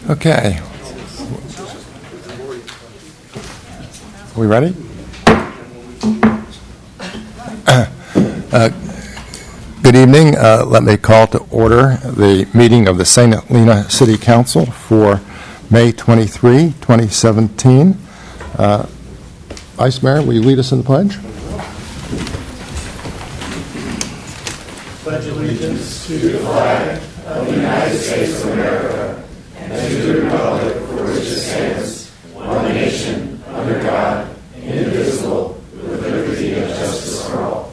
Okay. Are we ready? Good evening. Let me call to order the meeting of the St. Helena City Council for May 23, 2017. Vice Mayor, will you lead us in the pledge? Pledge allegiance to the flag of the United States of America and to the republic for which it stands, one nation, under God, indivisible, with liberty and justice for all.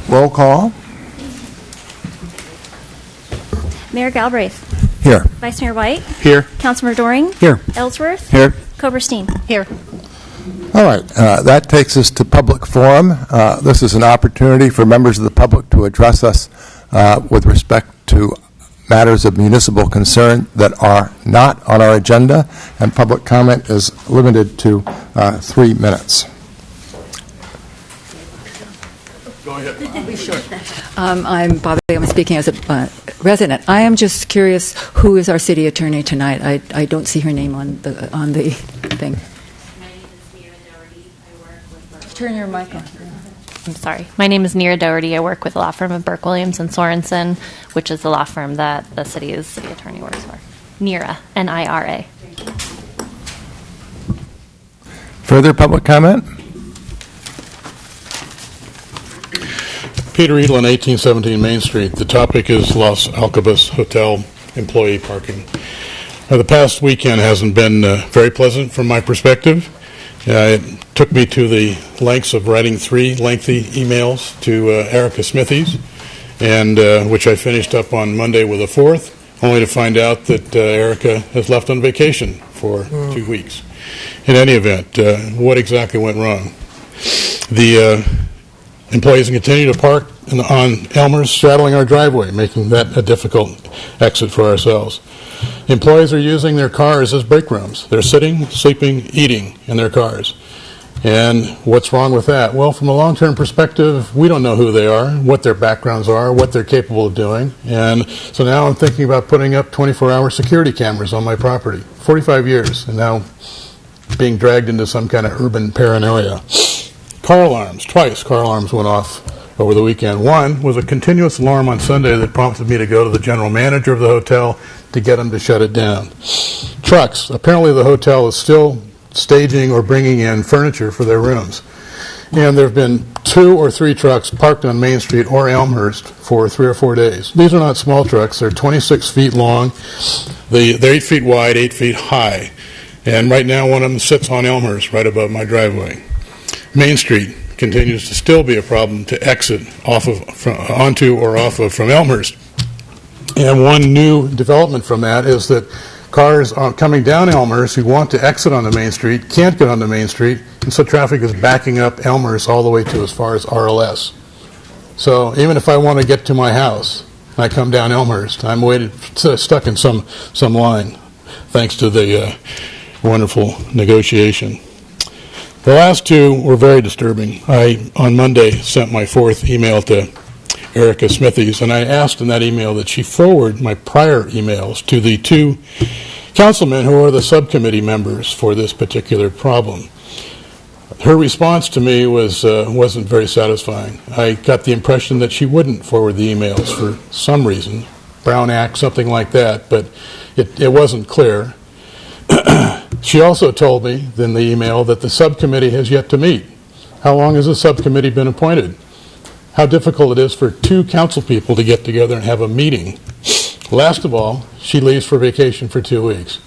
Roll call. Mayor Galbraith. Here. Vice Mayor White. Here. Councilmember Doring. Here. Ellsworth. Here. Koberstein. Here. All right. That takes us to public forum. This is an opportunity for members of the public to address us with respect to matters of municipal concern that are not on our agenda, and public comment is limited to 3 minutes. Go ahead. Be short. I'm Bobby. I'm speaking as a resident. I am just curious, who is our city attorney tonight? I don't see her name on the thing. My name is Nira Doherty. I work with. Turn your mic on. I'm sorry. My name is Nira Doherty. I work with the law firm of Burke Williams and Sorensen, which is the law firm that the city's city attorney works for. Nira, N-I-R-A. Further public comment? Peter Edlin, 1817 Main Street. The topic is Los Alcabas Hotel employee parking. The past weekend hasn't been very pleasant from my perspective. It took me to the lengths of writing 3 lengthy emails to Erica Smithies, and which I finished up on Monday with a 4th, only to find out that Erica has left on vacation for 2 weeks. In any event, what exactly went wrong? The employees continue to park on Elmer's, straddling our driveway, making that a difficult exit for ourselves. Employees are using their cars as break rooms. They're sitting, sleeping, eating in their cars. And what's wrong with that? Well, from a long-term perspective, we don't know who they are, what their backgrounds are, what they're capable of doing. And so now I'm thinking about putting up 24-hour security cameras on my property. 45 years, and now being dragged into some kind of urban paranoia. Car alarms. Twice car alarms went off over the weekend. One was a continuous alarm on Sunday that prompted me to go to the general manager of the hotel to get him to shut it down. Trucks. Apparently the hotel is still staging or bringing in furniture for their rooms. And there have been 2 or 3 trucks parked on Main Street or Elmhurst for 3 or 4 days. These are not small trucks. They're 26 feet long. They're 8 feet wide, 8 feet high. And right now one of them sits on Elmhurst right above my driveway. Main Street continues to still be a problem to exit onto or off of from Elmhurst. And one new development from that is that cars are coming down Elmhurst who want to exit onto Main Street can't get onto Main Street, and so traffic is backing up Elmhurst all the way to as far as RLS. So even if I want to get to my house and I come down Elmhurst, I'm stuck in some line, thanks to the wonderful negotiation. The last 2 were very disturbing. I, on Monday, sent my 4th email to Erica Smithies, and I asked in that email that she forward my prior emails to the 2 councilmen who are the subcommittee members for this particular problem. Her response to me wasn't very satisfying. I got the impression that she wouldn't forward the emails for some reason, Brown Act, something like that, but it wasn't clear. She also told me in the email that the subcommittee has yet to meet. How long has the subcommittee been appointed? How difficult it is for 2 council people to get together and have a meeting. Last of all, she leaves for vacation for 2 weeks.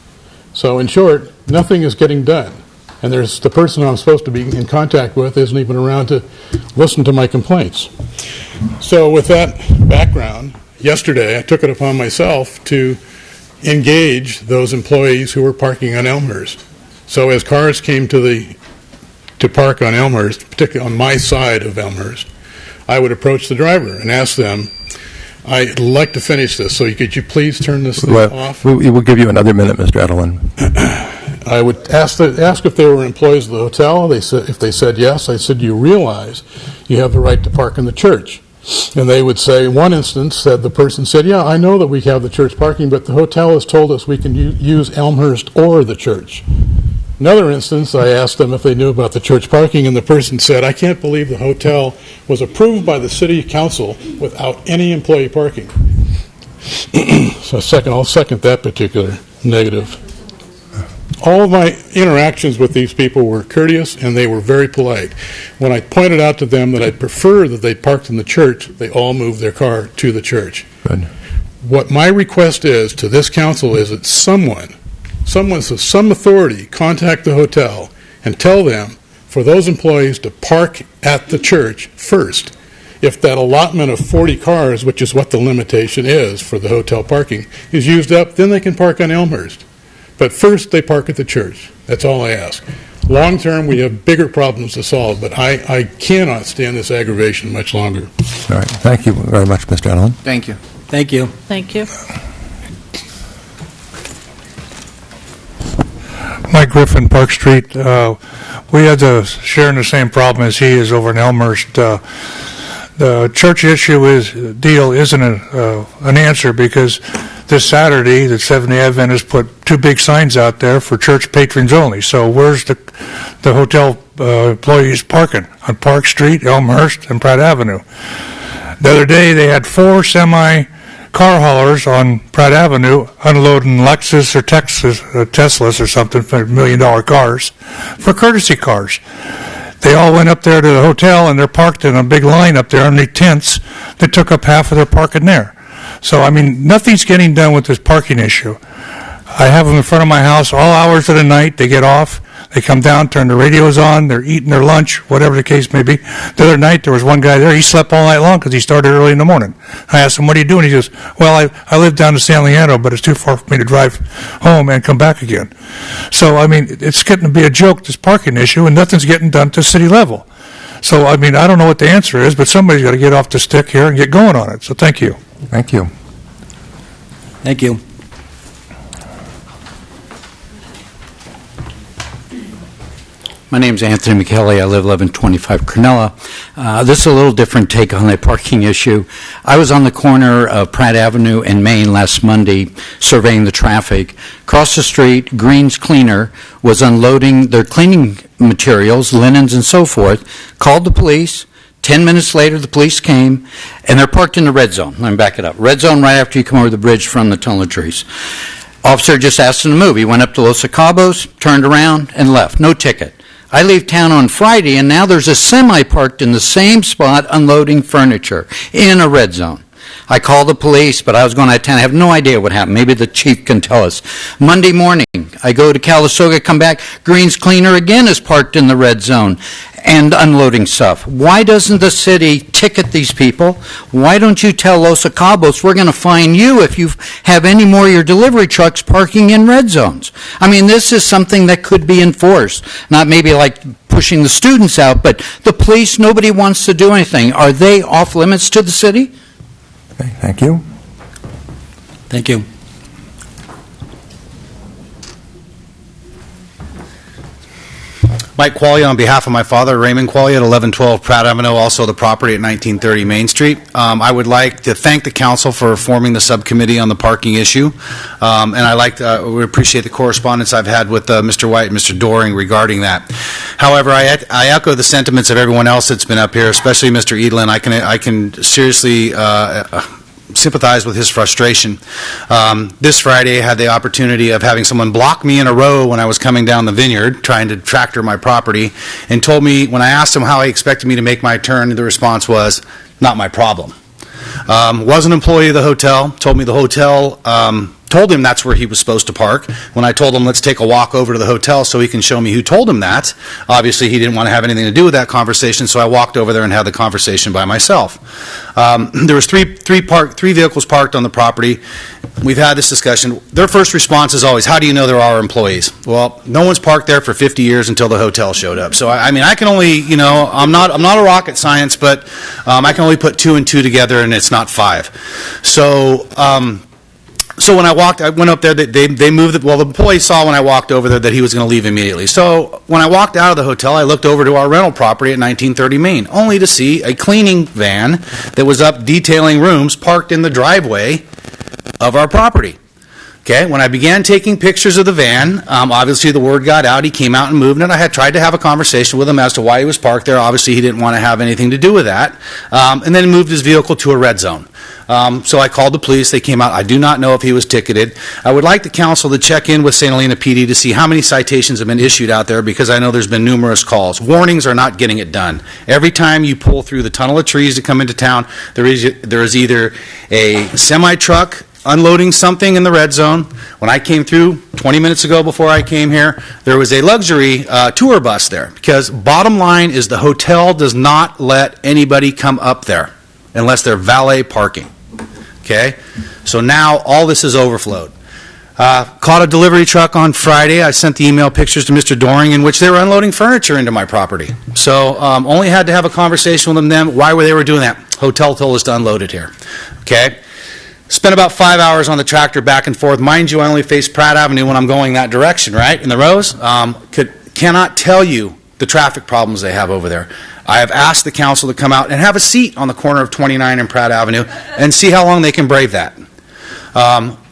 So in short, nothing is getting done. And there's the person I'm supposed to be in contact with isn't even around to listen to my complaints. So with that background, yesterday I took it upon myself to engage those employees who were parking on Elmhurst. So as cars came to park on Elmhurst, particularly on my side of Elmhurst, I would approach the driver and ask them, I'd like to finish this, so could you please turn this thing off? We will give you another minute, Mr. Edelman. I would ask if they were employees of the hotel. If they said yes, I said, "Do you realize you have the right to park in the church?" And they would say, in one instance, the person said, "Yeah, I know that we have the church parking, but the hotel has told us we can use Elmhurst or the church." Another instance, I asked them if they knew about the church parking, and the person said, "I can't believe the hotel was approved by the city council without any employee parking." So I'll second that particular negative. All of my interactions with these people were courteous, and they were very polite. When I pointed out to them that I'd prefer that they parked in the church, they all moved their car to the church. Good. What my request is to this council is that someone of some authority contact the hotel and tell them for those employees to park at the church first. If that allotment of 40 cars, which is what the limitation is for the hotel parking, is used up, then they can park on Elmhurst. But first, they park at the church. That's all I ask. Long term, we have bigger problems to solve, but I cannot stand this aggravation much longer. All right. Thank you very much, Mr. Edelman. Thank you. Thank you. Thank you. Mike Griffin, Park Street. We had sharing the same problem as he is over in Elmhurst. The church deal isn't an answer, because this Saturday, the Seventh-day Adventists put two big signs out there for church patrons only. So where's the hotel employees parking? On Park Street, Elmhurst, and Pratt Avenue. The other day, they had 4 semi-car haulers on Pratt Avenue unloading Lexus or Teslas or something for $1 million cars for courtesy cars. They all went up there to the hotel, and they're parked in a big line up there underneath tents that took up half of their parking there. So, I mean, nothing's getting done with this parking issue. I have them in front of my house all hours of the night. They get off. They come down, turn the radios on. They're eating their lunch, whatever the case may be. The other night, there was one guy there. He slept all night long because he started early in the morning. I asked him, "What are you doing?" He goes, "Well, I live down in San Leandro, but it's too far for me to drive home and come back again." So, I mean, it's getting to be a joke, this parking issue, and nothing's getting done to city level. So, I mean, I don't know what the answer is, but somebody's got to get off the stick here and get going on it. So thank you. Thank you. Thank you. My name's Anthony McKelly. I live 1125 Cornella. This is a little different take on the parking issue. I was on the corner of Pratt Avenue and Main last Monday surveying the traffic. Across the street, Green's Cleaner was unloading their cleaning materials, linens and so forth, called the police. 10 minutes later, the police came, and they're parked in the red zone. Let me back it up. Red zone right after you come over the bridge from the tunnel of trees. Officer just asked him to move. He went up to Los Cabos, turned around, and left. No ticket. I leave town on Friday, and now there's a semi parked in the same spot unloading furniture in a red zone. I called the police, but I was going out of town. I have no idea what happened. Maybe the chief can tell us. Monday morning, I go to Calistoga, come back. Green's Cleaner again is parked in the red zone and unloading stuff. Why doesn't the city ticket these people? Why don't you tell Los Cabos, we're going to fine you if you have any more of your delivery trucks parking in red zones? I mean, this is something that could be enforced. Not maybe like pushing the students out, but the police, nobody wants to do anything. Are they off limits to the city? Okay, thank you. Thank you. Mike Quaglia on behalf of my father, Raymond Quaglia, at 1112 Pratt Avenue, also the property at 1930 Main Street. I would like to thank the council for forming the subcommittee on the parking issue, and we appreciate the correspondence I've had with Mr. White and Mr. Doring regarding that. However, I echo the sentiments of everyone else that's been up here, especially Mr. Edlin. I can seriously sympathize with his frustration. This Friday, I had the opportunity of having someone block me in a row when I was coming down the vineyard trying to tractor my property, and told me, when I asked him how he expected me to make my turn, the response was, "Not my problem." Was an employee of the hotel, told me the hotel told him that's where he was supposed to park. When I told him, let's take a walk over to the hotel so he can show me who told him that, obviously he didn't want to have anything to do with that conversation, so I walked over there and had the conversation by myself. There was three vehicles parked on the property. We've had this discussion. Their first response is always, how do you know there are employees? Well, no one's parked there for 50 years until the hotel showed up. So, I mean, I can only, I'm not a rocket science, but I can only put 2 and 2 together, and it's not 5. So, so when I went up there, they moved it. Well, the employee saw when I walked over there that he was going to leave immediately. So when I walked out of the hotel, I looked over to our rental property at 1930 Main, only to see a cleaning van that was up detailing rooms parked in the driveway of our property. Okay, when I began taking pictures of the van, obviously the word got out. He came out and moved it. I had tried to have a conversation with him as to why he was parked there. Obviously, he didn't want to have anything to do with that. And then he moved his vehicle to a red zone. So I called the police. They came out. I do not know if he was ticketed. I would like the council to check in with St. Helena PD to see how many citations have been issued out there, because I know there's been numerous calls. Warnings are not getting it done. Every time you pull through the tunnel of trees to come into town, there is either a semi-truck unloading something in the red zone. When I came through 20 minutes ago before I came here, there was a luxury tour bus there, because bottom line is the hotel does not let anybody come up there unless they're valet parking. Okay? So now all this is overflowed. Caught a delivery truck on Friday. I sent the email pictures to Mr. Doring in which they were unloading furniture into my property. So only had to have a conversation with them then. Why they were doing that? Hotel told us to unload it here. Okay? Spent about 5 hours on the tractor back and forth. Mind you, I only face Pratt Avenue when I'm going that direction, right, in the rows. Cannot tell you the traffic problems they have over there. I have asked the council to come out and have a seat on the corner of 29 and Pratt Avenue and see how long they can brave that.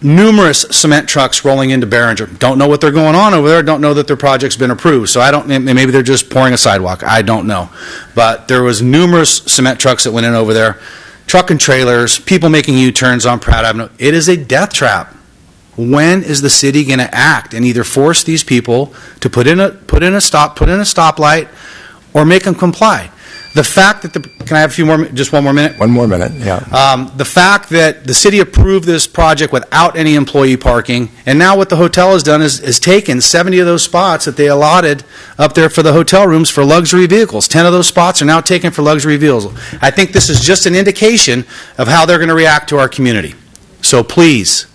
Numerous cement trucks rolling into Behringer. Don't know what they're going on over there. Don't know that their project's been approved. So maybe they're just pouring a sidewalk. I don't know. But there was numerous cement trucks that went in over there. Truck and trailers, people making U-turns on Pratt Avenue. It is a death trap. When is the city going to act and either force these people to put in a stoplight, or make them comply? The fact that can I have just one more minute? 1 more minute, yeah. The fact that the city approved this project without any employee parking, and now what the hotel has done is taken 70 of those spots that they allotted up there for the hotel rooms for luxury vehicles. 10 of those spots are now taken for luxury vehicles. I think this is just an indication of how they're going to react to our community. So please,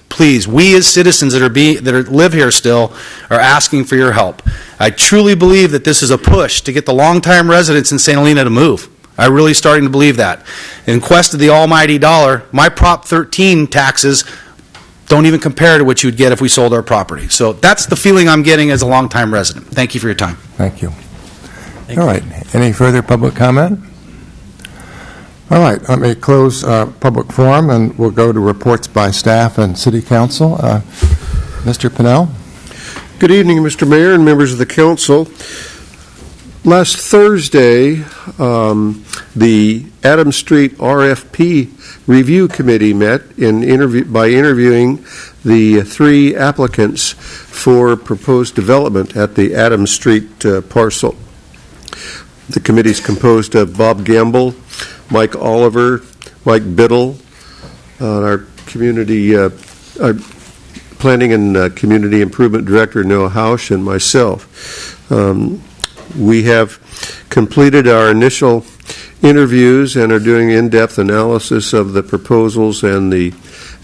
we as citizens that live here still are asking for your help. I truly believe that this is a push to get the longtime residents in St. Helena to move. I'm really starting to believe that. In quest of the almighty dollar, my Prop 13 taxes don't even compare to what you would get if we sold our property. So that's the feeling I'm getting as a longtime resident. Thank you for your time. Thank you. All right. Any further public comment? All right. Let me close public forum, and we'll go to reports by staff and city council. Mr. Pinnell? Good evening, Mr. Mayor and members of the council. Last Thursday, the Adams Street RFP Review Committee met by interviewing the 3 applicants for proposed development at the Adams Street parcel. The committee is composed of Bob Gamble, Mike Oliver, Mike Biddle, our community our Planning and Community Improvement Director Noah Hausch, and myself. We have completed our initial interviews and are doing in-depth analysis of the proposals and the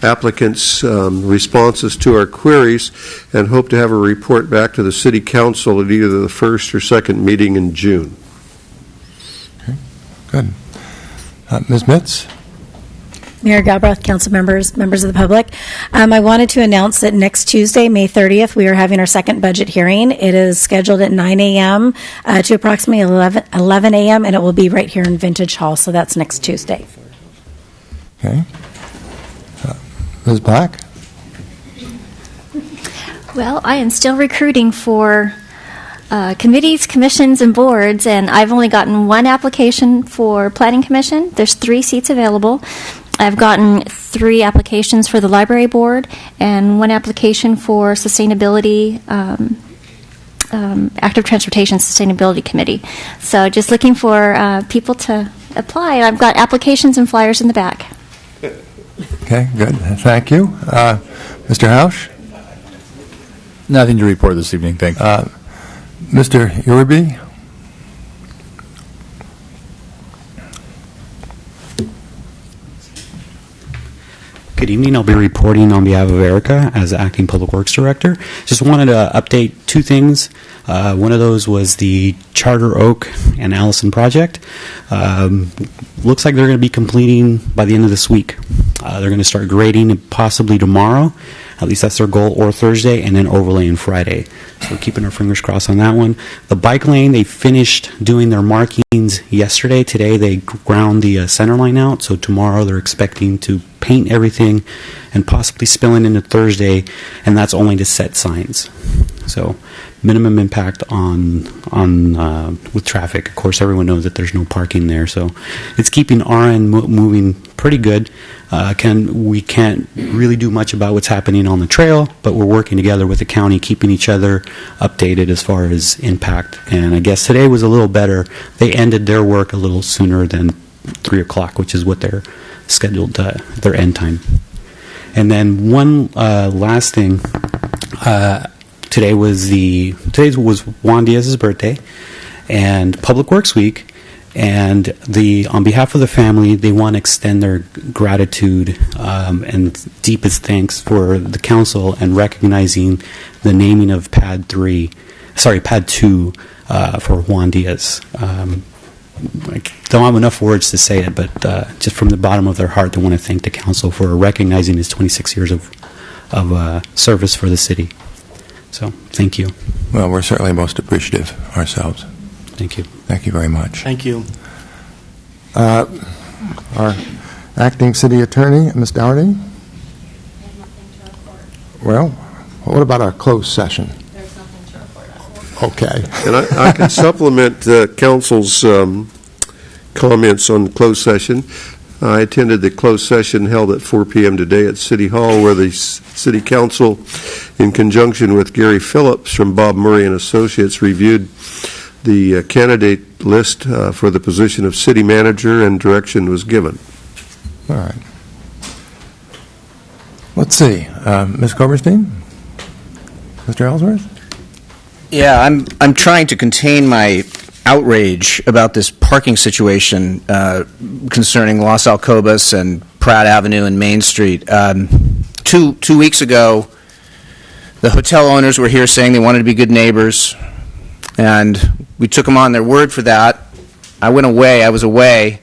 applicants' responses to our queries, and hope to have a report back to the City Council at either the first or second meeting in June. Okay, good. Ms. Mitz? Mayor Galbraith, council members, members of the public. I wanted to announce that next Tuesday, May 30th, we are having our second budget hearing. It is scheduled at 9 a.m. To approximately 11 a.m., and it will be right here in Vintage Hall, so that's next Tuesday. Okay. Ms. Black? Well, I am still recruiting for committees, commissions, and boards, and I've only gotten 1 application for Planning Commission. There's 3 seats available. I've gotten 3 applications for the Library Board and 1 application for Sustainability, Active Transportation Sustainability Committee. So just looking for people to apply. I've got applications and flyers in the back. Okay, good. Thank you. Mr. Hausch? Nothing to report this evening, thank you. Mr. Uribe? Good evening. I'll be reporting on behalf of Erica as Acting Public Works Director. Just wanted to update two things. One of those was the Charter Oak and Allison project. Looks like they're going to be completing by the end of this week. They're going to start grading possibly tomorrow. At least that's their goal, or Thursday, and then overlaying Friday. So we're keeping our fingers crossed on that one. The bike lane, they finished doing their markings yesterday. Today they ground the center line out, so tomorrow they're expecting to paint everything and possibly spilling into Thursday, and that's only to set signs. So minimum impact on with traffic. Of course, everyone knows that there's no parking there, so it's keeping our end moving pretty good. We can't really do much about what's happening on the trail, but we're working together with the county, keeping each other updated as far as impact. And I guess today was a little better. They ended their work a little sooner than 3 o'clock, which is what they're scheduled their end time. And then one last thing. Today was Juan Diaz's birthday and Public Works Week. And on behalf of the family, they want to extend their gratitude and deepest thanks for the council and recognizing the naming of Pad 2 for Juan Diaz. I don't have enough words to say it, but just from the bottom of their heart, they want to thank the council for recognizing his 26 years of service for the city. So, thank you. Well, we're certainly most appreciative ourselves. Thank you. Thank you very much. Thank you. Our acting city attorney, Ms. Dougherty? Well, what about a closed session? There's nothing to report on. Okay. And I can supplement council's comments on the closed session. I attended the closed session held at 4 p.m. today at City Hall, where the City Council, in conjunction with Gary Phillips from Bob Murray and Associates, reviewed the candidate list for the position of city manager, and direction was given. All right. Let's see. Ms. Coberstein? Mr. Ellsworth? Yeah, I'm trying to contain my outrage about this parking situation concerning Los Alcobas and Pratt Avenue and Main Street. 2 weeks ago, the hotel owners were here saying they wanted to be good neighbors, and we took them on their word for that. I was away.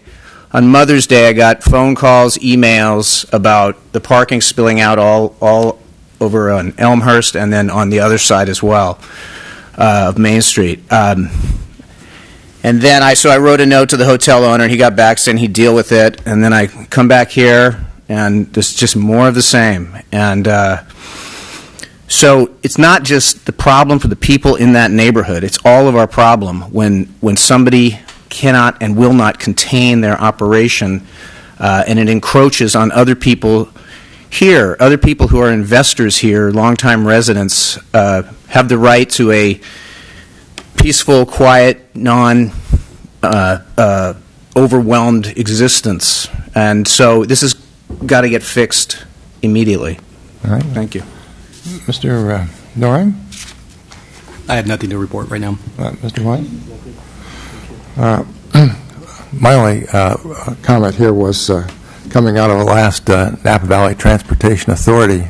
On Mother's Day, I got phone calls, emails about the parking spilling out all over on Elmhurst and then on the other side as well of Main Street. And then I wrote a note to the hotel owner, and he got back saying he'd deal with it. And then I come back here, and there's just more of the same. And so it's not just the problem for the people in that neighborhood. It's all of our problem when somebody cannot and will not contain their operation, and it encroaches on other people here. Other people who are investors here, longtime residents, have the right to a peaceful, quiet, overwhelmed existence. And so this has got to get fixed immediately. All right. Thank you. Mr. Doran? I have nothing to report right now. Mr. White? My only comment here was coming out of the last Napa Valley Transportation Authority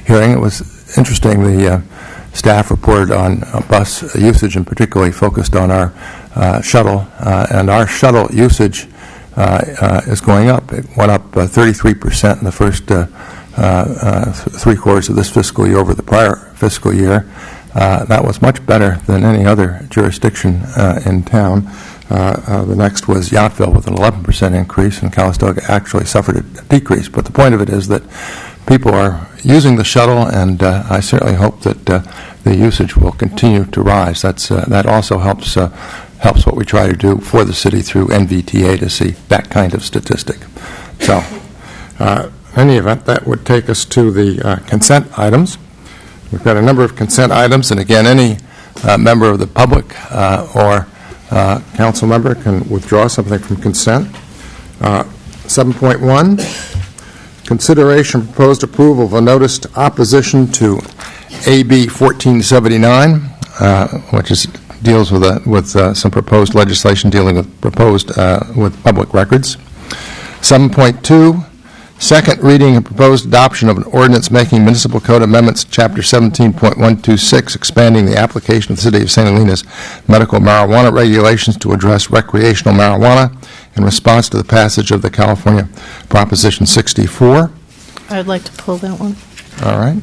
hearing. It was interesting. The staff reported on bus usage, and particularly focused on our shuttle. And our shuttle usage is going up. It went up 33% in the first 3 quarters of this fiscal year over the prior fiscal year. That was much better than any other jurisdiction in town. The next was Yountville with an 11% increase, and Calistoga actually suffered a decrease. But the point of it is that people are using the shuttle, and I certainly hope that the usage will continue to rise. That also helps what we try to do for the city through NVTA to see that kind of statistic. So, in any event, that would take us to the consent items. We've got a number of consent items, and again, any member of the public or council member can withdraw something from consent. 7.1, Consideration proposed approval of a notice to opposition to AB 1479, which deals with some proposed legislation dealing with with public records. 7.2, second reading and proposed adoption of an ordinance making Municipal Code amendments to Chapter 17.126, expanding the application of the City of St. Helena's medical marijuana regulations to address recreational marijuana in response to the passage of the California Proposition 64. I'd like to pull that one. All right.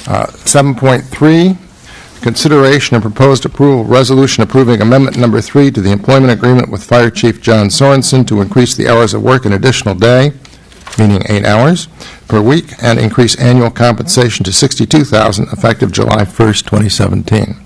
7.3, consideration and proposed approval resolution approving amendment number 3 to the employment agreement with Fire Chief John Sorensen to increase the hours of work an additional day, meaning 8 hours, per week, and increase annual compensation to $62,000 effective July 1st, 2017.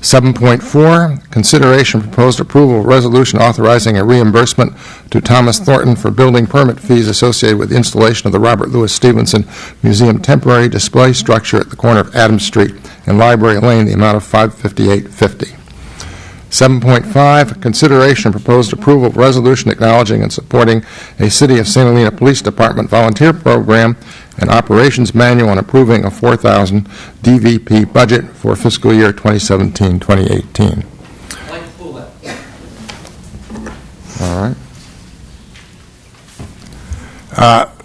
7.4, consideration proposed approval of resolution authorizing a reimbursement to Thomas Thornton for building permit fees associated with the installation of the Robert Louis Stevenson Museum temporary display structure at the corner of Adams Street and Library Lane, the amount of $558.50. 7.5, consideration proposed approval of resolution acknowledging and supporting a City of St. Helena Police Department volunteer program and operations manual and approving a 4,000 DVP budget for fiscal year 2017-2018. All right.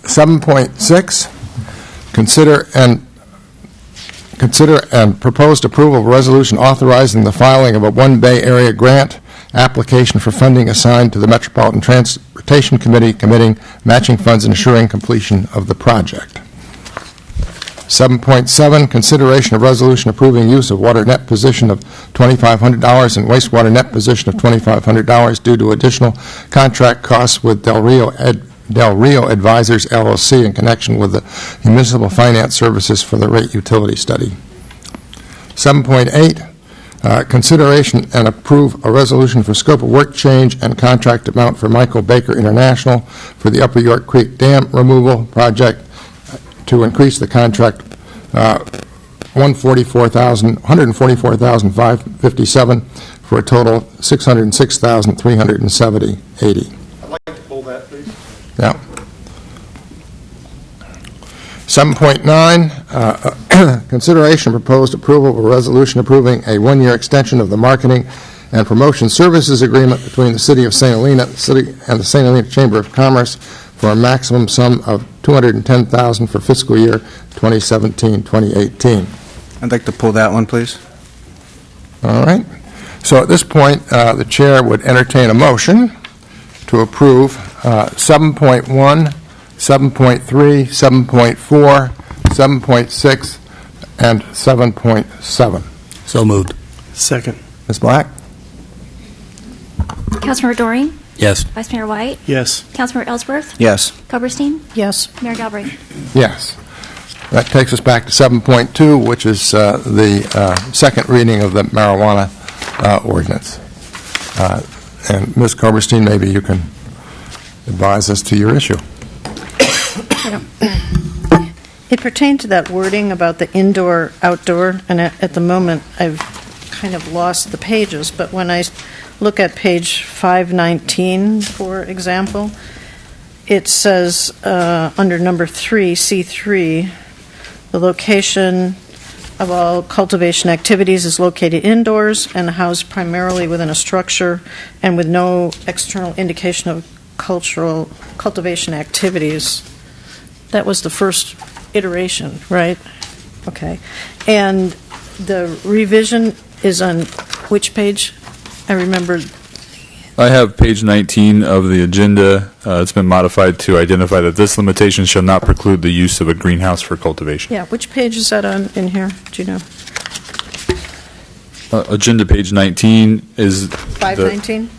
7.6, consider and proposed approval of a resolution authorizing the filing of a One Bay Area grant application for funding assigned to the Metropolitan Transportation Committee, committing matching funds and assuring completion of the project. 7.7, consideration of resolution approving use of water net position of $2,500 and wastewater net position of $2,500 due to additional contract costs with Del Rio Advisors, LLC, in connection with the municipal finance services for the rate utility study. 7.8, consideration and approve a resolution for scope of work change and contract amount for Michael Baker International for the Upper York Creek Dam removal project to increase the contract $144,557 for a total $606,370.80. I'd like to pull that, please. Yeah. 7.9, consideration proposed approval of a resolution approving a one-year extension of the marketing and promotion services agreement between the City of St. Helena and the St. Helena Chamber of Commerce for a maximum sum of $210,000 for fiscal year 2017-2018. I'd like to pull that one, please. All right. So at this point, the chair would entertain a motion to approve 7.1, 7.3, 7.4, 7.6, and 7.7. So moved. Second. Ms. Black? Councilmember Doreen? Yes. Vice Mayor White? Yes. Councilmember Ellsworth? Yes. Coberstein? Yes. Mayor Galbraith? Yes. That takes us back to 7.2, which is the second reading of the marijuana ordinance. And Ms. Coberstein, maybe you can advise us to your issue. It pertained to that wording about the indoor, outdoor, and at the moment I've kind of lost the pages, but when I look at page 519, for example, it says under number 3, C3, the location of all cultivation activities is located indoors and housed primarily within a structure and with no external indication of cultivation activities. That was the first iteration, right? Okay. And the revision is on which page? I remember. I have page 19 of the agenda. It's been modified to identify that this limitation shall not preclude the use of a greenhouse for cultivation. Yeah, which page is that on in here? Do you know? Agenda page 19 is 519?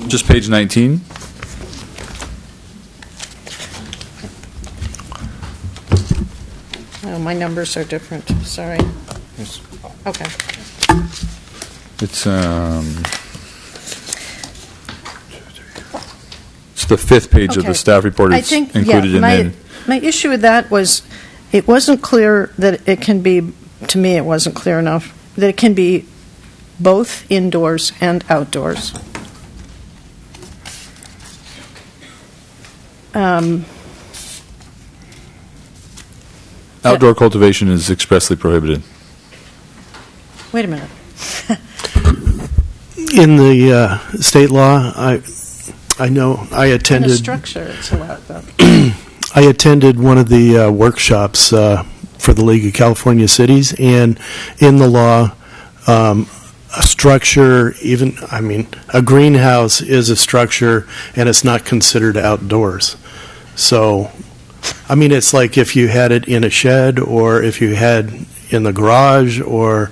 just page 19. Oh, my numbers are different. Sorry. Okay. It's the fifth page of the staff report. It's included in there. My issue with that was it wasn't clear that it can be, to me it wasn't clear enough, that it can be both indoors and outdoors. Outdoor cultivation is expressly prohibited. Wait a minute. In the state law, I know I In a attended. structure, it's allowed, though. I attended one of the workshops for the League of California Cities, and in the law, a structure, a greenhouse is a structure, and it's not considered outdoors. So, it's like if you had it in a shed, or if you had in the garage, or,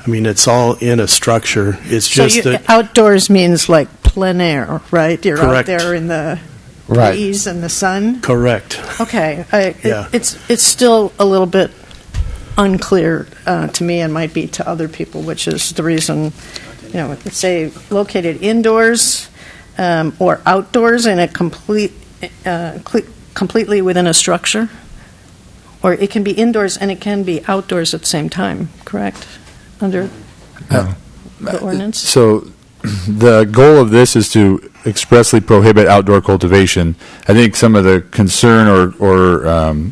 it's all in a structure. It's just that outdoors means like plein air, right? You're Correct. out there in the Right. breeze and the sun. correct. Okay, Yeah. it's still a little bit unclear to me, and might be to other people, which is the reason, let's say located indoors or outdoors in a completely within a structure, or it can be indoors and it can be outdoors at the same time. Correct? Under the ordinance. So the goal of this is to expressly prohibit outdoor cultivation. I think some of the concern or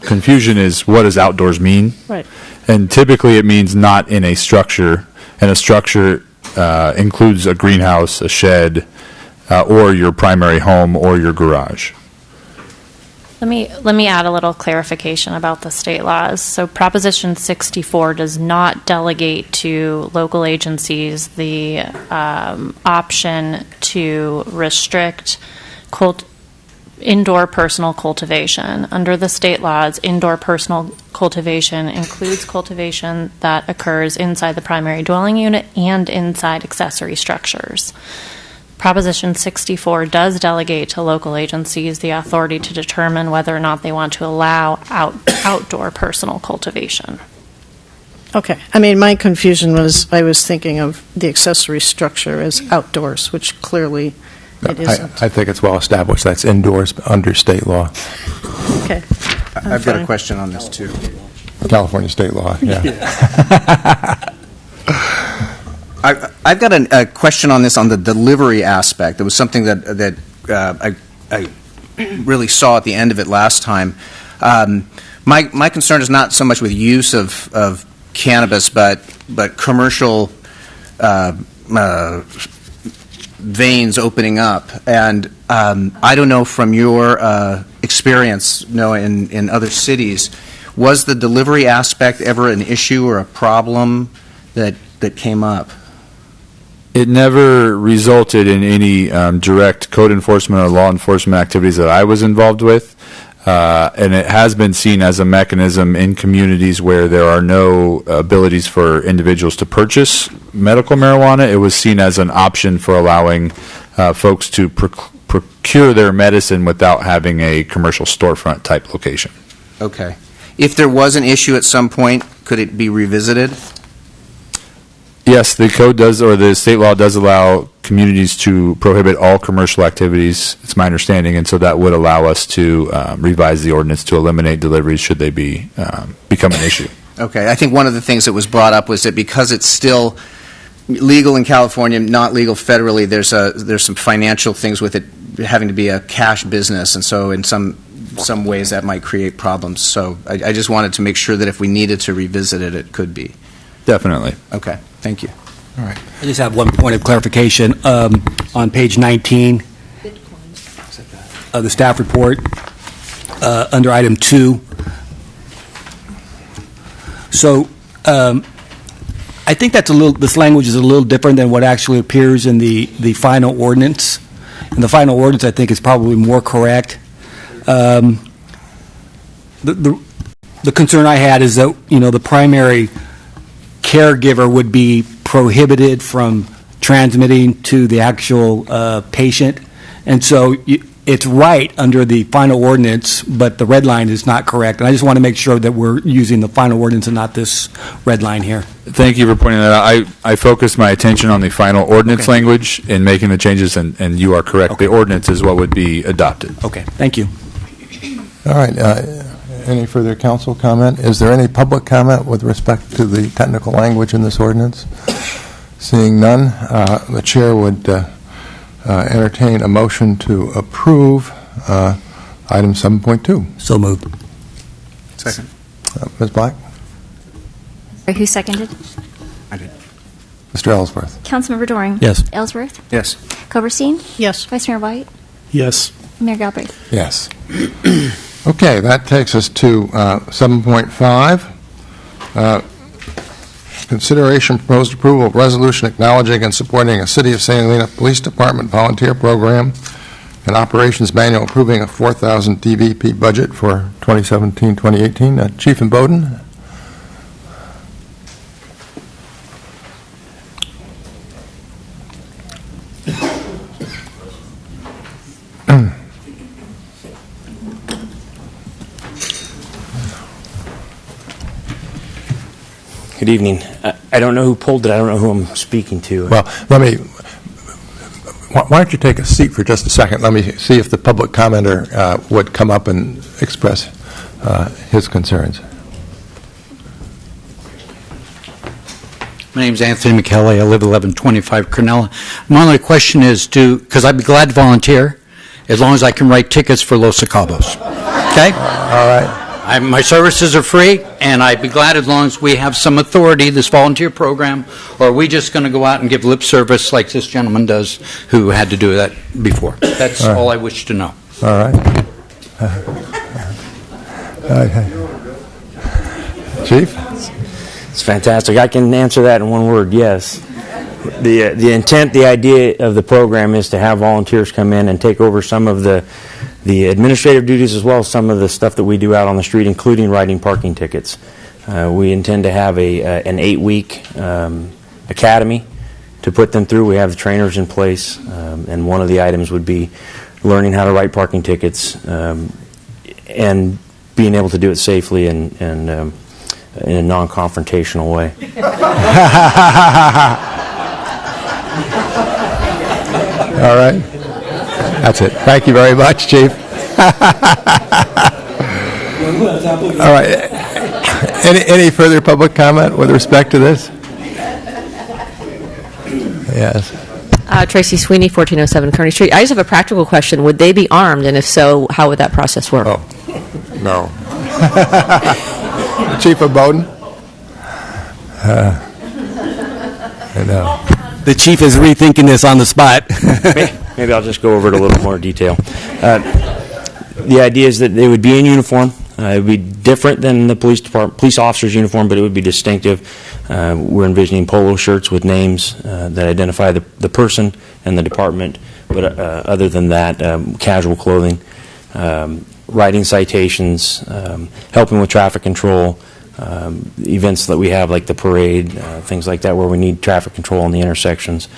confusion is, what does outdoors mean? Right. And typically it means not in a structure, and a structure includes a greenhouse, a shed, or your primary home or your garage. Let me add a little clarification about the state laws. So Proposition 64 does not delegate to local agencies the option to restrict indoor personal cultivation. Under the state laws, indoor personal cultivation includes cultivation that occurs inside the primary dwelling unit and inside accessory structures. Proposition 64 does delegate to local agencies the authority to determine whether or not they want to allow outdoor personal cultivation. Okay. My confusion was I was thinking of the accessory structure as outdoors, which clearly it isn't. I think it's well established that's indoors under state law. Okay. I've got a question on this, too. California state law, yeah. I've got a question on this, on the delivery aspect. It was something that I really saw at the end of it last time. My concern is not so much with use of cannabis, but commercial veins opening up. And I don't know from your experience, in other cities, was the delivery aspect ever an issue or a problem that came up? It never resulted in any direct code enforcement or law enforcement activities that I was involved with, and it has been seen as a mechanism in communities where there are no abilities for individuals to purchase medical marijuana. It was seen as an option for allowing folks to procure their medicine without having a commercial storefront type location. Okay. If there was an issue at some point, could it be revisited? Yes, the code does, or the state law does allow communities to prohibit all commercial activities, it's my understanding, and so that would allow us to revise the ordinance to eliminate deliveries should they become an issue. Okay. I think one of the things that was brought up was that because it's still legal in California, not legal federally, there's some financial things with it having to be a cash business, and so in some ways that might create problems. So I just wanted to make sure that if we needed to revisit it, it could be. Definitely. Okay. Thank you. All right. I just have one point of clarification. On page 19 of the staff report, under item 2. So I think this language is a little different than what actually appears in the final ordinance. And the final ordinance, I think, is probably more correct. The concern I had is that, the primary caregiver would be prohibited from transmitting to the actual patient. And so it's right under the final ordinance, but the red line is not correct. And I just want to make sure that we're using the final ordinance and not this red line here. Thank you for pointing that out. I focused my attention on the final ordinance language in making the changes, and you are correct. The ordinance is what would be adopted. Okay, thank you. All right. Any further council comment? Is there any public comment with respect to the technical language in this ordinance? Seeing none, the chair would entertain a motion to approve Item 7.2. So moved. Second. Ms. Black? Who seconded? I did. Mr. Ellsworth? Councilmember Doring? Yes. Ellsworth? Yes. Coberstein? Yes. Vice Mayor White? Yes. Mayor Galbraith? Yes. Okay, that takes us to 7.5. Consideration proposed approval of resolution acknowledging and supporting a City of St. Helena Police Department volunteer program and operations manual approving a 4,000 DVP budget for 2017-2018. Chief and Bowden? Good evening. I don't know who pulled it. I don't know who I'm speaking to. Well, why don't you take a seat for just a second? Let me see if the public commenter would come up and express his concerns. My name is Anthony McKelly. I live 1125 Cornella. My only question is, because I'd be glad to volunteer as long as I can write tickets for Los Cabos. Okay? All right. My services are free, and I'd be glad as long as we have some authority, this volunteer program, or are we just going to go out and give lip service like this gentleman does who had to do that before? That's all I wish to know. All right. Chief? It's fantastic. I can answer that in one word, yes. The intent, the idea of the program is to have volunteers come in and take over some of the administrative duties as well as some of the stuff that we do out on the street, including writing parking tickets. We intend to have an 8-week academy to put them through. We have the trainers in place, and one of the items would be learning how to write parking tickets and being able to do it safely and in a non-confrontational way. All right. That's it. Thank you very much, Chief. All right. Any further public comment with respect to this? Yes. Tracy Sweeney, 1407 Kearney Street. I just have a practical question. Would they be armed? And if so, how would that process work? Oh, no. Chief of Bowden? No. The chief is rethinking this on the spot. Maybe I'll just go over it a little more detail. The idea is that they would be in uniform. It would be different than the police officer's uniform, but it would be distinctive. We're envisioning polo shirts with names that identify the person and the department, but other than that, casual clothing, writing citations, helping with traffic control, events that we have like the parade, things like that where we need traffic control on the intersections,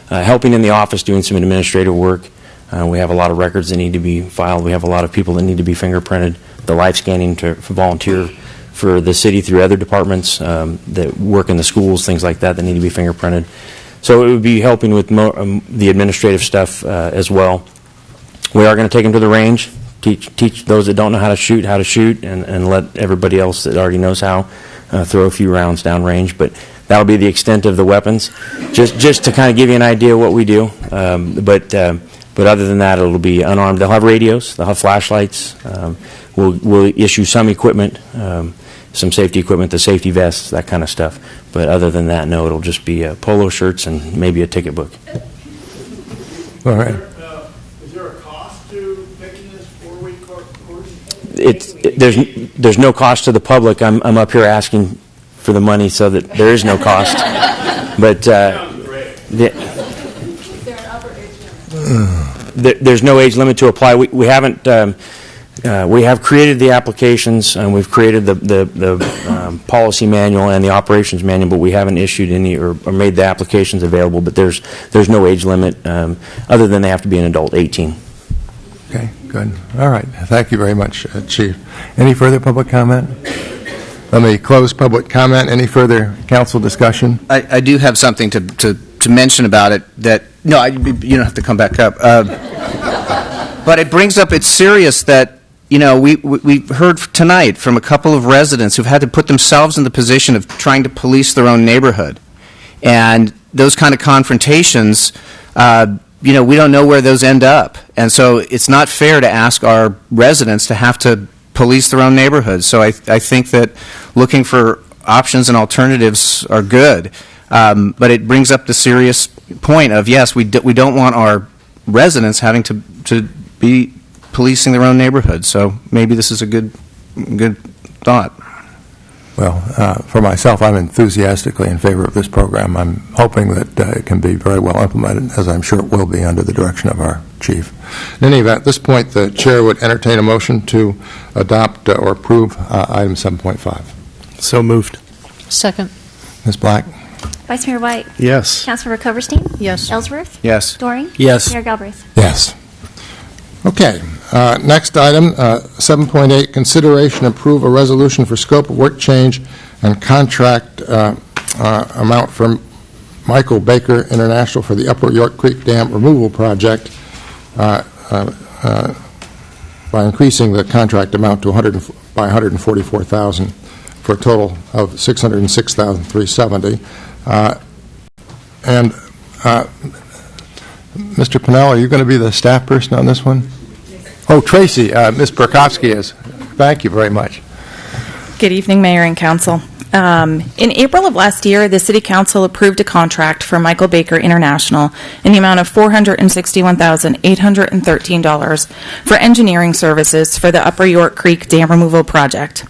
helping in the office doing some administrative work. We have a lot of records that need to be filed. We have a lot of people that need to be fingerprinted. The live scanning to volunteer for the city through other departments that work in the schools, things like that need to be fingerprinted. So it would be helping with the administrative stuff as well. We are going to take them to the range, teach those that don't know how to shoot, and let everybody else that already knows how throw a few rounds down range. But that'll be the extent of the weapons, just to kind of give you an idea of what we do. But other than that, it'll be unarmed. They'll have radios. They'll have flashlights. We'll issue some equipment, some safety equipment, the safety vests, that kind of stuff. But other than that, no, it'll just be polo shirts and maybe a ticket book. All right. Is there a cost to taking this 4-week course? There's no cost to the public. I'm up here asking for the money so that there is no cost. But there's no age limit to apply. We haven't. We have created the applications and we've created the policy manual and the operations manual, but we haven't issued any or made the applications available. But there's no age limit other than they have to be an adult, 18. Okay, good. All right. Thank you very much, Chief. Any further public comment? Let me close public comment. Any further council discussion? I do have something to mention about it that, no, you don't have to come back up. But it brings up, it's serious that, we heard tonight from a couple of residents who've had to put themselves in the position of trying to police their own neighborhood. And those kind of confrontations, we don't know where those end up. And so it's not fair to ask our residents to have to police their own neighborhoods. So I think that looking for options and alternatives are good. But it brings up the serious point of, yes, we don't want our residents having to be policing their own neighborhoods. So maybe this is a good thought. Well, for myself, I'm enthusiastically in favor of this program. I'm hoping that it can be very well implemented, as I'm sure it will be under the direction of our chief. In any event, at this point, the chair would entertain a motion to adopt or approve item 7.5. So moved. Second. Ms. Black? Vice Mayor White? Yes. Councilmember Coverstein? Yes. Ellsworth? Yes. Doring? Yes. Mayor Galbraith? Yes. Okay. Next item, 7.8, consideration approve a resolution for scope of work change and contract amount from Michael Baker International for the Upper York Creek Dam Removal Project by increasing the contract amount to $144,000 for a total of $606,370. And Mr. Pennell, are you going to be the staff person on this one? Oh, Tracy, Ms. Perkowski is. Thank you very much. Good evening, Mayor and Council. In April of last year, the City Council approved a contract for Michael Baker International in the amount of $461,813 for engineering services for the Upper York Creek Dam Removal Project.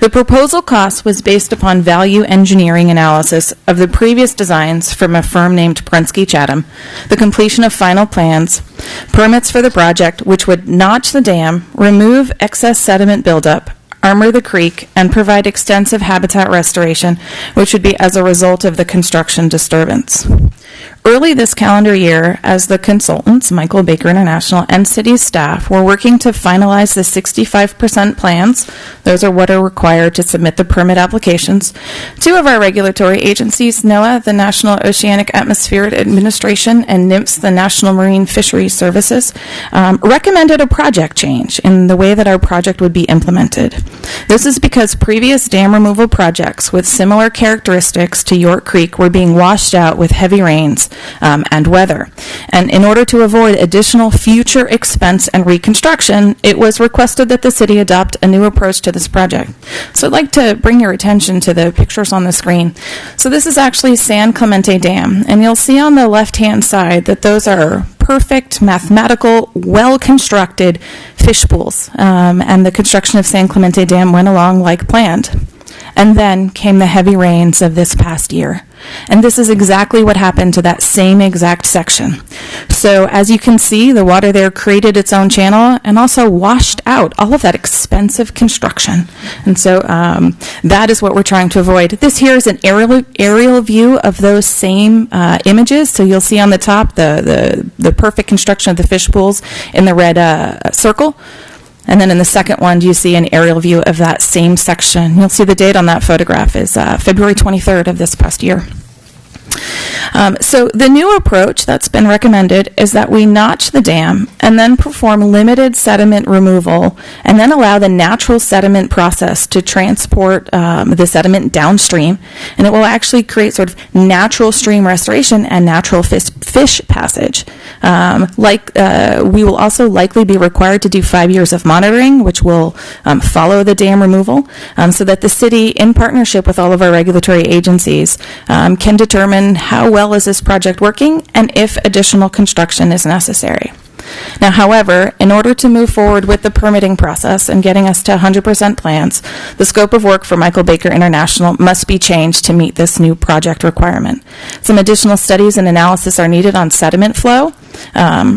The proposal cost was based upon value engineering analysis of the previous designs from a firm named Prensky Chatham, the completion of final plans, permits for the project which would notch the dam, remove excess sediment buildup, armor the creek, and provide extensive habitat restoration, which would be as a result of the construction disturbance. Early this calendar year, as the consultants, Michael Baker International, and city staff were working to finalize the 65% plans, those are what are required to submit the permit applications, two of our regulatory agencies, NOAA, the National Oceanic Atmospheric Administration, and NIMS, the National Marine Fisheries Services, recommended a project change in the way that our project would be implemented. This is because previous dam removal projects with similar characteristics to York Creek were being washed out with heavy rains and weather. And in order to avoid additional future expense and reconstruction, it was requested that the city adopt a new approach to this project. So I'd like to bring your attention to the pictures on the screen. So this is actually San Clemente Dam, and you'll see on the left-hand side that those are perfect, mathematical, well-constructed fish pools. And the construction of San Clemente Dam went along like planned. And then came the heavy rains of this past year. And this is exactly what happened to that same exact section. So as you can see, the water there created its own channel and also washed out all of that expensive construction. And so that is what we're trying to avoid. This here is an aerial view of those same images. So you'll see on the top the perfect construction of the fish pools in the red circle. And then in the second one, you see an aerial view of that same section. You'll see the date on that photograph is February 23rd of this past year. So the new approach that's been recommended is that we notch the dam and then perform limited sediment removal and then allow the natural sediment process to transport the sediment downstream, and it will actually create sort of natural stream restoration and natural fish passage. We will also likely be required to do 5 years of monitoring, which will follow the dam removal, so that the city, in partnership with all of our regulatory agencies, can determine how well is this project working and if additional construction is necessary. Now, however, in order to move forward with the permitting process and getting us to 100% plans, the scope of work for Michael Baker International must be changed to meet this new project requirement. Some additional studies and analysis are needed on sediment flow,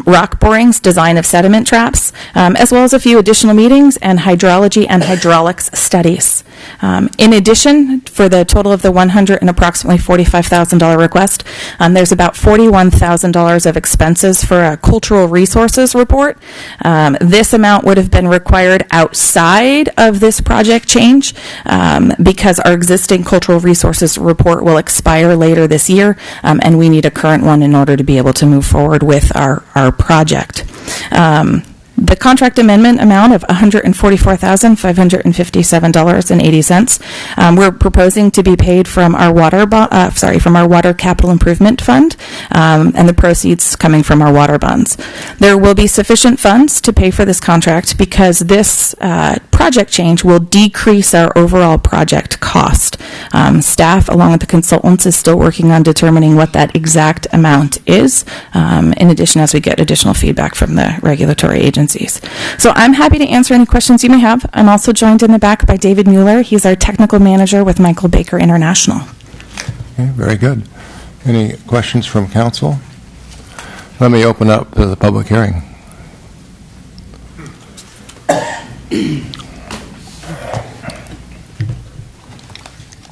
rock borings, design of sediment traps, as well as a few additional meetings and hydrology and hydraulics studies. In addition, for the total of the $100 and approximately $45,000 request, there's about $41,000 of expenses for a cultural resources report. This amount would have been required outside of this project change because our existing cultural resources report will expire later this year, and we need a current one in order to be able to move forward with our project. The contract amendment amount of $144,557.80. We're proposing to be paid from our water capital improvement fund, and the proceeds coming from our water bonds. There will be sufficient funds to pay for this contract because this project change will decrease our overall project cost. Staff, along with the consultants, is still working on determining what that exact amount is, in addition as we get additional feedback from the regulatory agencies. So I'm happy to answer any questions you may have. I'm also joined in the back by David Mueller. He's our technical manager with Michael Baker International. Okay, very good. Any questions from council? Let me open up the public hearing.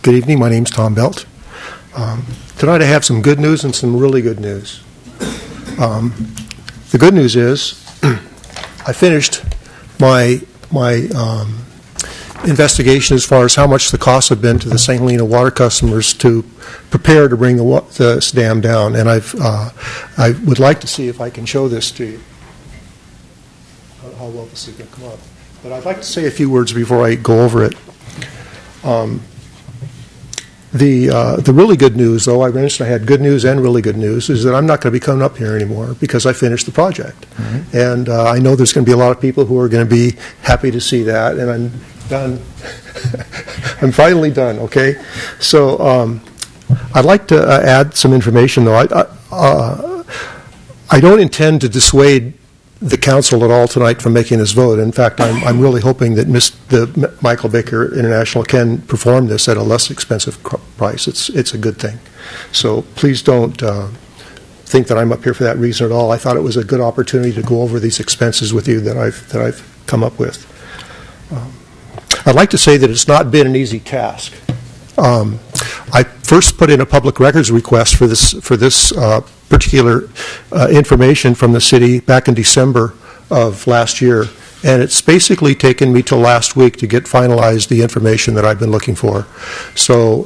Good evening. My name's Tom Belt. Tonight I have some good news and some really good news. The good news is I finished my investigation as far as how much the costs have been to the St. Helena water customers to prepare to bring this dam down, and I would like to see if I can show this to you. How well this is going to come up. But I'd like to say a few words before I go over it. The really good news, though, I mentioned I had good news and really good news, is that I'm not going to be coming up here anymore because I finished the project. Mm-hmm. And I know there's going to be a lot of people who are going to be happy to see that, and I'm done. I'm finally done, okay? So I'd like to add some information, though. I don't intend to dissuade the council at all tonight from making this vote. In fact, I'm really hoping that the Michael Baker International can perform this at a less expensive price. It's a good thing. So please don't think that I'm up here for that reason at all. I thought it was a good opportunity to go over these expenses with you that I've come up with. I'd like to say that it's not been an easy task. I first put in a public records request for this particular information from the city back in December of last year, and it's basically taken me till last week to get finalized the information that I've been looking for. So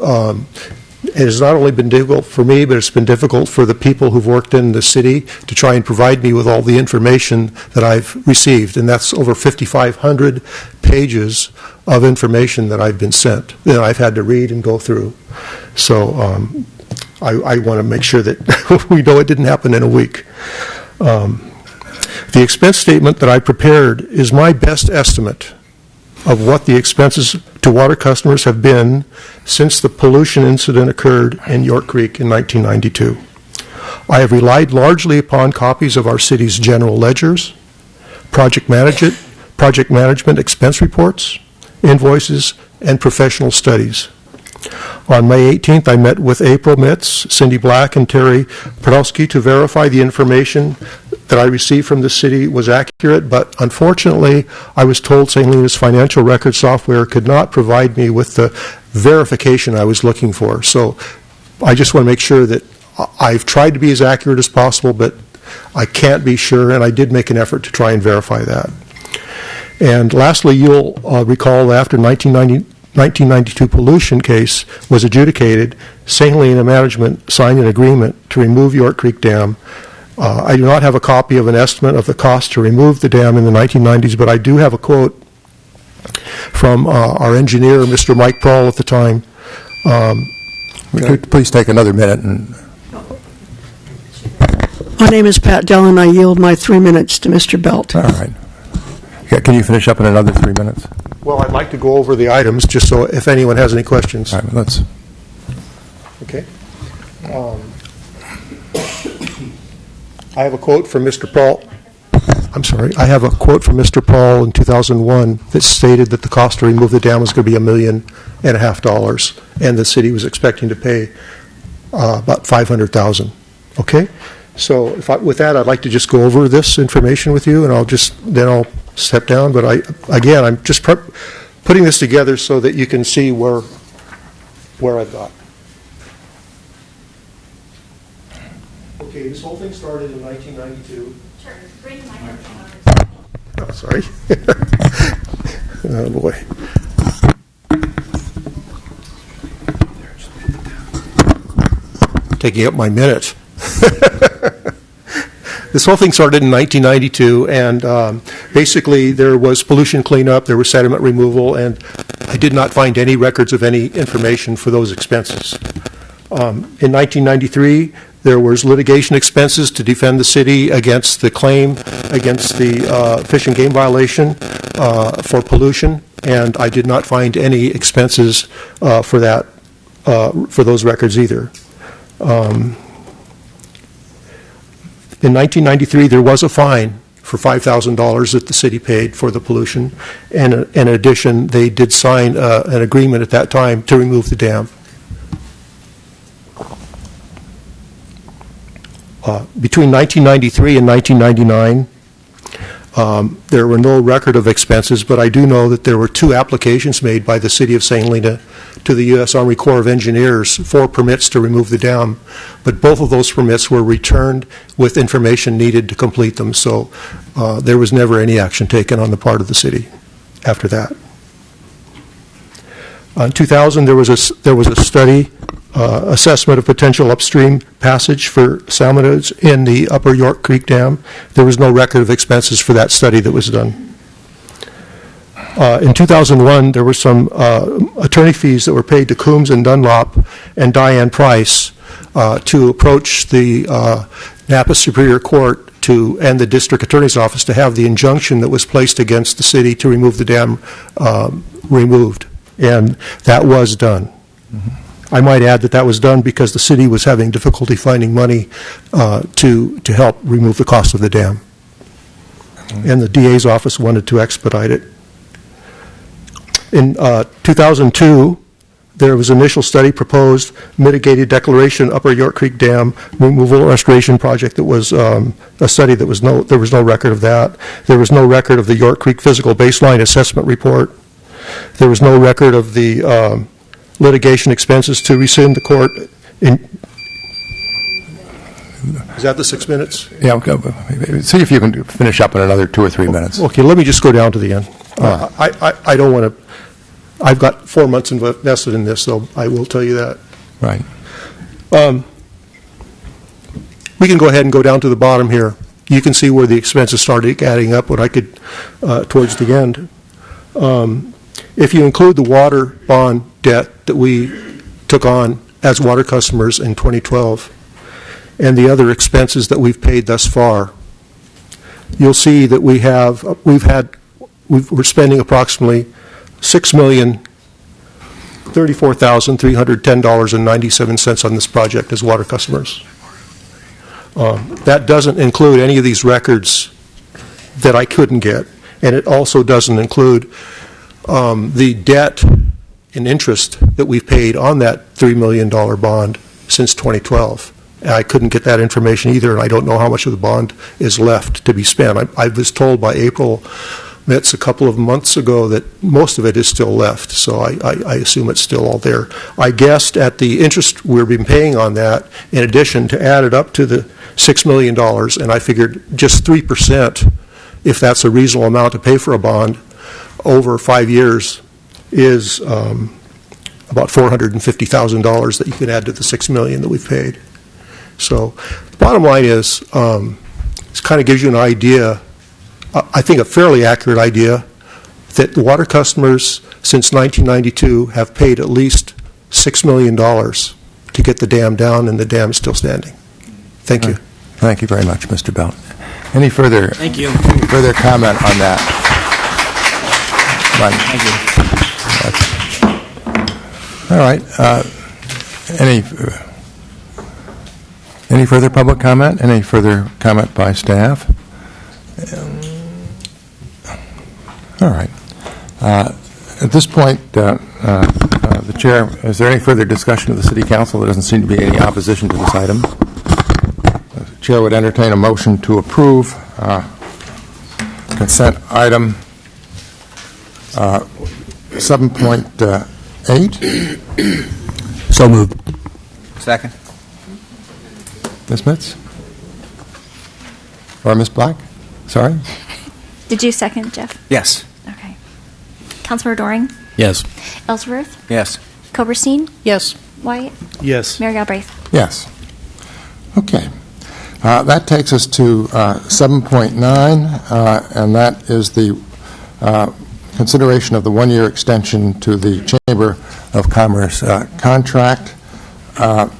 it has not only been difficult for me, but it's been difficult for the people who've worked in the city to try and provide me with all the information that I've received, and that's over 5,500 pages of information that I've been sent, that I've had to read and go through. So I want to make sure that we know it didn't happen in a week. The expense statement that I prepared is my best estimate of what the expenses to water customers have been since the pollution incident occurred in York Creek in 1992. I have relied largely upon copies of our city's general ledgers, project management expense reports, invoices, and professional studies. On May 18th, I met with April Mitz, Cindy Black, and Terry Podolsky to verify the information that I received from the city was accurate, but unfortunately, I was told St. Helena's financial record software could not provide me with the verification I was looking for. So I just want to make sure that I've tried to be as accurate as possible, but I can't be sure, and I did make an effort to try and verify that. And lastly, you'll recall that after 1992 pollution case was adjudicated, St. Helena management signed an agreement to remove York Creek Dam. I do not have a copy of an estimate of the cost to remove the dam in the 1990s, but I do have a quote from our engineer, Mr. Mike Prohl, at the time. Please take another minute. My name is Pat Dillon. I yield my 3 minutes to Mr. Belt. All right. Can you finish up in another 3 minutes? Well, I'd like to go over the items just so if anyone has any questions. All right, let's. Okay. I have a quote from Mr. Prohl. I'm sorry. I have a quote from Mr. Prohl in 2001 that stated that the cost to remove the dam was going to be $1.5 million, and the city was expecting to pay about $500,000. Okay. So with that, I'd like to just go over this information with you, and I'll step down. But I'm just putting this together so that you can see where I've got. Okay, this whole thing started in 1992. Sure, bring the microphone over. Oh, sorry. Oh, boy. Taking up my minute. This whole thing started in 1992, and Basically, there was pollution cleanup, there was sediment removal, and I did not find any records of any information for those expenses. In 1993, there was litigation expenses to defend the city against the claim against the fish and game violation for pollution, and I did not find any expenses for that, for those records either. In 1993, there was a fine for $5,000 that the city paid for the pollution, and in addition, they did sign an agreement at that time to remove the dam. Between 1993 and 1999, there were no record of expenses, but I do know that there were 2 applications made by the City of St. Helena to the U.S. Army Corps of Engineers for permits to remove the dam, but both of those permits were returned with information needed to complete them, so there was never any action taken on the part of the city after that. In 2000, there was a study, assessment of potential upstream passage for salmonids in the Upper York Creek Dam. There was no record of expenses for that study that was done. In 2001, there were some attorney fees that were paid to Coombs and Dunlop and Diane Price to approach the Napa Superior Court and the District Attorney's Office to have the injunction that was placed against the city to remove the dam removed, and that was done. Mm-hmm. I might add that was done because the city was having difficulty finding money to help remove the cost of the dam, and the DA's office wanted to expedite it. In 2002, there was an initial study proposed, mitigated declaration Upper York Creek Dam removal and restoration project that was a study that there was no record of that. There was no record of the York Creek physical baseline assessment report. There was no record of the litigation expenses to rescind the court. Is that the 6 minutes? Yeah, okay. See if you can finish up in another 2 or 3 minutes. Okay, let me just go down to the end. I don't want to. I've got 4 months invested in this, so I will tell you that. Right. We can go ahead and go down to the bottom here. You can see where the expenses started adding up when I could towards the end. If you include the water bond debt that we took on as water customers in 2012 and the other expenses that we've paid thus far, you'll see that we're spending approximately $6,034,310.97 on this project as water customers. That doesn't include any of these records that I couldn't get, and it also doesn't include the debt and interest that we've paid on that $3 million bond since 2012. And I couldn't get that information either, and I don't know how much of the bond is left to be spent. I was told by April Mitz a couple of months ago that most of it is still left, so I assume it's still all there. I guessed at the interest we've been paying on that, in addition, to add it up to the $6 million, and I figured just 3%, if that's a reasonable amount to pay for a bond, over 5 years is about $450,000 that you can add to the $6 million that we've paid. So the bottom line is, this kind of gives you an idea, I think a fairly accurate idea, that the water customers since 1992 have paid at least $6 million to get the dam down, and the dam is still standing. Thank you. Thank you very much, Mr. Belt. Any further comment on that? Thank you. All right. Any further public comment? Any further comment by staff? All right. At this point, the Chair, is there any further discussion of the City Council? There doesn't seem to be any opposition to this item. The Chair would entertain a motion to approve consent item 7.8. So moved. Second. Ms. Mitz? Or Ms. Black? Sorry? Did you second, Jeff? Yes. Okay. Councilmember Doring? Yes. Ellsworth? Yes. Koberstein? Yes. Wyatt? Yes. Mayor Galbraith? Yes. Okay. That takes us to 7.9, and that is the consideration of the one-year extension to the Chamber of Commerce contract. I'm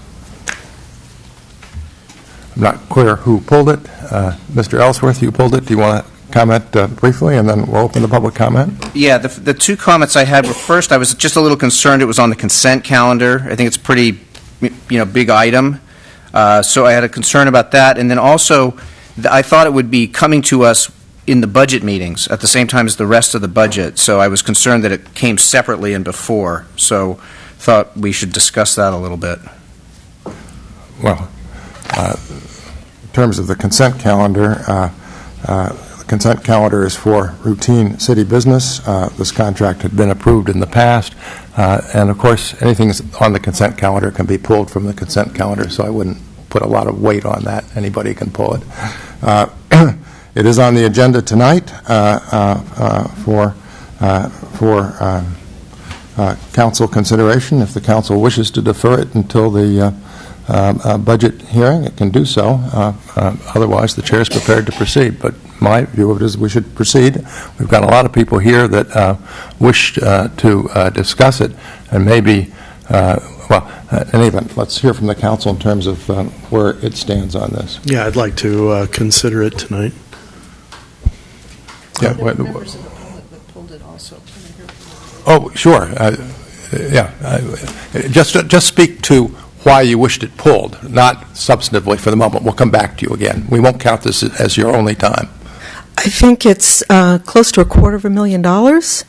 not clear who pulled it. Mr. Ellsworth, you pulled it. Do you want to comment briefly, and then we'll open the public comment? Yeah, the two comments I had were, first, I was just a little concerned it was on the consent calendar. I think it's a pretty, big item. So I had a concern about that. And then also, I thought it would be coming to us in the budget meetings at the same time as the rest of the budget. So I was concerned that it came separately and before. So thought we should discuss that a little bit. Well, in terms of the consent calendar, the consent calendar is for routine city business. This contract had been approved in the past, and of course, anything on the consent calendar can be pulled from the consent calendar, so I wouldn't put a lot of weight on that. Anybody can pull it. It is on the agenda tonight for council consideration. If the council wishes to defer it until the budget hearing, it can do so. Otherwise, the chair is prepared to proceed. But my view of it is we should proceed. We've got a lot of people here that wish to discuss it, and maybe, in any event, let's hear from the council in terms of where it stands on this. Yeah, I'd like to consider it tonight. Yeah. Members of the public that pulled it also. Oh, sure. Just speak to why you wished it pulled, not substantively for the moment. We'll come back to you again. We won't count this as your only time. I think it's close to $250,000,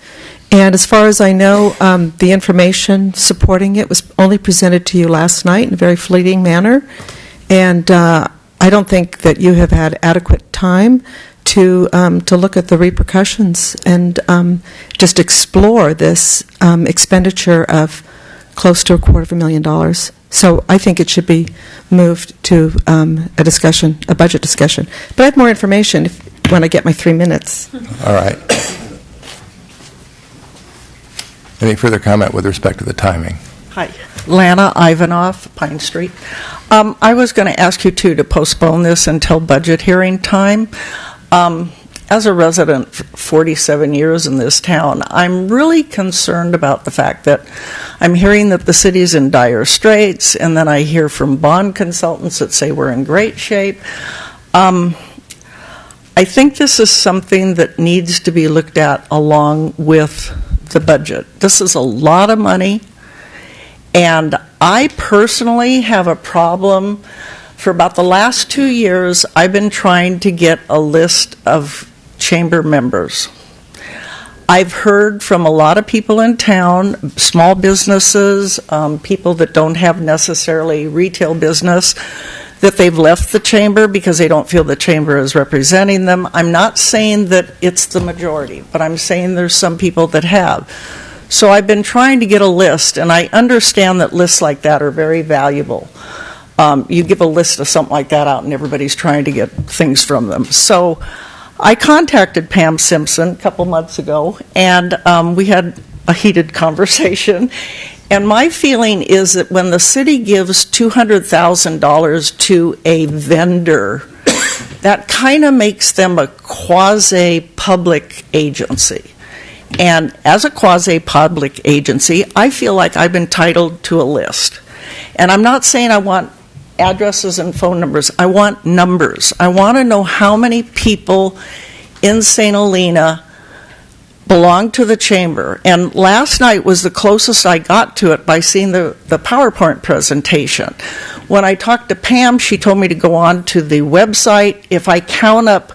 and as far as I know, the information supporting it was only presented to you last night in a very fleeting manner, and I don't think that you have had adequate time to look at the repercussions and just explore this expenditure of close to $250,000. So I think it should be moved to a budget discussion. But I have more information when I get my 3 minutes. All right. Any further comment with respect to the timing? Hi, Lana Ivanov, Pine Street. I was going to ask you to postpone this until budget hearing time. As a resident for 47 years in this town, I'm really concerned about the fact that I'm hearing that the city's in dire straits, and then I hear from bond consultants that say we're in great shape. I think this is something that needs to be looked at along with the budget. This is a lot of money, and I personally have a problem. For about the last 2 years, I've been trying to get a list of chamber members. I've heard from a lot of people in town, small businesses, people that don't have necessarily retail business, that they've left the chamber because they don't feel the chamber is representing them. I'm not saying that it's the majority, but I'm saying there's some people that have. So I've been trying to get a list, and I understand that lists like that are very valuable. You give a list of something like that out, and everybody's trying to get things from them. So I contacted Pam Simpson a couple months ago, and we had a heated conversation. And my feeling is that when the city gives $200,000 to a vendor, that kind of makes them a quasi-public agency. And as a quasi-public agency, I feel like I'm entitled to a list. And I'm not saying I want addresses and phone numbers. I want numbers. I want to know how many people in St. Helena belong to the chamber. And last night was the closest I got to it by seeing the PowerPoint presentation. When I talked to Pam, she told me to go on to the website. If I count up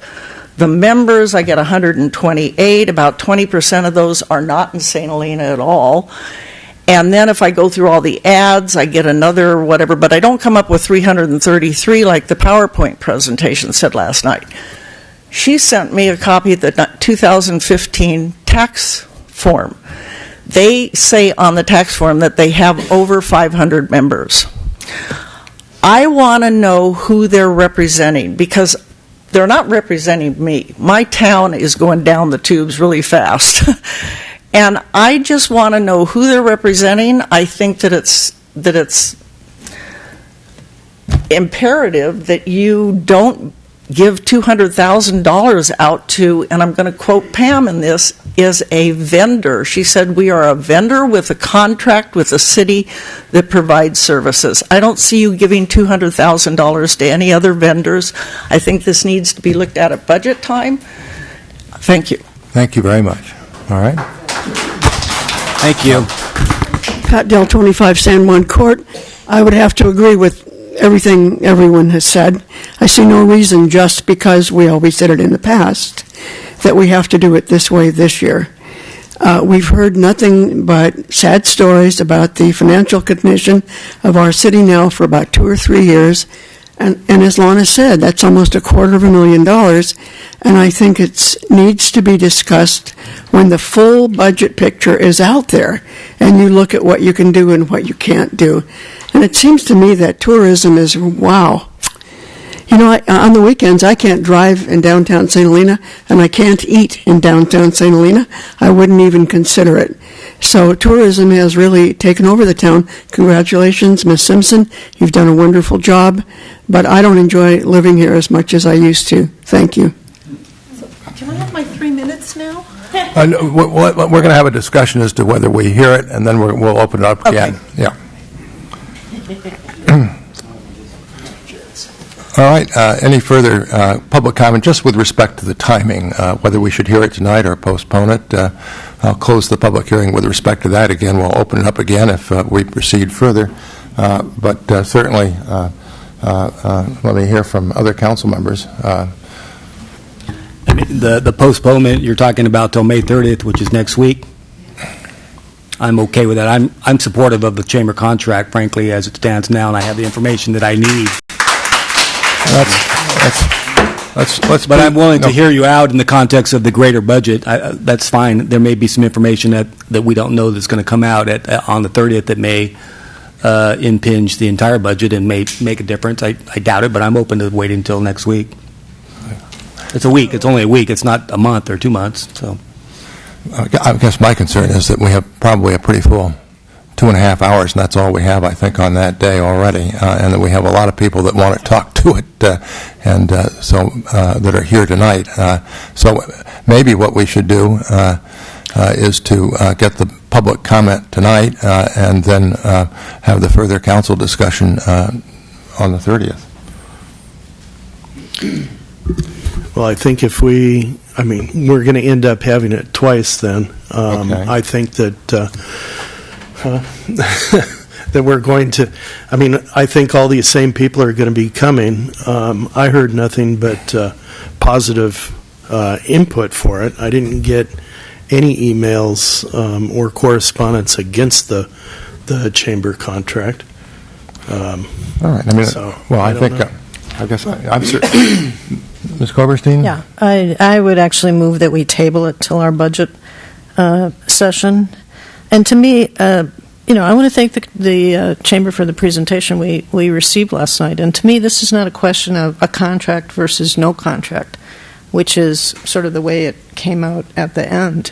the members, I get 128. About 20% of those are not in St. Helena at all. And then if I go through all the ads, I get another whatever, but I don't come up with 333 like the PowerPoint presentation said last night. She sent me a copy of the 2015 tax form. They say on the tax form that they have over 500 members. I want to know who they're representing, because they're not representing me. My town is going down the tubes really fast. And I just want to know who they're representing. I think that it's imperative that you don't give $200,000 out to, and I'm going to quote Pam in this, is a vendor. She said, we are a vendor with a contract with a city that provides services. I don't see you giving $200,000 to any other vendors. I think this needs to be looked at budget time. Thank you. Thank you very much. All right. Thank you. Pat Dell, 25 San Juan Court. I would have to agree with everything everyone has said. I see no reason, just because we always did it in the past, that we have to do it this way this year. We've heard nothing but sad stories about the financial condition of our city now for about 2 or 3 years. And as Lana said, that's almost $250,000, and I think it needs to be discussed when the full budget picture is out there, and you look at what you can do and what you can't do. And it seems to me that tourism is, wow. You know, on the weekends, I can't drive in downtown St. Helena, and I can't eat in downtown St. Helena. I wouldn't even consider it. So tourism has really taken over the town. Congratulations, Ms. Simpson. You've done a wonderful job, but I don't enjoy living here as much as I used to. Thank you. Can I have my 3 minutes now? We're going to have a discussion as to whether we hear it, and then we'll open it up again. Okay. Yeah. All right. Any further public comment, just with respect to the timing, whether we should hear it tonight or postpone it? I'll close the public hearing with respect to that. Again, we'll open it up again if we proceed further. But certainly, let me hear from other council members. I mean, the postponement you're talking about till May 30th, which is next week, I'm okay with that. I'm supportive of the chamber contract, frankly, as it stands now, and I have the information that I need. But I'm willing to hear you out in the context of the greater budget. That's fine. There may be some information that we don't know that's going to come out on the 30th that may impinge the entire budget and may make a difference. I doubt it, but I'm open to waiting until next week. It's a week. It's only a week. It's not a month or 2 months. So, I guess my concern is that we have probably a pretty full 2.5 hours, and that's all we have, I think, on that day already, and that we have a lot of people that want to talk to it, and so that are here tonight. So maybe what we should do is to get the public comment tonight, and then have the further council discussion on the 30th. Well, I think if we're going to end up having it twice then. Okay. I think that that we're going to, I think all these same people are going to be coming. I heard nothing but positive input for it. I didn't get any emails or correspondence against the chamber contract. All right. I guess I'm certain. Ms. Koberstein? Yeah, I would actually move that we table it till our budget session. And to me, I want to thank the Chamber for the presentation we received last night. And to me, this is not a question of a contract versus no contract, which is sort of the way it came out at the end.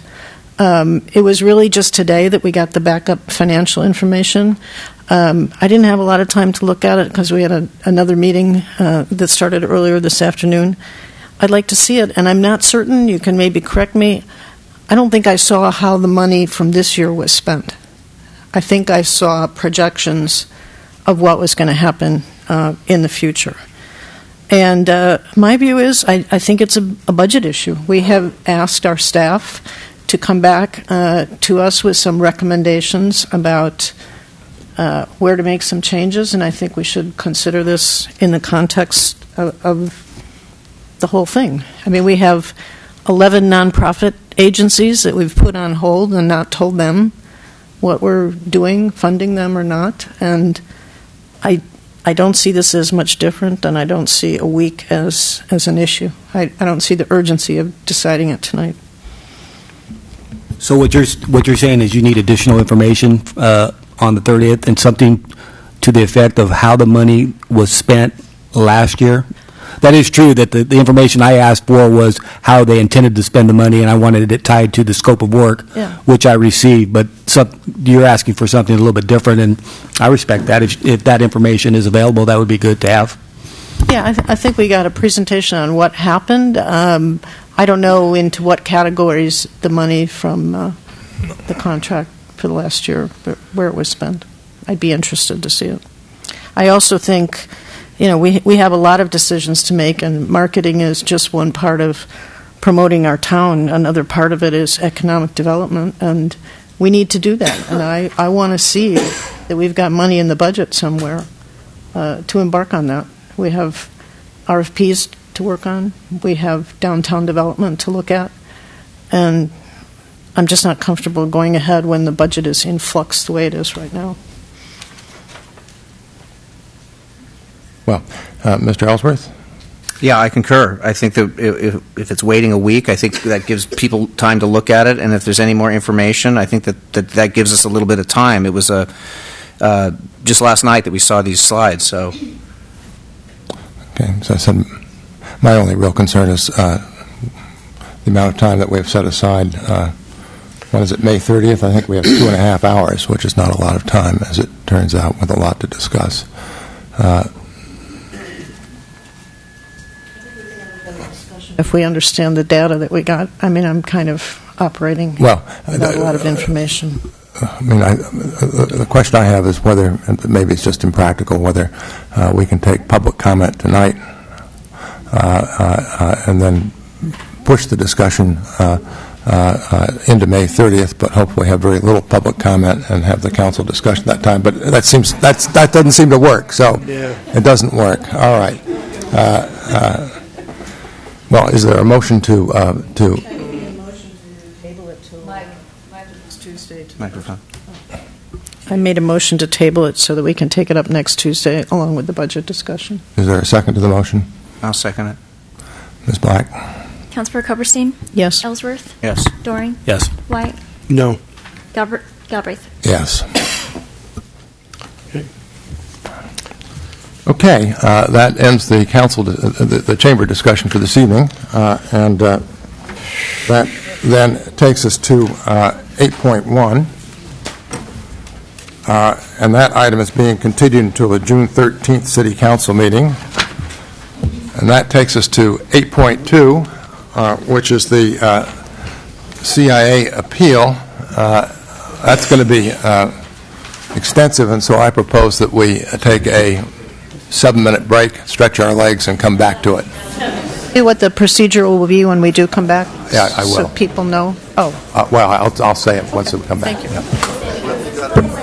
It was really just today that we got the backup financial information. I didn't have a lot of time to look at it because we had another meeting that started earlier this afternoon. I'd like to see it, and I'm not certain. You can maybe correct me. I don't think I saw how the money from this year was spent. I think I saw projections of what was going to happen in the future. And my view is I think it's a budget issue. We have asked our staff to come back to us with some recommendations about where to make some changes, and I think we should consider this in the context of the whole thing. I mean, we have 11 nonprofit agencies that we've put on hold and not told them what we're doing, funding them or not, and I don't see this as much different, and I don't see a week as an issue. I don't see the urgency of deciding it tonight. So what you're saying is you need additional information on the 30th and something to the effect of how the money was spent last year. that is true that the information I asked for was how they intended to spend the money, and I wanted it tied to the scope of work, Yeah. which I received. But you're asking for something a little bit different, and I respect that. If that information is available, that would be good to have. Yeah, I think we got a presentation on what happened. I don't know into what categories the money from the contract for the last year, where it was spent. I'd be interested to see it. I also think, we have a lot of decisions to make, and marketing is just one part of promoting our town. Another part of it is economic development, and we need to do that. And I want to see that we've got money in the budget somewhere to embark on that. We have RFPs to work on. We have downtown development to look at. And I'm just not comfortable going ahead when the budget is in flux the way it is right now. Well, Mr. Ellsworth? Yeah, I concur. I think that if it's waiting a week, I think that gives people time to look at it, and if there's any more information, I think that gives us a little bit of time. It was just last night that we saw these slides, so... Okay, so I said my only real concern is the amount of time that we have set aside. What is it, May 30th? I think we have 2.5 hours, which is not a lot of time, as it turns out, with a lot to discuss. If we understand the data that we got, I'm kind of operating without a lot of information. The question I have is whether, and maybe it's just impractical, whether we can take public comment tonight and then push the discussion into May 30th, but hopefully have very little public comment and have the council discussion that time. But that doesn't seem to work, so it doesn't work. All right. Well, is there a motion to Microphone. I made a motion to table it so that we can take it up next Tuesday along with the budget discussion. Is there a second to the motion? I'll second it. Ms. Black? Councilor Coberstein? Yes. Ellsworth? Yes. Doring? Yes. White? No. Galbraith? Yes. Okay, that ends the council, the chamber discussion for this evening, and that then takes us to 8.1, and that item is being continued until the June 13th City Council meeting, and that takes us to 8.2, which is the CIA appeal. That's going to be extensive, and so I propose that we take a 7-minute break, stretch our legs, and come back to it. See what the procedure will be when we do come back? Yeah, I will. So people know? Oh. Well, I'll say it once we come back. Thank you. Yeah.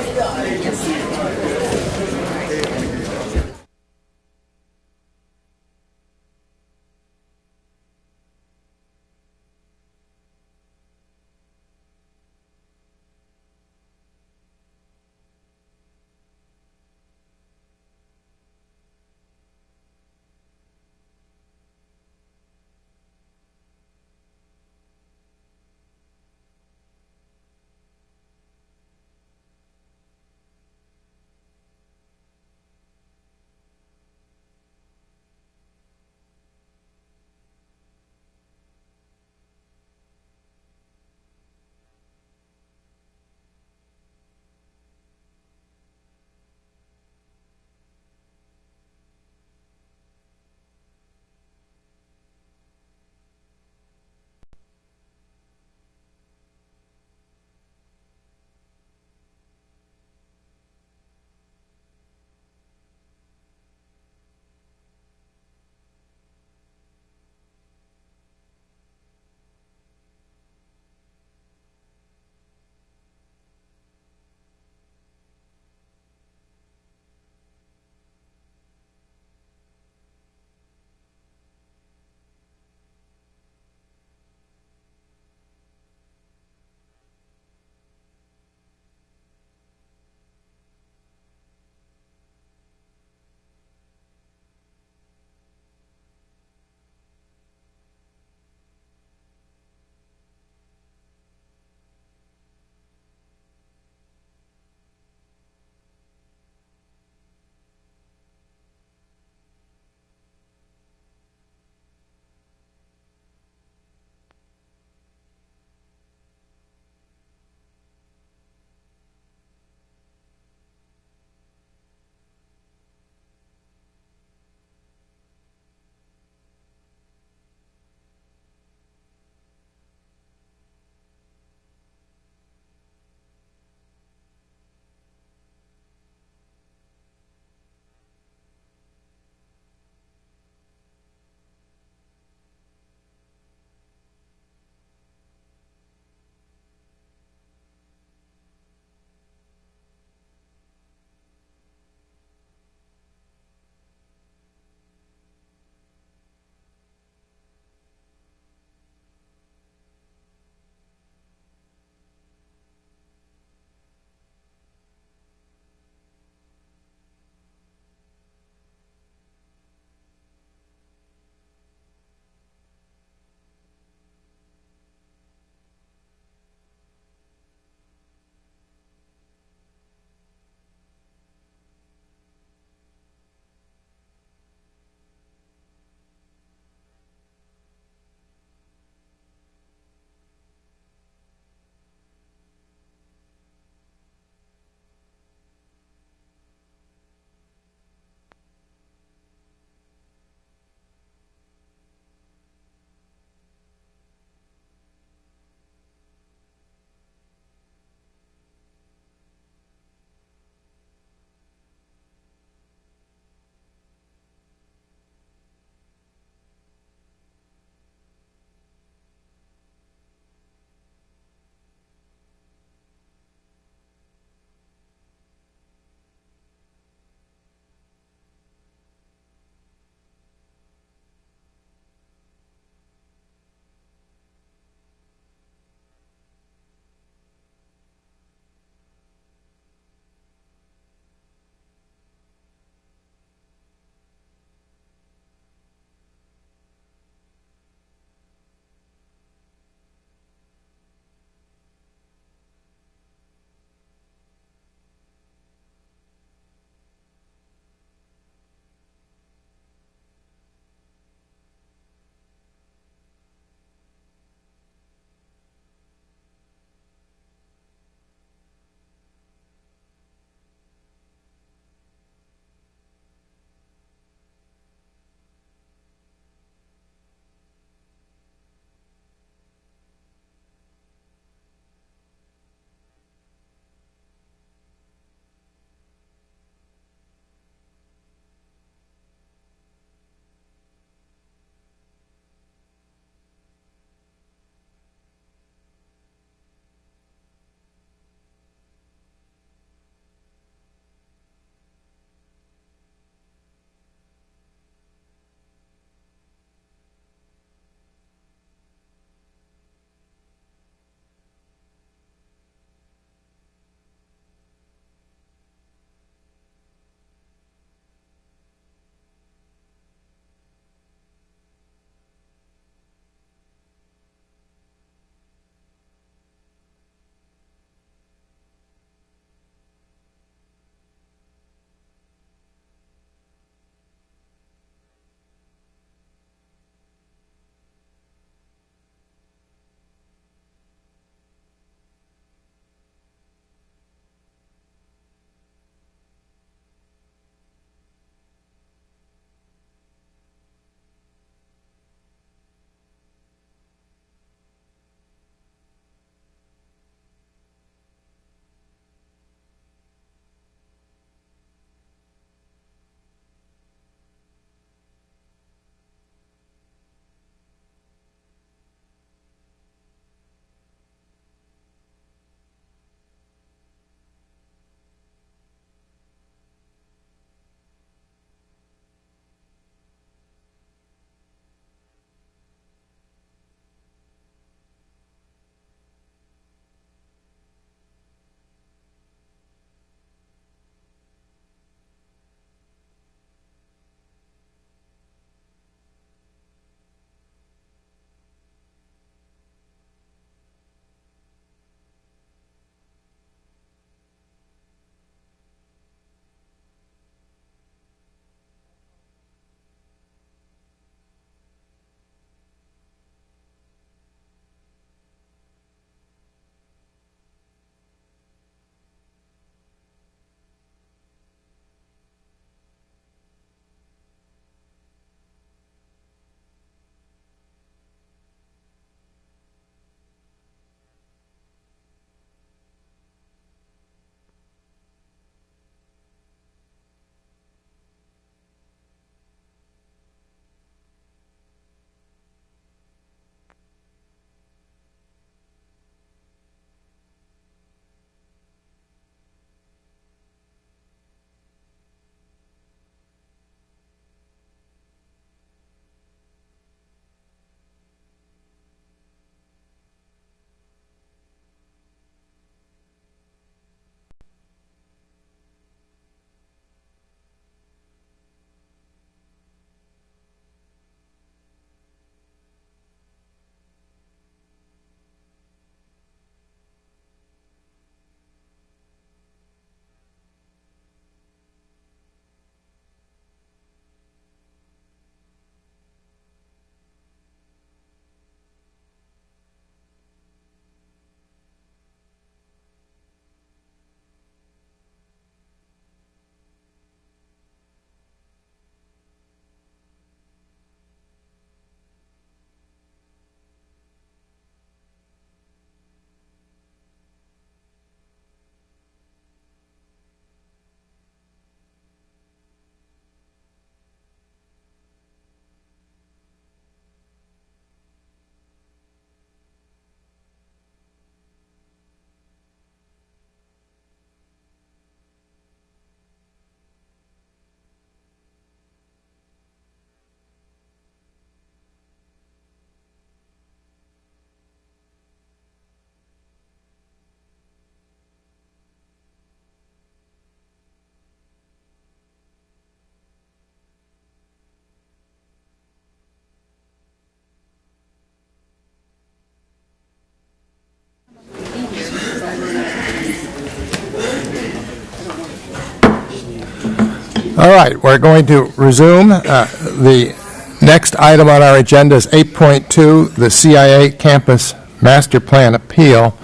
All right, we're going to resume. The next item on our agenda is 8.2, the CIA Campus Master Plan Appeal.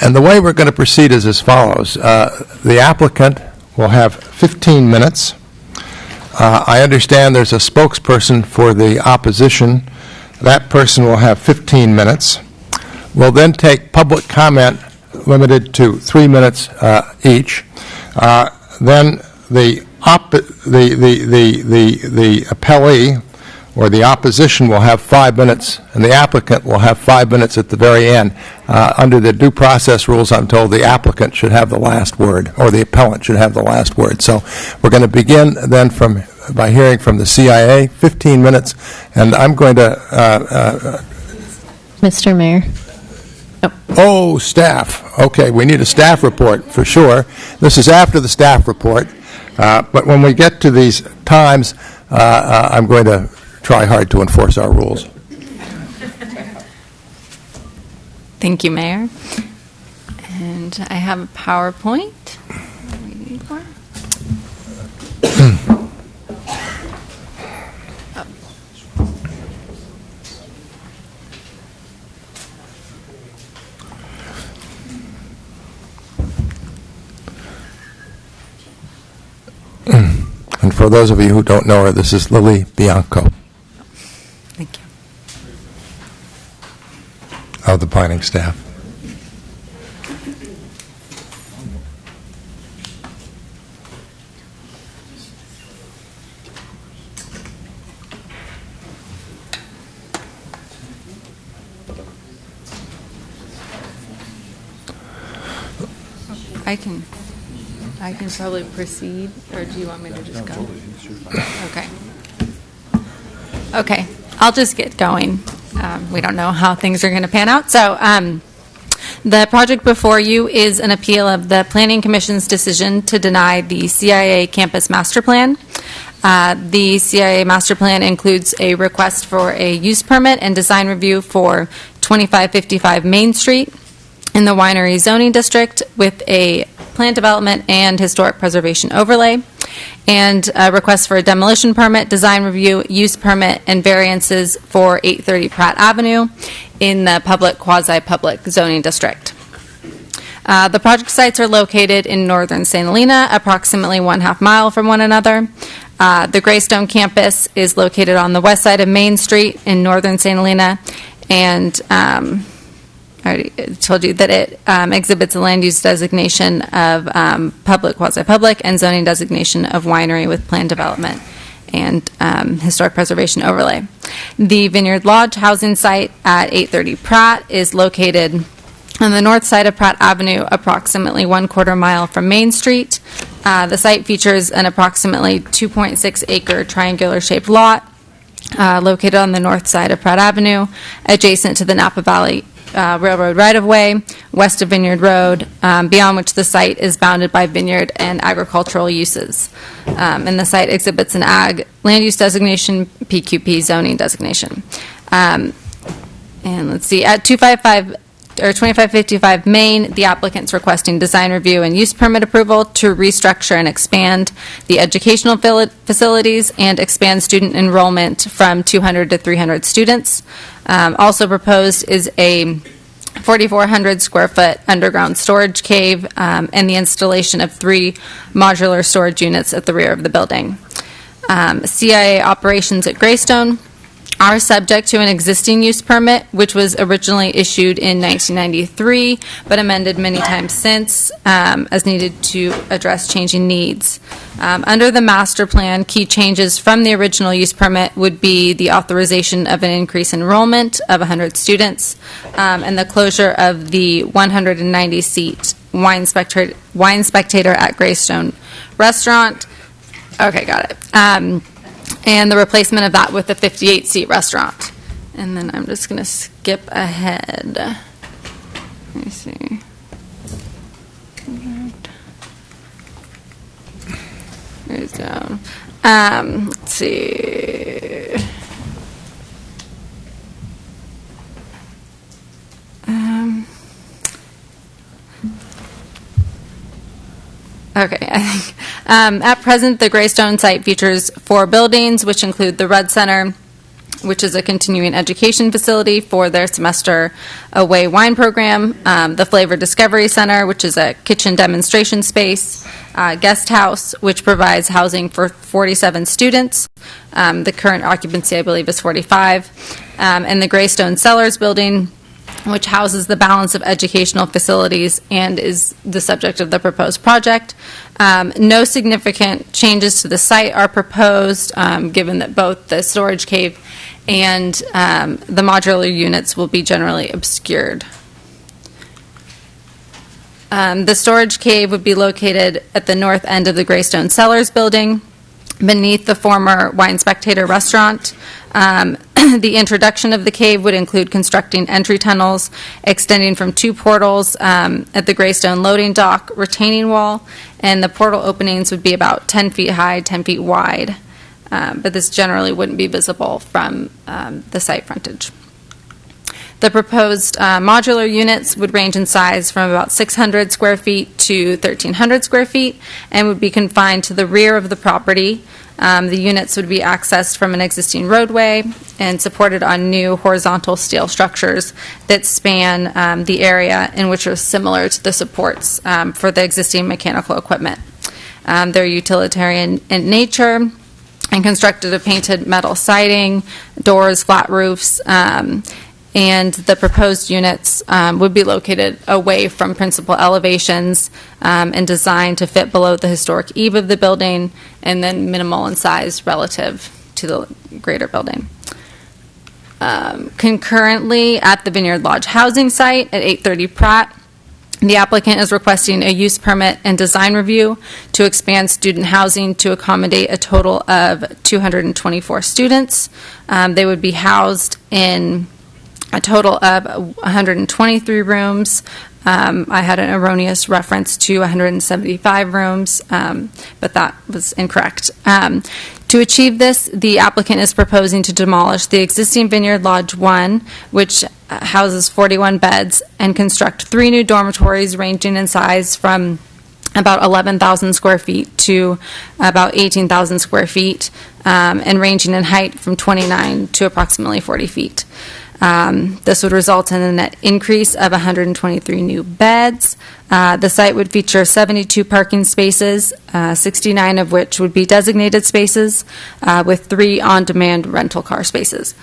And the way we're going to proceed is as follows. The applicant will have 15 minutes. I understand there's a spokesperson for the opposition. That person will have 15 minutes. We'll then take public comment limited to 3 minutes each. Then the appellee or the opposition will have 5 minutes, and the applicant will have 5 minutes at the very end. Under the due process rules, I'm told the applicant should have the last word, or the appellant should have the last word. So we're going to begin then by hearing from the CIA, 15 minutes, and I'm going to... Mr. Mayor. Oh, staff. Okay, we need a staff report for sure. This is after the staff report, but when we get to these times, I'm going to try hard to enforce our rules. Thank you, Mayor. And I have a PowerPoint. And for those of you who don't know her, this is Lily Bianco. Thank you. Of the planning staff. I can probably proceed, or do you want me to just go? Okay. Okay, I'll just get going. We don't know how things are going to pan out. So the project before you is an appeal of the Planning Commission's decision to deny the CIA Campus Master Plan. The CIA Master Plan includes a request for a use permit and design review for 2555 Main Street in the Winery Zoning District with a plan development and historic preservation overlay, and a request for a demolition permit, design review, use permit, and variances for 830 Pratt Avenue in the public, quasi-public zoning district. The project sites are located in northern St. Helena, approximately 1/2 mile from one another. The Greystone campus is located on the west side of Main Street in northern St. Helena, and I already told you that it exhibits a land use designation of public, quasi-public, and zoning designation of winery with planned development and historic preservation overlay. The Vineyard Lodge housing site at 830 Pratt is located on the north side of Pratt Avenue, approximately 1/4 mile from Main Street. The site features an approximately 2.6 acre triangular shaped lot located on the north side of Pratt Avenue, adjacent to the Napa Valley Railroad right-of-way, west of Vineyard Road, beyond which the site is bounded by vineyard and agricultural uses. And the site exhibits an ag land use designation, PQP zoning designation. And let's see, at 2555 Main, the applicant's requesting design review and use permit approval to restructure and expand the educational facilities and expand student enrollment from 200 to 300 students. Also proposed is a 4,400 square foot underground storage cave and the installation of 3 modular storage units at the rear of the building. CIA operations at Greystone are subject to an existing use permit, which was originally issued in 1993, but amended many times since as needed to address changing needs. Under the master plan, key changes from the original use permit would be the authorization of an increased enrollment of 100 students and the closure of the 190-seat Wine Spectator at Greystone restaurant. Okay, got it. And the replacement of that with a 58-seat restaurant. And then I'm just going to skip ahead. Let me see. Here's down. Let's see. Okay, I think At present, the Greystone site features 4 buildings, which include the Red Center, which is a continuing education facility for their semester away wine program, the Flavor Discovery Center, which is a kitchen demonstration space, guest house, which provides housing for 47 students. The current occupancy, I believe, is 45. And the Greystone Cellars building, which houses the balance of educational facilities and is the subject of the proposed project. No significant changes to the site are proposed, given that both the storage cave and the modular units will be generally obscured. The storage cave would be located at the north end of the Greystone Cellars building, beneath the former Wine Spectator restaurant. The introduction of the cave would include constructing entry tunnels extending from 2 portals at the Greystone loading dock retaining wall, and the portal openings would be about 10 feet high, 10 feet wide. But this generally wouldn't be visible from the site frontage. The proposed modular units would range in size from about 600 square feet to 1,300 square feet and would be confined to the rear of the property. The units would be accessed from an existing roadway and supported on new horizontal steel structures that span the area and which are similar to the supports for the existing mechanical equipment. They're utilitarian in nature and constructed of painted metal siding, doors, flat roofs, and the proposed units would be located away from principal elevations and designed to fit below the historic eave of the building and then minimal in size relative to the greater building. Concurrently, at the Vineyard Lodge housing site at 830 Pratt, the applicant is requesting a use permit and design review to expand student housing to accommodate a total of 224 students. They would be housed in a total of 123 rooms. I had an erroneous reference to 175 rooms, but that was incorrect. To achieve this, the applicant is proposing to demolish the existing Vineyard Lodge 1, which houses 41 beds, and construct 3 new dormitories ranging in size from about 11,000 square feet to about 18,000 square feet, and ranging in height from 29 to approximately 40 feet. This would result in a net increase of 123 new beds. The site would feature 72 parking spaces, 69 of which would be designated spaces, with 3 on-demand rental car spaces.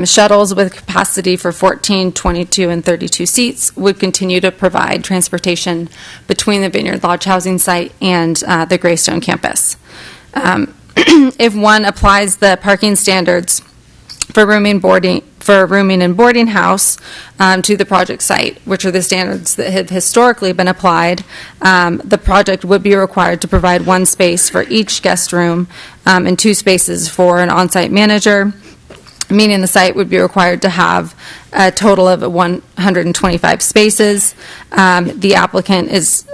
Shuttles with capacity for 14, 22, and 32 seats would continue to provide transportation between the Vineyard Lodge housing site and the Greystone campus. If one applies the parking standards for rooming and boarding house to the project site, which are the standards that have historically been applied, the project would be required to provide 1 space for each guest room and 2 spaces for an on-site manager, meaning the site would be required to have a total of 125 spaces. The applicant is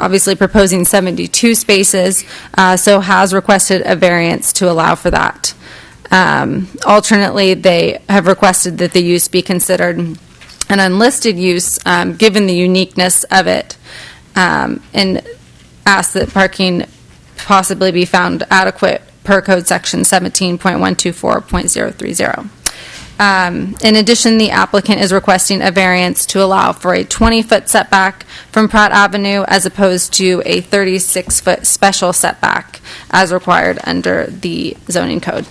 obviously proposing 72 spaces, so has requested a variance to allow for that. Alternately, they have requested that the use be considered an unlisted use, given the uniqueness of it, and ask that parking possibly be found adequate per Code Section 17.124.030. In addition, the applicant is requesting a variance to allow for a 20-foot setback from Pratt Avenue as opposed to a 36-foot special setback as required under the zoning code.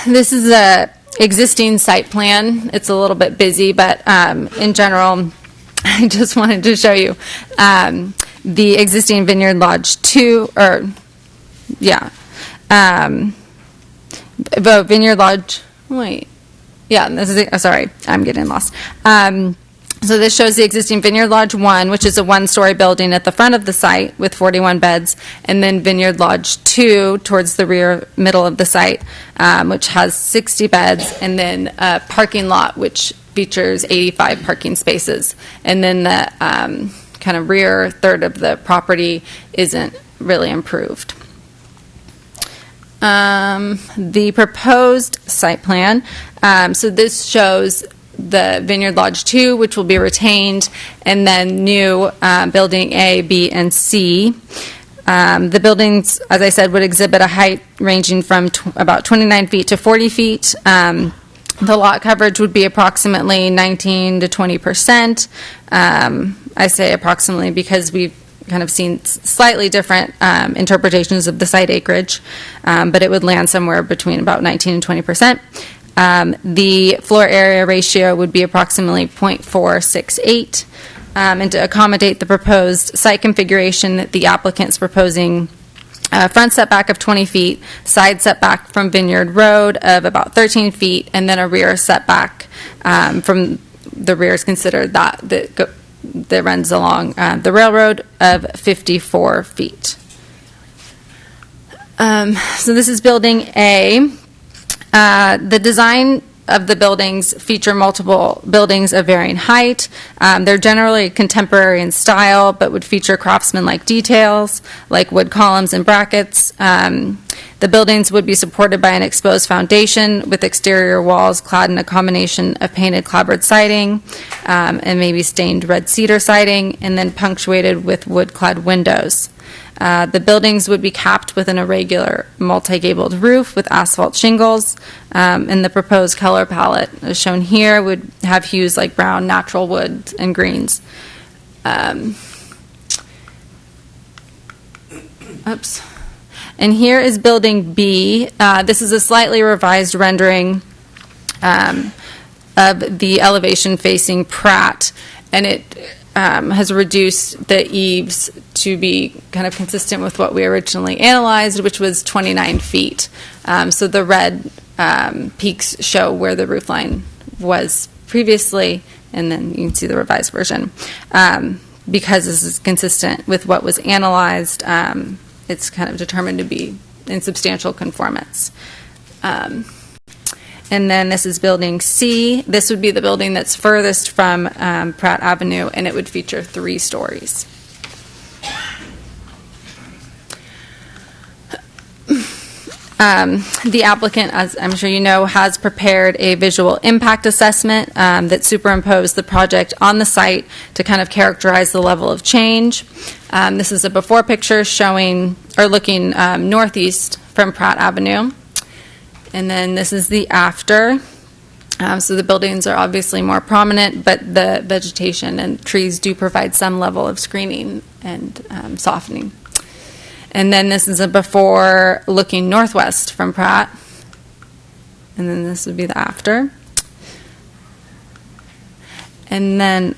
This is a existing site plan. It's a little bit busy, but in general, I just wanted to show you the existing Vineyard Lodge 2, Vineyard Lodge, this is, sorry, I'm getting lost. So this shows the existing Vineyard Lodge 1, which is a 1-story building at the front of the site with 41 beds, and then Vineyard Lodge 2 towards the rear middle of the site, which has 60 beds, and then a parking lot which features 85 parking spaces. And then the kind of rear third of the property isn't really improved. The proposed site plan, so this shows the Vineyard Lodge 2, which will be retained, and then new Building A, B, and C. The buildings, as I said, would exhibit a height ranging from about 29 feet to 40 feet. The lot coverage would be approximately 19 to 20%. I say approximately because we've kind of seen slightly different interpretations of the site acreage, but it would land somewhere between about 19 and 20%. The floor area ratio would be approximately 0.468. And to accommodate the proposed site configuration, the applicant's proposing a front setback of 20 feet, side setback from Vineyard Road of about 13 feet, and then a rear setback from the rear is considered that runs along the railroad of 54 feet. So this is Building A. The design of the buildings feature multiple buildings of varying height. They're generally contemporary in style, but would feature craftsman-like details, like wood columns and brackets. The buildings would be supported by an exposed foundation with exterior walls clad in a combination of painted clapboard siding and maybe stained red cedar siding, and then punctuated with wood-clad windows. The buildings would be capped with an irregular multi-gabled roof with asphalt shingles, and the proposed color palette, as shown here, would have hues like brown, natural wood, and greens. Oops. And here is Building B. This is a slightly revised rendering of the elevation facing Pratt, and it has reduced the eaves to be kind of consistent with what we originally analyzed, which was 29 feet. So the red peaks show where the roof line was previously, and then you can see the revised version. Because this is consistent with what was analyzed, it's kind of determined to be in substantial conformance. And then this is Building C. This would be the building that's furthest from Pratt Avenue, and it would feature 3 stories. The applicant, as I'm sure you know, has prepared a visual impact assessment that superimposed the project on the site to kind of characterize the level of change. This is a before picture showing or looking northeast from Pratt Avenue. And then this is the after. So the buildings are obviously more prominent, but the vegetation and trees do provide some level of screening and softening. And then this is a before looking northwest from Pratt. And then this would be the after. And then,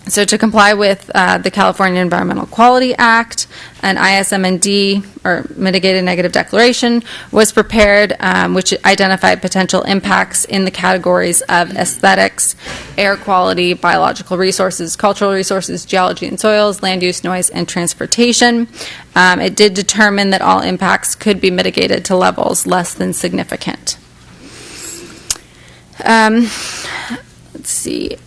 so to comply with the California Environmental Quality Act, an ISM&D, or Mitigated Negative Declaration, was prepared, which identified potential impacts in the categories of aesthetics, air quality, biological resources, cultural resources, geology and soils, land use, noise, and transportation. It did determine that all impacts could be mitigated to levels less than significant. Let's see.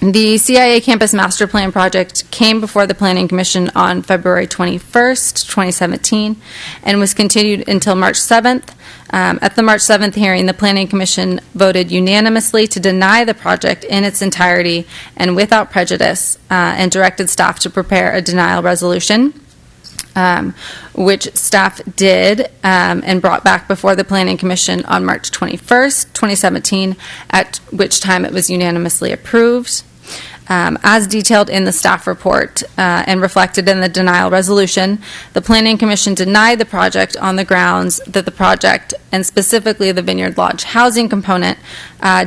The CIA Campus Master Plan project came before the Planning Commission on February 21st, 2017, and was continued until March 7th. At the March 7th hearing, the Planning Commission voted unanimously to deny the project in its entirety and without prejudice, and directed staff to prepare a denial resolution, which staff did and brought back before the Planning Commission on March 21st, 2017, at which time it was unanimously approved. As detailed in the staff report and reflected in the denial resolution, the Planning Commission denied the project on the grounds that the project, and specifically the Vineyard Lodge housing component,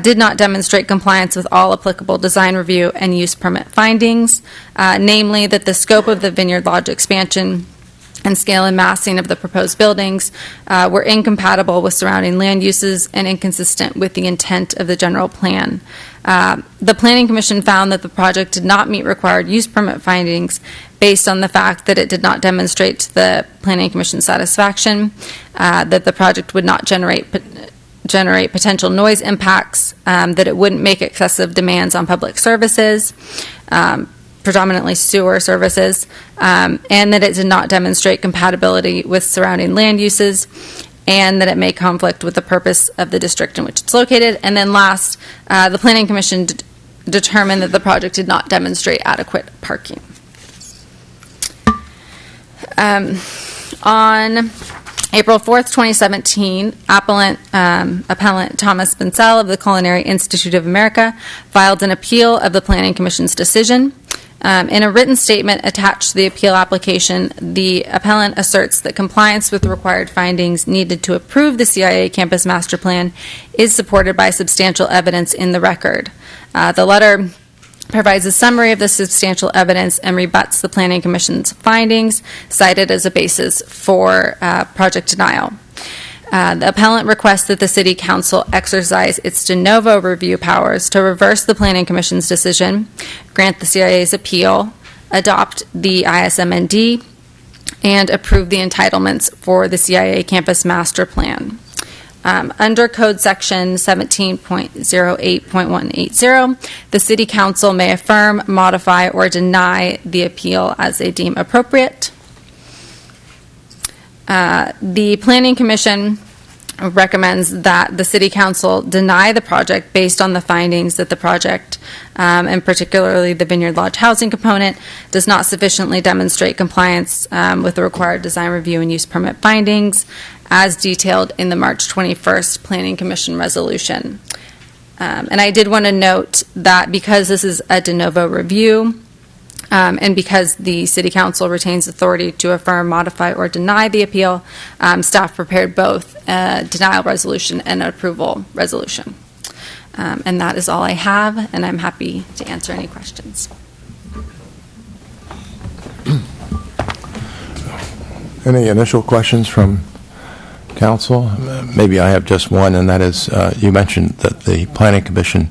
did not demonstrate compliance with all applicable design review and use permit findings, namely that the scope of the Vineyard Lodge expansion and scale and massing of the proposed buildings were incompatible with surrounding land uses and inconsistent with the intent of the general plan. The Planning Commission found that the project did not meet required use permit findings based on the fact that it did not demonstrate to the Planning Commission's satisfaction that the project would not generate potential noise impacts, that it wouldn't make excessive demands on public services, predominantly sewer services, and that it did not demonstrate compatibility with surrounding land uses, and that it may conflict with the purpose of the district in which it's located. And then last, the Planning Commission determined that the project did not demonstrate adequate parking. On April 4th, 2017, appellant Thomas Bencel of the Culinary Institute of America filed an appeal of the Planning Commission's decision. In a written statement attached to the appeal application, the appellant asserts that compliance with the required findings needed to approve the CIA Campus Master Plan is supported by substantial evidence in the record. The letter provides a summary of the substantial evidence and rebuts the Planning Commission's findings, cited as a basis for project denial. The appellant requests that the City Council exercise its de novo review powers to reverse the Planning Commission's decision, grant the CIA's appeal, adopt the ISMND, and approve the entitlements for the CIA Campus Master Plan. Under Code Section 17.08.180, the City Council may affirm, modify, or deny the appeal as they deem appropriate. The Planning Commission recommends that the City Council deny the project based on the findings that the project, and particularly the Vineyard Lodge housing component, does not sufficiently demonstrate compliance with the required design review and use permit findings as detailed in the March 21st Planning Commission resolution. And I did want to note that because this is a de novo review, and because the City Council retains authority to affirm, modify, or deny the appeal, staff prepared both a denial resolution and an approval resolution. And that is all I have, and I'm happy to answer any questions. Any initial questions from Council? Maybe I have just one, and that is, you mentioned that the Planning Commission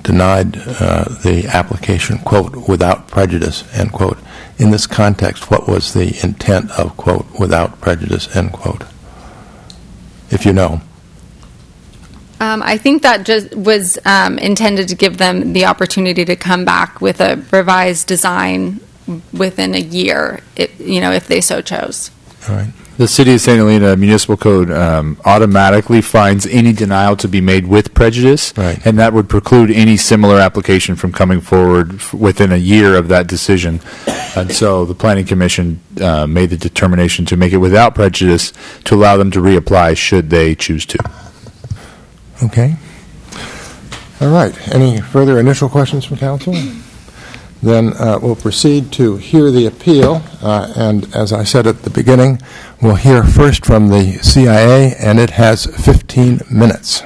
denied the application, quote, without prejudice, end quote. In this context, what was the intent of, quote, without prejudice, end quote, if you know? I think that just was intended to give them the opportunity to come back with a revised design within a year, if they so chose. All right. The City of St. Helena Municipal Code automatically finds any denial to be made with prejudice, right, and that would preclude any similar application from coming forward within a year of that decision. And so the Planning Commission made the determination to make it without prejudice to allow them to reapply should they choose to. Okay. All right. Any further initial questions from Council? Then we'll proceed to hear the appeal, and as I said at the beginning, we'll hear first from the CIA, and it has 15 minutes.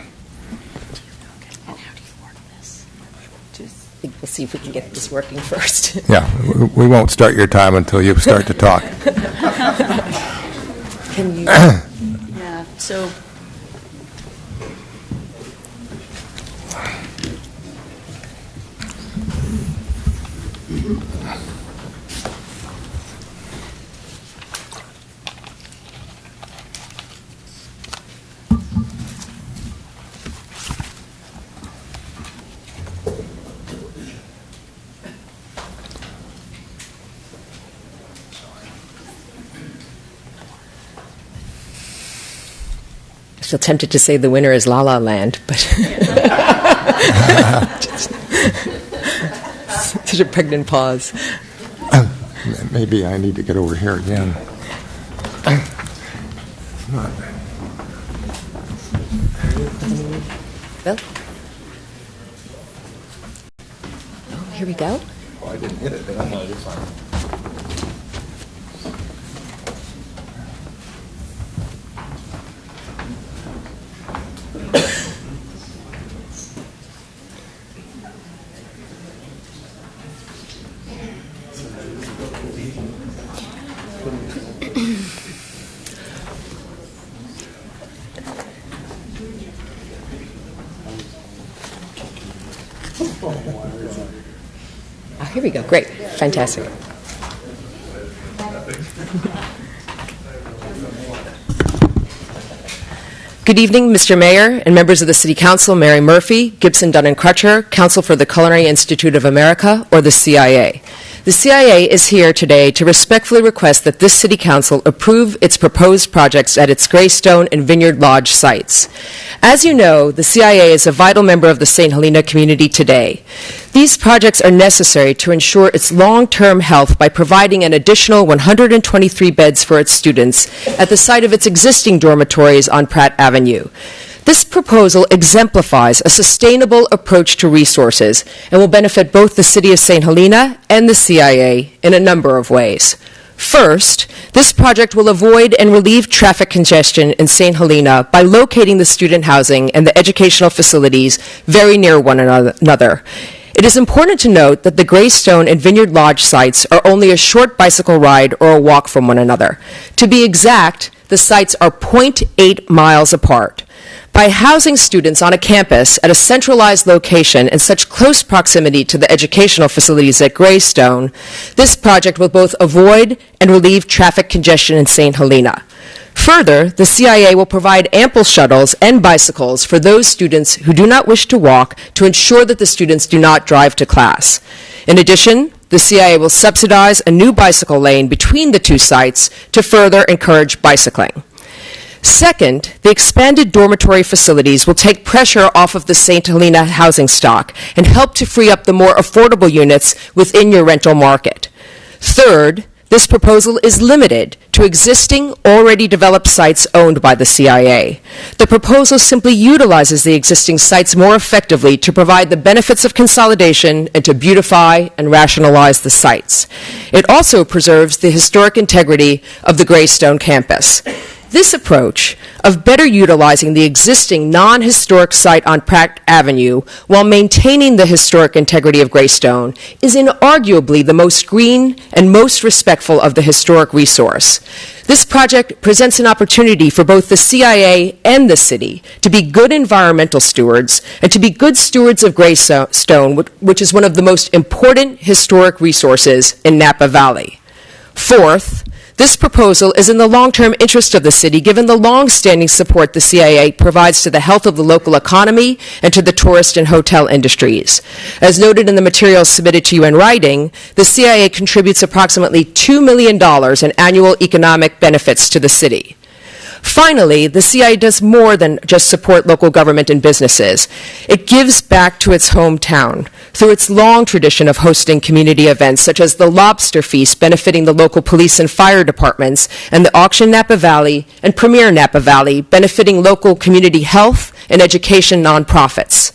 We'll see if we can get this working first. Yeah, we won't start your time until you start to talk. Can you? Yeah, so... I feel tempted to say the winner is La La Land, but such a pregnant pause. Maybe I need to get over here again. Bill? Oh, here we go. Oh, I didn't hit it, but I'm going to do fine. Oh, here we go. Great. Fantastic. Good evening, Mr. Mayor and members of the City Council, Mary Murphy, Gibson, Dunn & Crutcher, Counsel for the Culinary Institute of America, or the CIA. The CIA is here today to respectfully request that this City Council approve its proposed projects at its Greystone and Vineyard Lodge sites. As you know, the CIA is a vital member of the St. Helena community today. These projects are necessary to ensure its long-term health by providing an additional 123 beds for its students at the site of its existing dormitories on Pratt Avenue. This proposal exemplifies a sustainable approach to resources and will benefit both the City of St. Helena and the CIA in a number of ways. First, this project will avoid and relieve traffic congestion in St. Helena by locating the student housing and the educational facilities very near one another. It is important to note that the Greystone and Vineyard Lodge sites are only a short bicycle ride or a walk from one another. To be exact, the sites are 0.8 miles apart. By housing students on a campus at a centralized location in such close proximity to the educational facilities at Greystone, this project will both avoid and relieve traffic congestion in St. Helena. Further, the CIA will provide ample shuttles and bicycles for those students who do not wish to walk to ensure that the students do not drive to class. In addition, the CIA will subsidize a new bicycle lane between the two sites to further encourage bicycling. Second, the expanded dormitory facilities will take pressure off of the St. Helena housing stock and help to free up the more affordable units within your rental market. Third, this proposal is limited to existing, already developed sites owned by the CIA. The proposal simply utilizes the existing sites more effectively to provide the benefits of consolidation and to beautify and rationalize the sites. It also preserves the historic integrity of the Greystone campus. This approach of better utilizing the existing non-historic site on Pratt Avenue while maintaining the historic integrity of Greystone is inarguably the most green and most respectful of the historic resource. This project presents an opportunity for both the CIA and the city to be good environmental stewards and to be good stewards of Greystone, which is one of the most important historic resources in Napa Valley. Fourth, this proposal is in the long-term interest of the city, given the long-standing support the CIA provides to the health of the local economy and to the tourist and hotel industries. As noted in the materials submitted to you in writing, the CIA contributes approximately $2 million in annual economic benefits to the city. Finally, the CIA does more than just support local government and businesses. It gives back to its hometown through its long tradition of hosting community events such as the Lobster Feast benefiting the local police and fire departments, and the Auction Napa Valley and Premier Napa Valley benefiting local community health and education nonprofits.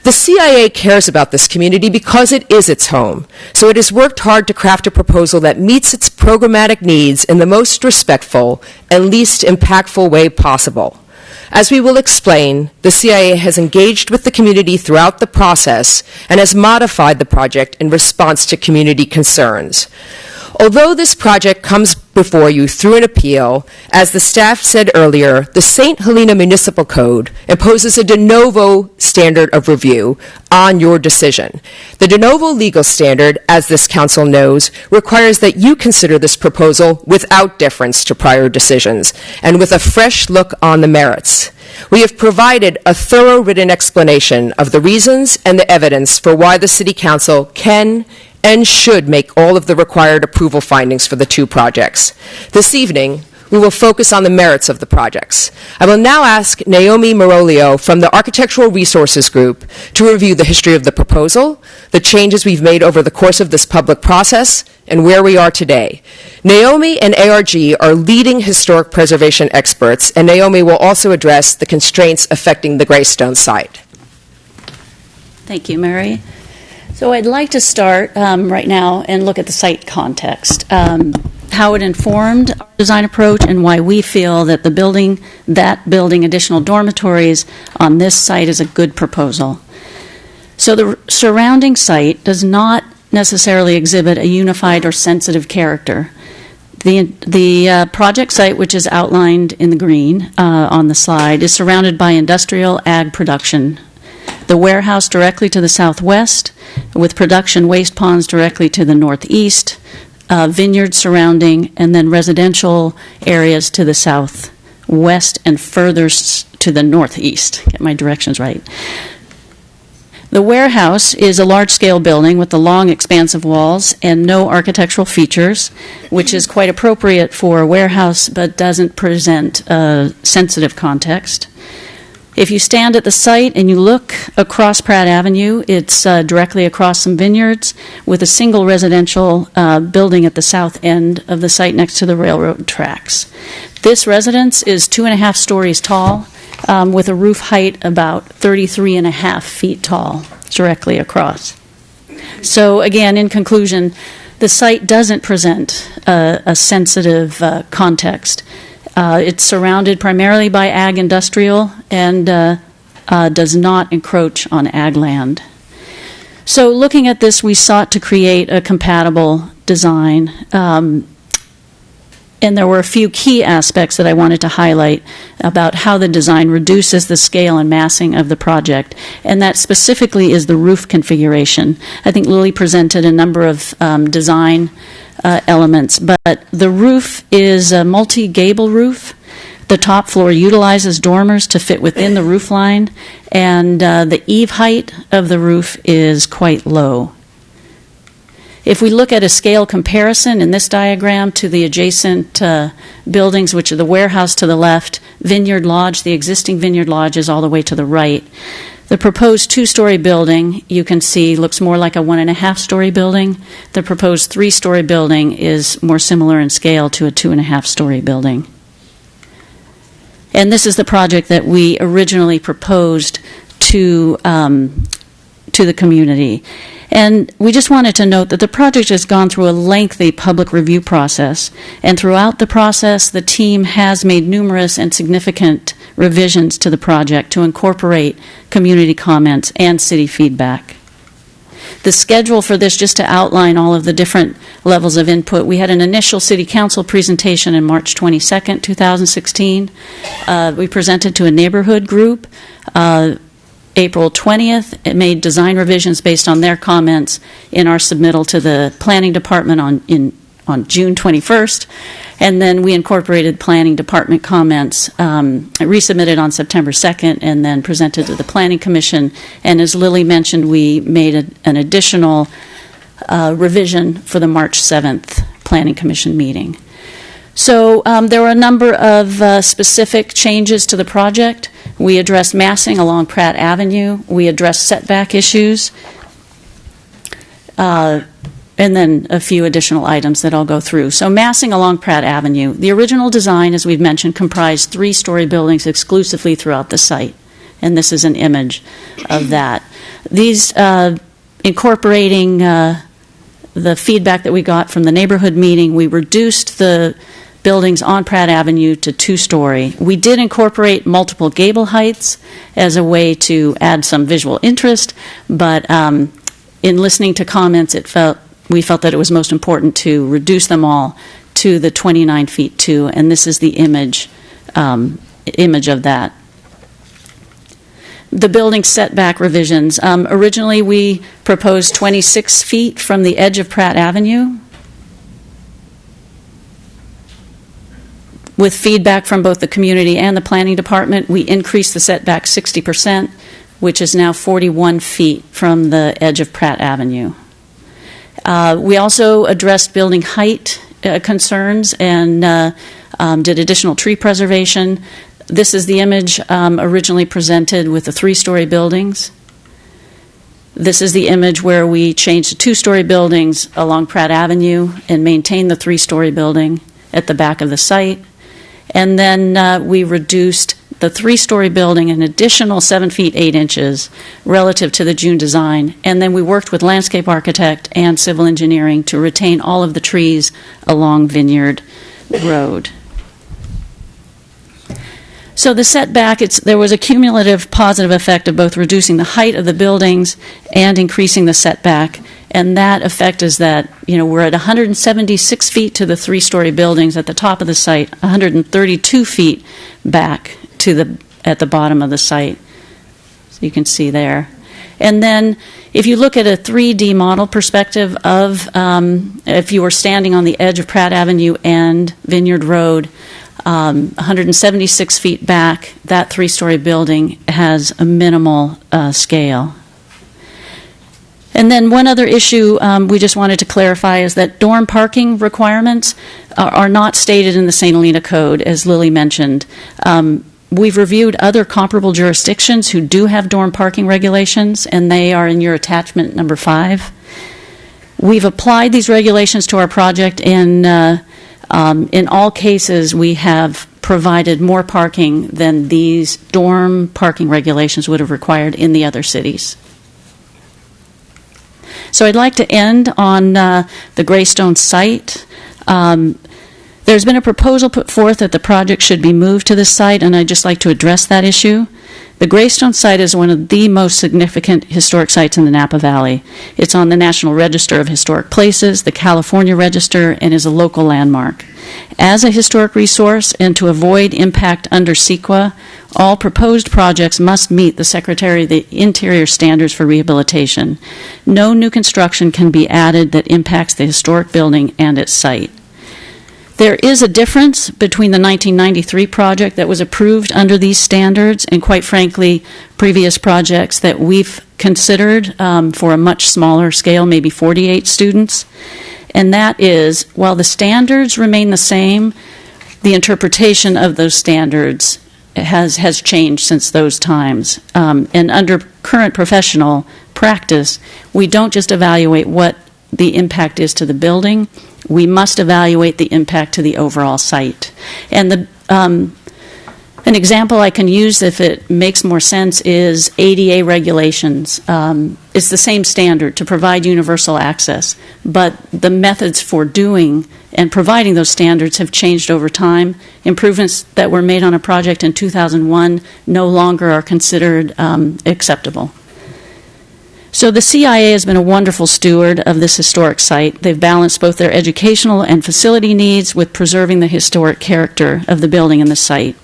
The CIA cares about this community because it is its home, so it has worked hard to craft a proposal that meets its programmatic needs in the most respectful and least impactful way possible. As we will explain, the CIA has engaged with the community throughout the process and has modified the project in response to community concerns. Although this project comes before you through an appeal, as the staff said earlier, the St. Helena Municipal Code imposes a de novo standard of review on your decision. The de novo legal standard, as this council knows, requires that you consider this proposal without deference to prior decisions and with a fresh look on the merits. We have provided a thorough written explanation of the reasons and the evidence for why the City Council can and should make all of the required approval findings for the two projects. This evening, we will focus on the merits of the projects. I will now ask Naomi Marolio from the Architectural Resources Group to review the history of the proposal, the changes we've made over the course of this public process, and where we are today. Naomi and ARG are leading historic preservation experts, and Naomi will also address the constraints affecting the Greystone site. Thank you, Mary. So I'd like to start right now and look at the site context, how it informed our design approach, and why we feel that building additional dormitories on this site is a good proposal. So the surrounding site does not necessarily exhibit a unified or sensitive character. The project site, which is outlined in the green on the slide, is surrounded by industrial ag production. The warehouse directly to the southwest, with production waste ponds directly to the northeast, vineyards surrounding, and then residential areas to the southwest and further to the northeast. Get my directions right. The warehouse is a large-scale building with the long, expansive walls and no architectural features, which is quite appropriate for a warehouse but doesn't present a sensitive context. If you stand at the site and you look across Pratt Avenue, it's directly across some vineyards with a single residential building at the south end of the site next to the railroad tracks. This residence is 2.5 stories tall, with a roof height about 33.5 feet tall, directly across. So again, in conclusion, the site doesn't present a sensitive context. It's surrounded primarily by ag industrial and does not encroach on ag land. So looking at this, we sought to create a compatible design. And there were a few key aspects that I wanted to highlight about how the design reduces the scale and massing of the project, and that specifically is the roof configuration. I think Lily presented a number of design elements, but the roof is a multi-gable roof. The top floor utilizes dormers to fit within the roof line, and the eave height of the roof is quite low. If we look at a scale comparison in this diagram to the adjacent buildings, which are the warehouse to the left, Vineyard Lodge, the existing Vineyard Lodge is all the way to the right. The proposed 2-story building, you can see, looks more like a 1.5-story building. The proposed 3-story building is more similar in scale to a 2.5-story building. And this is the project that we originally proposed to the community. And we just wanted to note that the project has gone through a lengthy public review process, and throughout the process, the team has made numerous and significant revisions to the project to incorporate community comments and city feedback. The schedule for this, just to outline all of the different levels of input, we had an initial City Council presentation on March 22nd, 2016. We presented to a neighborhood group. April 20th, it made design revisions based on their comments in our submittal to the Planning Department on June 21st, and then we incorporated Planning Department comments, resubmitted on September 2nd, and then presented to the Planning Commission. And as Lily mentioned, we made an additional revision for the March 7th Planning Commission meeting. So there were a number of specific changes to the project. We addressed massing along Pratt Avenue. We addressed setback issues. And then a few additional items that I'll go through. So massing along Pratt Avenue. The original design, as we've mentioned, comprised 3-story buildings exclusively throughout the site. And this is an image of that. These incorporating the feedback that we got from the neighborhood meeting, we reduced the buildings on Pratt Avenue to 2-story. We did incorporate multiple gable heights as a way to add some visual interest, but in listening to comments, we felt that it was most important to reduce them all to the 29 feet 2, and this is the image of that. The building setback revisions. Originally, we proposed 26 feet from the edge of Pratt Avenue. With feedback from both the community and the planning department, we increased the setback 60%, which is now 41 feet from the edge of Pratt Avenue. We also addressed building height concerns and did additional tree preservation. This is the image originally presented with the 3-story buildings. This is the image where we changed to 2-story buildings along Pratt Avenue and maintained the 3-story building at the back of the site. And then we reduced the 3-story building an additional 7 feet 8 inches relative to the June design. And then we worked with landscape architect and civil engineering to retain all of the trees along Vineyard Road. So the setback, there was a cumulative positive effect of both reducing the height of the buildings and increasing the setback. And that effect is that, we're at 176 feet to the 3-story buildings at the top of the site, 132 feet back at the bottom of the site. So you can see there. And then if you look at a 3D model perspective of if you were standing on the edge of Pratt Avenue and Vineyard Road, 176 feet back, that 3-story building has a minimal scale. And then one other issue we just wanted to clarify is that dorm parking requirements are not stated in the St. Helena Code, as Lily mentioned. We've reviewed other comparable jurisdictions who do have dorm parking regulations, and they are in your attachment number 5. We've applied these regulations to our project, and in all cases we have provided more parking than these dorm parking regulations would have required in the other cities. So I'd like to end on the Greystone site. There's been a proposal put forth that the project should be moved to this site, and I'd just like to address that issue. The Greystone site is one of the most significant historic sites in the Napa Valley. It's on the National Register of Historic Places, the California Register, and is a local landmark. As a historic resource and to avoid impact under CEQA, all proposed projects must meet the Secretary of the Interior standards for rehabilitation. No new construction can be added that impacts the historic building and its site. There is a difference between the 1993 project that was approved under these standards and, quite frankly, previous projects that we've considered for a much smaller scale, maybe 48 students. And that is, while the standards remain the same, the interpretation of those standards has changed since those times. And under current professional practice, we don't just evaluate what the impact is to the building, we must evaluate the impact to the overall site. And an example I can use, if it makes more sense, is ADA regulations. It's the same standard to provide universal access, but the methods for doing and providing those standards have changed over time. Improvements that were made on a project in 2001 no longer are considered acceptable. So the CIA has been a wonderful steward of this historic site. They've balanced both their educational and facility needs with preserving the historic character of the building and the site.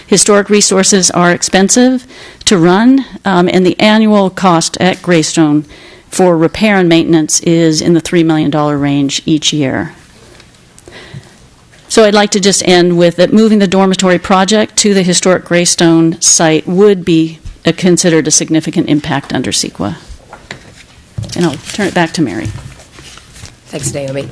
Historic resources are expensive to run, and the annual cost at Greystone for repair and maintenance is in the $3 million range each year. So I'd like to just end with that moving the dormitory project to the historic Greystone site would be considered a significant impact under CEQA. And I'll turn it back to Mary. Thanks, Naomi.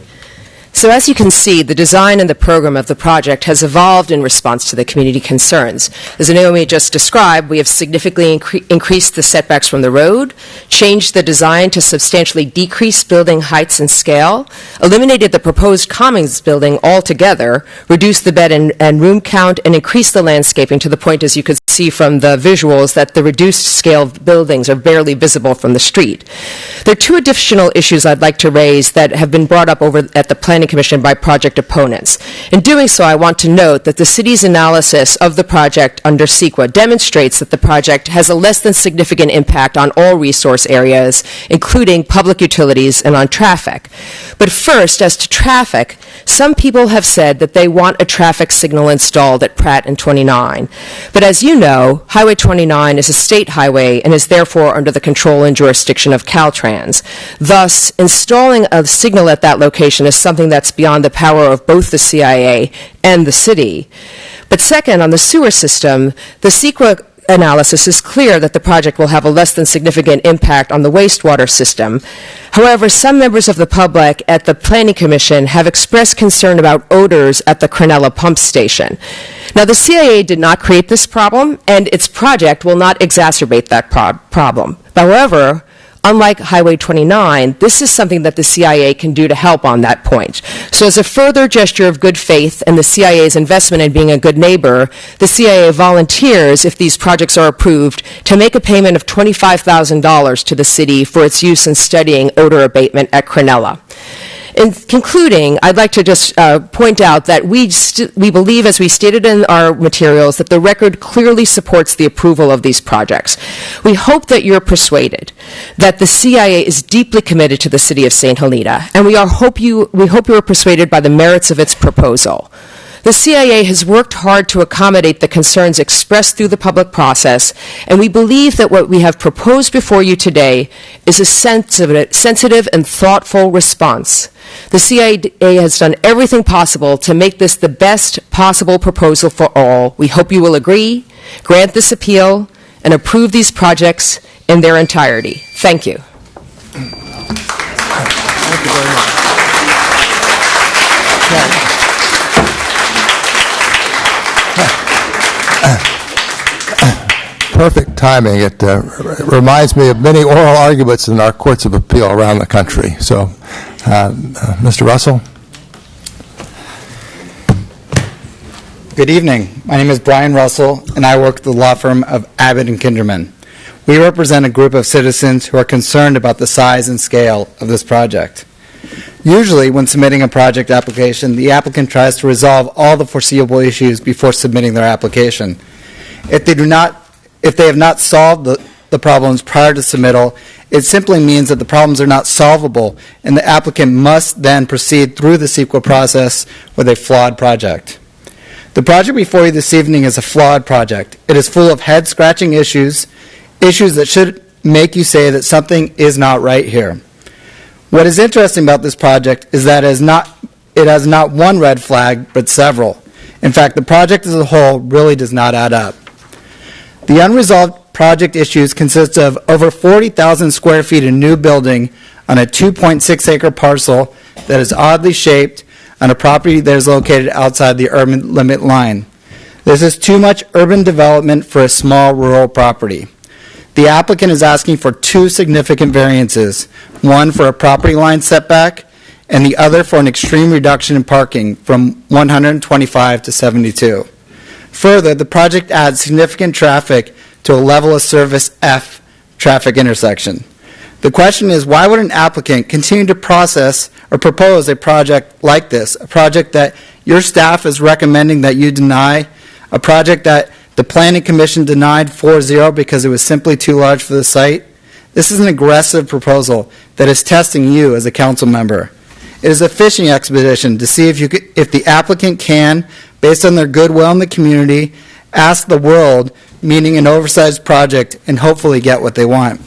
So as you can see, the design and the program of the project has evolved in response to the community concerns. As Naomi just described, we have significantly increased the setbacks from the road, changed the design to substantially decrease building heights and scale, eliminated the proposed commons building altogether, reduced the bed and room count, and increased the landscaping to the point, as you could see from the visuals, that the reduced scale buildings are barely visible from the street. There are two additional issues I'd like to raise that have been brought up over at the Planning Commission by project opponents. In doing so, I want to note that the city's analysis of the project under CEQA demonstrates that the project has a less than significant impact on all resource areas, including public utilities and on traffic. But first, as to traffic, some people have said that they want a traffic signal installed at Pratt and 29. But as you know, Highway 29 is a state highway and is therefore under the control and jurisdiction of Caltrans. Thus, installing a signal at that location is something that's beyond the power of both the CIA and the city. But second, on the sewer system, the CEQA analysis is clear that the project will have a less than significant impact on the wastewater system. However, some members of the public at the Planning Commission have expressed concern about odors at the Cronulla pump station. Now, the CIA did not create this problem, and its project will not exacerbate that problem. However, unlike Highway 29, this is something that the CIA can do to help on that point. So as a further gesture of good faith and the CIA's investment in being a good neighbor, the CIA volunteers, if these projects are approved, to make a payment of $25,000 to the city for its use in studying odor abatement at Cronulla. In concluding, I'd like to just point out that we believe, as we stated in our materials, that the record clearly supports the approval of these projects. We hope that you're persuaded that the CIA is deeply committed to the city of St. Helena, and we hope you are persuaded by the merits of its proposal. The CIA has worked hard to accommodate the concerns expressed through the public process, and we believe that what we have proposed before you today is a sensitive and thoughtful response. The CIA has done everything possible to make this the best possible proposal for all. We hope you will agree, grant this appeal, and approve these projects in their entirety. Thank you. Thank you very much. Perfect timing. It reminds me of many oral arguments in our courts of appeal around the country. So, Mr. Russell? Good evening. My name is Brian Russell, and I work at the law firm of Abbott and Kinderman. We represent a group of citizens who are concerned about the size and scale of this project. Usually, when submitting a project application, the applicant tries to resolve all the foreseeable issues before submitting their application. If they have not solved the problems prior to submittal, it simply means that the problems are not solvable, and the applicant must then proceed through the CEQA process with a flawed project. The project before you this evening is a flawed project. It is full of head-scratching issues that should make you say that something is not right here. What is interesting about this project is that it has not one red flag, but several. In fact, the project as a whole really does not add up. The unresolved project issues consist of over 40,000 square feet of new building on a 2.6-acre parcel that is oddly shaped on a property that is located outside the urban limit line. This is too much urban development for a small rural property. The applicant is asking for two significant variances, one for a property line setback and the other for an extreme reduction in parking from 125 to 72. Further, the project adds significant traffic to a level of service F traffic intersection. The question is, why would an applicant continue to process or propose a project like this, a project that your staff is recommending that you deny, a project that the Planning Commission denied 4-0 because it was simply too large for the site? This is an aggressive proposal that is testing you as a council member. It is a fishing expedition to see if the applicant can, based on their goodwill in the community, ask the world, meaning an oversized project, and hopefully get what they want.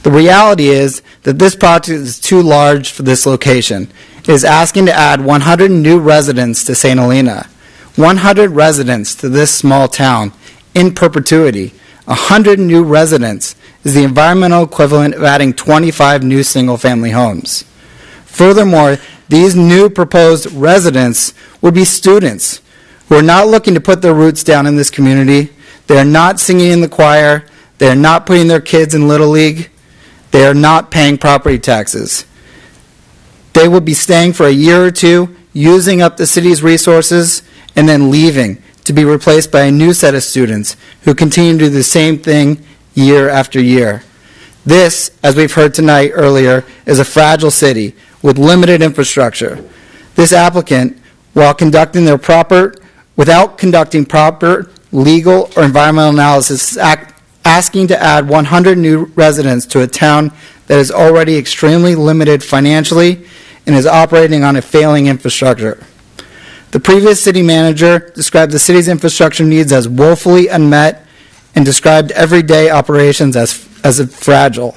The reality is that this project is too large for this location. It is asking to add 100 new residents to St. Helena. 100 residents to this small town in perpetuity. 100 new residents is the environmental equivalent of adding 25 new single-family homes. Furthermore, these new proposed residents would be students who are not looking to put their roots down in this community. They are not singing in the choir. They are not putting their kids in Little League. They are not paying property taxes. They will be staying for a year or two, using up the city's resources, and then leaving to be replaced by a new set of students who continue to do the same thing year after year. This, as we've heard tonight earlier, is a fragile city with limited infrastructure. This applicant, without conducting proper legal or environmental analysis, is asking to add 100 new residents to a town that is already extremely limited financially and is operating on a failing infrastructure. The previous city manager described the city's infrastructure needs as woefully unmet and described everyday operations as fragile.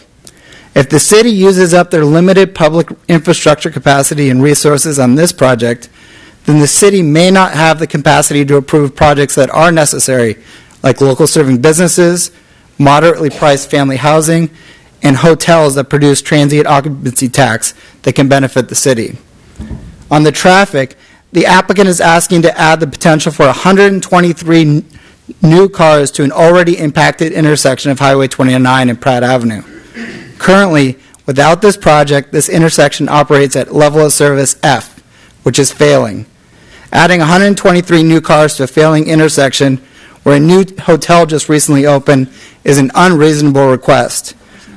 If the city uses up their limited public infrastructure capacity and resources on this project, then the city may not have the capacity to approve projects that are necessary, like local serving businesses, moderately priced family housing, and hotels that produce transient occupancy tax that can benefit the city. On the traffic, the applicant is asking to add the potential for 123 new cars to an already impacted intersection of Highway 29 and Pratt Avenue. Currently, without this project, this intersection operates at level of service F, which is failing. Adding 123 new cars to a failing intersection where a new hotel just recently opened is an unreasonable request.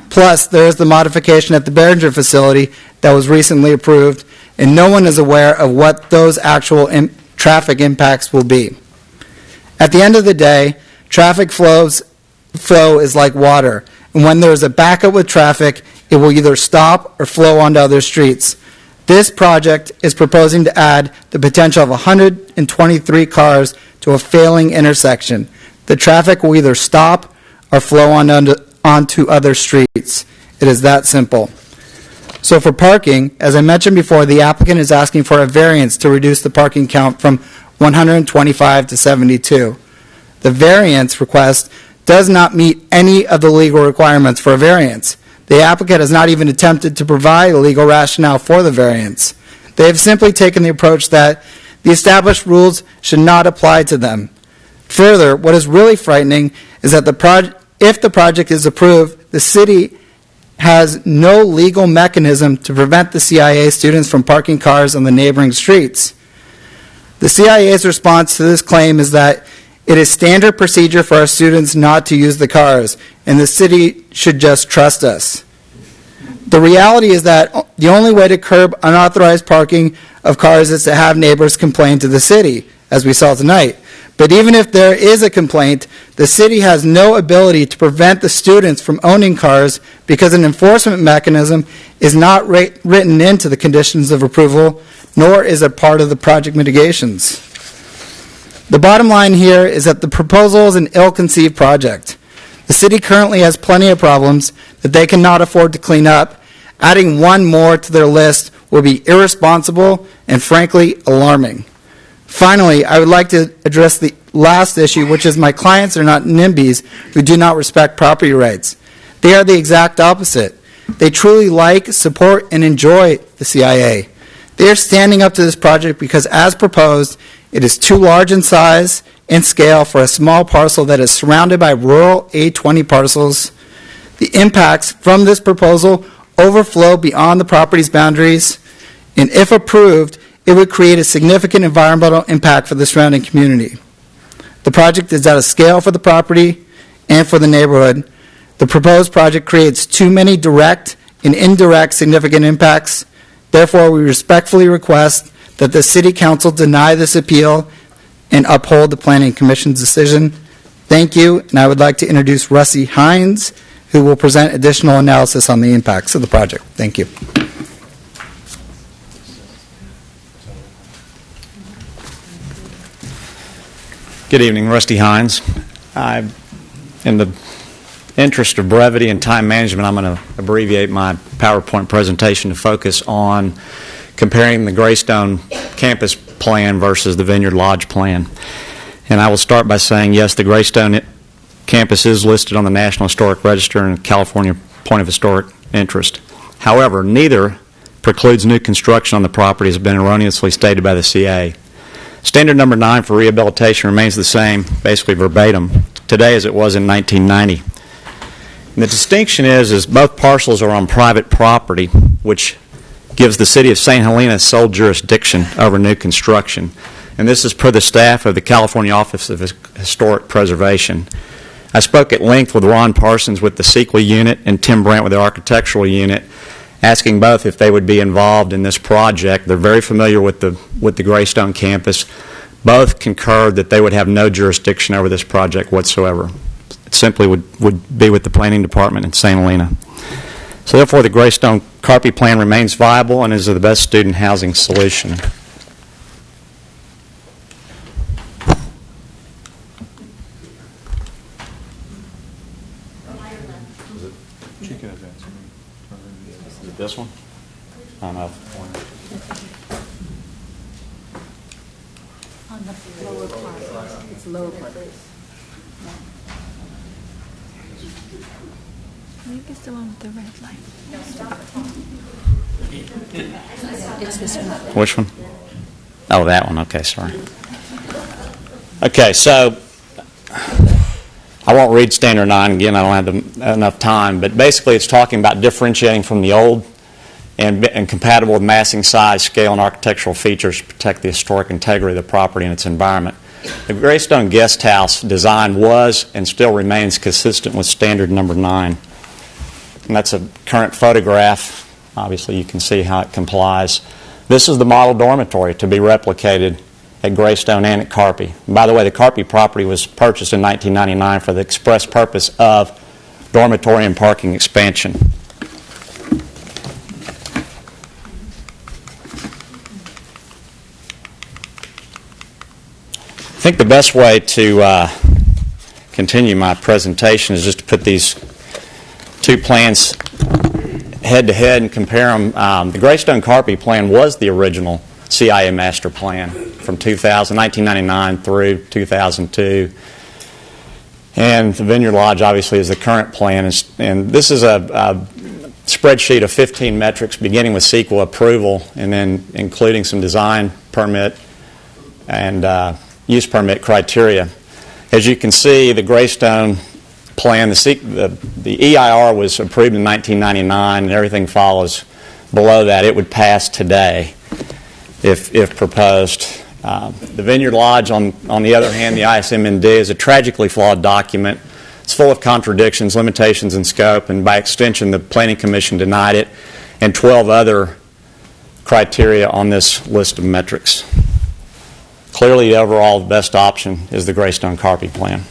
Plus, there is the modification at the Behringer facility that was recently approved, and no one is aware of what those actual traffic impacts will be. At the end of the day, traffic flow is like water, and when there is a backup with traffic, it will either stop or flow onto other streets. This project is proposing to add the potential of 123 cars to a failing intersection. The traffic will either stop or flow onto other streets. It is that simple. So for parking, as I mentioned before, the applicant is asking for a variance to reduce the parking count from 125 to 72. The variance request does not meet any of the legal requirements for a variance. The applicant has not even attempted to provide a legal rationale for the variance. They have simply taken the approach that the established rules should not apply to them. Further, what is really frightening is that if the project is approved, the city has no legal mechanism to prevent the CIA students from parking cars on the neighboring streets. The CIA's response to this claim is that it is standard procedure for our students not to use the cars, and the city should just trust us. The reality is that the only way to curb unauthorized parking of cars is to have neighbors complain to the city, as we saw tonight. But even if there is a complaint, the city has no ability to prevent the students from owning cars because an enforcement mechanism is not written into the conditions of approval, nor is it part of the project mitigations. The bottom line here is that the proposal is an ill-conceived project. The city currently has plenty of problems that they cannot afford to clean up. Adding one more to their list will be irresponsible and, frankly, alarming. Finally, I would like to address the last issue, which is my clients are not NIMBYs who do not respect property rights. They are the exact opposite. They truly like, support, and enjoy the CIA. They are standing up to this project because, as proposed, it is too large in size and scale for a small parcel that is surrounded by rural A20 parcels. The impacts from this proposal overflow beyond the property's boundaries, and if approved, it would create a significant environmental impact for the surrounding community. The project is out of scale for the property and for the neighborhood. The proposed project creates too many direct and indirect significant impacts. Therefore, we respectfully request that the City Council deny this appeal and uphold the Planning Commission's decision. Thank you, and I would like to introduce Rusty Hines, who will present additional analysis on the impacts of the project. Thank you. Good evening, Rusty Hines. In the interest of brevity and time management, I'm going to abbreviate my PowerPoint presentation to focus on comparing the Greystone campus plan versus the Vineyard Lodge plan. And I will start by saying, yes, the Greystone campus is listed on the National Historic Register and California Point of Historic Interest. However, neither precludes new construction on the property as has been erroneously stated by the CA. Standard number 9 for rehabilitation remains the same, basically verbatim, today as it was in 1990. And the distinction is both parcels are on private property, which gives the city of St. Helena sole jurisdiction over new construction. And this is per the staff of the California Office of Historic Preservation. I spoke at length with Ron Parsons with the Seekley unit and Tim Brandt with the architectural unit, asking both if they would be involved in this project. They're very familiar with the Greystone campus. Both concurred that they would have no jurisdiction over this project whatsoever. It simply would be with the planning department in St. Helena. So therefore, the Greystone Carpy plan remains viable and is the best student housing solution. Is it this one? I don't know. On the lower part. It's lower part. I think it's the one with the red light. It's this one. Which one? Oh, that one. Okay, sorry. Okay, so I won't read Standard 9 again. I don't have enough time. But basically, it's talking about differentiating from the old and compatible with massing, size, scale, and architectural features to protect the historic integrity of the property and its environment. The Greystone Guest House design was and still remains consistent with Standard number 9. And that's a current photograph. Obviously, you can see how it complies. This is the model dormitory to be replicated at Greystone and at Carpy. And by the way, the Carpy property was purchased in 1999 for the express purpose of dormitory and parking expansion. I think the best way to continue my presentation is just to put these two plans head-to-head and compare them. The Greystone Carpy plan was the original CIA master plan from 1999 through 2002. And the Vineyard Lodge, obviously, is the current plan. And this is a spreadsheet of 15 metrics, beginning with CEQA approval and then including some design permit and use permit criteria. As you can see, the Greystone plan, the EIR was approved in 1999, and everything follows below that. It would pass today if proposed. The Vineyard Lodge, on the other hand, the ISMND, is a tragically flawed document. It's full of contradictions, limitations in scope, and by extension, the Planning Commission denied it, and 12 other criteria on this list of metrics. Clearly, overall, the best option is the Greystone Carpy plan.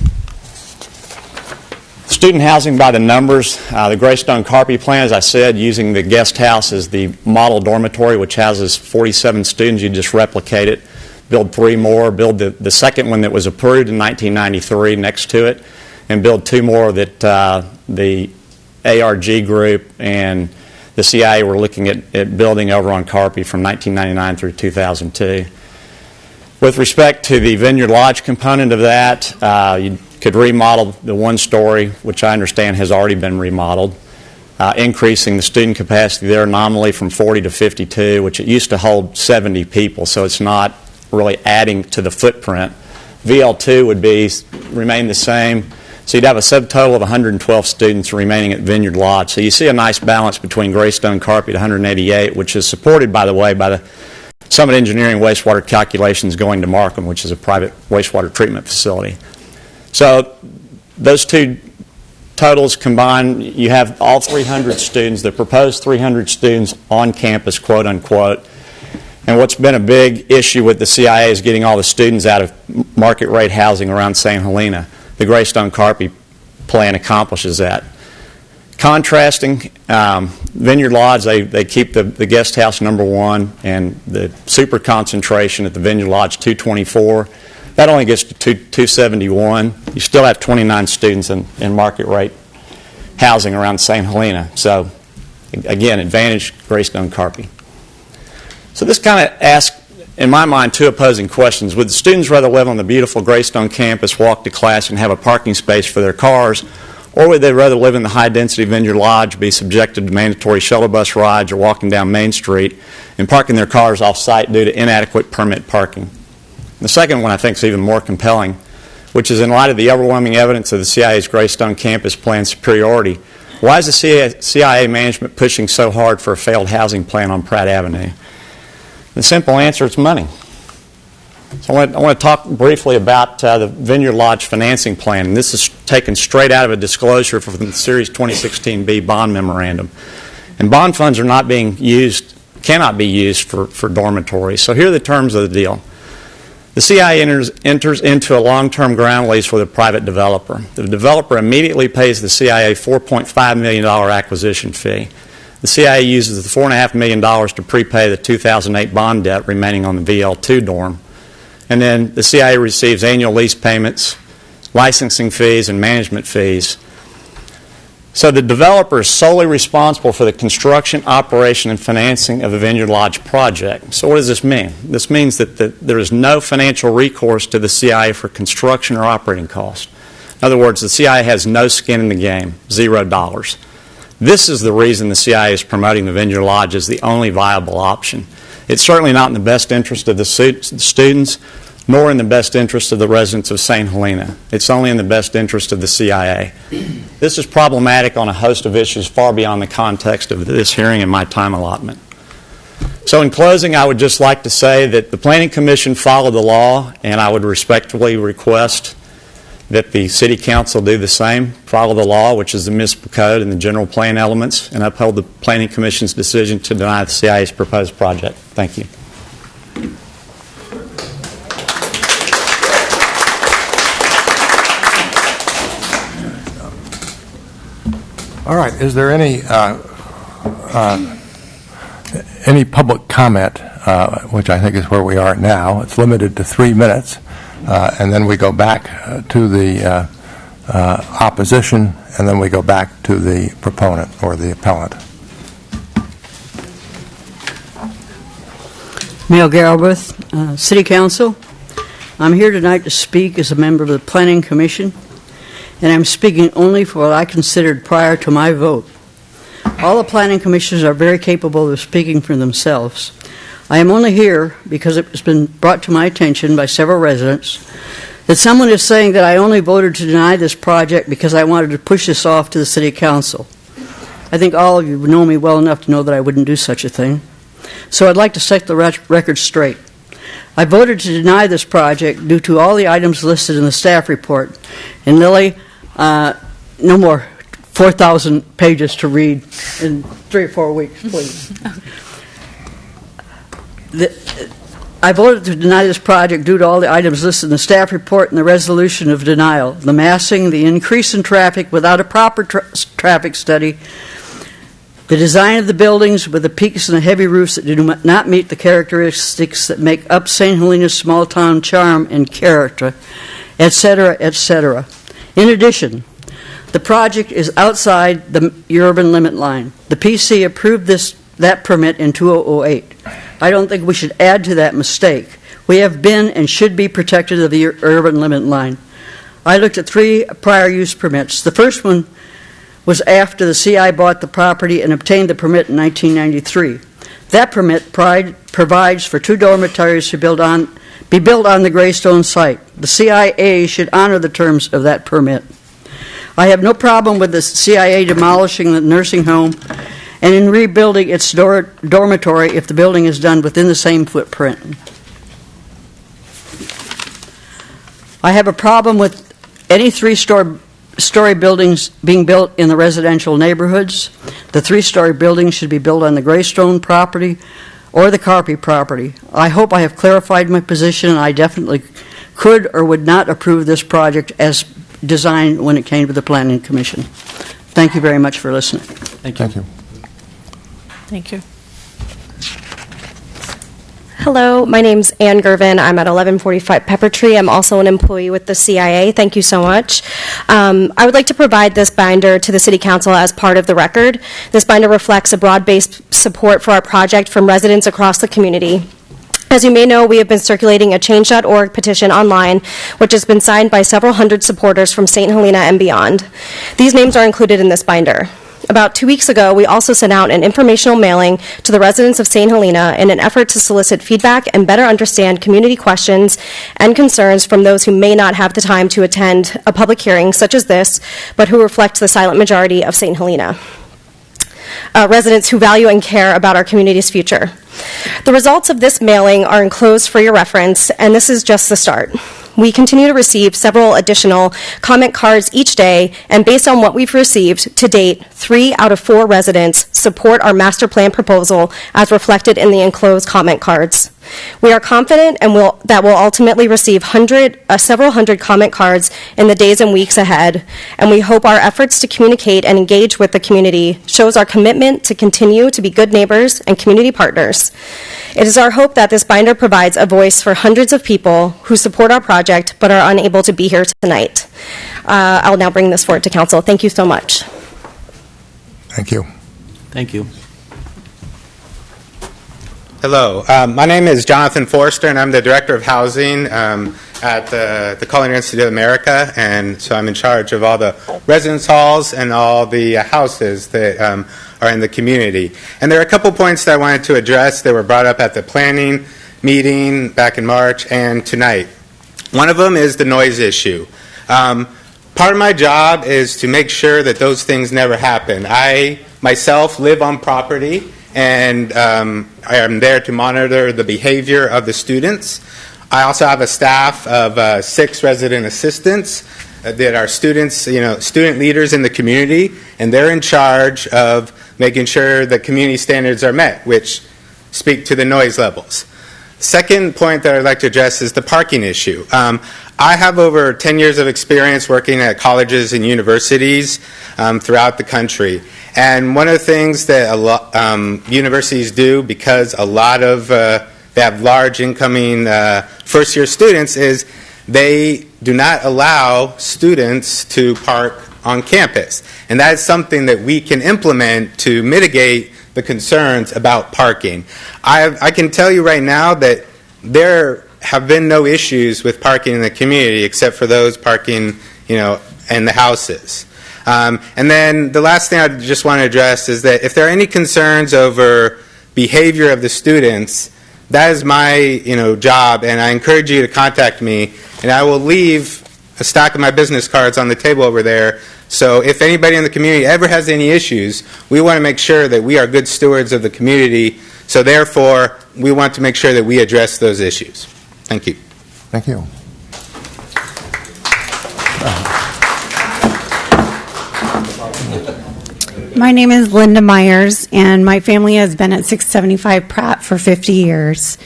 Student housing by the numbers. The Greystone Carpy plan, as I said, using the guest house as the model dormitory, which houses 47 students. You just replicate it, build 3 more, build the second one that was approved in 1993 next to it, and build 2 more that the ARG group and the CIA were looking at building over on Carpy from 1999 through 2002. With respect to the Vineyard Lodge component of that, you could remodel the 1-story, which I understand has already been remodeled, increasing the student capacity there nominally from 40 to 52, which it used to hold 70 people, so it's not really adding to the footprint. VL2 would remain the same, so you'd have a subtotal of 112 students remaining at Vineyard Lodge. So you see a nice balance between Greystone Carpy at 188, which is supported, by the way, by the Summit Engineering wastewater calculations going to Markham, which is a private wastewater treatment facility. So those two totals combined, you have all 300 students, the proposed 300 students on campus, quote unquote. And what's been a big issue with the CIA is getting all the students out of market rate housing around St. Helena. The Greystone Carpy plan accomplishes that. Contrasting, Vineyard Lodge, they keep the guest house number 1 and the super concentration at the Vineyard Lodge 224. That only gets to 271. You still have 29 students in market rate housing around St. Helena. So, again, advantage Greystone Carpy. So this kind of asks, in my mind, 2 opposing questions. Would the students rather live on the beautiful Greystone campus, walk to class, and have a parking space for their cars, or would they rather live in the high-density Vineyard Lodge, be subjected to mandatory shuttle bus rides or walking down Main Street and parking their cars off-site due to inadequate permit parking? The second one I think is even more compelling, which is in light of the overwhelming evidence of the CIA's Greystone campus plan superiority, why is the CIA management pushing so hard for a failed housing plan on Pratt Avenue? The simple answer is money. So I want to talk briefly about the Vineyard Lodge financing plan. And this is taken straight out of a disclosure from the Series 2016B bond memorandum. And bond funds are not being used, cannot be used for dormitories. So here are the terms of the deal. The CIA enters into a long-term ground lease with a private developer. The developer immediately pays the CIA $4.5 million acquisition fee. The CIA uses the $4.5 million to prepay the 2008 bond debt remaining on the VL2 dorm. And then the CIA receives annual lease payments, licensing fees, and management fees. So the developer is solely responsible for the construction, operation, and financing of the Vineyard Lodge project. So what does this mean? This means that there is no financial recourse to the CIA for construction or operating costs. In other words, the CIA has no skin in the game, $0. This is the reason the CIA is promoting the Vineyard Lodge as the only viable option. It's certainly not in the best interest of the students, nor in the best interest of the residents of St. Helena. It's only in the best interest of the CIA. This is problematic on a host of issues far beyond the context of this hearing and my time allotment. So in closing, I would just like to say that the Planning Commission followed the law, and I would respectfully request that the City Council do the same, follow the law, which is the Municipal Code and the general plan elements, and uphold the Planning Commission's decision to deny the CIA's proposed project. Thank you. All right. Is there any public comment, which I think is where we are now? It's limited to 3 minutes, and then we go back to the opposition, and then we go back to the proponent or the appellant. Mel Galbraith, City Council. I'm here tonight to speak as a member of the Planning Commission, and I'm speaking only for what I considered prior to my vote. All the planning commissioners are very capable of speaking for themselves. I am only here because it has been brought to my attention by several residents that someone is saying that I only voted to deny this project because I wanted to push this off to the City Council. I think all of you know me well enough to know that I wouldn't do such a thing. So I'd like to set the record straight. I voted to deny this project due to all the items listed in the staff report. And Lily, no more 4,000 pages to read in 3 or 4 weeks, please. I voted to deny this project due to all the items listed in the staff report and the resolution of denial. The massing, the increase in traffic without a proper traffic study, the design of the buildings with the peaks and the heavy roofs that do not meet the characteristics that make up St. Helena's small-town charm and character, etc., etc. In addition, the project is outside the urban limit line. The PC approved that permit in 2008. I don't think we should add to that mistake. We have been and should be protected of the urban limit line. I looked at 3 prior use permits. The first one was after the CI bought the property and obtained the permit in 1993. That permit provides for 2 dormitories to be built on the Greystone site. The CIA should honor the terms of that permit. I have no problem with the CIA demolishing the nursing home and in rebuilding its dormitory if the building is done within the same footprint. I have a problem with any 3-story buildings being built in the residential neighborhoods. The 3-story buildings should be built on the Greystone property or the Carpy property. I hope I have clarified my position, and I definitely could or would not approve this project as designed when it came to the Planning Commission. Thank you very much for listening. Thank you. Thank you. Thank you. Hello, my name's Ann Gervin. I'm at 1145 Pepper Tree. I'm also an employee with the CIA. Thank you so much. I would like to provide this binder to the City Council as part of the record. This binder reflects a broad-based support for our project from residents across the community. As you may know, we have been circulating a Change.org petition online, which has been signed by several hundred supporters from St. Helena and beyond. These names are included in this binder. About 2 weeks ago, we also sent out an informational mailing to the residents of St. Helena in an effort to solicit feedback and better understand community questions and concerns from those who may not have the time to attend a public hearing such as this, but who reflect the silent majority of St. Helena. Residents who value and care about our community's future. The results of this mailing are enclosed for your reference, and this is just the start. We continue to receive several additional comment cards each day, and based on what we've received to date, 3 out of 4 residents support our master plan proposal as reflected in the enclosed comment cards. We are confident that we'll ultimately receive several hundred comment cards in the days and weeks ahead, and we hope our efforts to communicate and engage with the community shows our commitment to continue to be good neighbors and community partners. It is our hope that this binder provides a voice for hundreds of people who support our project but are unable to be here tonight. I'll now bring this forward to Council. Thank you so much. Thank you. Thank you. Hello, my name is Jonathan Forster, and I'm the Director of Housing at the Culinary Institute of America, and so I'm in charge of all the residence halls and all the houses that are in the community. And there are a couple points that I wanted to address that were brought up at the planning meeting back in March and tonight. One of them is the noise issue. Part of my job is to make sure that those things never happen. I myself live on property, and I am there to monitor the behavior of the students. I also have a staff of 6 resident assistants that are students, student leaders in the community, and they're in charge of making sure the community standards are met, which speak to the noise levels. Second point that I'd like to address is the parking issue. I have over 10 years of experience working at colleges and universities throughout the country. And one of the things that universities do, because a lot of they have large incoming first-year students, is they do not allow students to park on campus. And that is something that we can implement to mitigate the concerns about parking. I can tell you right now that there have been no issues with parking in the community except for those parking, in the houses. And then the last thing I just want to address is that if there are any concerns over behavior of the students, that is my job, and I encourage you to contact me, and I will leave a stack of my business cards on the table over there. So if anybody in the community ever has any issues, we want to make sure that we are good stewards of the community. So therefore, we want to make sure that we address those issues. Thank you. Thank you. My name is Linda Myers, and my family has been at 675 Pratt for 50 years.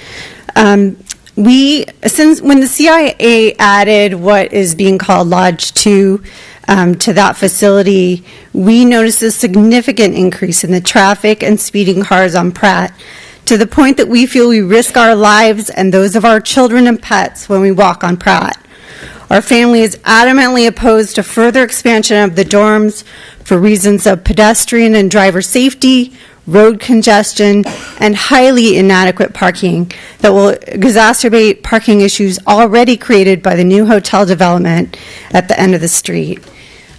Since when the CIA added what is being called Lodge 2 to that facility, we noticed a significant increase in the traffic and speeding cars on Pratt, to the point that we feel we risk our lives and those of our children and pets when we walk on Pratt. Our family is adamantly opposed to further expansion of the dorms for reasons of pedestrian and driver safety, road congestion, and highly inadequate parking that will exacerbate parking issues already created by the new hotel development at the end of the street.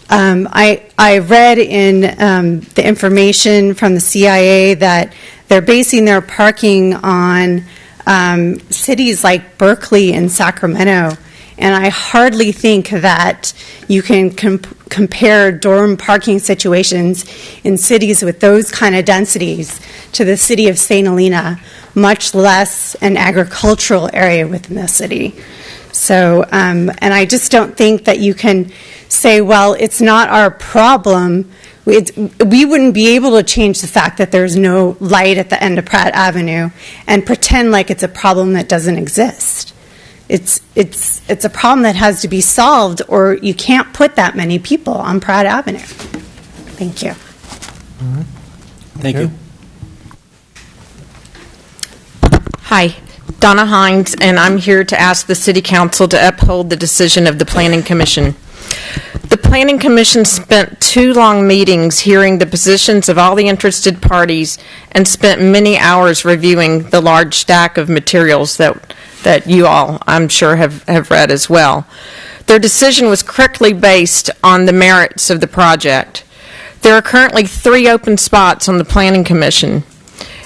I read in the information from the CIA that they're basing their parking on cities like Berkeley and Sacramento. And I hardly think that you can compare dorm parking situations in cities with those kind of densities to the city of St. Helena, much less an agricultural area within the city. So, and I just don't think that you can say, well, it's not our problem. We wouldn't be able to change the fact that there's no light at the end of Pratt Avenue and pretend like it's a problem that doesn't exist. It's a problem that has to be solved, or you can't put that many people on Pratt Avenue. Thank you. Thank you. Hi, Donna Hines, and I'm here to ask the City Council to uphold the decision of the Planning Commission. The Planning Commission spent 2 long meetings hearing the positions of all the interested parties and spent many hours reviewing the large stack of materials that you all, I'm sure, have read as well. Their decision was correctly based on the merits of the project. There are currently 3 open spots on the Planning Commission.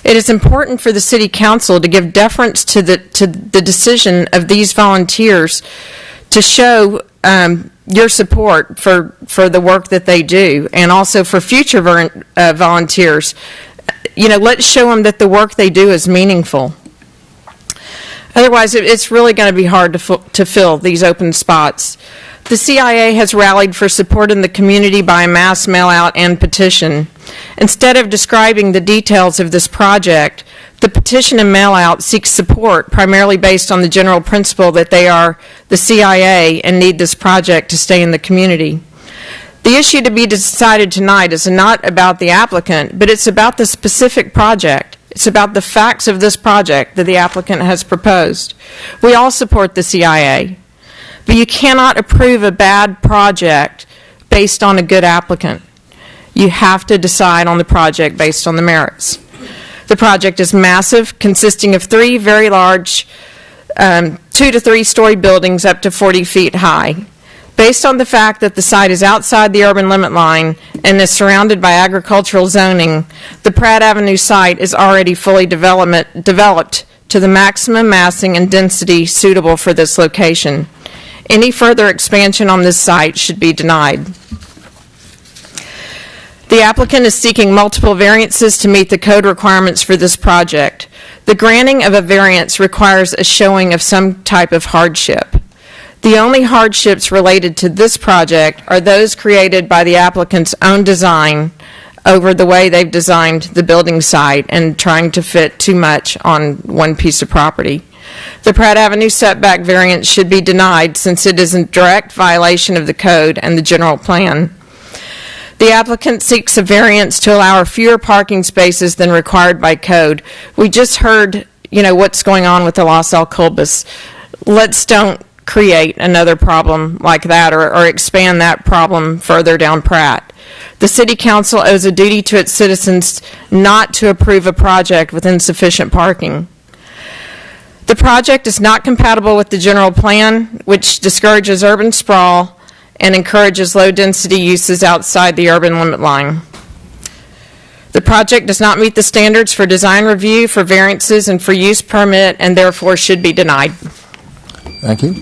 It is important for the City Council to give deference to the decision of these volunteers to show your support for the work that they do, and also for future volunteers. Let's show them that the work they do is meaningful. Otherwise, it's really going to be hard to fill these open spots. The CIA has rallied for support in the community by mass mail-out and petition. Instead of describing the details of this project, the petition and mail-out seeks support primarily based on the general principle that they are the CIA and need this project to stay in the community. The issue to be decided tonight is not about the applicant, but it's about the specific project. It's about the facts of this project that the applicant has proposed. We all support the CIA, but you cannot approve a bad project based on a good applicant. You have to decide on the project based on the merits. The project is massive, consisting of 3 very large 2 to 3 story buildings up to 40 feet high. Based on the fact that the site is outside the urban limit line and is surrounded by agricultural zoning, the Pratt Avenue site is already fully developed to the maximum massing and density suitable for this location. Any further expansion on this site should be denied. The applicant is seeking multiple variances to meet the code requirements for this project. The granting of a variance requires a showing of some type of hardship. The only hardships related to this project are those created by the applicant's own design over the way they've designed the building site and trying to fit too much on one piece of property. The Pratt Avenue setback variance should be denied since it is in direct violation of the code and the general plan. The applicant seeks a variance to allow fewer parking spaces than required by code. We just heard, what's going on with the Los Alcobas. Let's don't create another problem like that or expand that problem further down Pratt. The City Council owes a duty to its citizens not to approve a project with insufficient parking. The project is not compatible with the general plan, which discourages urban sprawl and encourages low-density uses outside the urban limit line. The project does not meet the standards for design review, for variances, and for use permit, and therefore should be denied. Thank you.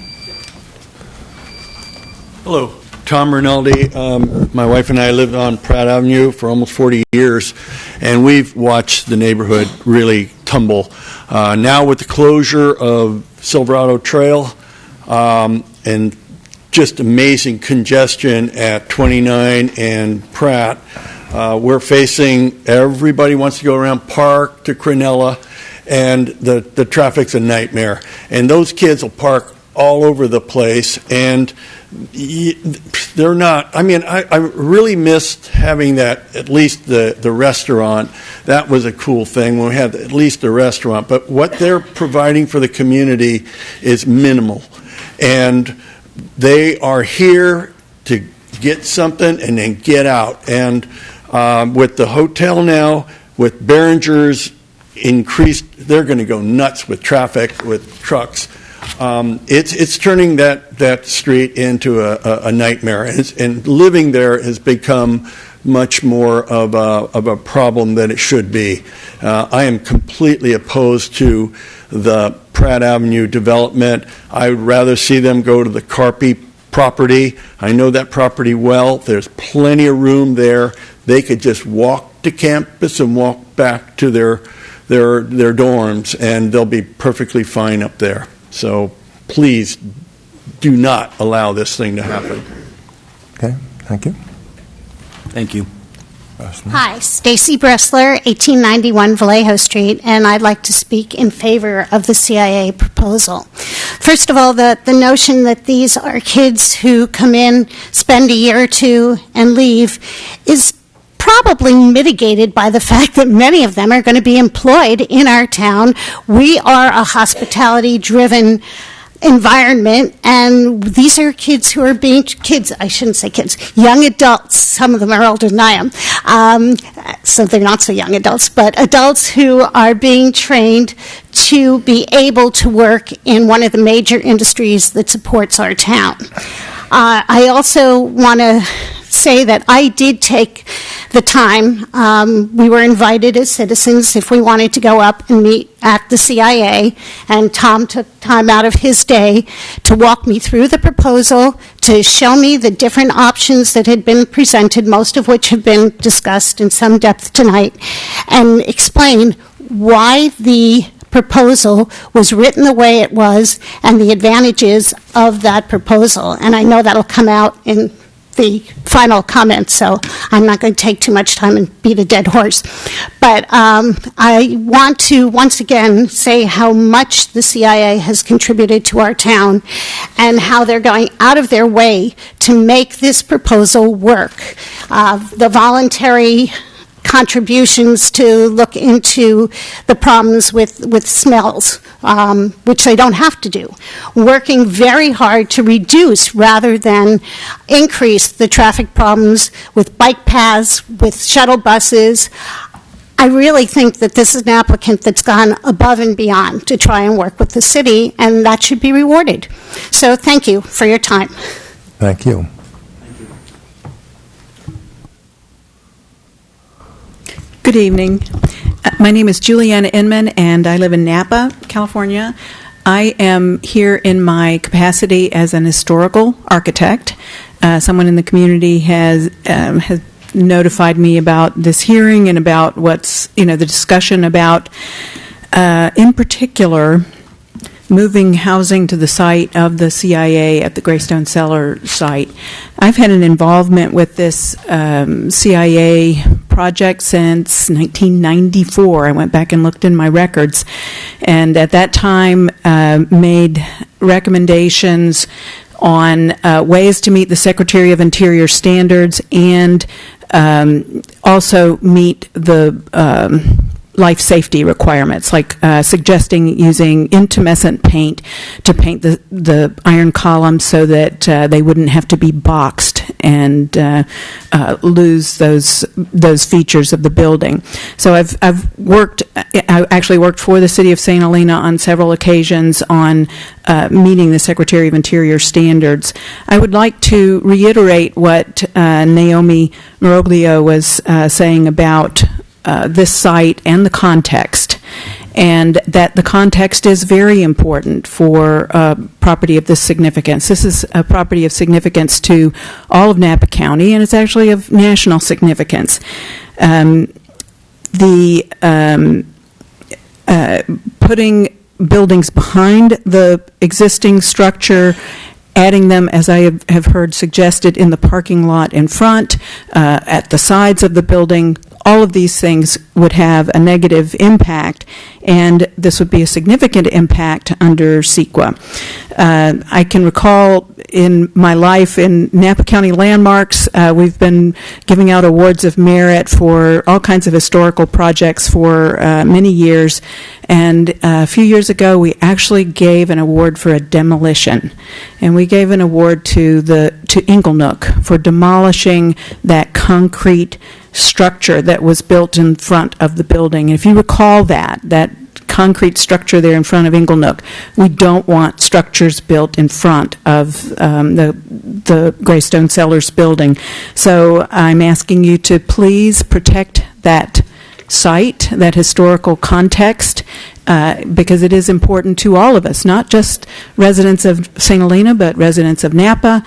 Hello, Tom Rinaldi. My wife and I lived on Pratt Avenue for almost 40 years, and we've watched the neighborhood really tumble. Now with the closure of Silverado Trail and just amazing congestion at 29 and Pratt, we're facing, everybody wants to go around Park to Crinella, and the traffic's a nightmare. And those kids will park all over the place, and they're not, I mean, I really missed having that, at least the restaurant. That was a cool thing when we had at least the restaurant. But what they're providing for the community is minimal. And they are here to get something and then get out. And with the hotel now, with Behringer's increased, they're going to go nuts with traffic, with trucks. It's turning that street into a nightmare, and living there has become much more of a problem than it should be. I am completely opposed to the Pratt Avenue development. I would rather see them go to the Carpi property. I know that property well. There's plenty of room there. They could just walk to campus and walk back to their dorms, and they'll be perfectly fine up there. So please do not allow this thing to happen. Okay, thank you. Thank you. Hi, Stacy Bressler, 1891 Vallejo Street, and I'd like to speak in favor of the CIA proposal. First of all, the notion that these are kids who come in, spend a year or two, and leave is probably mitigated by the fact that many of them are going to be employed in our town. We are a hospitality-driven environment, and these are kids who are being young adults. Some of them are older than I am, so they're not so young adults, but adults who are being trained to be able to work in one of the major industries that supports our town. I also want to say that I did take the time. We were invited as citizens if we wanted to go up and meet at the CIA, and Tom took time out of his day to walk me through the proposal, to show me the different options that had been presented, most of which have been discussed in some depth tonight, and explain why the proposal was written the way it was and the advantages of that proposal. And I know that'll come out in the final comments, so I'm not going to take too much time and beat a dead horse. But I want to once again say how much the CIA has contributed to our town and how they're going out of their way to make this proposal work. The voluntary contributions to look into the problems with smells, which they don't have to do. Working very hard to reduce rather than increase the traffic problems with bike paths, with shuttle buses. I really think that this is an applicant that's gone above and beyond to try and work with the city, and that should be rewarded. So thank you for your time. Thank you. Good evening. My name is Juliana Inman, and I live in Napa, California. I am here in my capacity as an historical architect. Someone in the community has notified me about this hearing and about what's, the discussion about, in particular, moving housing to the site of the CIA at the Greystone Cellar site. I've had an involvement with this CIA project since 1994. I went back and looked in my records, and at that time made recommendations on ways to meet the Secretary of Interior standards and also meet the life safety requirements, like suggesting using intumescent paint to paint the iron columns so that they wouldn't have to be boxed and lose those features of the building. So I actually worked for the City of St. Helena on several occasions on meeting the Secretary of Interior standards. I would like to reiterate what Naomi Meroglio was saying about this site and the context, and that the context is very important for property of this significance. This is a property of significance to all of Napa County, and it's actually of national significance. Putting buildings behind the existing structure, adding them, as I have heard suggested, in the parking lot in front, at the sides of the building, all of these things would have a negative impact, and this would be a significant impact under CEQA. I can recall in my life in Napa County landmarks, we've been giving out awards of merit for all kinds of historical projects for many years, and a few years ago we actually gave an award for a demolition, and we gave an award to Inglenook for demolishing that concrete structure that was built in front of the building. If you recall that concrete structure there in front of Inglenook, we don't want structures built in front of the Greystone Cellars building. So I'm asking you to please protect that site, that historical context, because it is important to all of us, not just residents of St. Helena, but residents of Napa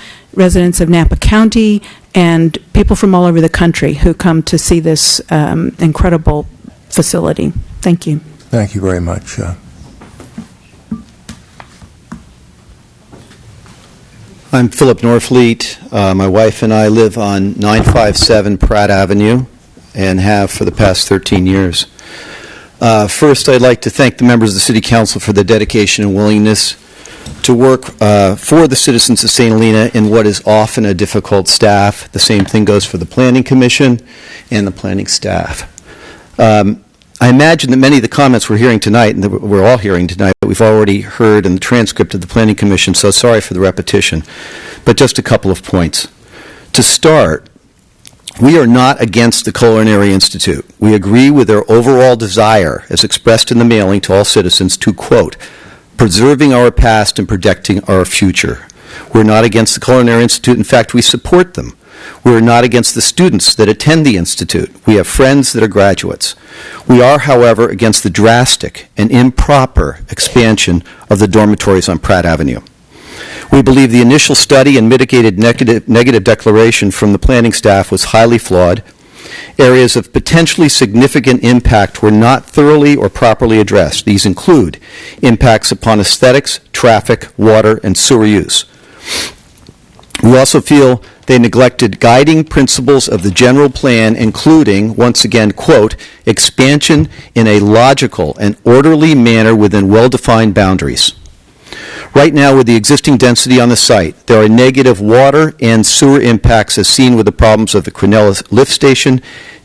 County, and people from all over the country who come to see this incredible facility. Thank you. Thank you very much. I'm Philip Norfleet. My wife and I live on 957 Pratt Avenue and have for the past 13 years. First, I'd like to thank the members of the City Council for their dedication and willingness to work for the citizens of St. Helena in what is often a difficult staff. The same thing goes for the Planning Commission and the planning staff. I imagine that many of the comments we're hearing tonight, and that we're all hearing tonight, that we've already heard in the transcript of the Planning Commission, so sorry for the repetition. But just a couple of points. To start, we are not against the Culinary Institute. We agree with their overall desire, as expressed in the mailing to all citizens, to, quote, preserving our past and protecting our future. We're not against the Culinary Institute. In fact, we support them. We're not against the students that attend the Institute. We have friends that are graduates. We are, however, against the drastic and improper expansion of the dormitories on Pratt Avenue. We believe the initial study and mitigated negative declaration from the planning staff was highly flawed. Areas of potentially significant impact were not thoroughly or properly addressed. These include impacts upon aesthetics, traffic, water, and sewer use. We also feel they neglected guiding principles of the general plan, including, once again, quote, expansion in a logical and orderly manner within well-defined boundaries. Right now, with the existing density on the site, there are negative water and sewer impacts as seen with the problems of the Quinella lift station,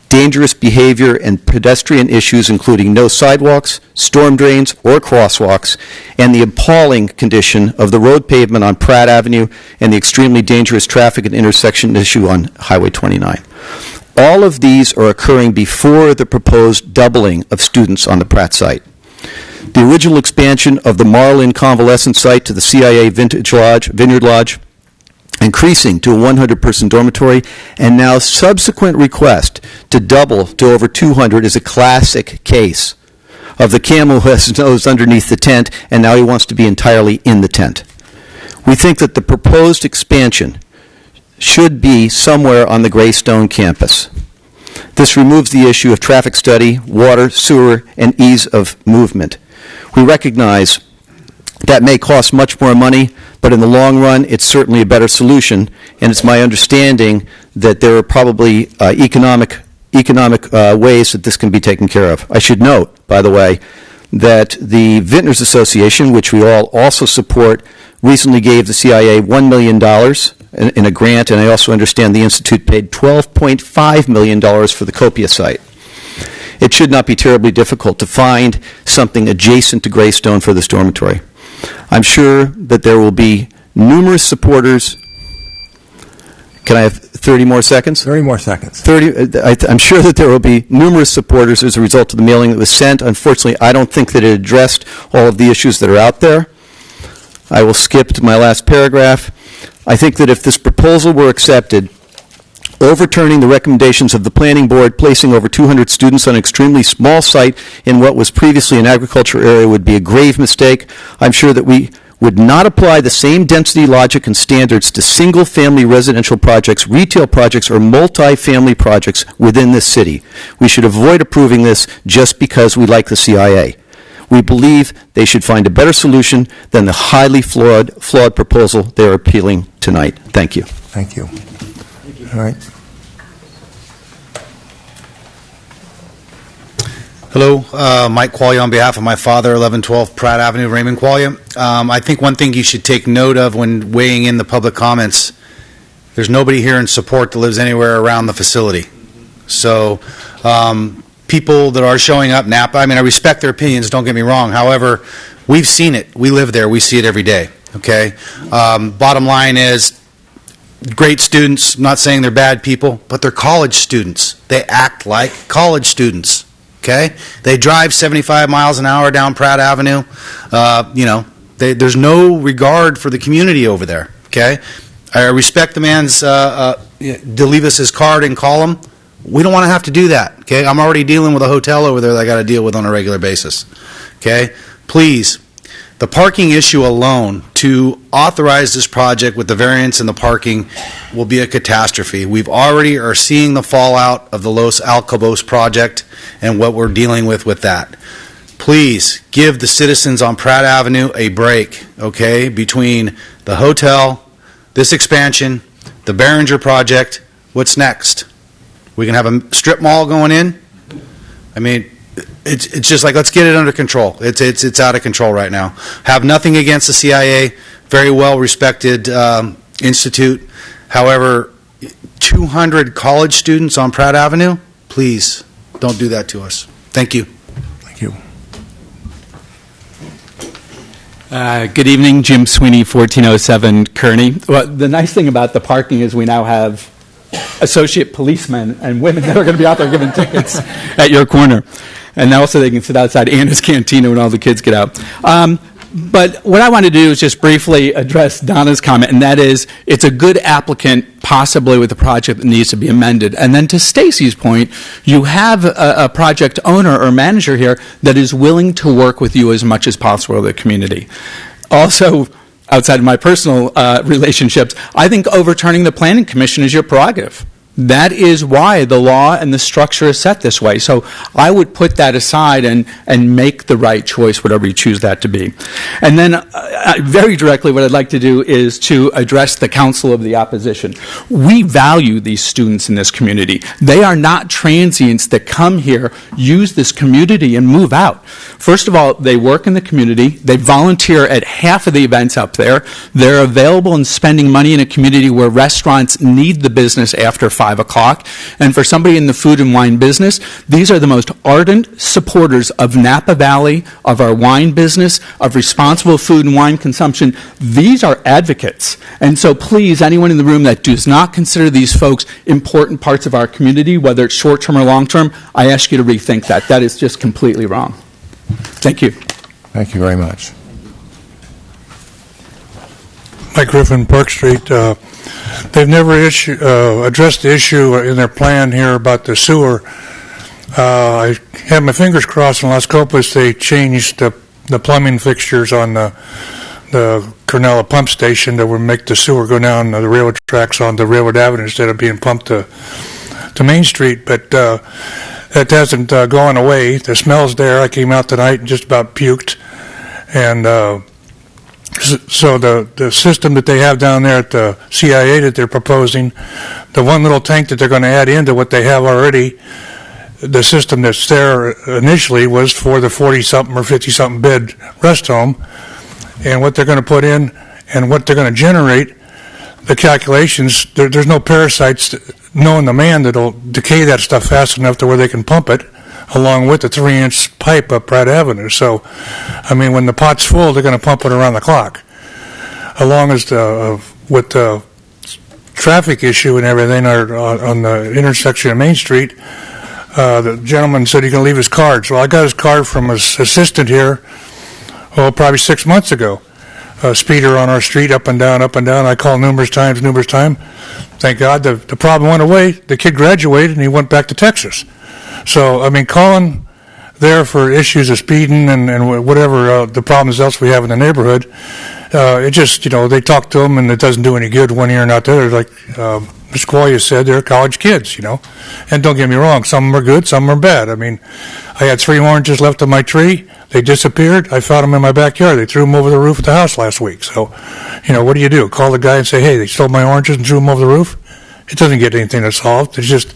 dangerous behavior and pedestrian issues including no sidewalks, storm drains, or crosswalks, and the appalling condition of the road pavement on Pratt Avenue and the extremely dangerous traffic and intersection issue on Highway 29. All of these are occurring before the proposed doubling of students on the Pratt site. The original expansion of the Marlin Convalescent site to the CIA Vineyard Lodge, increasing to a 100-person dormitory, and now subsequent request to double to over 200 is a classic case of the camel who has his nose underneath the tent, and now he wants to be entirely in the tent. We think that the proposed expansion should be somewhere on the Greystone campus. This removes the issue of traffic study, water, sewer, and ease of movement. We recognize that may cost much more money, but in the long run, it's certainly a better solution, and it's my understanding that there are probably economic ways that this can be taken care of. I should note, by the way, that the Vintners Association, which we all also support, recently gave the CIA $1 million in a grant, and I also understand the Institute paid $12.5 million for the Copia site. it should not be terribly difficult to find something adjacent to Greystone for this dormitory. I'm sure that there will be numerous supporters. Can I have 30 more seconds? 30 more seconds. I'm sure that there will be numerous supporters as a result of the mailing that was sent. Unfortunately, I don't think that it addressed all of the issues that are out there. I will skip to my last paragraph. I think that if this proposal were accepted, overturning the recommendations of the Planning Board, placing over 200 students on an extremely small site in what was previously an agriculture area would be a grave mistake. I'm sure that we would not apply the same density logic and standards to single-family residential projects, retail projects, or multi-family projects within this city. We should avoid approving this just because we like the CIA. We believe they should find a better solution than the highly flawed proposal they're appealing tonight. Thank you. Thank you. All right. Hello, Mike Qualia on behalf of my father, 1112 Pratt Avenue, Raymond Qualia. I think one thing you should take note of when weighing in the public comments, there's nobody here in support that lives anywhere around the facility. So people that are showing up, Napa, I mean, I respect their opinions, don't get me wrong. However, we've seen it. We live there. We see it every day, okay? Bottom line is, great students, I'm not saying they're bad people, but they're college students. They act like college students. Okay, they drive 75 miles an hour down Pratt Avenue. There's no regard for the community over there. Okay, I respect the man's to leave us his card and call him. We don't want to have to do that. Okay, I'm already dealing with a hotel over there that I got to deal with on a regular basis. Okay, please, the parking issue alone, to authorize this project with the variance in the parking will be a catastrophe. We've already are seeing the fallout of the Los Alcobos project and what we're dealing with that. Please give the citizens on Pratt Avenue a break, okay, between the hotel, this expansion, the Behringer project. What's next? We can have a strip mall going in? I mean, it's just like, let's get it under control. It's out of control right now. Have nothing against the CIA, very well respected institute. However, 200 college students on Pratt Avenue, please don't do that to us. Thank you. Thank you. Good evening, Jim Sweeney, 1407 Kearney. Well, the nice thing about the parking is we now have associate policemen and women that are going to be out there giving tickets at your corner. And also they can sit outside Anna's Cantina when all the kids get out. But what I want to do is just briefly address Donna's comment, and that is it's a good applicant possibly with a project that needs to be amended. And then to Stacy's point, you have a project owner or manager here that is willing to work with you as much as possible with the community. Also, outside of my personal relationships, I think overturning the Planning Commission is your prerogative. That is why the law and the structure is set this way. So I would put that aside and make the right choice, whatever you choose that to be. And then very directly what I'd like to do is to address the council of the opposition. We value these students in this community. They are not transients that come here, use this community, and move out. First of all, they work in the community. They volunteer at half of the events up there. They're available and spending money in a community where restaurants need the business after 5 o'clock. And for somebody in the food and wine business, these are the most ardent supporters of Napa Valley, of our wine business, of responsible food and wine consumption. These are advocates. And so please, anyone in the room that does not consider these folks important parts of our community, whether it's short-term or long-term, I ask you to rethink that. That is just completely wrong. Thank you. Thank you very much. Mike Griffin, Park Street. They've never addressed the issue in their plan here about the sewer. I have my fingers crossed in Las Copas they changed the plumbing fixtures on the Cornella pump station that would make the sewer go down the railroad tracks on the Railroad Avenue instead of being pumped to Main Street. But that hasn't gone away. The smell's there. I came out tonight and just about puked. And so the system that they have down there at the CIA that they're proposing, the one little tank that they're going to add into what they have already, the system that's there initially was for the 40-something or 50-something bed rest home. And what they're going to put in and what they're going to generate, the calculations, there's no parasites knowing the man that'll decay that stuff fast enough to where they can pump it along with the 3-inch pipe up Pratt Avenue. So, I mean, when the pot's full, they're going to pump it around the clock. Along as with the traffic issue and everything on the intersection of Main Street, the gentleman said he can leave his card. So I got his card from his assistant here, probably 6 months ago. Speeder on our street, up and down, up and down. I called numerous times. Thank God the problem went away. The kid graduated and he went back to Texas. So, I mean, calling there for issues of speeding and whatever the problems else we have in the neighborhood, it just, they talk to them and it doesn't do any good one ear and out the other. Like Ms. Qualia said, they're college kids, And don't get me wrong, some of them are good, some of them are bad. I mean, I had 3 oranges left on my tree. They disappeared. I found them in my backyard. They threw them over the roof of the house last week. So, what do you do? Call the guy and say, hey, they stole my oranges and threw them over the roof? It doesn't get anything solved. It's just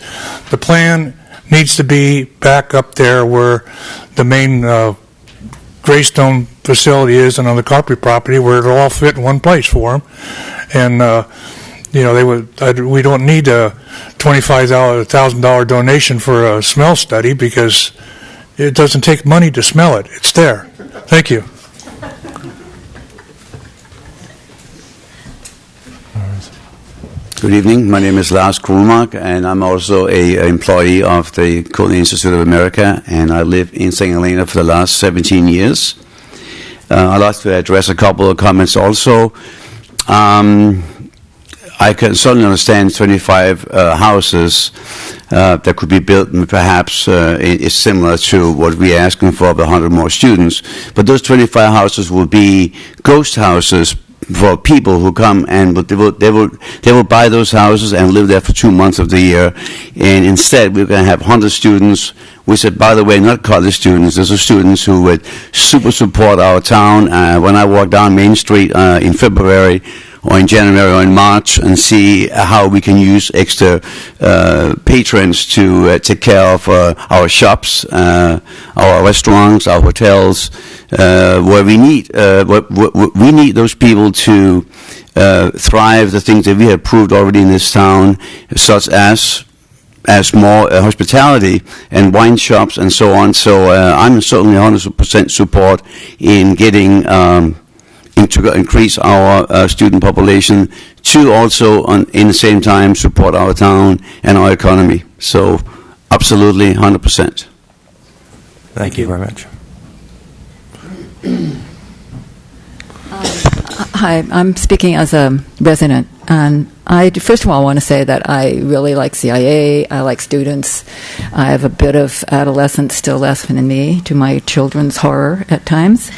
the plan needs to be back up there where the main Greystone facility is and on the Carpet property where it'll all fit in one place for them. And, we don't need a $1,000 donation for a smell study because it doesn't take money to smell it. It's there. Thank you. Good evening. My name is Lars Kuhlmark, and I'm also an employee of the Code Institute of America, and I live in St. Helena for the last 17 years. I'd like to address a couple of comments also. I can certainly understand 25 houses that could be built, and perhaps is similar to what we're asking for, the 100 more students. But those 25 houses will be ghost houses for people who come, and they will buy those houses and live there for 2 months of the year. And instead, we're going to have 100 students. We said, by the way, not college students. Those are students who would super support our town. When I walk down Main Street in February, or in January or in March, and see how we can use extra patrons to take care of our shops, our restaurants, our hotels, where we need those people to thrive. The things that we have proved already in this town, such as more hospitality and wine shops and so on. So I'm certainly 100% support in getting to increase our student population, to also in the same time support our town and our economy. So absolutely 100%. Thank you very much. Hi, I'm speaking as a resident, and I first of all want to say that I really like CIA. I like students. I have a bit of adolescence still left in me, to my children's horror at times.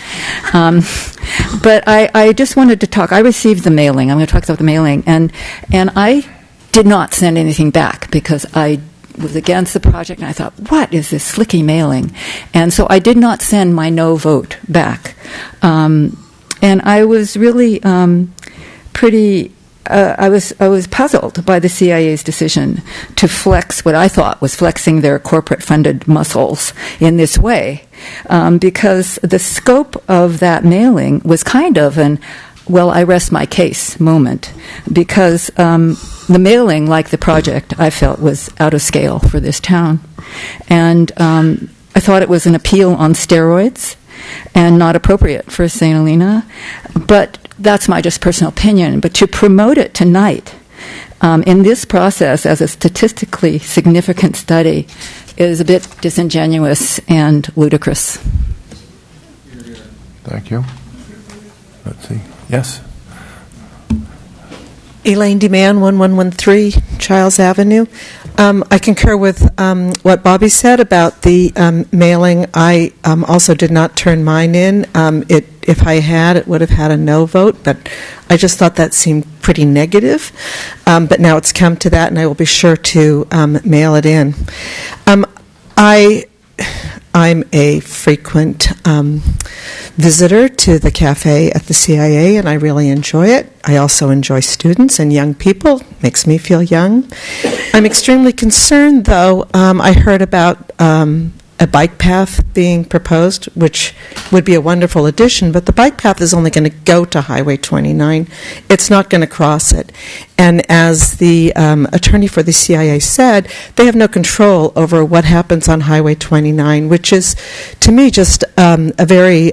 But I just wanted to talk. I received the mailing. I'm going to talk about the mailing, and I did not send anything back because I was against the project, and I thought, what is this slicky mailing? And so I did not send my no vote back. And I was really I was puzzled by the CIA's decision to flex what I thought was flexing their corporate-funded muscles in this way, because the scope of that mailing was kind of an, well, I rest my case moment, because the mailing, like the project, I felt was out of scale for this town. And I thought it was an appeal on steroids and not appropriate for St. Helena. But that's my just personal opinion. But to promote it tonight in this process as a statistically significant study is a bit disingenuous and ludicrous. Thank you. Let's see. Yes. Elaine DeMann, 1113 Childs Avenue. I concur with what Bobby said about the mailing. I also did not turn mine in. If I had, it would have had a no vote, but I just thought that seemed pretty negative. But now it's come to that, and I will be sure to mail it in. I'm a frequent visitor to the cafe at the CIA, and I really enjoy it. I also enjoy students and young people. Makes me feel young. I'm extremely concerned, though. I heard about a bike path being proposed, which would be a wonderful addition, but the bike path is only going to go to Highway 29. It's not going to cross it. And as the attorney for the CIA said, they have no control over what happens on Highway 29, which is, to me, just a very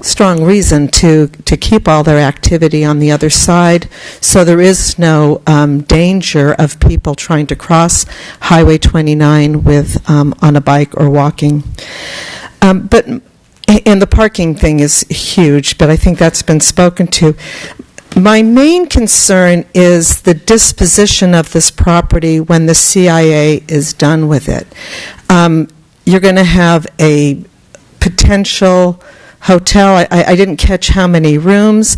strong reason to keep all their activity on the other side, so there is no danger of people trying to cross Highway 29 with on a bike or walking. But and the parking thing is huge, but I think that's been spoken to. My main concern is the disposition of this property when the CIA is done with it. You're going to have a potential hotel. I didn't catch how many rooms.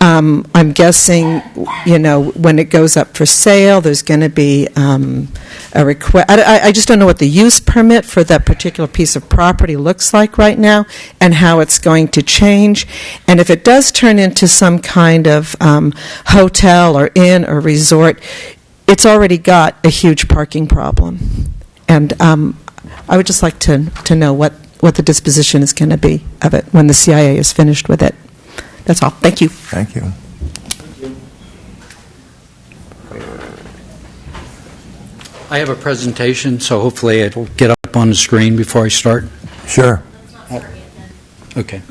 I'm guessing, when it goes up for sale, there's going to be a request. I just don't know what the use permit for that particular piece of property looks like right now and how it's going to change. And if it does turn into some kind of hotel or inn or resort, it's already got a huge parking problem. And I would just like to know what the disposition is going to be of it when the CIA is finished with it. That's all. Thank you. Thank you. I have a presentation, so hopefully it'll get up on the screen before I start. Sure. Okay.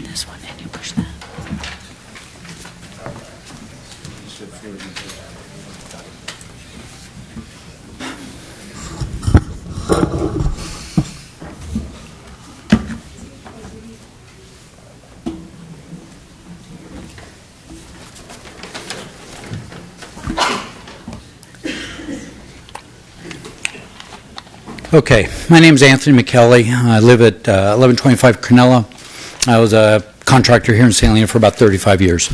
This one, and you push that. Okay, my name is Anthony McKelly. I live at 1125 Cornella. I was a contractor here in St. Helena for about 35 years.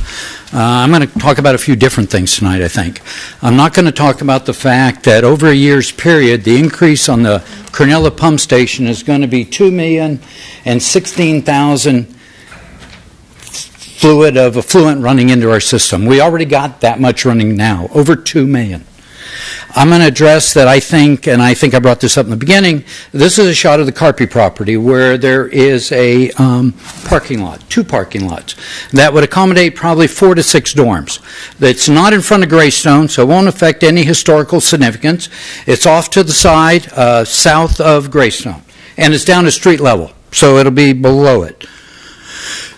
I'm going to talk about a few different things tonight, I think. I'm not going to talk about the fact that over a year's period, the increase on the Cornella pump station is going to be 2,016,000 fluid of effluent running into our system. We already got that much running now, over 2 million. I'm going to address that I think I brought this up in the beginning, this is a shot of the Carpy property where there is a parking lot, 2 parking lots, that would accommodate probably 4 to 6 dorms. It's not in front of Greystone, so it won't affect any historical significance. It's off to the side, south of Greystone, and it's down to street level, so it'll be below it.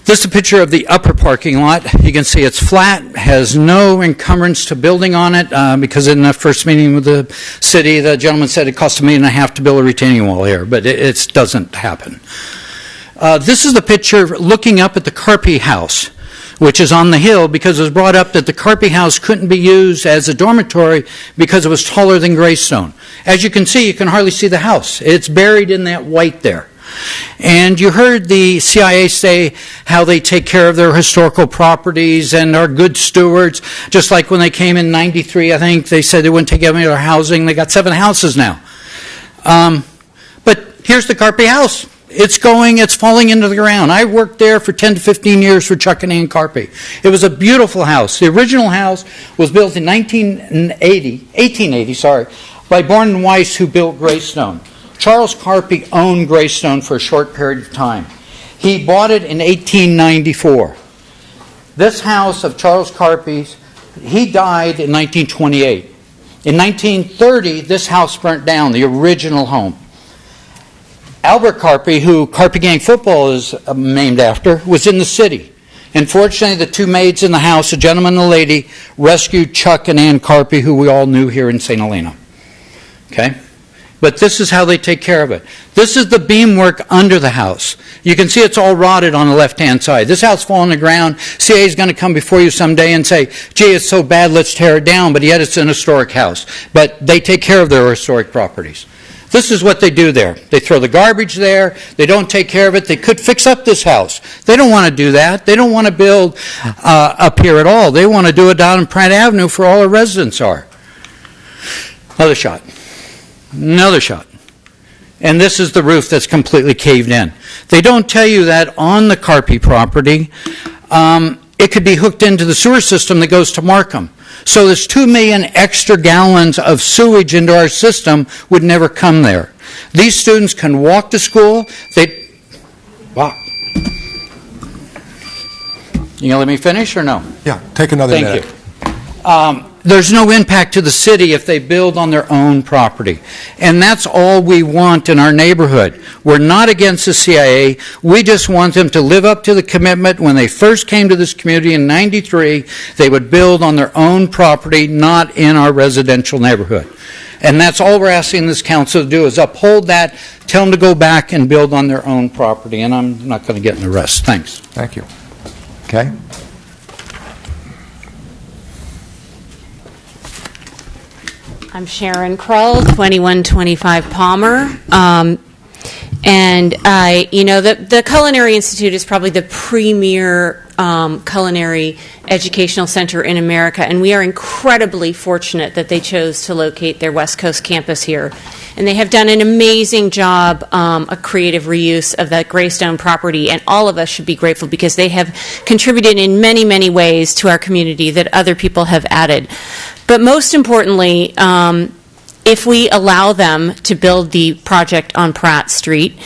This is a picture of the upper parking lot. You can see it's flat, has no encumbrance to building on it, because in the first meeting with the city, the gentleman said it cost $1.5 million to build a retaining wall here, but it doesn't happen. This is the picture looking up at the Carpy house, which is on the hill, because it was brought up that the Carpy house couldn't be used as a dormitory because it was taller than Greystone. As you can see, you can hardly see the house. It's buried in that white there. And you heard the CIA say how they take care of their historical properties and are good stewards, just like when they came in 93, I think, they said they wouldn't take any of their housing. They got 7 houses now. But here's the Carpy house. It's falling into the ground. I worked there for 10 to 15 years for Chuck and Ann Carpy. It was a beautiful house. The original house was built in 1880, by Bourne and Weiss, who built Greystone. Charles Carpy owned Greystone for a short period of time. He bought it in 1894. This house of Charles Carpy's, he died in 1928. In 1930, this house burnt down, the original home. Albert Carpy, who Carpy Gang football is named after, was in the city. Unfortunately, the 2 maids in the house, a gentleman and a lady, rescued Chuck and Ann Carpy, who we all knew here in St. Helena. Okay? But this is how they take care of it. This is the beamwork under the house. You can see it's all rotted on the left-hand side. This house fell on the ground. CIA is going to come before you someday and say, gee, it's so bad, let's tear it down, but yet it's an historic house. But they take care of their historic properties. This is what they do there. They throw the garbage there. They don't take care of it. They could fix up this house. They don't want to do that. They don't want to build up here at all. They want to do it down in Pratt Avenue for all our residents are. Another shot. Another shot. And this is the roof that's completely caved in. They don't tell you that on the Carpy property, it could be hooked into the sewer system that goes to Markham. So this 2 million extra gallons of sewage into our system would never come there. These students can walk to school. Wow. You gonna let me finish or no? Yeah, take another minute. Thank you. There's no impact to the city if they build on their own property. And that's all we want in our neighborhood. We're not against the CIA. We just want them to live up to the commitment. When they first came to this community in '93, they would build on their own property, not in our residential neighborhood. And that's all we're asking this council to do, is uphold that, tell them to go back and build on their own property. And I'm not going to get in the rest. Thanks. Thank you. Okay. I'm Sharon Krull, 2125 Palmer. And the Culinary Institute is probably the premier culinary educational center in America, and we are incredibly fortunate that they chose to locate their West Coast campus here. And they have done an amazing job, a creative reuse of that Greystone property, and all of us should be grateful because they have contributed in many, many ways to our community that other people have added. But most importantly, if we allow them to build the project on Pratt Street,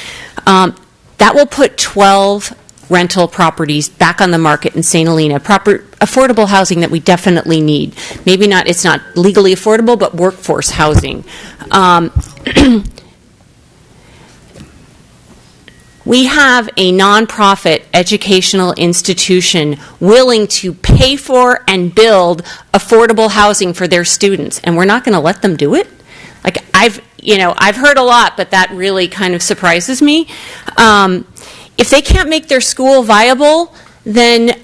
that will put 12 rental properties back on the market in St. Helena, proper affordable housing that we definitely need. Maybe not, it's not legally affordable, but workforce housing. We have a nonprofit educational institution willing to pay for and build affordable housing for their students, and we're not going to let them do it? Like, I've heard a lot, but that really kind of surprises me. If they can't make their school viable, then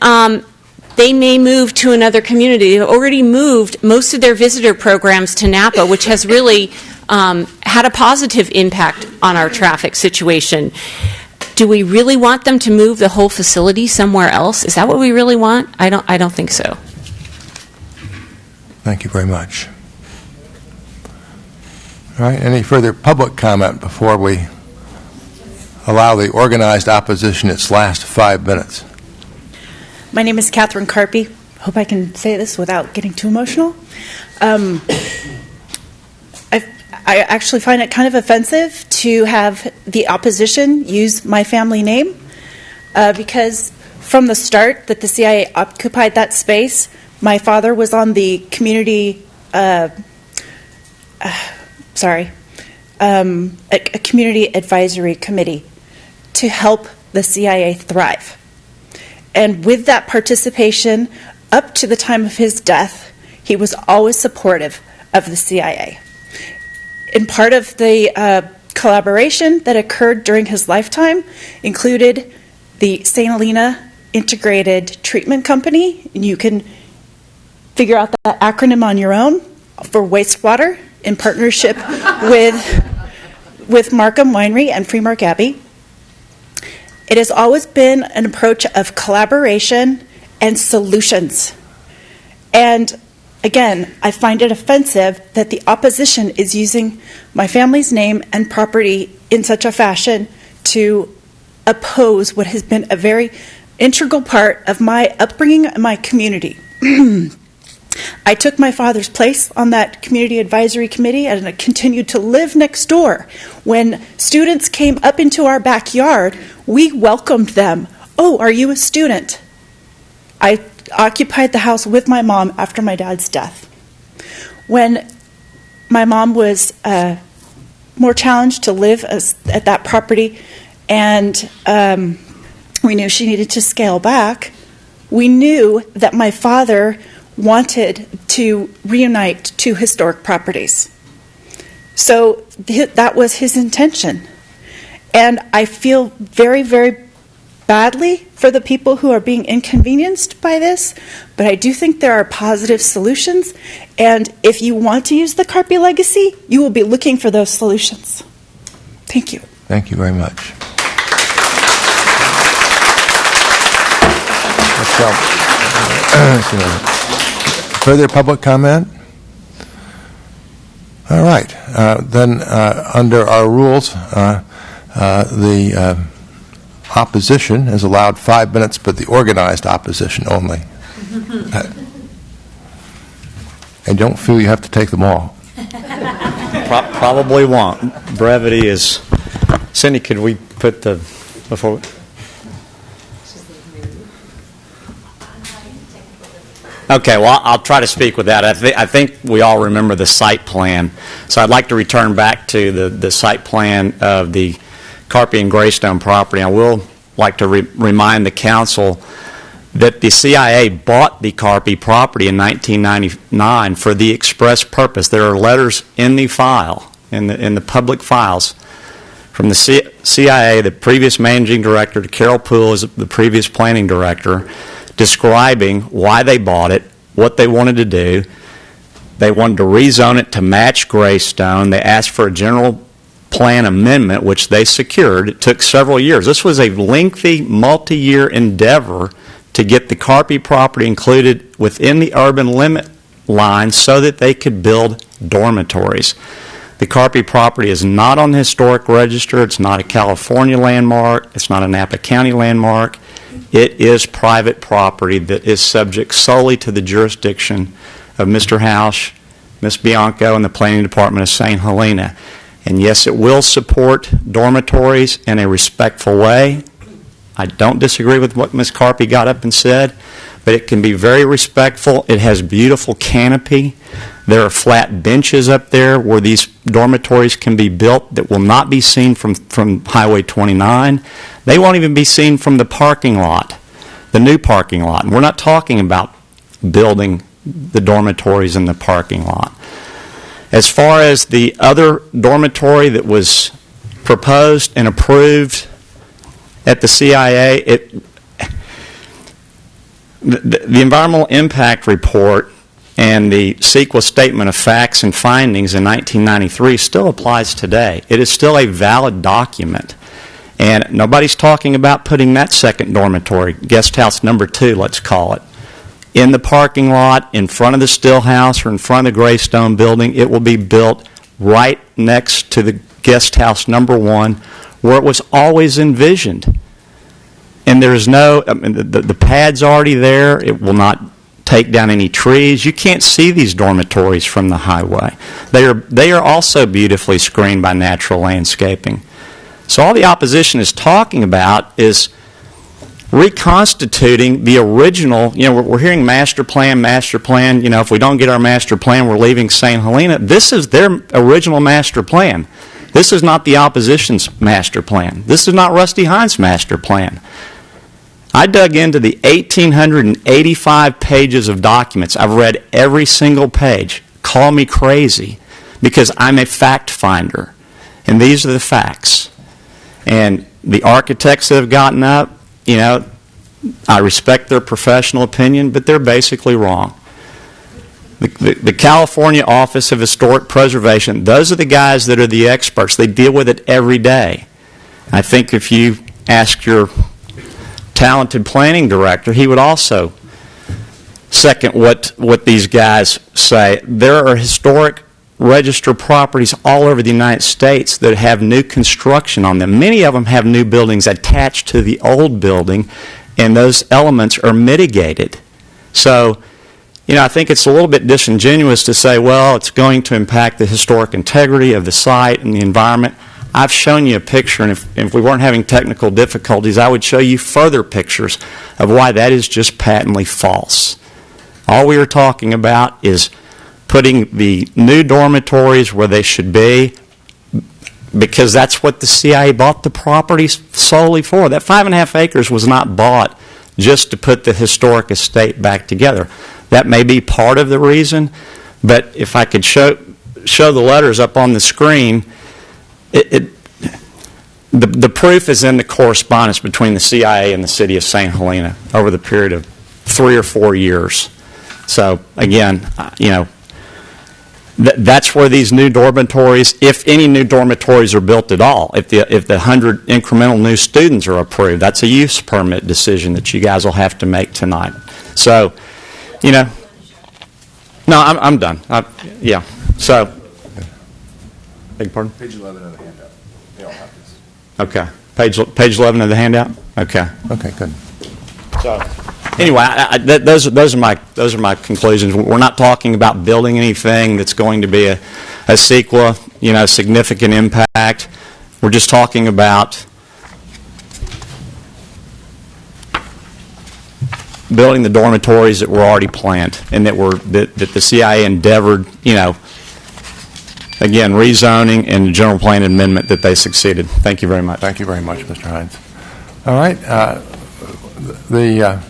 they may move to another community. They've already moved most of their visitor programs to Napa, which has really had a positive impact on our traffic situation. Do we really want them to move the whole facility somewhere else? Is that what we really want? I don't think so. Thank you very much. All right, any further public comment before we allow the organized opposition its last 5 minutes? My name is Catherine Carpy. Hope I can say this without getting too emotional. I actually find it kind of offensive to have the opposition use my family name because from the start that the CIA occupied that space, my father was on the community, a community advisory committee to help the CIA thrive. And with that participation, up to the time of his death, he was always supportive of the CIA. And part of the collaboration that occurred during his lifetime included the St. Helena Integrated Treatment Company, and you can figure out that acronym on your own, for wastewater, in partnership with Markham Winery and Freemark Abbey. It has always been an approach of collaboration and solutions. And again, I find it offensive that the opposition is using my family's name and property in such a fashion to oppose what has been a very integral part of my upbringing and my community. I took my father's place on that community advisory committee, and I continued to live next door. When students came up into our backyard, we welcomed them. Oh, are you a student? I occupied the house with my mom after my dad's death. When my mom was more challenged to live at that property, and we knew she needed to scale back, we knew that my father wanted to reunite two historic properties. So that was his intention. And I feel very, very badly for the people who are being inconvenienced by this, but I do think there are positive solutions. And if you want to use the Carpy legacy, you will be looking for those solutions. Thank you. Thank you very much. Further public comment? All right. Then under our rules, the opposition is allowed 5 minutes, but the organized opposition only. And don't feel you have to take them all. Probably won't. Brevity is... Cindy, could we put the... before? Okay, well, I'll try to speak with that. I think we all remember the site plan. So I'd like to return back to the site plan of the Carpy and Greystone property. I will like to remind the council that the CIA bought the Carpy property in 1999 for the express purpose. There are letters in the file, in the public files, from the CIA, the previous managing director, to Carol Poole, as the previous planning director, describing why they bought it, what they wanted to do. They wanted to rezone it to match Greystone. They asked for a general plan amendment, which they secured. It took several years. This was a lengthy, multi-year endeavor to get the Carpy property included within the urban limit line so that they could build dormitories. The Carpy property is not on the historic register. It's not a California landmark. It's not a Napa County landmark. It is private property that is subject solely to the jurisdiction of Mr. Hausch, Ms. Bianco, and the Planning Department of St. Helena. And yes, it will support dormitories in a respectful way. I don't disagree with what Ms. Carpy got up and said, but it can be very respectful. It has beautiful canopy. There are flat benches up there where these dormitories can be built that will not be seen from Highway 29. They won't even be seen from the parking lot, the new parking lot. And we're not talking about building the dormitories in the parking lot. As far as the other dormitory that was proposed and approved at the CIA, the environmental impact report and the CEQA statement of facts and findings in 1993 still applies today. It is still a valid document. And nobody's talking about putting that second dormitory, guest house number 2, let's call it, in the parking lot, in front of the still house, or in front of the Greystone building. It will be built right next to the guest house number 1, where it was always envisioned. And there's no, the pad's already there. It will not take down any trees. You can't see these dormitories from the highway. They are also beautifully screened by natural landscaping. So all the opposition is talking about is reconstituting the original. We're hearing master plan. If we don't get our master plan, we're leaving St. Helena. This is their original master plan. This is not the opposition's master plan. This is not Rusty Hines' master plan. I dug into the 1,885 pages of documents. I've read every single page. Call me crazy, because I'm a fact finder, and these are the facts. And the architects that have gotten up, I respect their professional opinion, but they're basically wrong. The California Office of Historic Preservation, those are the guys that are the experts. They deal with it every day. I think if you ask your talented planning director, he would also second what these guys say. There are historic register properties all over the United States that have new construction on them. Many of them have new buildings attached to the old building, and those elements are mitigated. So, I think it's a little bit disingenuous to say, well, it's going to impact the historic integrity of the site and the environment. I've shown you a picture, and if we weren't having technical difficulties, I would show you further pictures of why that is just patently false. All we are talking about is putting the new dormitories where they should be, because that's what the CIA bought the property solely for. That 5.5 acres was not bought just to put the historic estate back together. That may be part of the reason, but if I could show the letters up on the screen, the proof is in the correspondence between the CIA and the city of St. Helena over the period of 3 or 4 years. So again, that's where these new dormitories, if any new dormitories are built at all, if the 100 incremental new students are approved, that's a use permit decision that you guys will have to make tonight. So, no, I'm done. Yeah. So, beg pardon? Page 11 of the handout. They all have this. Okay. Page 11 of the handout? Okay. Okay, good. So, anyway, those are my conclusions. We're not talking about building anything that's going to be a CEQA, significant impact. We're just talking about building the dormitories that were already planned and that the CIA endeavored, again, rezoning and the general plan amendment that they succeeded. Thank you very much. Thank you very much, Mr. Hines. All right. The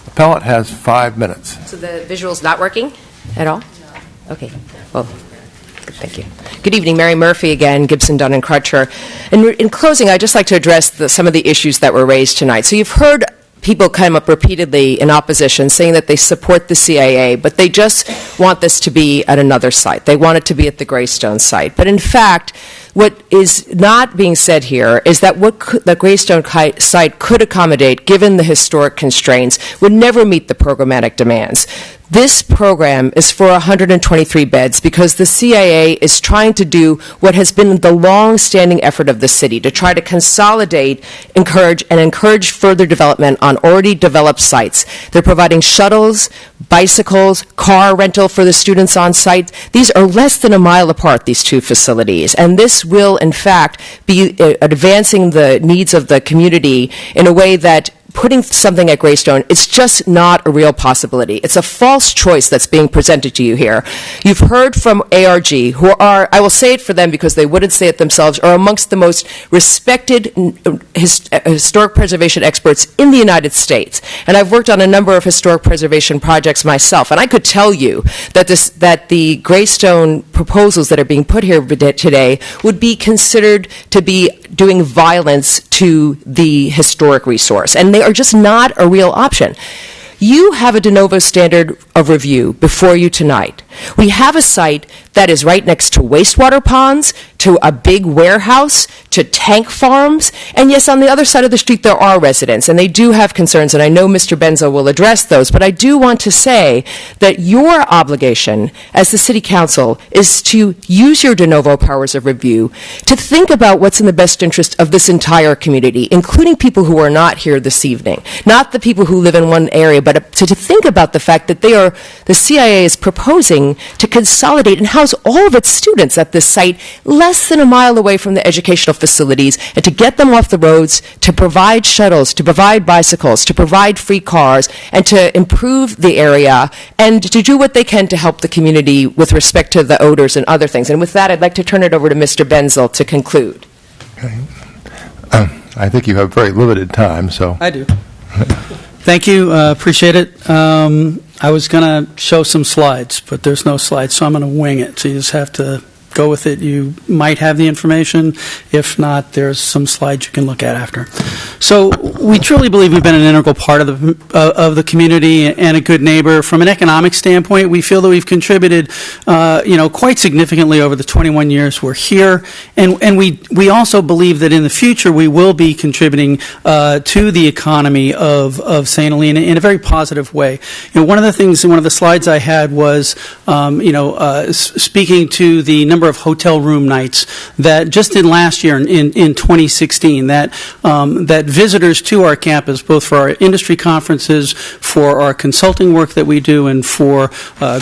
appellant has 5 minutes. So the visual's not working at all? No. Okay. Well, thank you. Good evening. Mary Murphy again, Gibson, Dunn & Crutcher. In closing, I'd just like to address some of the issues that were raised tonight. So you've heard people come up repeatedly in opposition saying that they support the CIA, but they just want this to be at another site. They want it to be at the Greystone site. But in fact, what is not being said here is that what the Greystone site could accommodate, given the historic constraints, would never meet the programmatic demands. This program is for 123 beds because the CIA is trying to do what has been the long-standing effort of the city, to try to consolidate, encourage further development on already developed sites. They're providing shuttles, bicycles, car rental for the students on site. These are less than a mile apart, these two facilities, and this will, in fact, be advancing the needs of the community in a way that putting something at Greystone, it's just not a real possibility. It's a false choice that's being presented to you here. You've heard from ARG, who are, I will say it for them because they wouldn't say it themselves, are amongst the most respected historic preservation experts in the United States. And I've worked on a number of historic preservation projects myself, and I could tell you that the Greystone proposals that are being put here today would be considered to be doing violence to the historic resource, and they are just not a real option. You have a de novo standard of review before you tonight. We have a site that is right next to wastewater ponds, to a big warehouse, to tank farms, and yes, on the other side of the street there are residents, and they do have concerns, and I know Mr. Benzo will address those, but I do want to say that your obligation as the City Council is to use your de novo powers of review to think about what's in the best interest of this entire community, including people who are not here this evening, not the people who live in one area, but to think about the fact that the CIA is proposing to consolidate and house all of its students at this site less than a mile away from the educational facilities, and to get them off the roads, to provide shuttles, to provide bicycles, to provide free cars, and to improve the area, and to do what they can to help the community with respect to the odors and other things. And with that, I'd like to turn it over to Mr. Benzel to conclude. Okay. I think you have very limited time, so. I do. Thank you. Appreciate it. I was going to show some slides, but there's no slides, so I'm going to wing it. So you just have to go with it. You might have the information. If not, there's some slides you can look at after. So we truly believe we've been an integral part of the community and a good neighbor. From an economic standpoint, we feel that we've contributed, quite significantly over the 21 years we're here. And we also believe that in the future we will be contributing to the economy of St. Helena in a very positive way. One of the slides I had was, speaking to the number of hotel room nights that just in last year, in 2016, that visitors to our campus, both for our industry conferences, for our consulting work that we do, and for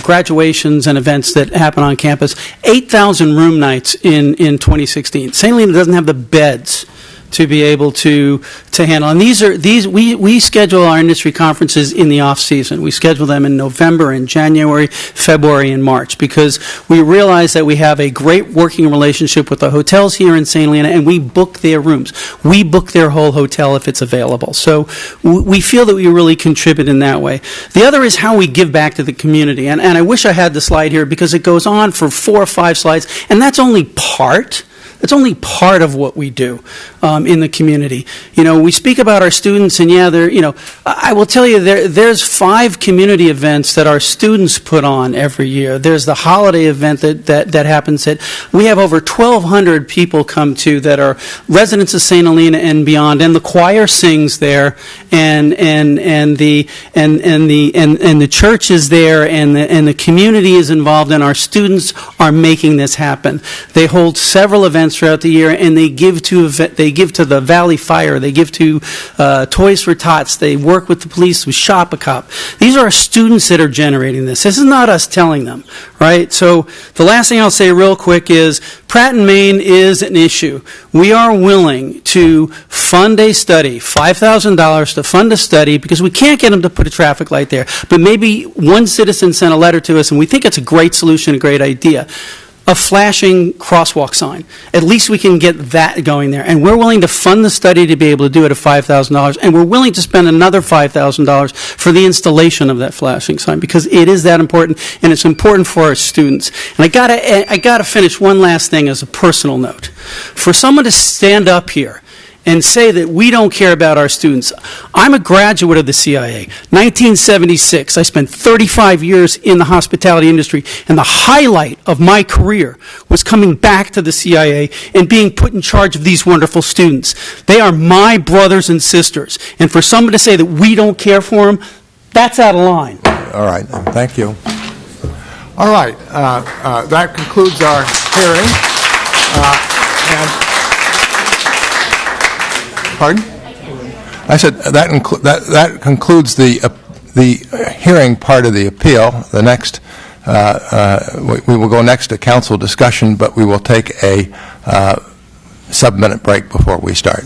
graduations and events that happen on campus, 8,000 room nights in 2016. St. Helena doesn't have the beds to be able to handle. And we schedule our industry conferences in the off season. We schedule them in November and January, February and March, because we realize that we have a great working relationship with the hotels here in St. Helena, and we book their rooms. We book their whole hotel if it's available. So we feel that we really contribute in that way. The other is how we give back to the community. And I wish I had the slide here because it goes on for 4 or 5 slides, and that's only part. It's only part of what we do in the community. We speak about our students, and I will tell you there's 5 community events that our students put on every year. There's the holiday event that happens. We have over 1,200 people come to that are residents of St. Helena and beyond, and the choir sings there, and the church is there, and the community is involved, and our students are making this happen. They hold several events programs throughout the year, and they give to the Valley Fire, they give to Toys for Tots, they work with the police with Shop a Cop. These are our students that are generating this. This is not us telling them, right? So the last thing I'll say real quick is Pratt and Main is an issue. We are willing to fund a study, $5,000 to fund a study, because we can't get them to put a traffic light there. But maybe one citizen sent a letter to us, and we think it's a great solution, a great idea. A flashing crosswalk sign. At least we can get that going there. And we're willing to fund the study to be able to do it at $5,000, and we're willing to spend another $5,000 for the installation of that flashing sign, because it is that important, and it's important for our students. And I gotta finish one last thing as a personal note. For someone to stand up here and say that we don't care about our students. I'm a graduate of the CIA. 1976, I spent 35 years in the hospitality industry, and the highlight of my career was coming back to the CIA and being put in charge of these wonderful students. They are my brothers and sisters, and for someone to say that we don't care for them, that's out of line. All right, thank you. All right, that concludes our hearing. Pardon? I said that concludes the hearing part of the appeal. The next, we will go next to council discussion, but we will take a sub-minute break before we start.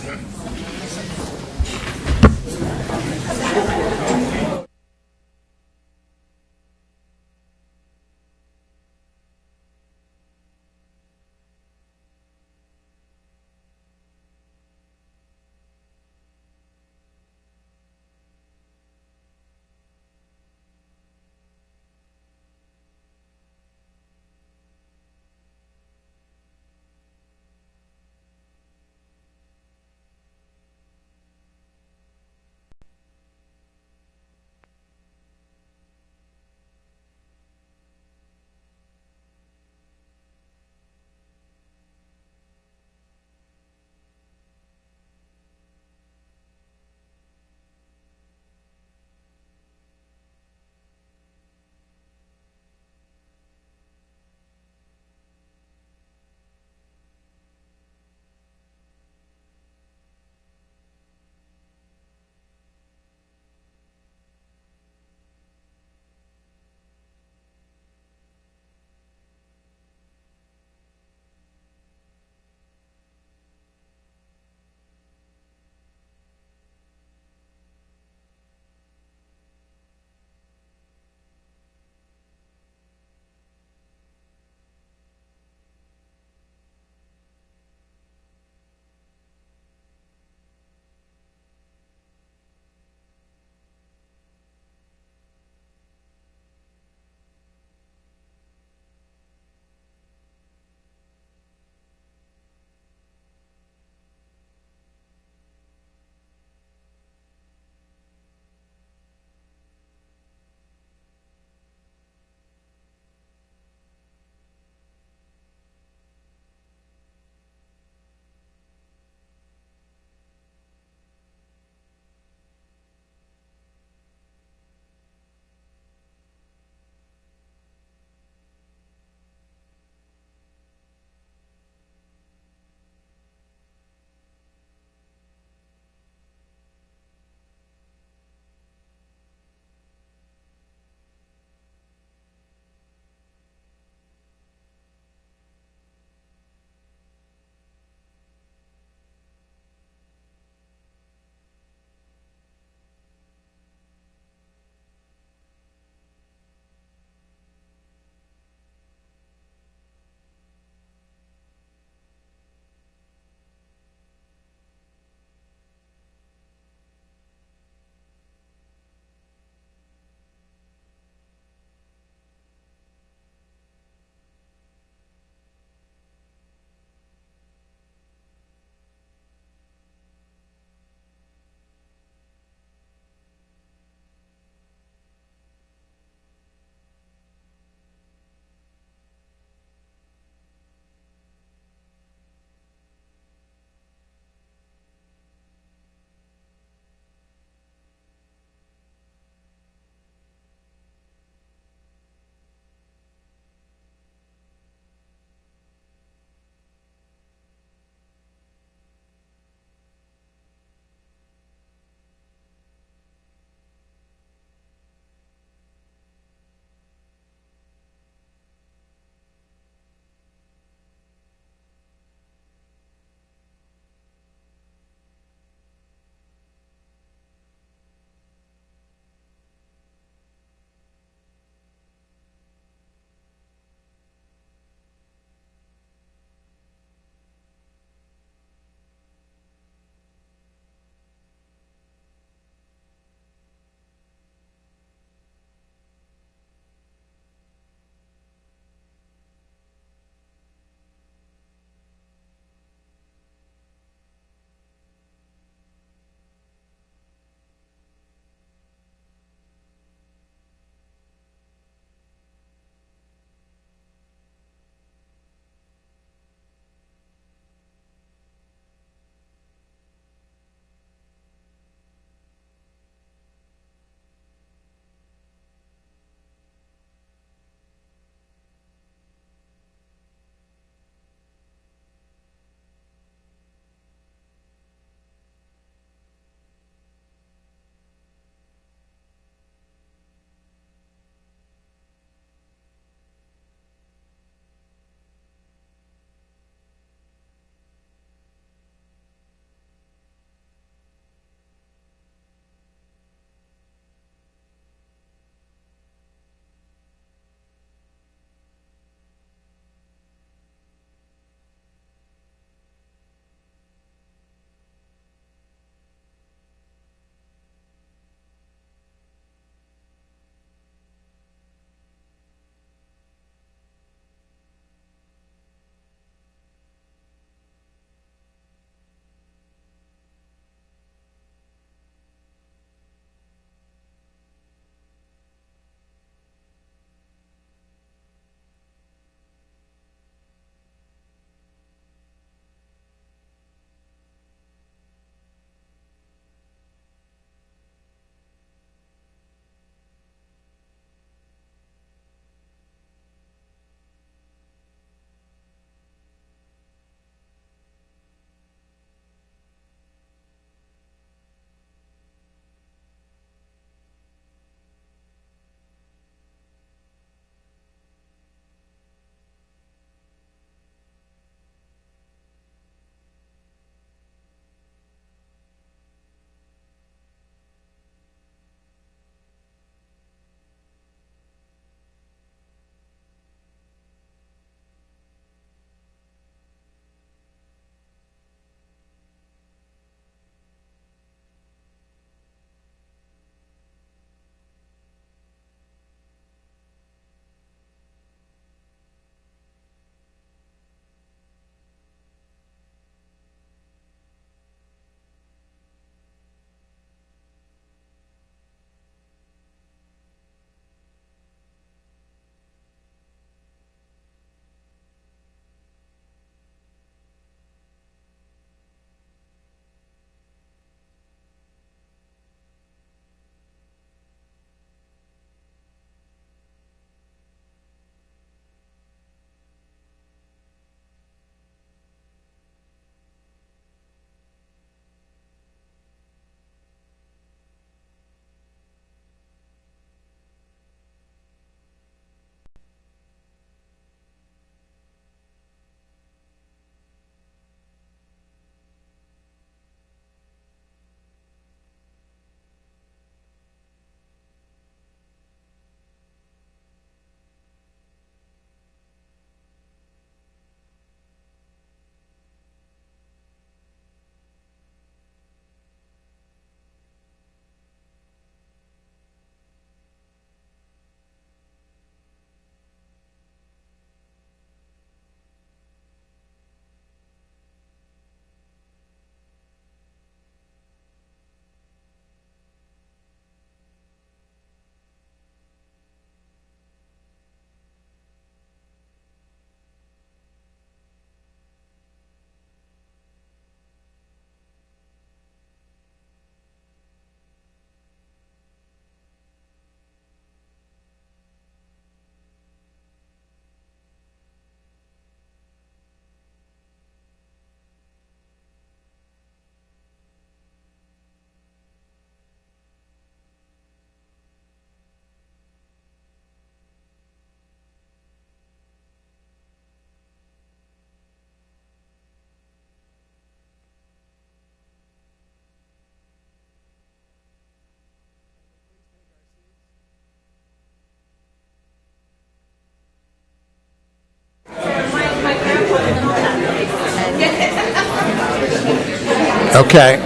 Okay.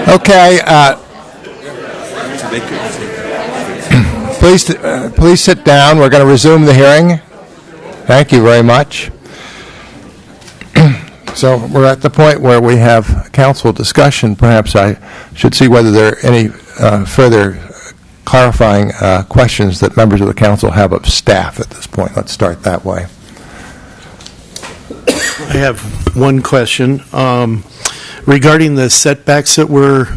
Okay. Please sit down. We're going to resume the hearing. Thank you very much. So we're at the point where we have council discussion. Perhaps I should see whether there are any further clarifying questions that members of the council have of staff at this point. Let's start that way. I have one question. Regarding the setbacks that were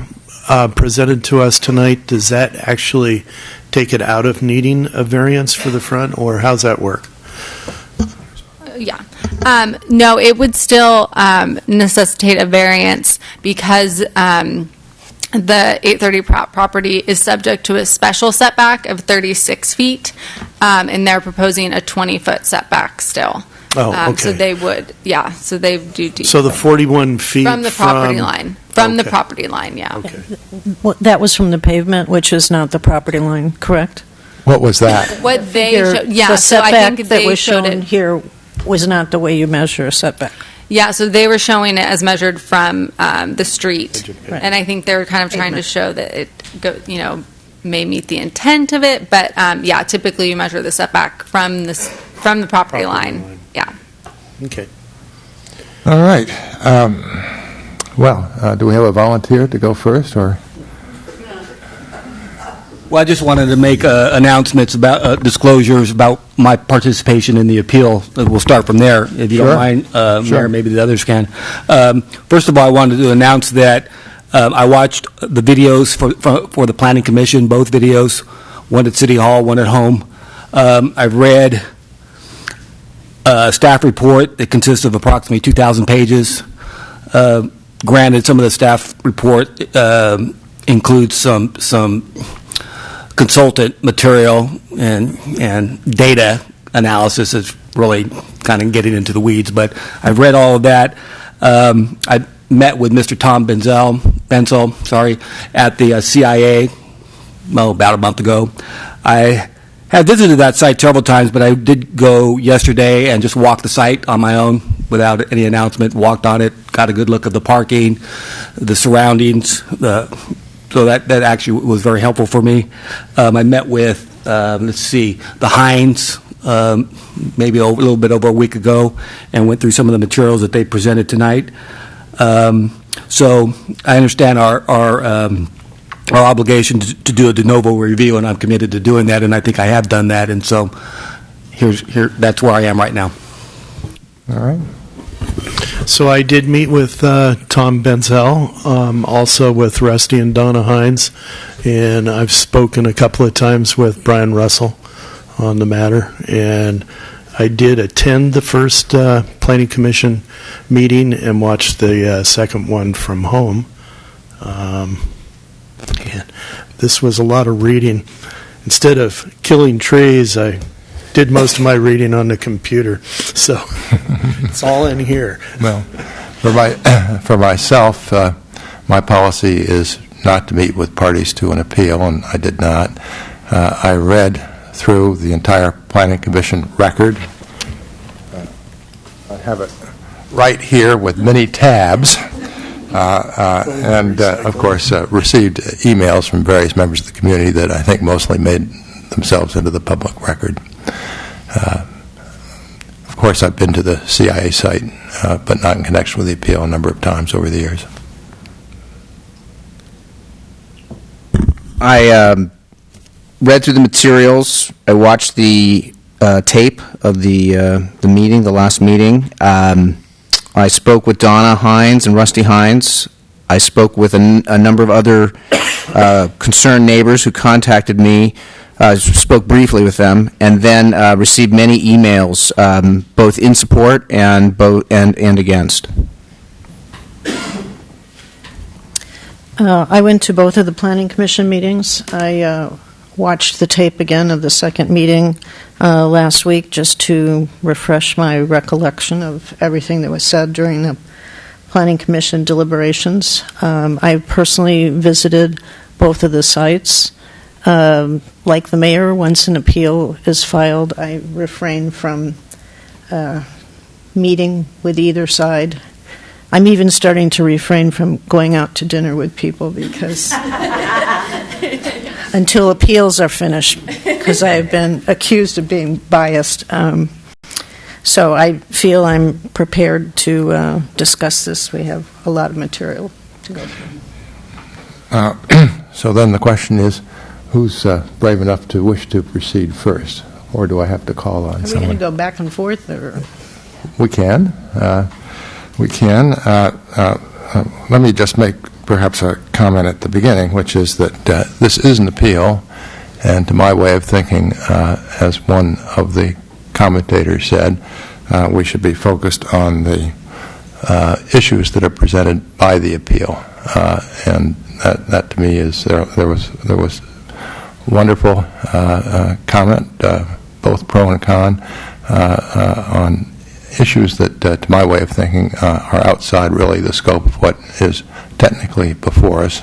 presented to us tonight, does that actually take it out of needing a variance for the front, or how's that work? Yeah. No, it would still necessitate a variance because the 830 property is subject to a special setback of 36 feet, and they're proposing a 20-foot setback still. Oh, okay. So they would, yeah, so they do. So the 41 feet from the property line. From the property line, yeah. Okay. Well, that was from the pavement, which is not the property line, correct? What was that? What they showed, yeah, the so I setback think that they was showed shown it. here was not the way you measure a setback. Yeah, so they were showing it as measured from the street, Right. and I think they were kind of trying to show that it, may meet the intent of it, but yeah, typically you measure the setback from the property line. Yeah. Okay. All right. Do we have a volunteer to go first, or? Well, I just wanted to make announcements about disclosures about my participation in the appeal. We'll start from there, if you Sure. don't mind, Sure. Mayor. Maybe the others can. First of all, I wanted to announce that I watched the videos for the Planning Commission, both videos, one at City Hall, one at home. I've read a staff report that consists of approximately 2,000 pages. Granted, some of the staff report includes some consultant material and data analysis. Is really kind of getting into the weeds, but I've read all of that. I met with Mr. Tom Benzel, at the CIA about a month ago. I have visited that site several times, but I did go yesterday and just walk the site on my own without any announcement, walked on it, got a good look at the parking, the surroundings, so that actually was very helpful for me. I met with, the Hines, maybe a little bit over a week ago, and went through some of the materials that they presented tonight. So I understand our obligation to do a de novo review, and I'm committed to doing that, and I think I have done that, and so that's where I am right now. All right. So I did meet with Tom Benzel, also with Rusty and Donna Hines, and I've spoken a couple of times with Brian Russell on the matter, and I did attend the first Planning Commission meeting and watched the second one from home. And this was a lot of reading. Instead of killing trees, I did most of my reading on the computer, so it's all in here. Well, for myself, my policy is not to meet with parties to an appeal, and I did not. I read through the entire Planning Commission record. I have it right here with many tabs, and of course received emails from various members of the community that I think mostly made themselves into the public record. Of course, I've been to the CIA site, but not in connection with the appeal a number of times over the years. I read through the materials. I watched the tape of the meeting, the last meeting. I spoke with Donna Hines and Rusty Hines. I spoke with a number of other concerned neighbors who contacted me. Spoke briefly with them, and then received many emails, both in support and against. I went to both of the Planning Commission meetings. I watched the tape again of the second meeting last week just to refresh my recollection of everything that was said during the Planning Commission deliberations. I personally visited both of the sites. Like the mayor, once an appeal is filed, I refrain from meeting with either side. I'm even starting to refrain from going out to dinner with people because until appeals are finished, because I have been accused of being biased. So I feel I'm prepared to discuss this. We have a lot of material to go through. So then the question is, who's brave enough to wish to proceed first? Or do I have to call on Are we someone? going to go back and forth? Or? We can. We can. Let me just make perhaps a comment at the beginning, which is that this is an appeal, and to my way of thinking, as one of the commentators said, we should be focused on the issues that are presented by the appeal, and that to me is there was wonderful comment, both pro and con, on issues that, to my way of thinking, are outside really the scope of what is technically before us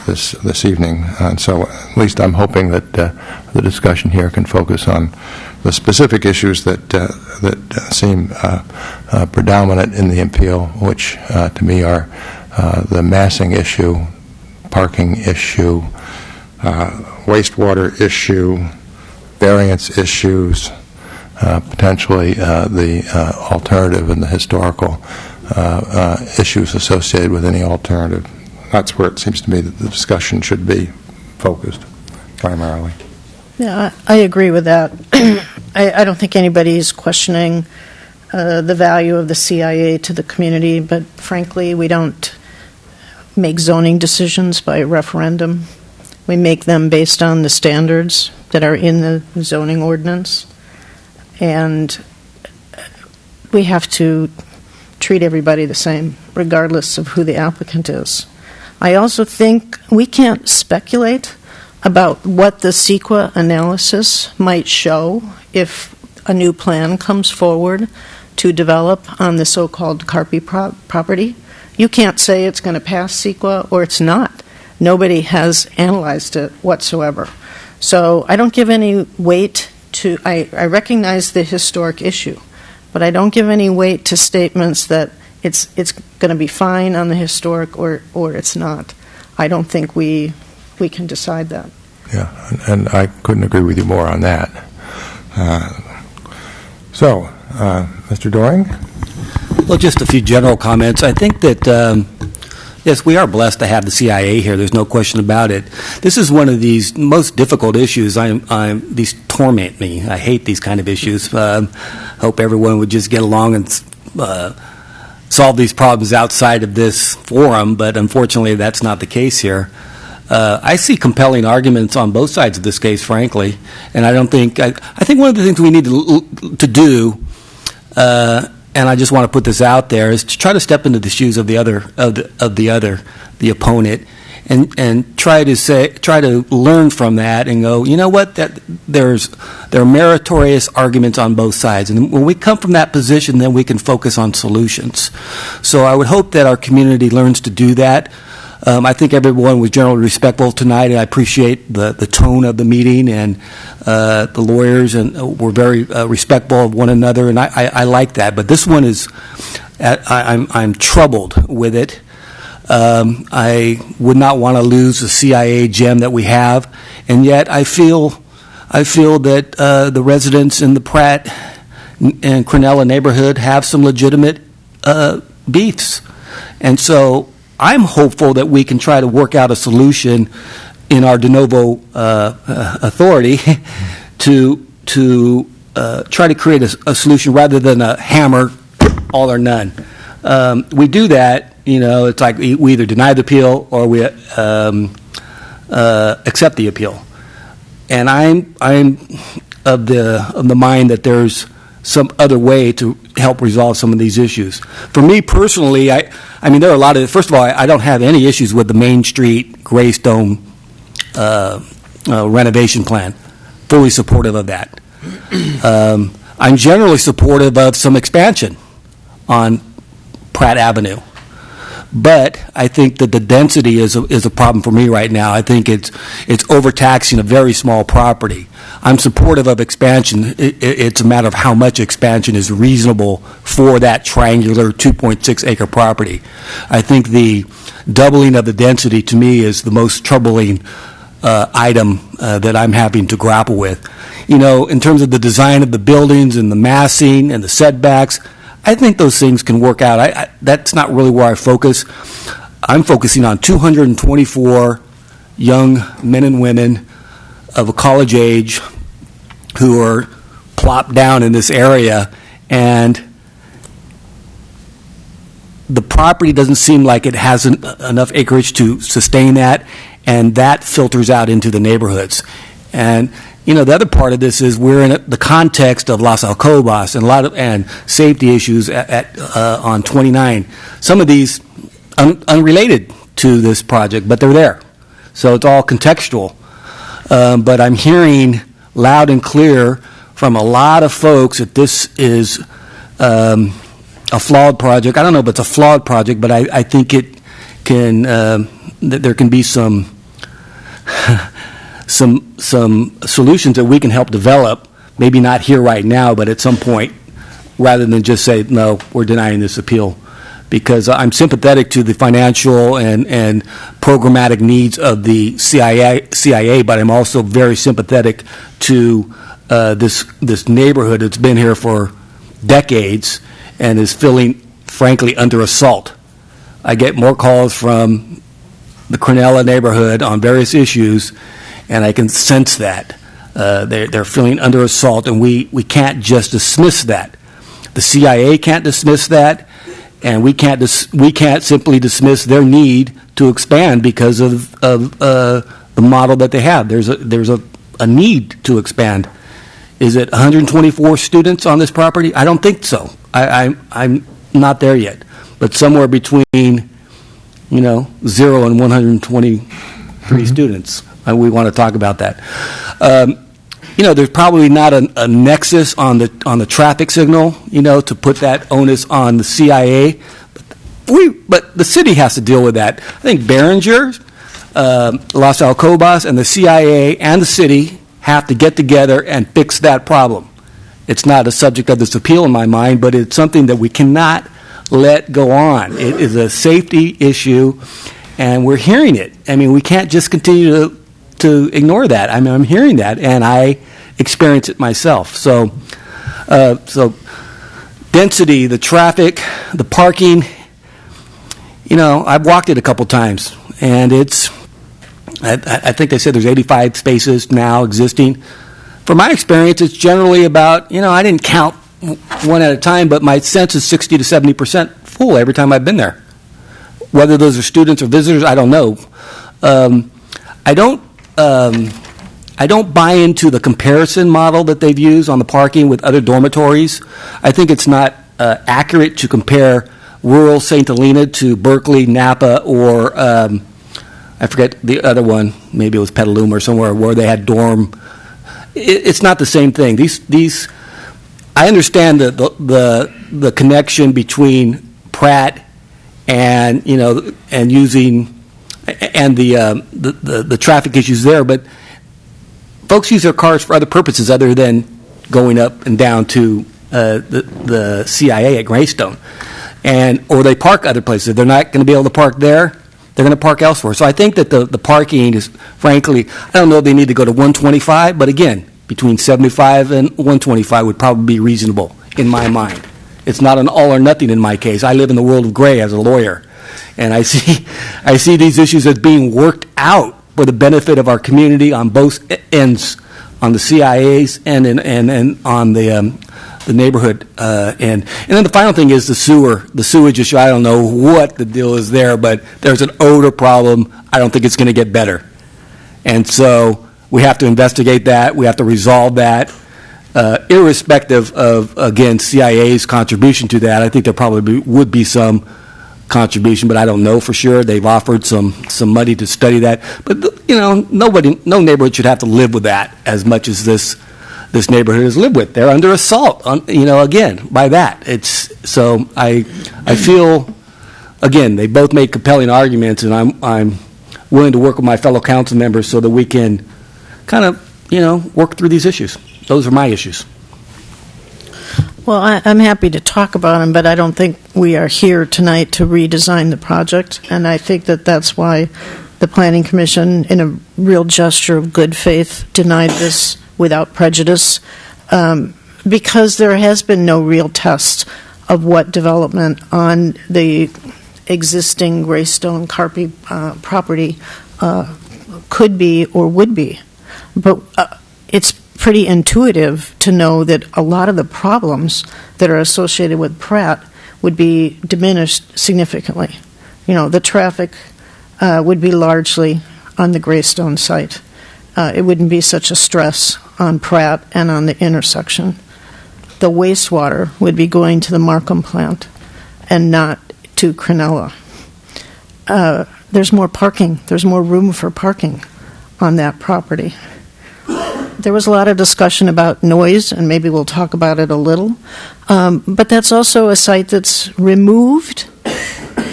this evening. And so at least I'm hoping that the discussion here can focus on the specific issues that seem predominant in the appeal, which to me are the massing issue, parking issue, wastewater issue, variance issues, potentially the alternative and the historical issues associated with any alternative. That's where it seems to me that the discussion should be focused primarily. Yeah, I agree with that. I don't think anybody is questioning the value of the CIA to the community, but frankly, we don't make zoning decisions by referendum. We make them based on the standards that are in the zoning ordinance, and we have to treat everybody the same, regardless of who the applicant is. I also think we can't speculate about what the CEQA analysis might show if a new plan comes forward to develop on the so-called Carpi property. You can't say it's going to pass CEQA or it's not. Nobody has analyzed it whatsoever. So I don't give any weight to, I recognize the historic issue, but I don't give any weight to statements that it's going to be fine on the historic or it's not. I don't think we can decide that. Yeah, and I couldn't agree with you more on that. So, Mr. Doring? Well, just a few general comments. I think that, yes, we are blessed to have the CIA here. There's no question about it. This is one of these most difficult issues. These torment me. I hate these kind of issues. Hope everyone would just get along and solve these problems outside of this forum, but unfortunately that's not the case here. I see compelling arguments on both sides of this case, frankly, and I think one of the things we need to do, and I just want to put this out there, is to try to step into the shoes of the opponent, and try to learn from that and go, you know what, there are meritorious arguments on both sides, and when we come from that position, then we can focus on solutions. So I would hope that our community learns to do that. I think everyone was generally respectful tonight, and I appreciate the tone of the meeting, and the lawyers were very respectful of one another, and I like that. But this one is, I'm troubled with it. I would not want to lose the CIA gem that we have, and yet I feel that the residents in the Pratt and Cornella neighborhood have some legitimate beefs, and so I'm hopeful that we can try to work out a solution in our de novo authority to try to create a solution rather than a hammer, all or none. We do that, it's like we either deny the appeal or we accept the appeal. And I'm of the mind that there's some other way to help resolve some of these issues. For me personally, I mean, there are a lot of, first of all, I don't have any issues with the Main Street Greystone renovation plan. Fully supportive of that. I'm generally supportive of some expansion on Pratt Avenue. But I think that the density is a problem for me right now. I think it's overtaxing a very small property. I'm supportive of expansion. It's a matter of how much expansion is reasonable for that triangular 2.6 acre property. I think the doubling of the density to me is the most troubling item that I'm having to grapple with. You know, in terms of the design of the buildings and the massing and the setbacks, I think those things can work out. That's not really where I focus. I'm focusing on 224 young men and women of a college age who are plopped down in this area, and the property doesn't seem like it has enough acreage to sustain that, and that filters out into the neighborhoods. And you know, the other part of this is we're in the context of Las Alcobas and and safety issues on 29. Some of these unrelated to this project, but they're there. So it's all contextual. But I'm hearing loud and clear from a lot of folks that this is a flawed project. I don't know if it's a flawed project, but I think it can, that there can be some solutions that we can help develop, maybe not here right now, but at some point, rather than just say, no, we're denying this appeal. Because I'm sympathetic to the financial and programmatic needs of the CIA, but I'm also very sympathetic to this neighborhood that's been here for decades and is feeling, frankly, under assault. I get more calls from the Cornella neighborhood on various issues, and I can sense that. They're feeling under assault, and we can't just dismiss that. The CIA can't dismiss that, and we can't simply dismiss their need to expand because of the model that they have. There's a need to expand. Is it 124 students on this property? I don't think so. I'm not there yet, but somewhere between 0 and 123 students. We want to talk about that. There's probably not a nexus on the traffic signal, to put that onus on the CIA. But the city has to deal with that. I think Behringer, Las Alcobas, and the CIA and the city have to get together and fix that problem. It's not a subject of this appeal in my mind, but it's something that we cannot let go on. It is a safety issue, and we're hearing it. I mean, we can't just continue to ignore that. I mean, I'm hearing that, and I experience it myself. So density, the traffic, the parking, I've walked it a couple times, and I think they said there's 85 spaces now existing. From my experience, it's generally about, I didn't count one at a time, but my sense is 60 to 70% full every time I've been there. Whether those are students or visitors, I don't know. I don't buy into the comparison model that they've used on the parking with other dormitories. I think it's not accurate to compare rural St. Helena to Berkeley, Napa, or I forget the other one. Maybe it was Petaluma or somewhere where they had dorm. It's not the same thing. These I understand the connection between Pratt and and using and the traffic issues there, but folks use their cars for other purposes other than going up and down to the CIA at Greystone, or they park other places. If they're not going to be able to park there, they're going to park elsewhere. So I think that the parking is, frankly, I don't know if they need to go to 125, but again, between 75 and 125 would probably be reasonable in my mind. It's not an all or nothing in my case. I live in the world of gray as a lawyer, and I see these issues as being worked out for the benefit of our community on both ends, on the CIA's and on the neighborhood end. And then the final thing is the sewage issue. I don't know what the deal is there, but there's an odor problem. I don't think it's going to get better. And so we have to investigate that. We have to resolve that. Irrespective of, again, CIA's contribution to that, I think there probably would be some contribution, but I don't know for sure. They've offered some money to study that. But, no neighborhood should have to live with that as much as this neighborhood has lived with. They're under assault, again, by that. So I feel again, they both make compelling arguments, and I'm willing to work with my fellow council members so that we can kind of, work through these issues. Those are my issues. Well, I'm happy to talk about them, but I don't think we are here tonight to redesign the project, and I think that that's why the Planning Commission, in a real gesture of good faith, denied this without prejudice, because there has been no real test of what development on the existing Greystone Carpy property could be or would be. But it's pretty intuitive to know that a lot of the problems that are associated with Pratt would be diminished significantly. The traffic would be largely on the Greystone site. It wouldn't be such a stress on Pratt and on the intersection. The wastewater would be going to the Markham plant and not to Cronulla. There's more parking. There's more room for parking on that property. There was a lot of discussion about noise, and maybe we'll talk about it a little. But that's also a site that's removed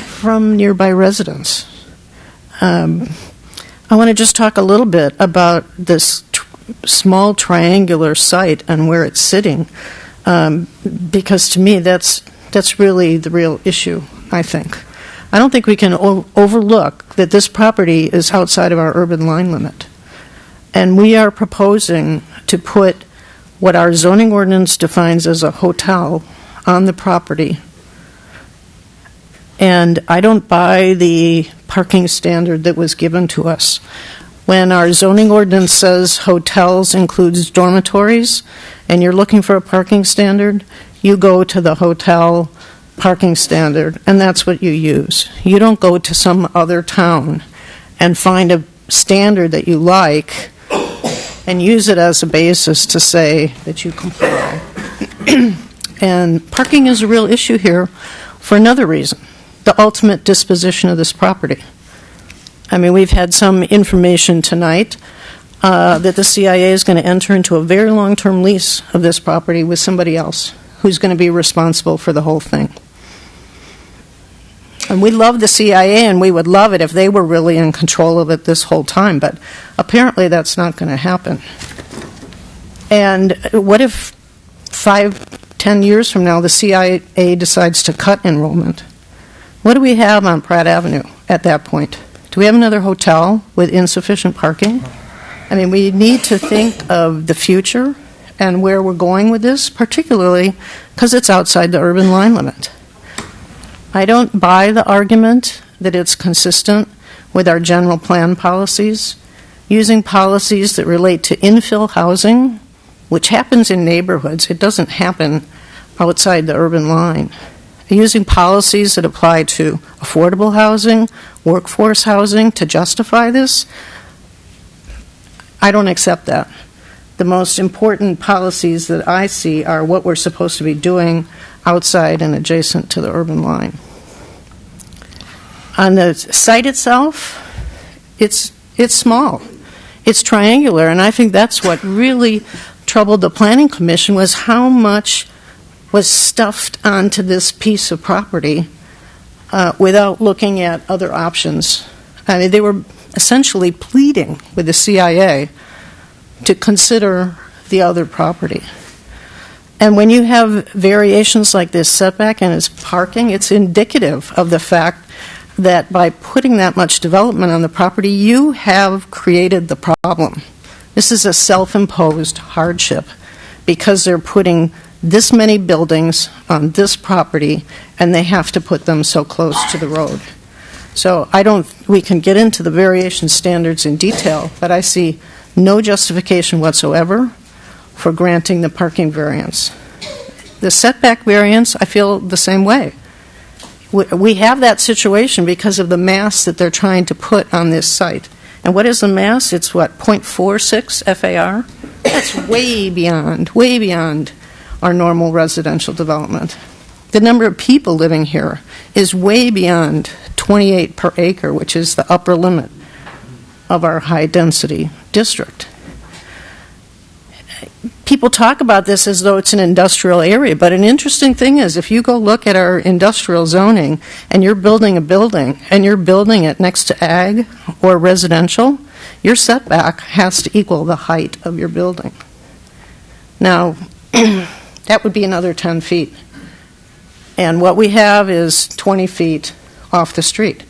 from nearby residents. I want to just talk a little bit about this small triangular site and where it's sitting, because to me that's really the real issue, I think. I don't think we can overlook that this property is outside of our urban line limit. And we are proposing to put what our zoning ordinance defines as a hotel on the property. And I don't buy the parking standard that was given to us. When our zoning ordinance says hotels includes dormitories, and you're looking for a parking standard, you go to the hotel parking standard, and that's what you use. You don't go to some other town and find a standard that you like and use it as a basis to say that you comply. And parking is a real issue here for another reason, the ultimate disposition of this property. I mean, we've had some information tonight that the CIA is going to enter into a very long-term lease of this property with somebody else who's going to be responsible for the whole thing. And we love the CIA, and we would love it if they were really in control of it this whole time, but apparently that's not going to happen. And what if 5-10 years from now the CIA decides to cut enrollment? What do we have on Pratt Avenue at that point? Do we have another hotel with insufficient parking? I mean, we need to think of the future and where we're going with this, particularly because it's outside the urban line limit. I don't buy the argument that it's consistent with our general plan policies, using policies that relate to infill housing, which happens in neighborhoods. It doesn't happen outside the urban line. Using policies that apply to affordable housing, workforce housing to justify this, I don't accept that. The most important policies that I see are what we're supposed to be doing outside and adjacent to the urban line. On the site itself, it's small. It's triangular, and I think that's what really troubled the Planning Commission, was how much was stuffed onto this piece of property without looking at other options. I mean, they were essentially pleading with the CIA to consider the other property. And when you have variations like this setback and its parking, it's indicative of the fact that by putting that much development on the property, you have created the problem. This is a self-imposed hardship because they're putting this many buildings on this property and they have to put them so close to the road. So we can get into the variation standards in detail, but I see no justification whatsoever for granting the parking variance. The setback variance, I feel the same way. We have that situation because of the mass that they're trying to put on this site. And what is the mass? It's what, 0.46 FAR? That's way beyond our normal residential development. The number of people living here is way beyond 28 per acre, which is the upper limit of our high-density district. people talk about this as though it's an industrial area, but an interesting thing is if you go look at our industrial zoning and you're building a building and you're building it next to ag or residential, your setback has to equal the height of your building. Now, that would be another 10 feet. And what we have is 20 feet off the street.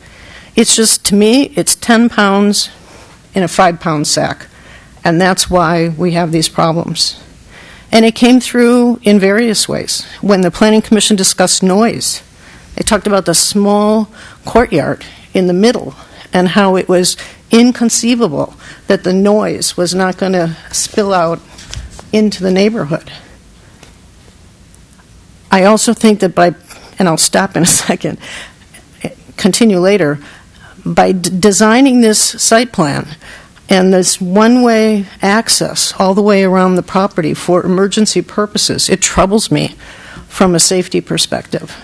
It's just, to me, it's 10 pounds in a 5-pound sack. And that's why we have these problems. And it came through in various ways. When the Planning Commission discussed noise, they talked about the small courtyard in the middle and how it was inconceivable that the noise was not going to spill out into the neighborhood. I also think that by, and I'll stop in a second, continue later, by designing this site plan and this one-way access all the way around the property for emergency purposes, it troubles me from a safety perspective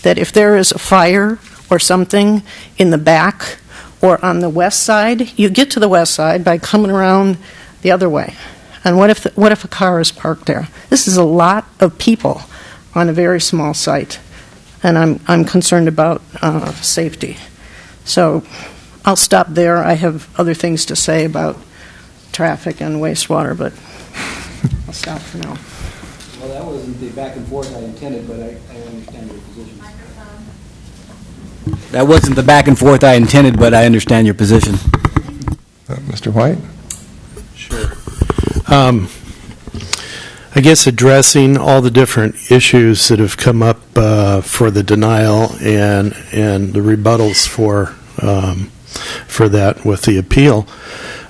that if there is a fire or something in the back or on the west side, you get to the west side by coming around the other way. And what if a car is parked there? This is a lot of people on a very small site, and I'm concerned about safety. So I'll stop there. I have other things to say about traffic and wastewater, but I'll stop for now. Well, that wasn't the back and forth I intended, but I understand your position. That wasn't the back and forth I intended, but I understand your position. Mr. White? Sure. I guess addressing all the different issues that have come up for the denial and the rebuttals for that with the appeal.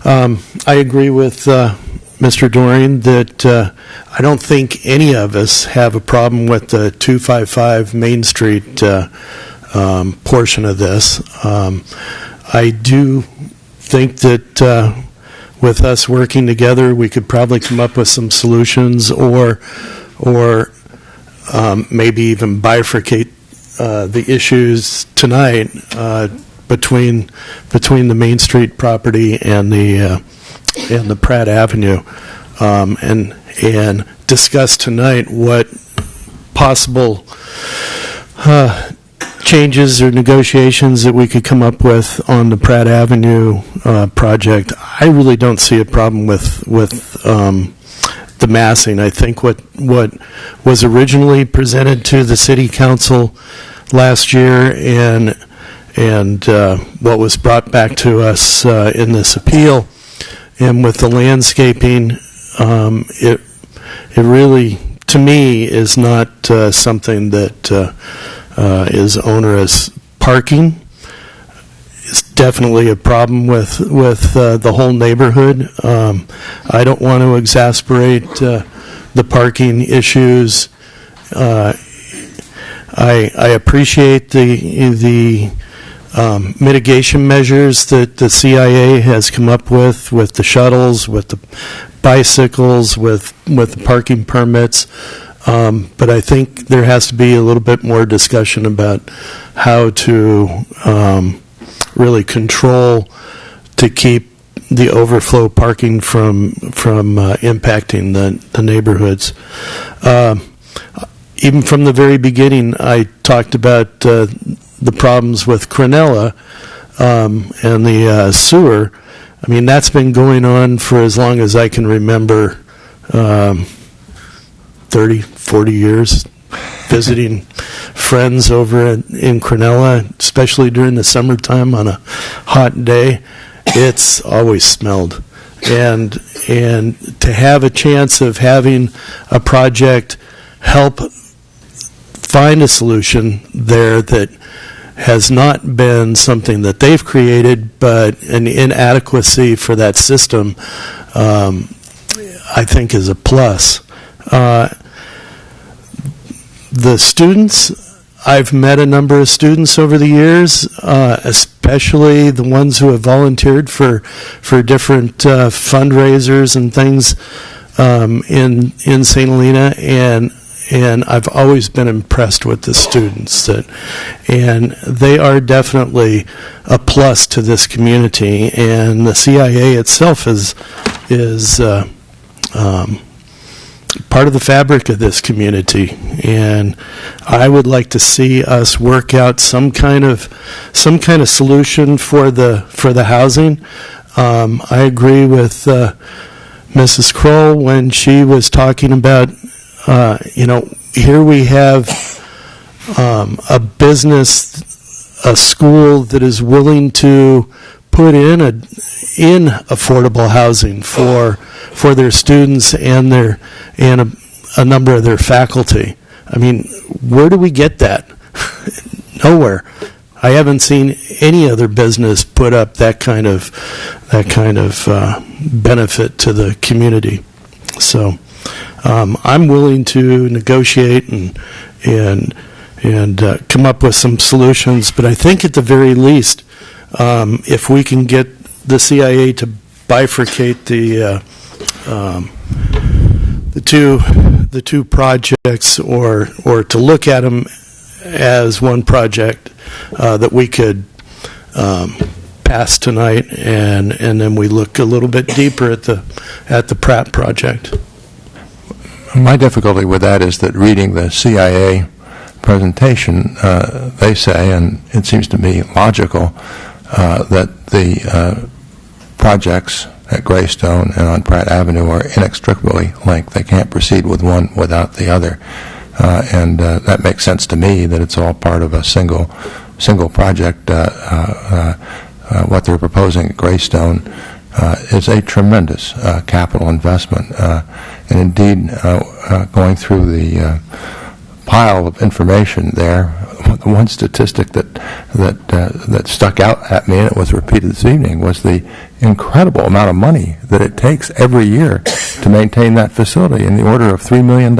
I agree with Mr. Doreen that I don't think any of us have a problem with the 255 Main Street portion of this. I do think that with us working together, we could probably come up with some solutions, or maybe even bifurcate the issues tonight between the Main Street property and the Pratt Avenue, and discuss tonight what possible changes or negotiations that we could come up with on the Pratt Avenue project. I really don't see a problem with the massing. I think what was originally presented to the City Council last year and what was brought back to us in this appeal, and with the landscaping, it really, to me, is not something that is onerous. Parking is definitely a problem with the whole neighborhood. I don't want to exasperate the parking issues. I appreciate the mitigation measures that the CIA has come up with the shuttles, with the bicycles, with the parking permits. But I think there has to be a little bit more discussion about how to really control to keep the overflow parking from impacting the neighborhoods. Even from the very beginning, I talked about the problems with Crenella and the sewer. I mean, that's been going on for as long as I can remember. 30, 40 years, visiting friends over in Crenella, especially during the summertime on a hot day. It's always smelled. And to have a chance of having a project help find a solution there that has not been something that they've created, but an inadequacy for that system, I think is a plus. The students, I've met a number of students over the years, especially the ones who have volunteered for different fundraisers and things in St. Helena, and I've always been impressed with the students, and they are definitely a plus to this community. And the CIA itself is part of the fabric of this community, and I would like to see us work out some kind of solution for the housing. I agree with Mrs. Kroll when she was talking about, here we have a business, a school that is willing to put in affordable housing for their students and a number of their faculty. I mean, where do we get that? Nowhere. I haven't seen any other business put up that kind of benefit to the community. So I'm willing to negotiate and come up with some solutions. But I think at the very least, if we can get the CIA to bifurcate the two projects, or to look at them as one project, that we could pass tonight, and then we look a little bit deeper at the Pratt project. My difficulty with that is that reading the CIA presentation, they say, and it seems to me logical, that the projects at Greystone and on Pratt Avenue are inextricably linked. They can't proceed with one without the other. And that makes sense to me, that it's all part of a single project. What they're proposing at Greystone is a tremendous capital investment. And indeed, going through the pile of information there, the one statistic that stuck out at me, and it was repeated this evening, was the incredible amount of money that it takes every year to maintain that facility, in the order of $3 million.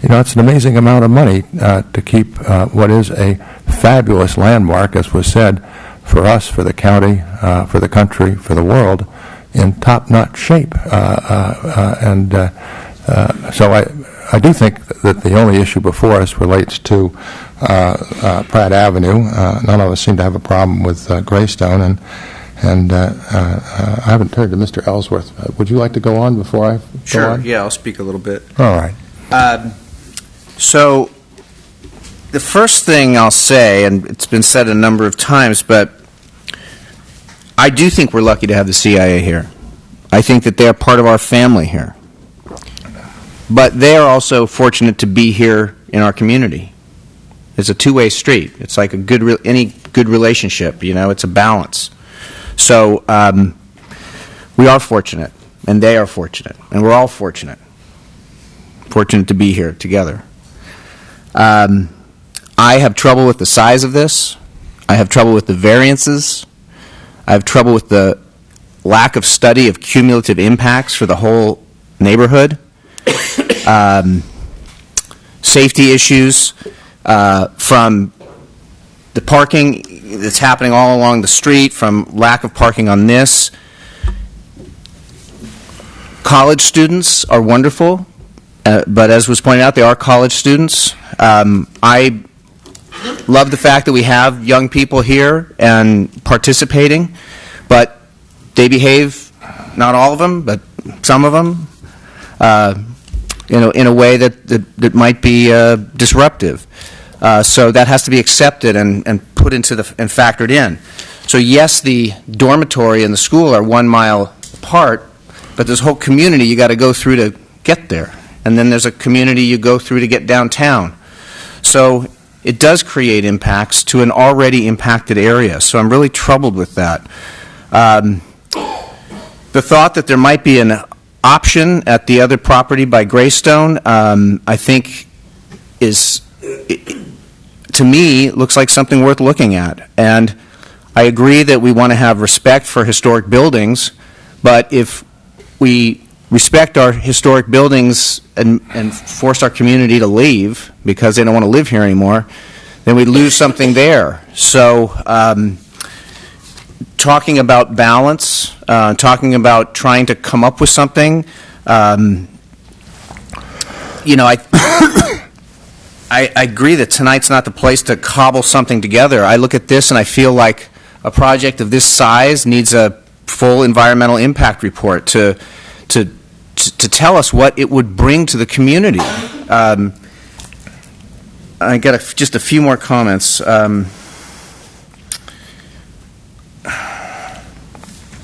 It's an amazing amount of money to keep what is a fabulous landmark, as was said, for us, for the county, for the country, for the world, in top-notch shape. So I do think that the only issue before us relates to Pratt Avenue. None of us seem to have a problem with Greystone, and I haven't turned to Mr. Ellsworth. Would you like to go on before I go on? Yeah, I'll speak a little bit. All right. So the first thing I'll say, and it's been said a number of times, but I do think we're lucky to have the CIA here. I think that they're part of our family here. But they are also fortunate to be here in our community. It's a two-way street. It's like any good relationship, it's a balance. So we are fortunate, and they are fortunate, and we're all fortunate to be here together. I have trouble with the size of this. I have trouble with the variances. I have trouble with the lack of study of cumulative impacts for the whole neighborhood. Safety issues from the parking that's happening all along the street, from lack of parking on this. College students are wonderful, but as was pointed out, they are college students. I love the fact that we have young people here and participating, but they behave, not all of them, but some of them, in a way that might be disruptive. So that has to be accepted and put into and factored in. So yes, the dormitory and the school are 1 mile apart, but this whole community you got to go through to get there. And then there's a community you go through to get downtown. So it does create impacts to an already impacted area. So I'm really troubled with that. The thought that there might be an option at the other property by Greystone, I think to me, looks like something worth looking at. And I agree that we want to have respect for historic buildings, but if we respect our historic buildings and force our community to leave because they don't want to live here anymore, then we lose something there. So talking about balance, talking about trying to come up with something, I agree that tonight's not the place to cobble something together. I look at this and I feel like a project of this size needs a full environmental impact report to tell us what it would bring to the community. I got just a few more comments. The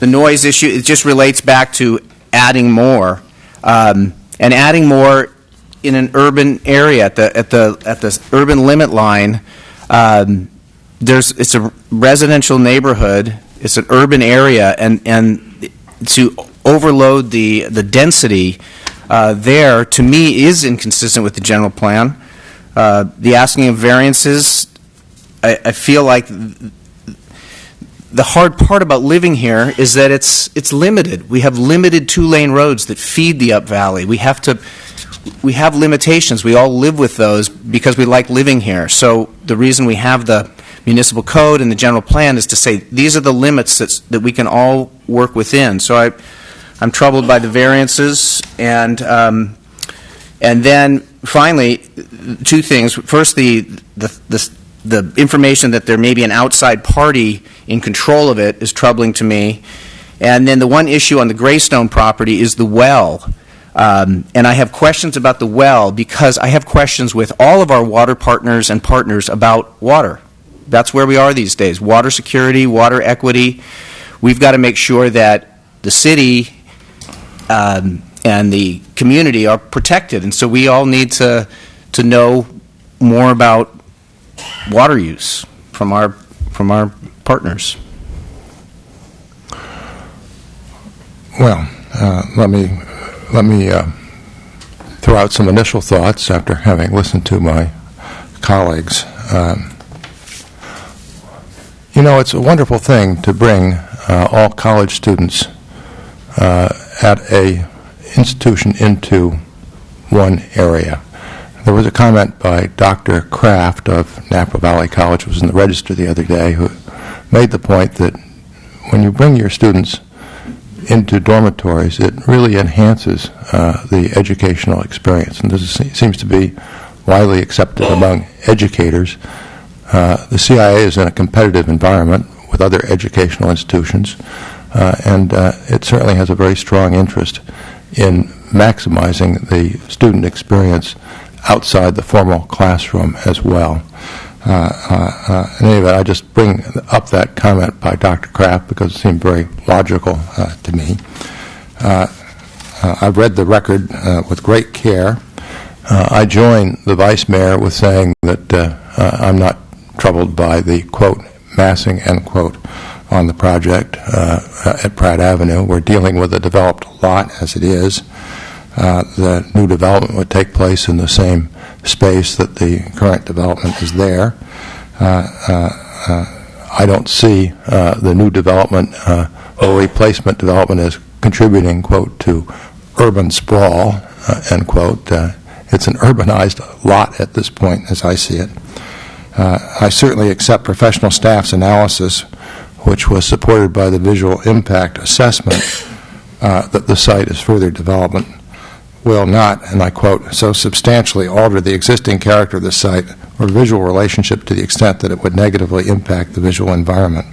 noise issue, it just relates back to adding more, and adding more in an urban area at the urban limit line. It's a residential neighborhood. It's an urban area, and to overload the density there, to me, is inconsistent with the general plan. The asking of variances, I feel like the hard part about living here is that it's limited. We have limited two-lane roads that feed the up valley. We have limitations. We all live with those because we like living here. So the reason we have the Municipal Code and the general plan is to say these are the limits that we can all work within. So I'm troubled by the variances, and then finally, two things. First, the information that there may be an outside party in control of it is troubling to me. And then the one issue on the Greystone property is the well. And I have questions about the well because I have questions with all of our water partners and partners about water. That's where we are these days. Water security, water equity. We've got to make sure that the city and the community are protected. And so we all need to know more about water use from our partners. Well, let me throw out some initial thoughts after having listened to my colleagues. It's a wonderful thing to bring all college students at a institution into one area. There was a comment by Dr. Kraft of Napa Valley College, who was in the Register the other day, who made the point that when you bring your students into dormitories, it really enhances the educational experience. And this seems to be widely accepted among educators. The CIA is in a competitive environment with other educational institutions, and it certainly has a very strong interest in maximizing the student experience outside the formal classroom as well. In any event, I just bring up that comment by Dr. Kraft because it seemed very logical to me. I've read the record with great care. I join the Vice Mayor with saying that I'm not troubled by the, quote, massing, end quote, on the project at Pratt Avenue. We're dealing with a developed lot as it is. The new development would take place in the same space that the current development is there. I don't see the new development or replacement development as contributing, quote, to urban sprawl, end quote. It's an urbanized lot at this point, as I see it. I certainly accept professional staff's analysis, which was supported by the visual impact assessment, that the site is further development will not, and I quote, so substantially alter the existing character of the site or visual relationship to the extent that it would negatively impact the visual environment.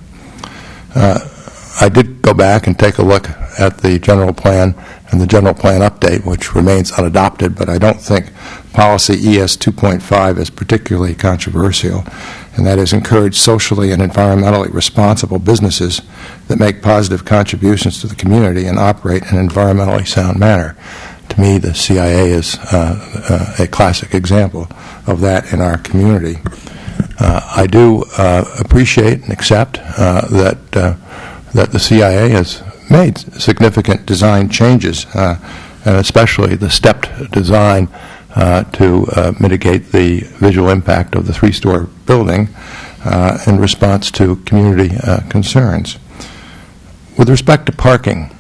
I did go back and take a look at the general plan and the general plan update, which remains unadopted, but I don't think policy ES 2.5 is particularly controversial, and that is encourage socially and environmentally responsible businesses that make positive contributions to the community and operate in an environmentally sound manner. To me, the CIA is a classic example of that in our community. I do appreciate and accept that the CIA has made significant design changes, and especially the stepped design to mitigate the visual impact of the three-story building in response to community concerns. With respect to parking,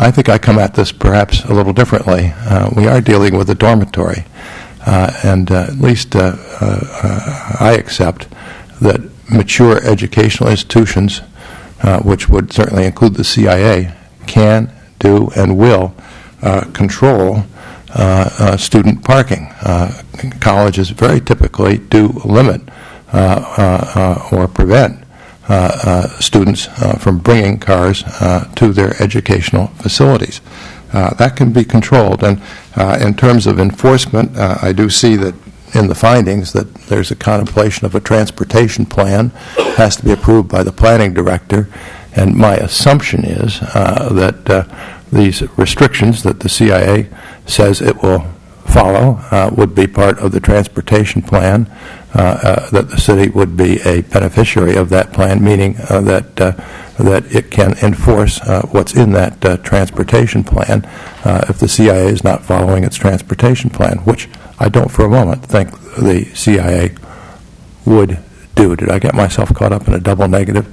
I think I come at this perhaps a little differently. We are dealing with a dormitory, and at least I accept that mature educational institutions, which would certainly include the CIA, can, do, and will control student parking. Colleges very typically do limit or prevent students from bringing cars to their educational facilities. That can be controlled. And in terms of enforcement, I do see that in the findings that there's a contemplation of a transportation plan, has to be approved by the planning director, and my assumption is that these restrictions that the CIA says it will follow would be part of the transportation plan, that the city would be a beneficiary of that plan, meaning that it can enforce what's in that transportation plan if the CIA is not following its transportation plan, which I don't for a moment think the CIA would do. Did I get myself caught up in a double negative?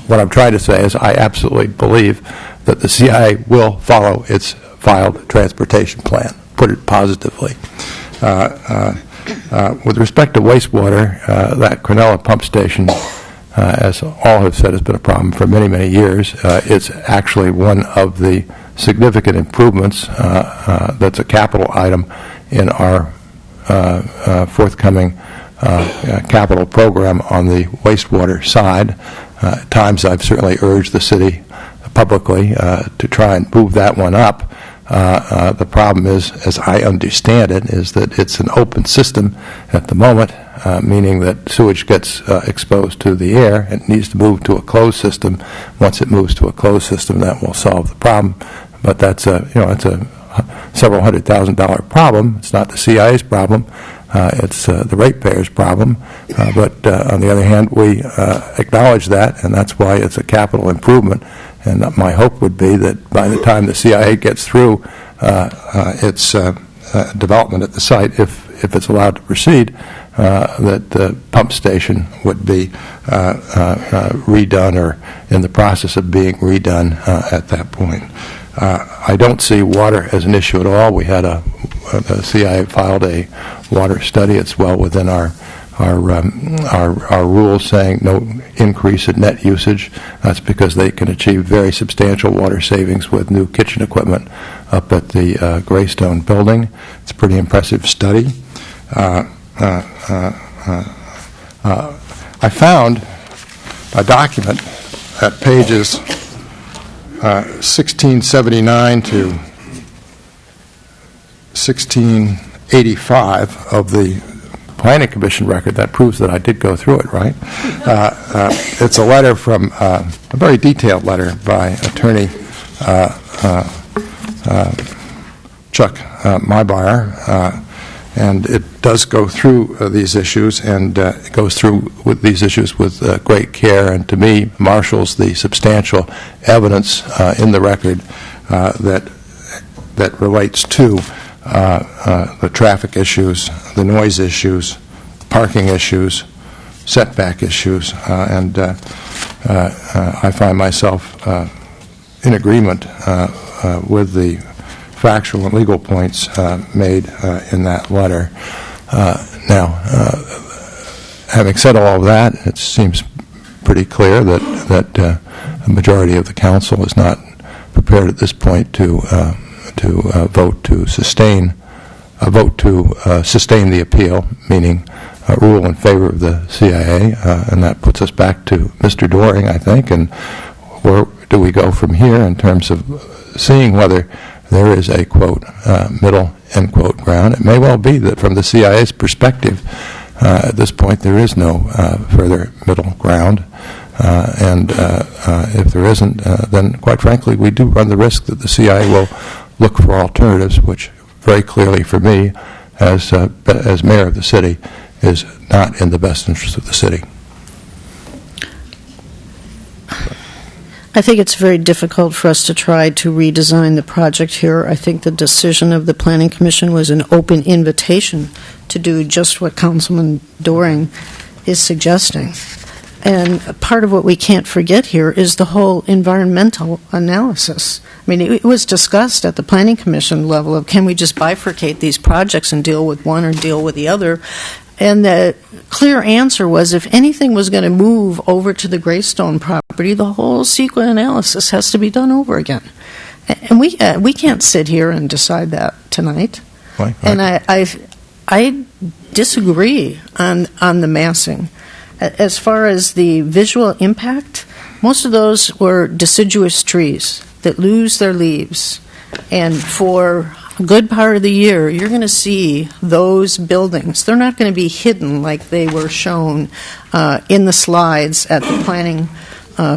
What I'm trying to say is I absolutely believe that the CIA will follow its filed transportation plan, put it positively. With respect to wastewater, that Cronulla pump station, as all have said, has been a problem for many, many years. It's actually one of the significant improvements that's a capital item in our forthcoming capital program on the wastewater side. At times I've certainly urged the city publicly to try and move that one up. The problem is, as I understand it, is that it's an open system at the moment, meaning that sewage gets exposed to the air. It needs to move to a closed system. Once it moves to a closed system, that will solve the problem. But that's it's a several $100,000 problem. It's not the CIA's problem. It's the ratepayers' problem. But on the other hand, we acknowledge that, and that's why it's a capital improvement. And my hope would be that by the time the CIA gets through its development at the site, if it's allowed to proceed, that the pump station would be redone or in the process of being redone at that point. I don't see water as an issue at all. We had the CIA filed a water study. It's well within our rules saying no increase in net usage. That's because they can achieve very substantial water savings with new kitchen equipment up at the Greystone building. It's a pretty impressive study. I found a document at pages 1679 to 1685 of the Planning Commission record that proves that I did go through it, right? It's a letter from, a very detailed letter by attorney Chuck Mybuyer, and it does go through these issues, and it goes through with these issues with great care, and to me marshals the substantial evidence in the record that relates to the traffic issues, the noise issues, parking issues, setback issues, and I find myself in agreement with the factual and legal points made in that letter. Now, having said all of that, it seems pretty clear that the majority of the council is not prepared at this point to vote to sustain the appeal, meaning rule in favor of the CIA, and that puts us back to Mr. Doring, I think, and where do we go from here in terms of seeing whether there is a, quote, middle, end quote, ground. It may well be that from the CIA's perspective, at this point there is no further middle ground, and if there isn't, then quite frankly we do run the risk that the CIA will look for alternatives, which very clearly for me, as mayor of the city, is not in the best interest of the city. I think it's very difficult for us to try to redesign the project here. I think the decision of the Planning Commission was an open invitation to do just what Councilman Doring is suggesting. And part of what we can't forget here is the whole environmental analysis. I mean, it was discussed at the Planning Commission level of can we just bifurcate these projects and deal with one or deal with the other? And the clear answer was if anything was going to move over to the Greystone property, the whole CEQA analysis has to be done over again. And we can't sit here and decide that tonight. Right. And I disagree on the massing. As far as the visual impact, most of those were deciduous trees that lose their leaves. And for a good part of the year, you're going to see those buildings. They're not going to be hidden like they were shown in the slides at the Planning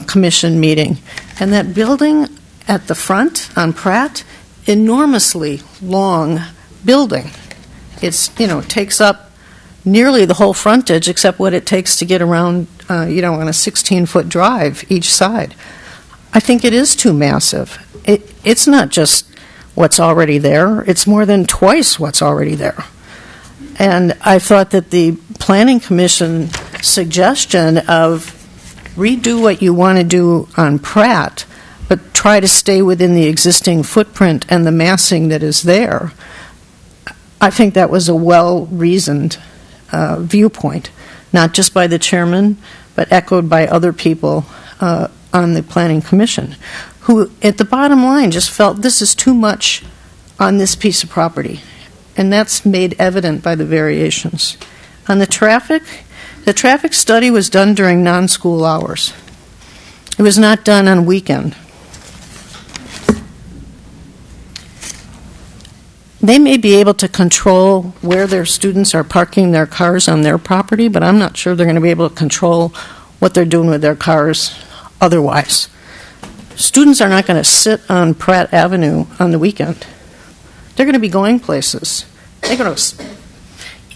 Commission meeting. And that building at the front on Pratt, enormously long building. It's, takes up nearly the whole frontage except what it takes to get around, on a 16-foot drive each side. I think it is too massive. It's not just what's already there. It's more than twice what's already there. And I thought that the Planning Commission suggestion of redo what you want to do on Pratt, but try to stay within the existing footprint and the massing that is there, I think that was a well-reasoned viewpoint, not just by the chairman, but echoed by other people on the Planning Commission, who, at the bottom line, just felt this is too much on this piece of property. And that's made evident by the variations. On the traffic study was done during non-school hours. It was not done on weekend. They may be able to control where their students are parking their cars on their property, but I'm not sure they're going to be able to control what they're doing with their cars otherwise. Students are not going to sit on Pratt Avenue on the weekend. They're going to be going places.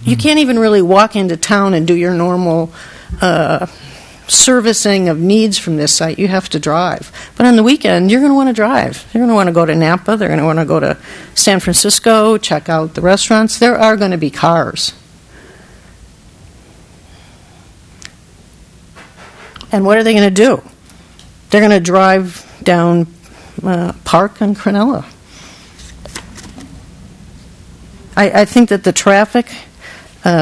You can't even really walk into town and do your normal servicing of needs from this site. You have to drive. But on the weekend, you're going to want to drive. You're going to want to go to Napa. They're going to want to go to San Francisco, check out the restaurants. There are going to be cars. And what are they going to do? They're going to drive down Park and Cronulla. I think that the traffic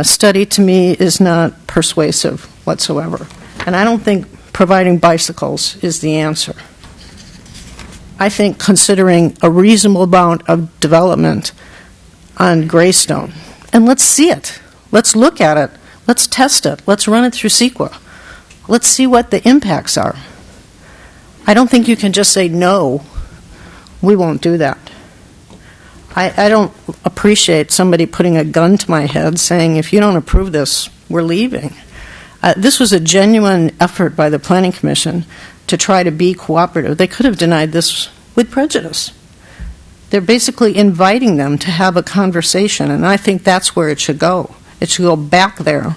study, to me, is not persuasive whatsoever. And I don't think providing bicycles is the answer. I think considering a reasonable amount of development on Greystone, and let's see it. Let's look at it. Let's test it. Let's run it through CEQA. Let's see what the impacts are. I don't think you can just say, no, we won't do that. I don't appreciate somebody putting a gun to my head saying, if you don't approve this, we're leaving. This was a genuine effort by the Planning Commission to try to be cooperative. They could have denied this with prejudice. They're basically inviting them to have a conversation, and I think that's where it should go. It should go back there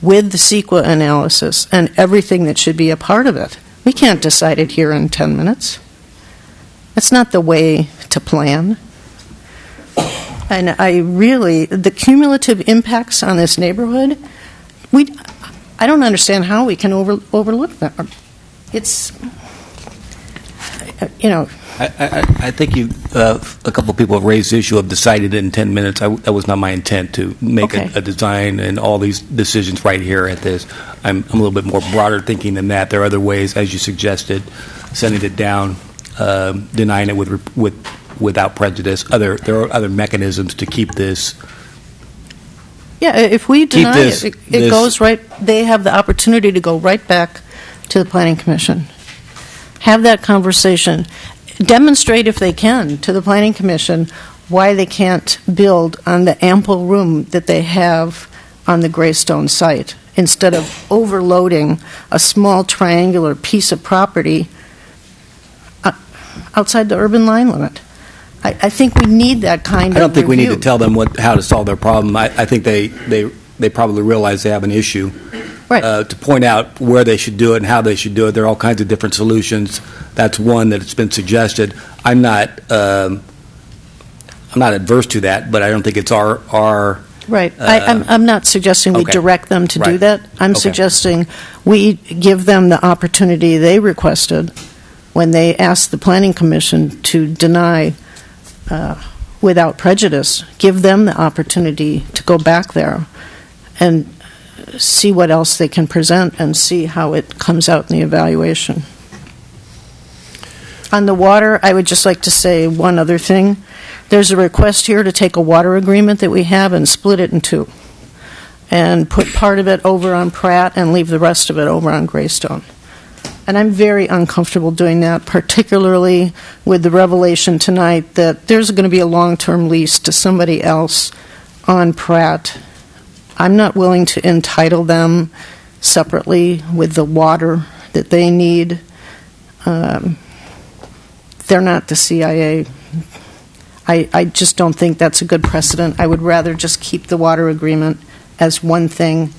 with the CEQA analysis and everything that should be a part of it. We can't decide it here in 10 minutes. That's not the way to plan. And the cumulative impacts on this neighborhood, I don't understand how we can overlook them. It's, I think a couple of people have raised the issue of decided it in 10 minutes. That was not my intent to make a design and all these decisions right here at this. I'm a little bit more broader thinking than that. There are other ways, as you suggested, sending it down, denying it without prejudice. There are other mechanisms to keep this. Yeah, if we deny it goes right. They have the opportunity to go right back to the Planning Commission. Have that conversation. Demonstrate, if they can, to the Planning Commission why they can't build on the ample room that they have on the Greystone site instead of overloading a small triangular piece of property outside the urban line limit. I think we need that kind of I don't think review. we need to tell them how to solve their problem. I think they probably realize they have an issue. Right. To point out where they should do it and how they should do it. There are all kinds of different solutions. That's one that's been suggested. I'm not adverse to that, but I don't think it's our Right. I'm not suggesting we direct them to do that. I'm suggesting we give them the opportunity they requested when they asked the Planning Commission to deny without prejudice. Give them the opportunity to go back there and see what else they can present and see how it comes out in the evaluation. On the water, I would just like to say one other thing. There's a request here to take a water agreement that we have and split it in two. and put part of it over on Pratt and leave the rest of it over on Greystone. And I'm very uncomfortable doing that, particularly with the revelation tonight that there's going to be a long-term lease to somebody else on Pratt. I'm not willing to entitle them separately with the water that they need. They're not the CIA. I just don't think that's a good precedent. I would rather just keep the water agreement as one thing.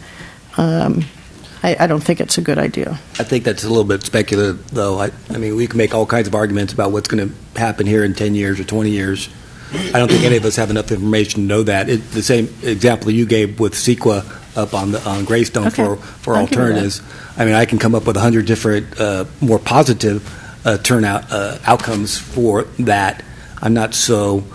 I don't think it's a good idea. I think that's a little bit speculative, though. I mean, we can make all kinds of arguments about what's going to happen here in 10 years or 20 years. I don't think any of us have enough information to know that. The same example you gave with CEQA up on Greystone for alternatives. I mean, I can come up with 100 different more positive turnout outcomes for that. I'm not so.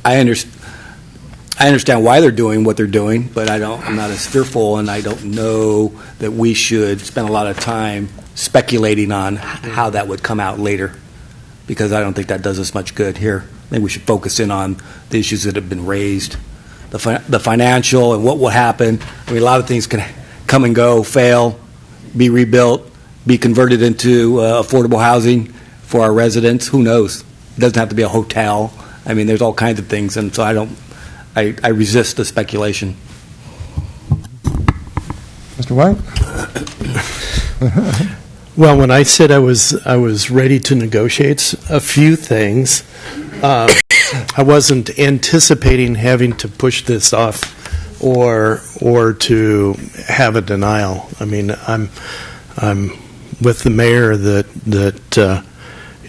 I understand why they're doing what they're doing, but I'm not as fearful, and I don't know that we should spend a lot of time speculating on how that would come out later, because I don't think that does us much good here. I think we should focus in on the issues that have been raised, the financial and what will happen. I mean, a lot of things can come and go, fail, be rebuilt, be converted into affordable housing for our residents. Who knows? It doesn't have to be a hotel. I mean, there's all kinds of things, and so I resist the speculation. Mr. White? Well, when I said I was ready to negotiate a few things, I wasn't anticipating having to push this off or to have a denial. I mean, I'm with the mayor that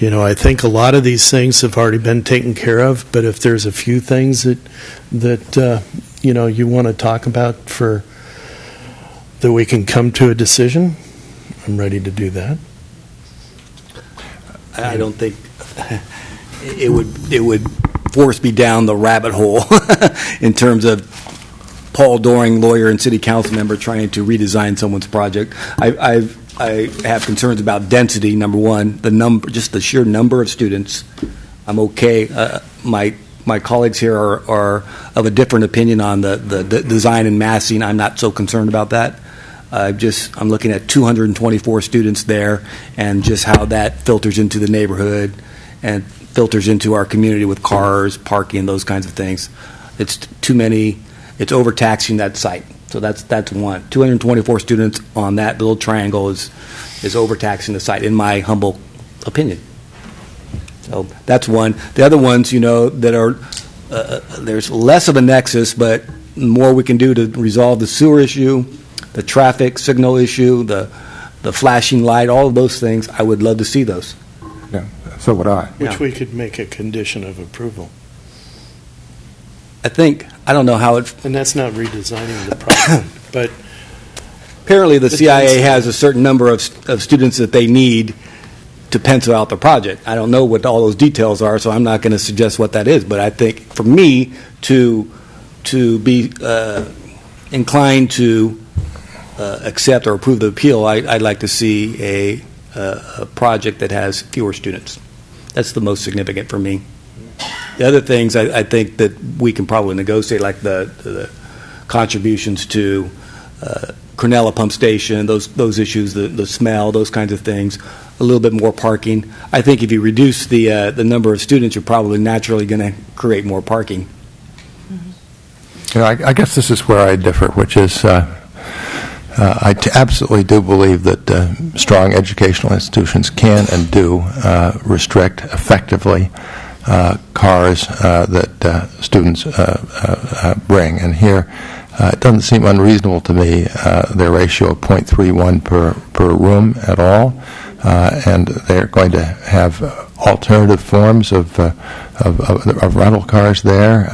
I think a lot of these things have already been taken care of, but if there's a few things that you want to talk about that we can come to a decision, I'm ready to do that. I don't think it would force me down the rabbit hole in terms of Paul Doring, lawyer and city council member, trying to redesign someone's project. I have concerns about density. Number one, just the sheer number of students. I'm okay. My colleagues here are of a different opinion on the design and massing. I'm not so concerned about that. I'm looking at 224 students there, and just how that filters into the neighborhood and filters into our community with cars, parking, those kinds of things. It's too many. It's overtaxing that site. So that's one. 224 students on that little triangle is overtaxing the site, in my humble opinion. So that's one. The other ones, that are there's less of a nexus, but the more we can do to resolve the sewer issue, the traffic signal issue, the flashing light, all of those things, I would love to see those. Yeah, so would I. Which we could make a condition of approval. I don't know how it... And that's not redesigning the project, but... Apparently the CIA has a certain number of students that they need to pencil out the project. I don't know what all those details are, so I'm not going to suggest what that is. But I think for me to be inclined to accept or approve the appeal, I'd like to see a project that has fewer students. That's the most significant for me. The other things I think that we can probably negotiate, like the contributions to Cornella Pump Station, those issues, the smell, those kinds of things, a little bit more parking. I think if you reduce the number of students, you're probably naturally going to create more parking. I guess this is where I differ, which is I absolutely do believe that strong educational institutions can and do restrict effectively cars that students bring. And here, it doesn't seem unreasonable to me, their ratio of 0.31 per room at all. And they're going to have alternative forms of rental cars there.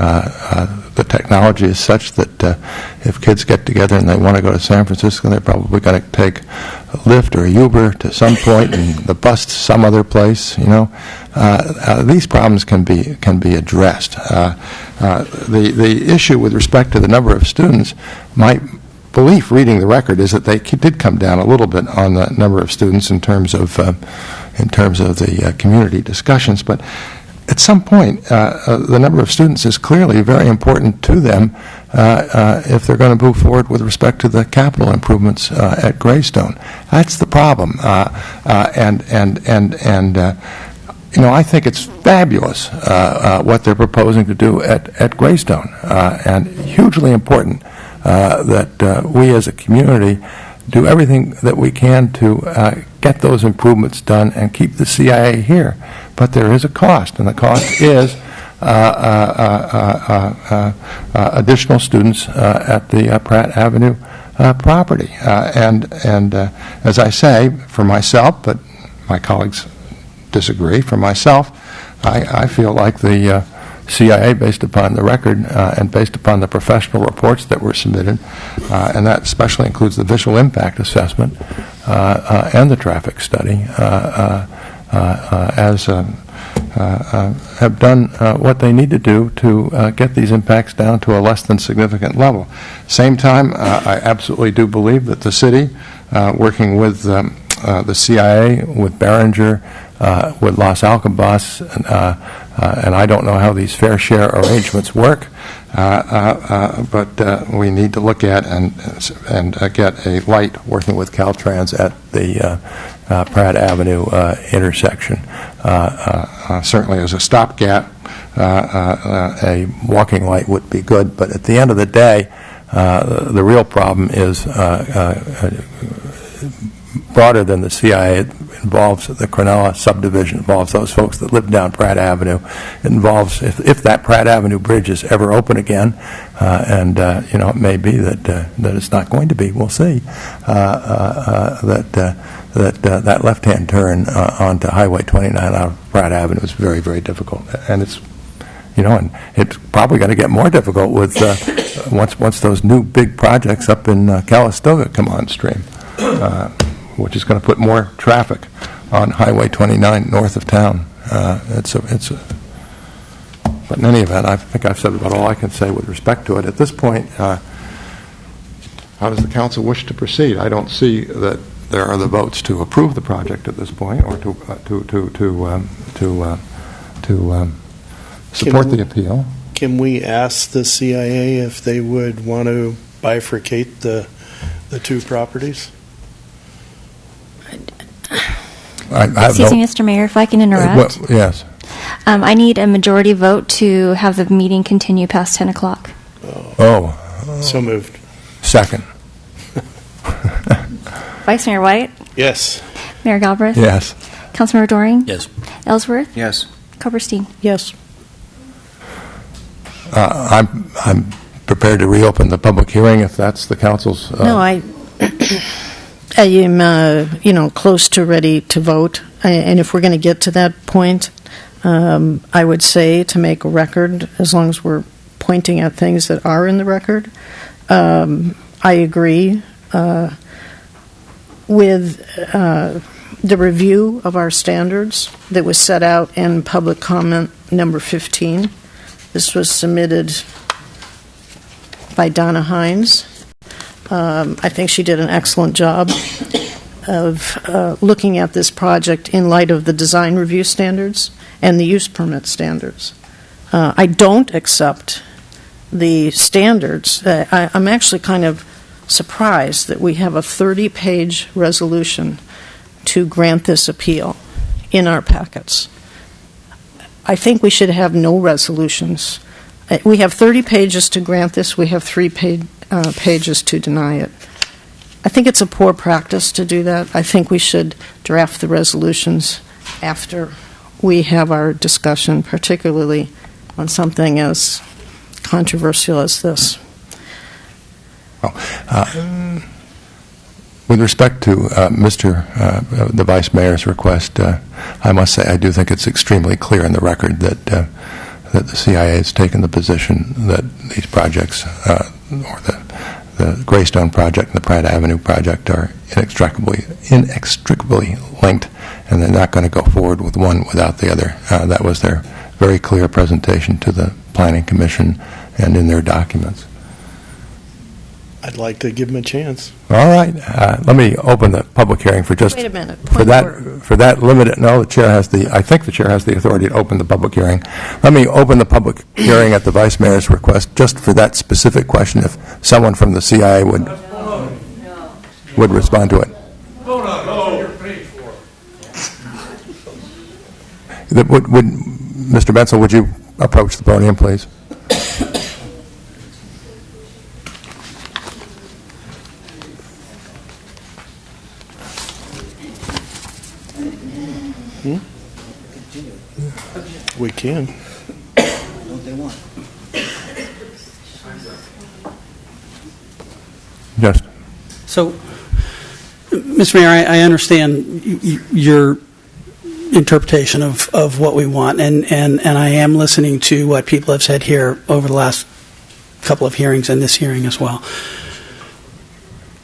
The technology is such that if kids get together and they want to go to San Francisco, they're probably going to take a Lyft or a Uber to some point and the bus to some other place. These problems can be addressed. The issue with respect to the number of students, my belief reading the record is that they did come down a little bit on the number of students in terms of the community discussions, but at some point, the number of students is clearly very important to them if they're going to move forward with respect to the capital improvements at Greystone. That's the problem. I think it's fabulous what they're proposing to do at Greystone, and hugely important that we as a community do everything that we can to get those improvements done and keep the CIA here. But there is a cost, and the cost is additional students at the Pratt Avenue property. And as I say, for myself, but my colleagues disagree, for myself, I feel like the CIA, based upon the record and based upon the professional reports that were submitted, and that especially includes the visual impact assessment and the traffic study, have done what they need to do to get these impacts down to a less than significant level. Same time, I absolutely do believe that the city, working with the CIA, with Behringer, with Los Alcobas, and I don't know how these fair share arrangements work, but we need to look at and get a light working with Caltrans at the Pratt Avenue intersection. Certainly as a stopgap, a walking light would be good, but at the end of the day, the real problem is broader than the CIA. It involves the Cronulla subdivision, involves those folks that live down Pratt Avenue. It involves, if that Pratt Avenue bridge is ever open again, and it may be that it's not going to be, we'll see, that left-hand turn onto Highway 29 out of Pratt Avenue is very, very difficult. And it's and it's probably going to get more difficult with once those new big projects up in Calistoga come on stream, which is going to put more traffic on Highway 29 north of town. But in any event, I think I've said about all I can say with respect to it. At this point, how does the council wish to proceed? I don't see that there are the votes to approve the project at this point, or to support the appeal. Can we ask the CIA if they would want to bifurcate the two properties? Excuse me, Mr. Mayor, if I can interrupt. Yes. I need a majority vote to have the meeting continue past 10 o'clock. So moved. Second. Vice Mayor White? Yes. Mayor Galbraith? Yes. Councilmember Doring? Yes. Ellsworth? Yes. Copperstein? Yes. I'm prepared to reopen the public hearing if that's the council's. No, I am, close to ready to vote. And if we're going to get to that point, I would say to make a record, as long as we're pointing at things that are in the record, I agree with the review of our standards that was set out in public comment number 15. This was submitted by Donna Hines. I think she did an excellent job of looking at this project in light of the design review standards and the use permit standards. I don't accept the standards. I'm actually kind of surprised that we have a 30-page resolution to grant this appeal in our packets. I think we should have no resolutions. We have 30 pages to grant this. We have 3 pages to deny it. I think it's a poor practice to do that. I think we should draft the resolutions after we have our discussion, particularly on something as controversial as this. With respect to the Vice Mayor's request, I must say I do think it's extremely clear in the record that the CIA has taken the position that these projects, or the Greystone project and the Pratt Avenue project, are inextricably linked, and they're not going to go forward with one without the other. That was their very clear presentation to the Planning Commission and in their documents. I'd like to give him a chance. All right, let me open the public hearing for just... Wait a minute. For that limited, no, I think the chair has the authority to open the public hearing. Let me open the public hearing at the vice mayor's request, just for that specific question, if someone from the CIA would respond to it. Would Mr. Bensel, would you approach the podium, please? We can. What they want. Just. So, Mr. Mayor, I understand your interpretation of what we want, and I am listening to what people have said here over the last couple of hearings and this hearing as well.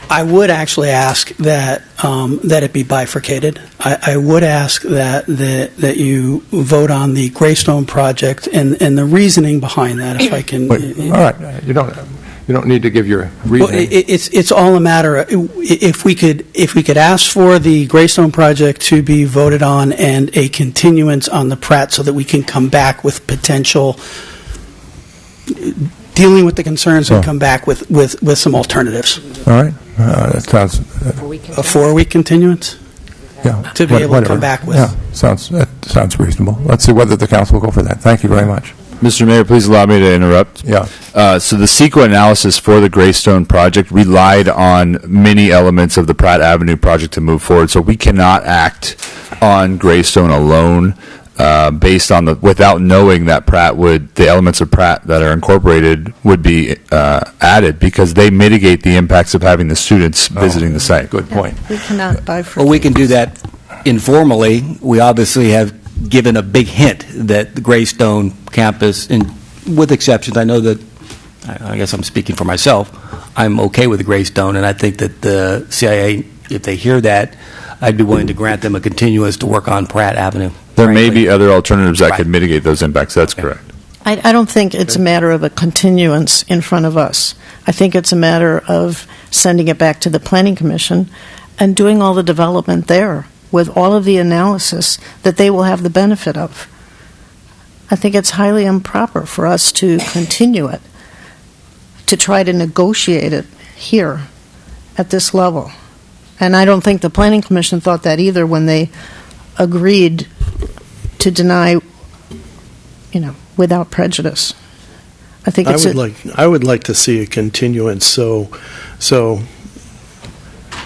I would actually ask that it be bifurcated. I would ask that you vote on the Greystone project and the reasoning behind that. If I can. All right, you don't need to give your reasoning. Well, it's all a matter of, if we could ask for the Greystone project to be voted on and a continuance on the Pratt, so that we can come back with potential dealing with the concerns and come back with some alternatives. All right. That sounds... A 4-week continuance? Yeah. To be able to come back with. Yeah, that sounds reasonable. Let's see whether the council will go for that. Thank you very much. Mr. Mayor, please allow me to interrupt. Yeah. So the CEQA analysis for the Greystone project relied on many elements of the Pratt Avenue project to move forward. So we cannot act on Greystone alone based on without knowing that the elements of Pratt that are incorporated would be added, because they mitigate the impacts of having the students visiting the site. Good point. We cannot bifurcate. Well, we can do that informally. We obviously have given a big hint that the Greystone campus, with exceptions, I know that, I guess I'm speaking for myself, I'm okay with the Greystone, and I think that the CIA, if they hear that, I'd be willing to grant them a continuance to work on Pratt Avenue. There may be other alternatives that could mitigate those impacts. That's correct. I don't think it's a matter of a continuance in front of us. I think it's a matter of sending it back to the Planning Commission and doing all the development there with all of the analysis that they will have the benefit of. I think it's highly improper for us to continue it, to try to negotiate it here at this level. And I don't think the Planning Commission thought that either when they agreed to deny, without prejudice. I think I would like to see a continuance, so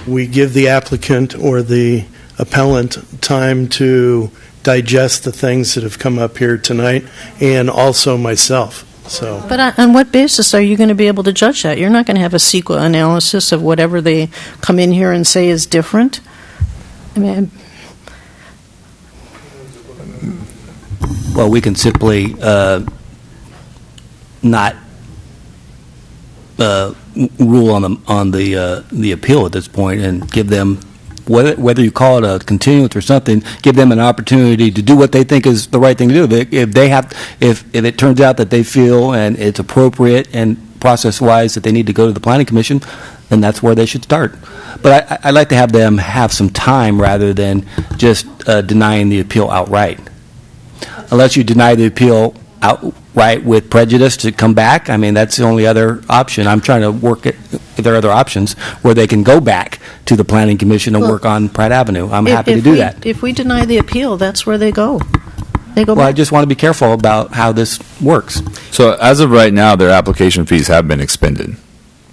we give the applicant or the appellant time to digest the things that have come up here tonight, and also myself. So. But on what basis are you going to be able to judge that? You're not going to have a CEQA analysis of whatever they come in here and say is different? I mean, Well, we can simply not rule on the appeal at this point, and give them, whether you call it a continuance or something, give them an opportunity to do what they think is the right thing to do. If it turns out that they feel and it's appropriate and process-wise that they need to go to the Planning Commission, then that's where they should start. But I'd like to have them have some time rather than just denying the appeal outright. Unless you deny the appeal outright with prejudice to come back, I mean, that's the only other option. I'm trying to work it, if there are other options, where they can go back to the Planning Commission and work on Pratt Avenue. I'm happy to do that. If we deny the appeal, that's where they go. They go Well, I back. just want to be careful about how this works. So as of right now, their application fees have been expended.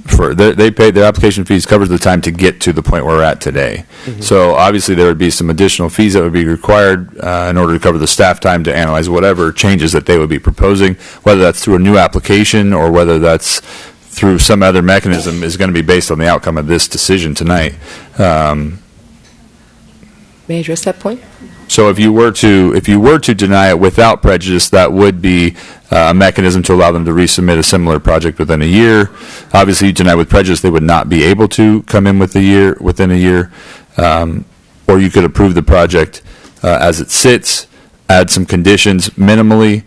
They paid their application fees covers the time to get to the point where we're at today. Mm-hmm. So obviously there would be some additional fees that would be required in order to cover the staff time to analyze whatever changes that they would be proposing, whether that's through a new application or whether that's through some other mechanism, is going to be based on the outcome of this decision tonight. May I address that point? So if you were to deny it without prejudice, that would be a mechanism to allow them to resubmit a similar project within a year. Obviously, you deny with prejudice, they would not be able to come in within a year. Or you could approve the project as it sits, add some conditions minimally,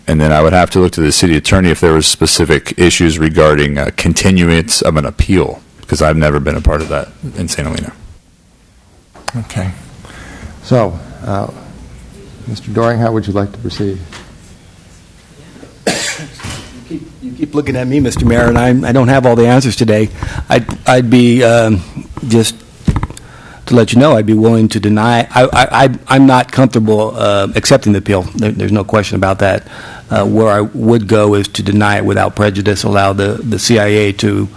And then I would have to look to the city attorney if there was specific issues regarding continuance of an appeal, because I've never been a part of that in St. Helena. Okay. So, Mr. Doring, how would you like to proceed? You keep looking at me, Mr. Mayor, and I don't have all the answers today. I'd be, just to let you know, I'd be willing to deny. I'm not comfortable accepting the appeal. There's no question about that. Where I would go is to deny it without prejudice, allow the CIA to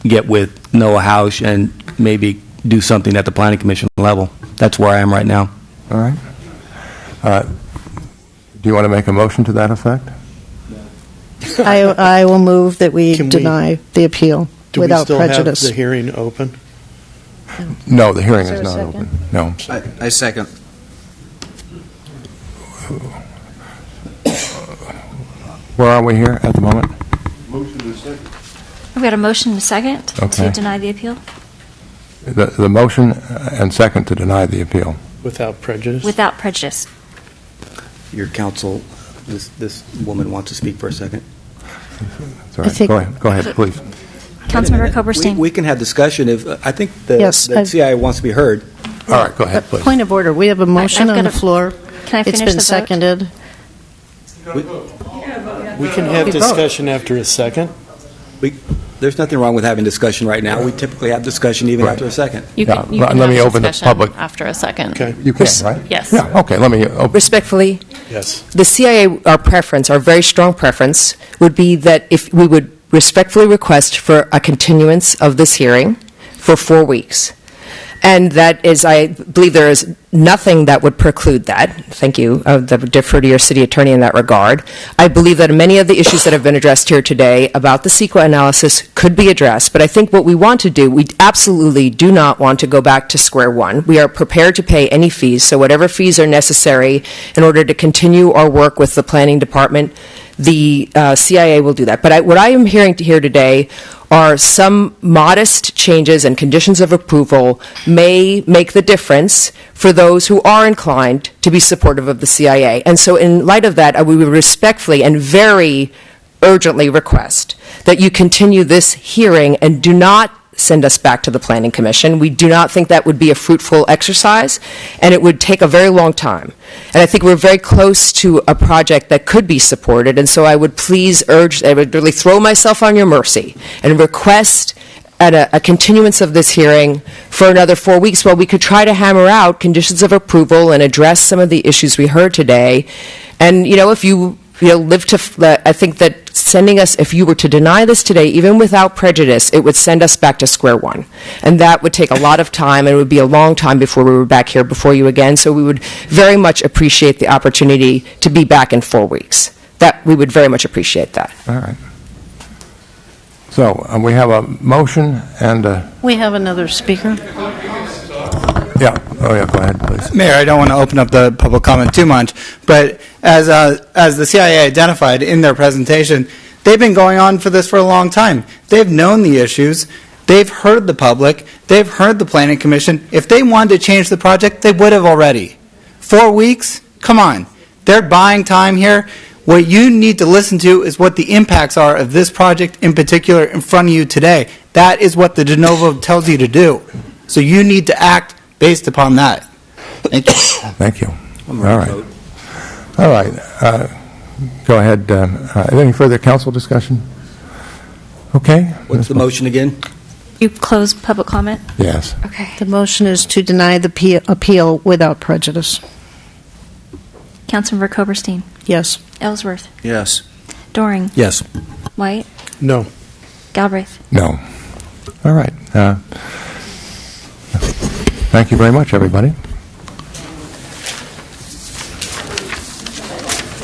get with Noah House and maybe do something at the Planning Commission level. That's where I am right now. All right. Do you want to make a motion to that effect? I will move that we Can we- deny the appeal without Do we still prejudice. have the hearing open? No, the hearing Is is there a not second? open. No. I second. Where are we here at the moment? We've got a motion and a second Okay. to deny the appeal The motion and second to deny the appeal. Without prejudice? without prejudice. Your counsel, this woman wants to speak for a second. That's all right. Go ahead, please. Councilmember Koberstein. We can have discussion if, I think the Yes, the CIA wants to be heard. All right, go ahead, please. Point of order, we have a motion I've on got the floor. Can I finish It's been the vote? seconded. We can have discussion after a second. There's nothing wrong with having discussion right now. We typically have discussion even Right. after a second. You can let me have open the discussion public. after a second. Okay. You can, right? Yes. Yeah, okay, let me open. Respectfully, Yes. the CIA, our preference, our very strong preference, would be that if we would respectfully request for a continuance of this hearing for 4 weeks. And that is, I believe there is nothing that would preclude that. Thank you. I would defer to your city attorney in that regard. I believe that many of the issues that have been addressed here today about the CEQA analysis could be addressed. But I think what we want to do, we absolutely do not want to go back to square one. We are prepared to pay any fees, so whatever fees are necessary in order to continue our work with the planning department, the CIA will do that. But what I am hearing here today are some modest changes and conditions of approval may make the difference for those who are inclined to be supportive of the CIA. And so in light of that, we would respectfully and very urgently request that you continue this hearing and do not send us back to the Planning Commission. We do not think that would be a fruitful exercise, and it would take a very long time. And I think we're very close to a project that could be supported, and so I would please urge, I would really throw myself on your mercy and request a continuance of this hearing for another 4 weeks while we could try to hammer out conditions of approval and address some of the issues we heard today. And, if you live to, I think that sending us, if you were to deny this today, even without prejudice, it would send us back to square one. And that would take a lot of time, and it would be a long time before we were back here before you again. So we would very much appreciate the opportunity to be back in 4 weeks. That, we would very much appreciate that. All right. So we have a motion and a, We have another speaker. yeah, go ahead, please. Mayor, I don't want to open up the public comment too much, but as the CIA identified in their presentation, they've been going on for this for a long time. They've known the issues. They've heard the public. They've heard the Planning Commission. If they wanted to change the project, they would have already. 4 weeks? Come on. They're buying time here. What you need to listen to is what the impacts are of this project in particular in front of you today. That is what the de novo tells you to do. So you need to act based upon that. Thank you. Thank you. All right. All right. Go ahead. Any further council discussion? Okay. What's the motion again? You close public comment? Yes. Okay. The motion is to deny the appeal without prejudice. Councilmember Koberstein. Yes. Ellsworth. Yes. Doring. Yes. White. No. Galbraith. No. All right. Thank you very much, everybody.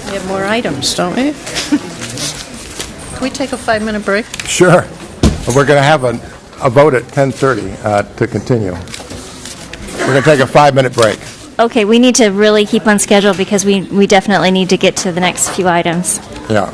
We have more items, don't we? Can we take a 5-minute break? Sure. We're going to have a vote at 10:30 to continue. We're going to take a 5-minute break. Okay, we need to really keep on schedule because we definitely need to get to the next few items. Yeah.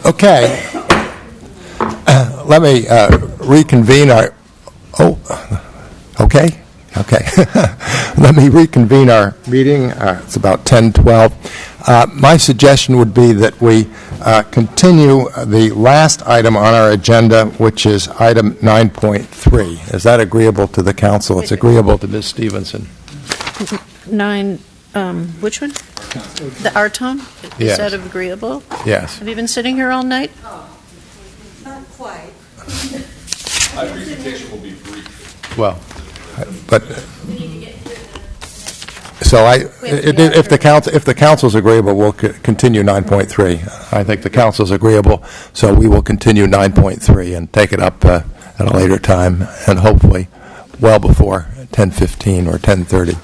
Okay. Let me reconvene our... Oh, okay. Okay. Let me reconvene our meeting. It's about 10:12. My suggestion would be that we continue the last item on our agenda, which is item 9.3. Is that agreeable to the council? It's agreeable to Ms. Stevenson. 9, which one? The Artone? Is Yes. that agreeable? Yes. Have you been sitting here all night? Not quite. My presentation will be brief. Well, but... So if the council's agreeable, we'll continue 9.3. I think the council's agreeable, so we will continue 9.3 and take it up at a later time, and hopefully well before 10:15 or 10:30.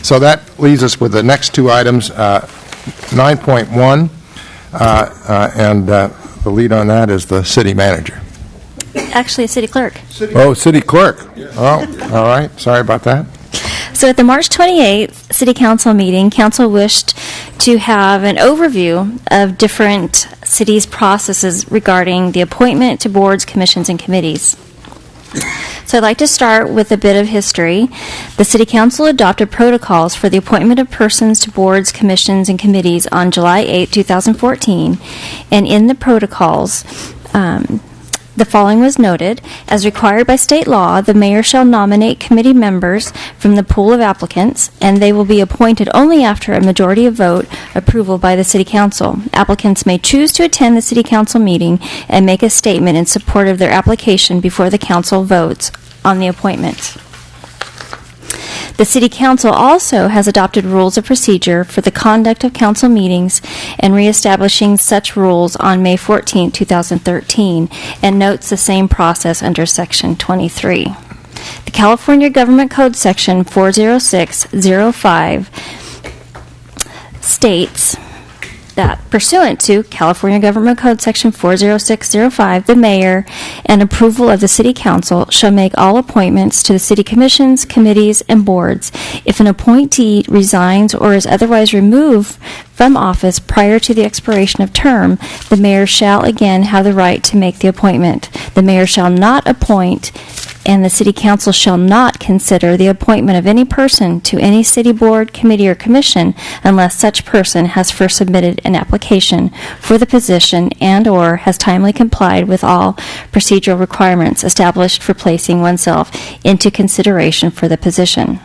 So that leaves us with the next two items, 9.1, and the lead on that is the city manager. Actually, a city clerk. Oh, city clerk. Oh, all right. Sorry about that. So at the March 28th City Council meeting, Council wished to have an overview of different cities' processes regarding the appointment to boards, commissions, and committees. So I'd like to start with a bit of history. The City Council adopted protocols for the appointment of persons to boards, commissions, and committees on July 8, 2014, and in the protocols, the following was noted. As required by state law, the mayor shall nominate committee members from the pool of applicants, and they will be appointed only after a majority of vote approval by the city council. Applicants may choose to attend the city council meeting and make a statement in support of their application before the council votes on the appointment. The City Council also has adopted rules of procedure for the conduct of council meetings and reestablishing such rules on May 14, 2013, and notes the same process under Section 23. The California Government Code Section 40605 states that pursuant to California Government Code Section 40605, the mayor and approval of the city council shall make all appointments to the city commissions, committees, and boards. If an appointee resigns or is otherwise removed from office prior to the expiration of term, the mayor shall again have the right to make the appointment. The mayor shall not appoint, and the city council shall not consider the appointment of any person to any city board, committee, or commission unless such person has first submitted an application for the position and/or has timely complied with all procedural requirements established for placing oneself into consideration for the position.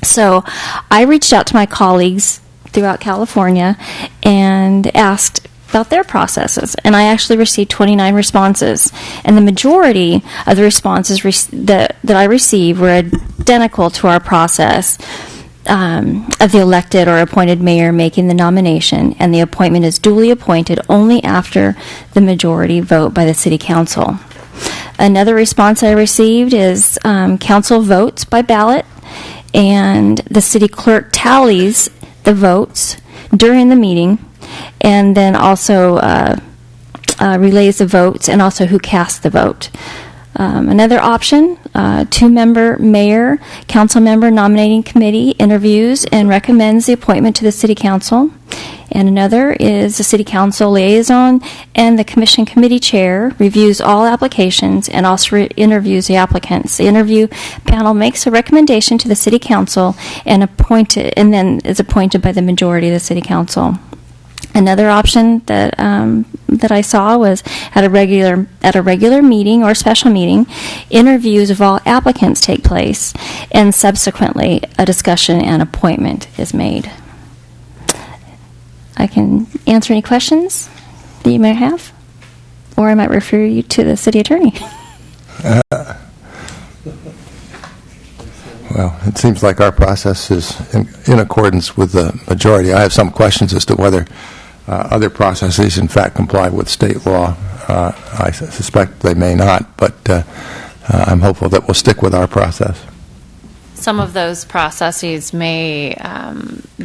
So I reached out to my colleagues throughout California and asked about their processes, and I actually received 29 responses, and the majority of the responses that I received were identical to our process of the elected or appointed mayor making the nomination, and the appointment is duly appointed only after the majority vote by the city council. Another response I received is council votes by ballot, and the city clerk tallies the votes during the meeting, and then also relays the votes and also who cast the vote. Another option, two-member mayor, council member nominating committee interviews and recommends the appointment to the city council. And another is the city council liaison, and the commission committee chair reviews all applications and also interviews the applicants. The interview panel makes a recommendation to the city council and then is appointed by the majority of the city council. Another option that I saw was at a regular meeting or special meeting, interviews of all applicants take place, and subsequently a discussion and appointment is made. I can answer any questions that you may have, or I might refer you to the city attorney. Well, it seems like our process is in accordance with the majority. I have some questions as to whether other processes, in fact, comply with state law. I suspect they may not, but I'm hopeful that we'll stick with our process. Some of those processes may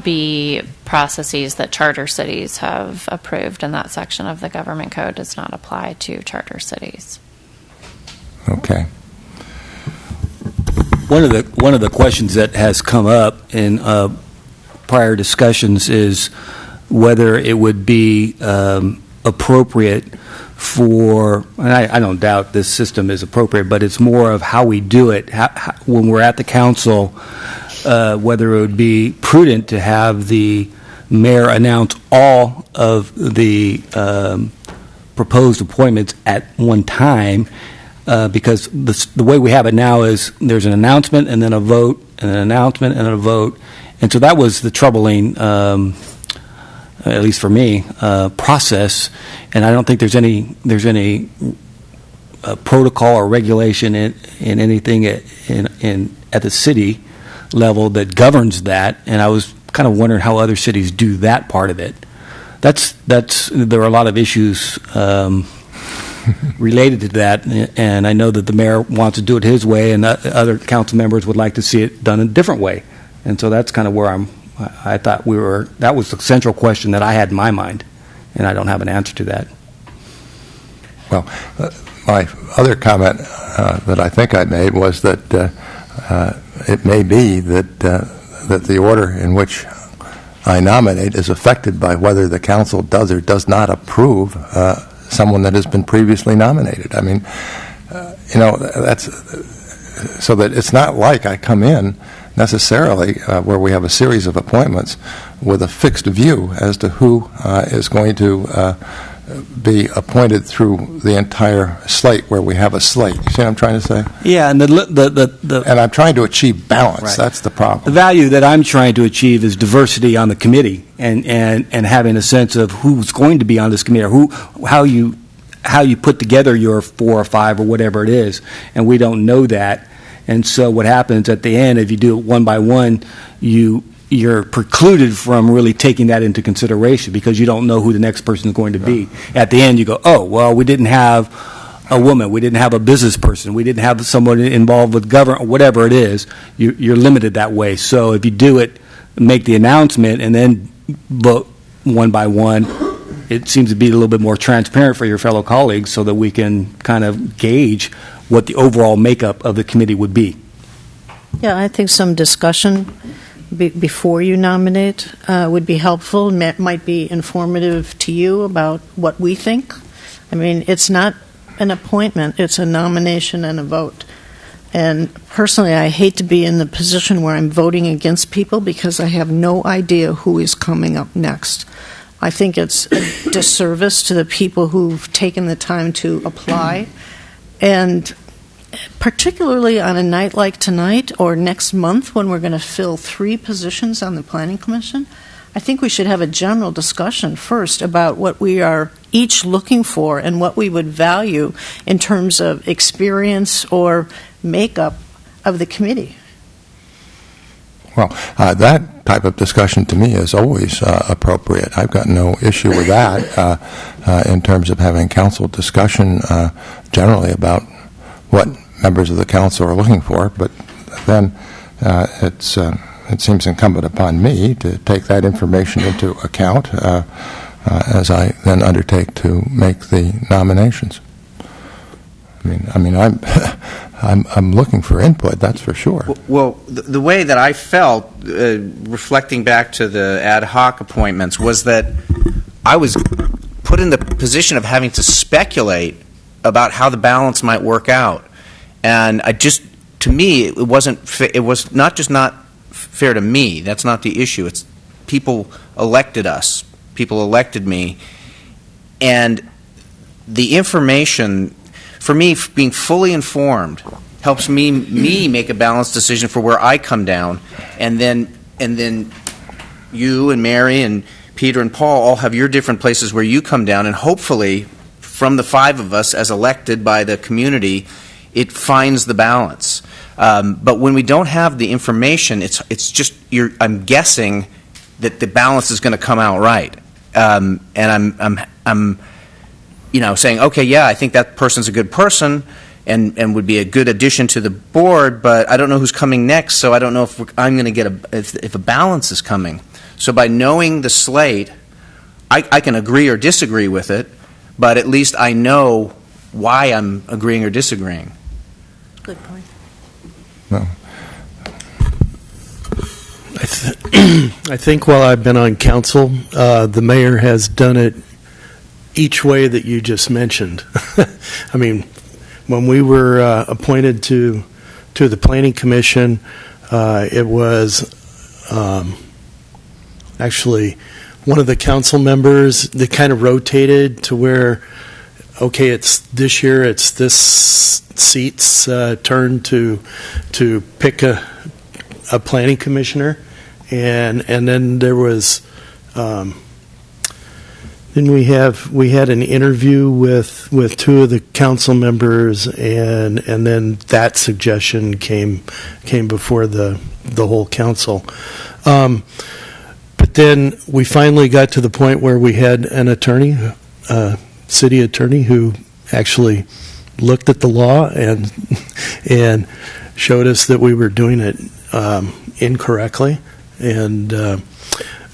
be processes that charter cities have approved, and that section of the government code does not apply to charter cities. Okay. One of the questions that has come up in prior discussions is whether it would be appropriate for, and I don't doubt this system is appropriate, but it's more of how we do it. When we're at the council, whether it would be prudent to have the mayor announce all of the proposed appointments at one time, because the way we have it now is there's an announcement and then a vote, and an announcement and then a vote. And so that was the troubling, at least for me, process. And I don't think there's any protocol or regulation in anything at the city level that governs that. And I was kind of wondering how other cities do that part of it. There are a lot of issues related to that, and I know that the mayor wants to do it his way, and other council members would like to see it done a different way. And so that's kind of where I thought that was the central question that I had in my mind, and I don't have an answer to that. Well, my other comment that I think I made was that it may be that the order in which I nominate is affected by whether the council does or does not approve someone that has been previously nominated. I mean, that's so that it's not like I come in necessarily where we have a series of appointments with a fixed view as to who is going to be appointed through the entire slate, where we have a slate. You see what I'm trying to say? Yeah, and and I'm trying to achieve balance. Right. That's the problem. The value that I'm trying to achieve is diversity on the committee, and having a sense of who's going to be on this committee, or how you put together your 4 or 5 or whatever it is, and we don't know that. And so what happens at the end, if you do it one by one, you're precluded from really taking that into consideration because you don't know who the next person is going to be. At the end, you go, oh, well, we didn't have a woman, we didn't have a business person, we didn't have someone involved with government, whatever it is, you're limited that way. So if you do it, make the announcement, and then vote one by one, it seems to be a little bit more transparent for your fellow colleagues so that we can kind of gauge what the overall makeup of the committee would be. Yeah, I think some discussion before you nominate would be helpful, might be informative to you about what we think. I mean, it's not an appointment, it's a nomination and a vote. And personally, I hate to be in the position where I'm voting against people because I have no idea who is coming up next. I think it's a disservice to the people who've taken the time to apply. And particularly on a night like tonight or next month when we're going to fill 3 positions on the Planning Commission, I think we should have a general discussion first about what we are each looking for and what we would value in terms of experience or makeup of the committee. Well, that type of discussion to me is always appropriate. I've got no issue with that in terms of having council discussion generally about what members of the council are looking for, but then it seems incumbent upon me to take that information into account as I then undertake to make the nominations. I mean, I'm looking for input, that's for sure. Well, the way that I felt, reflecting back to the ad hoc appointments, was that I was put in the position of having to speculate about how the balance might work out. And to me, it was not just not fair to me. That's not the issue. It's people elected us. People elected me. And the information, for me, being fully informed helps me make a balanced decision for where I come down. And then you and Mary and Peter and Paul all have your different places where you come down, and hopefully from the 5 of us as elected by the community, it finds the balance. But when we don't have the information, it's just I'm guessing that the balance is going to come out right. And I'm saying, okay, yeah, I think that person's a good person and would be a good addition to the board, but I don't know who's coming next, so I don't know if I'm going to get if a balance is coming. So by knowing the slate, I can agree or disagree with it, but at least I know why I'm agreeing or disagreeing. Good point. No. I think while I've been on council, the mayor has done it each way that you just mentioned. I mean, when we were appointed to the Planning Commission, it was actually one of the council members that kind of rotated to where, okay, it's this year, it's this seat's turn to pick a planning commissioner, and then there was. Then we had an interview with two of the council members, and then that suggestion came before the whole council. But then we finally got to the point where we had an attorney, city attorney, who actually looked at the law and showed us that we were doing it incorrectly. And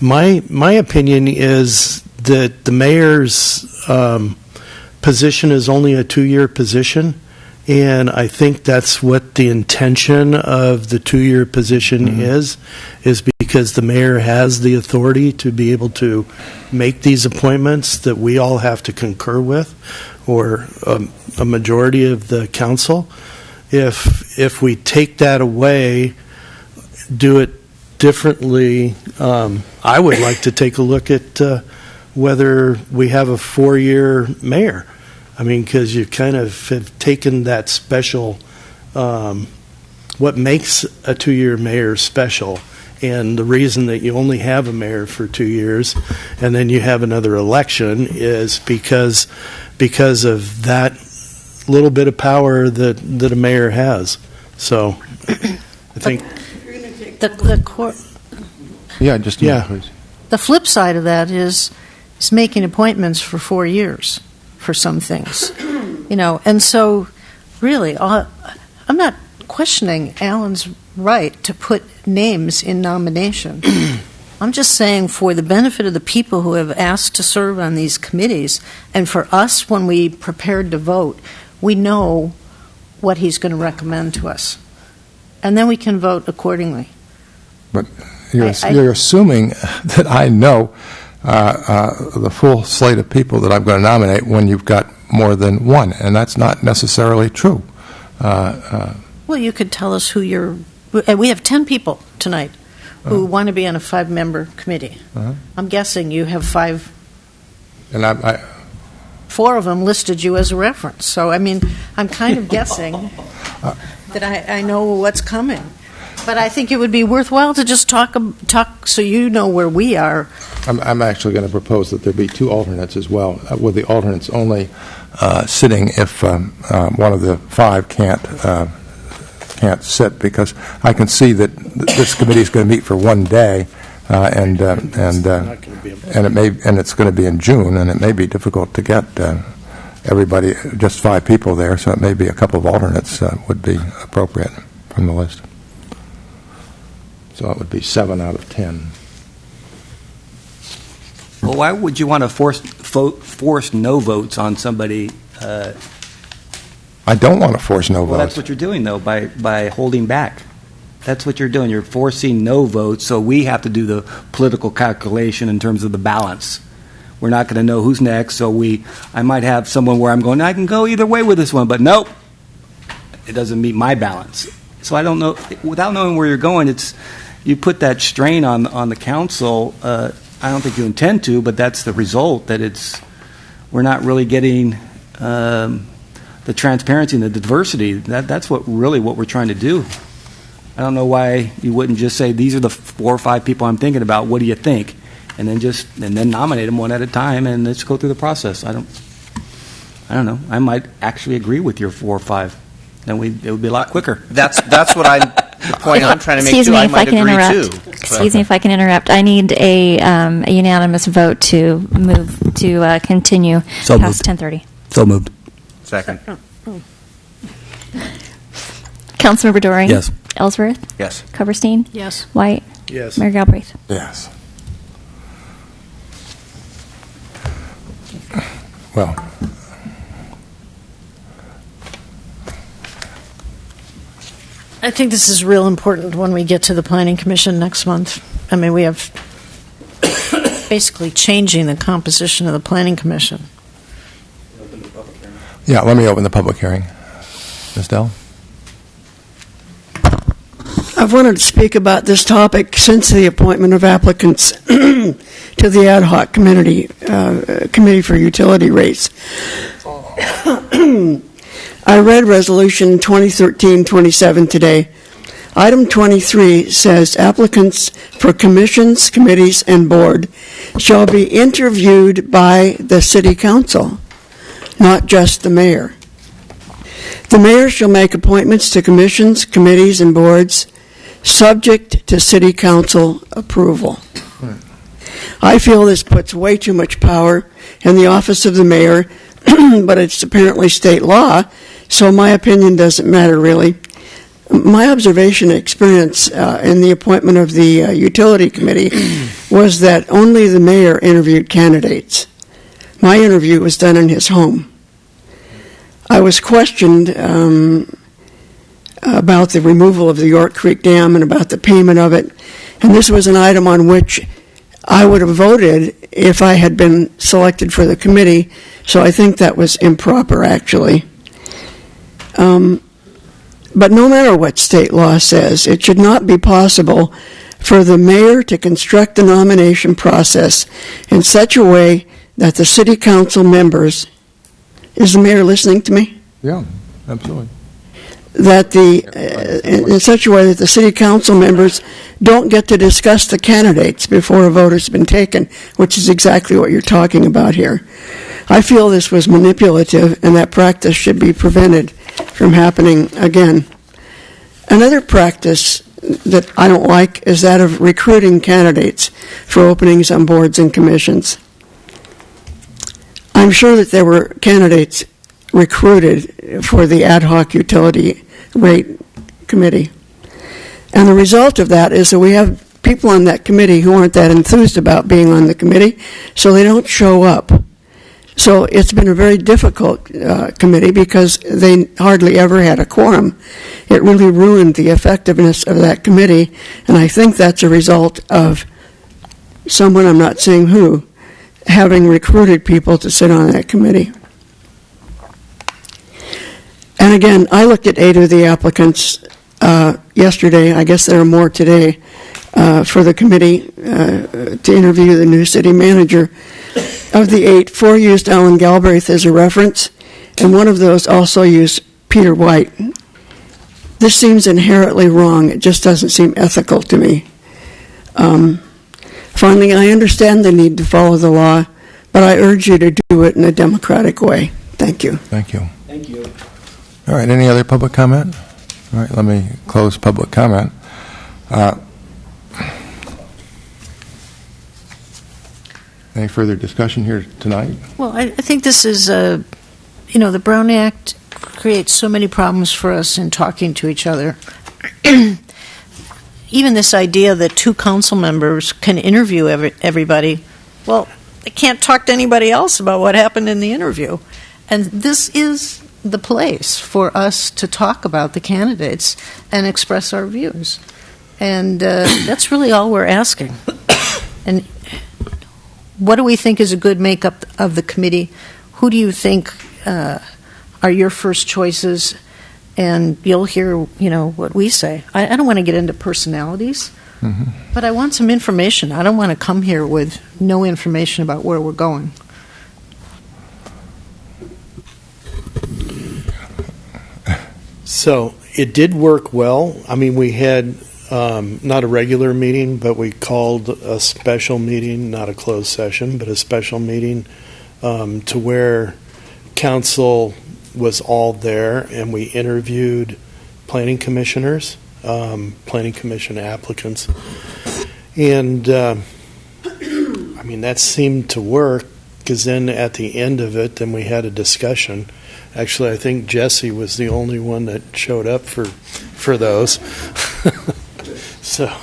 my opinion is that the mayor's position is only a 2-year position, and I think that's what the intention of the 2-year position is because the mayor has the authority to be able to make these appointments that we all have to concur with, or a majority of the council. If we take that away, do it differently, I would like to take a look at whether we have a 4-year mayor. I mean, because you kind of have taken that special, what makes a 2-year mayor special, and the reason that you only have a mayor for 2 years and then you have another election is because of that little bit of power that a mayor has. So I think The court. Yeah, just a minute, please. The flip side of that is making appointments for 4 years for some things, and so really, I'm not questioning Alan's right to put names in nomination. I'm just saying, for the benefit of the people who have asked to serve on these committees, and for us when we prepared to vote, we know what he's going to recommend to us, and then we can vote accordingly. But you're assuming that I know the full slate of people that I'm going to nominate when you've got more than one, and that's not necessarily true. Well, you could tell us who you're. We have 10 people tonight who want to be on a 5-member committee. I'm guessing you have 5. And 4 of them listed you as a reference. So, I mean, I'm kind of guessing that I know what's coming. But I think it would be worthwhile to just talk so you know where we are. I'm actually going to propose that there be 2 alternates as well, with the alternates only sitting if one of the 5 can't sit, because I can see that this committee is going to meet for 1 day, and it's going to be in June, and it may be difficult to get everybody, just 5 people there, so it may be a couple of alternates would be appropriate from the list. So it would be 7 out of 10. Well, why would you want to force no votes on somebody? I don't want to force no votes. Well, that's what you're doing, though, by holding back. That's what you're doing. You're forcing no votes, so we have to do the political calculation in terms of the balance. We're not going to know who's next, so I might have someone where I'm going, I can go either way with this one, but nope, it doesn't meet my balance. So I don't know, without knowing where you're going, you put that strain on the council. I don't think you intend to, but that's the result, that we're not really getting the transparency and the diversity. That's what we're trying to do. I don't know why you wouldn't just say, these are the 4 or 5 people I'm thinking about, what do you think? And then nominate them one at a time, and let's go through the process. I don't know. I might actually agree with your 4 or 5. Then it would be a lot quicker. That's the point I'm trying to make, Excuse too. me I if might I can agree, interrupt. too. Excuse me if I can interrupt. I need a unanimous vote to move to continue So past moved. 10:30. So moved. Second. Councilmember Doring? Yes. Ellsworth? Yes. Coverstein? Yes. White? Yes. Mayor Galbraith? Yes. Well, I think this is real important when we get to the Planning Commission next month. I mean, we have basically changing the composition of the Planning Commission. Yeah, let me open the public hearing. Ms. Dell? I've wanted to speak about this topic since the appointment of applicants to the ad hoc committee for utility rates. I read Resolution 2013-27 today. Item 23 says applicants for commissions, committees, and board shall be interviewed by the city council, not just the mayor. The mayor shall make appointments to commissions, committees, and boards subject to city council approval. I feel this puts way too much power in the office of the mayor, but it's apparently state law, so my opinion doesn't matter really. My observation and experience in the appointment of the utility committee was that only the mayor interviewed candidates. My interview was done in his home. I was questioned about the removal of the York Creek Dam and about the payment of it, and this was an item on which I would have voted if I had been selected for the committee, so I think that was improper, actually. But no matter what state law says, it should not be possible for the mayor to construct the nomination process in such a way that the city council members, is the mayor listening to me? Yeah, absolutely. That in such a way that the city council members don't get to discuss the candidates before a vote has been taken, which is exactly what you're talking about here. I feel this was manipulative and that practice should be prevented from happening again. Another practice that I don't like is that of recruiting candidates for openings on boards and commissions. I'm sure that there were candidates recruited for the ad hoc utility rate committee. And the result of that is that we have people on that committee who aren't that enthused about being on the committee, so they don't show up. So it's been a very difficult committee because they hardly ever had a quorum. It really ruined the effectiveness of that committee, and I think that's a result of someone, I'm not saying who, having recruited people to sit on that committee. And again, I looked at 8 of the applicants yesterday. I guess there are more today for the committee to interview the new city manager. Of the 8, 4 used Alan Galbraith as a reference, and one of those also used Peter White. This seems inherently wrong. It just doesn't seem ethical to me. Finally, I understand the need to follow the law, but I urge you to do it in a democratic way. Thank you. Thank you. Thank you. All right, any other public comment? All right, let me close public comment. Any further discussion here tonight? Well, I think this is, the Brown Act creates so many problems for us in talking to each other. Even this idea that 2 council members can interview everybody, well, they can't talk to anybody else about what happened in the interview. And this is the place for us to talk about the candidates and express our views. And that's really all we're asking. And what do we think is a good makeup of the committee? Who do you think are your first choices? And you'll hear, what we say. I don't want to get into personalities, but I want some information. I don't want to come here with no information about where we're going. So it did work well. I mean, we had not a regular meeting, but we called a special meeting, not a closed session, but a special meeting to where council was all there, and we interviewed planning commissioners, planning commission applicants. And, I mean, that seemed to work, because then at the end of it, then we had a discussion. Actually, I think Jesse was the only one that showed up for those. So,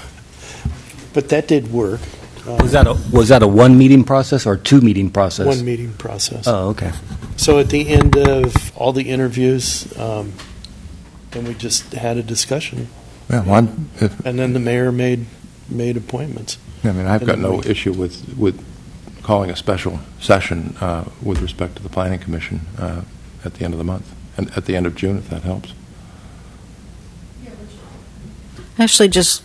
but that did work. Was that a one meeting process or 2 meeting process? 1 meeting process. Oh, okay. So at the end of all the interviews, then we just had a discussion. Yeah, and then the mayor made appointments. I mean, I've got no issue with calling a special session with respect to the Planning Commission. at the end of the month, and at the end of June, if that helps. Actually, just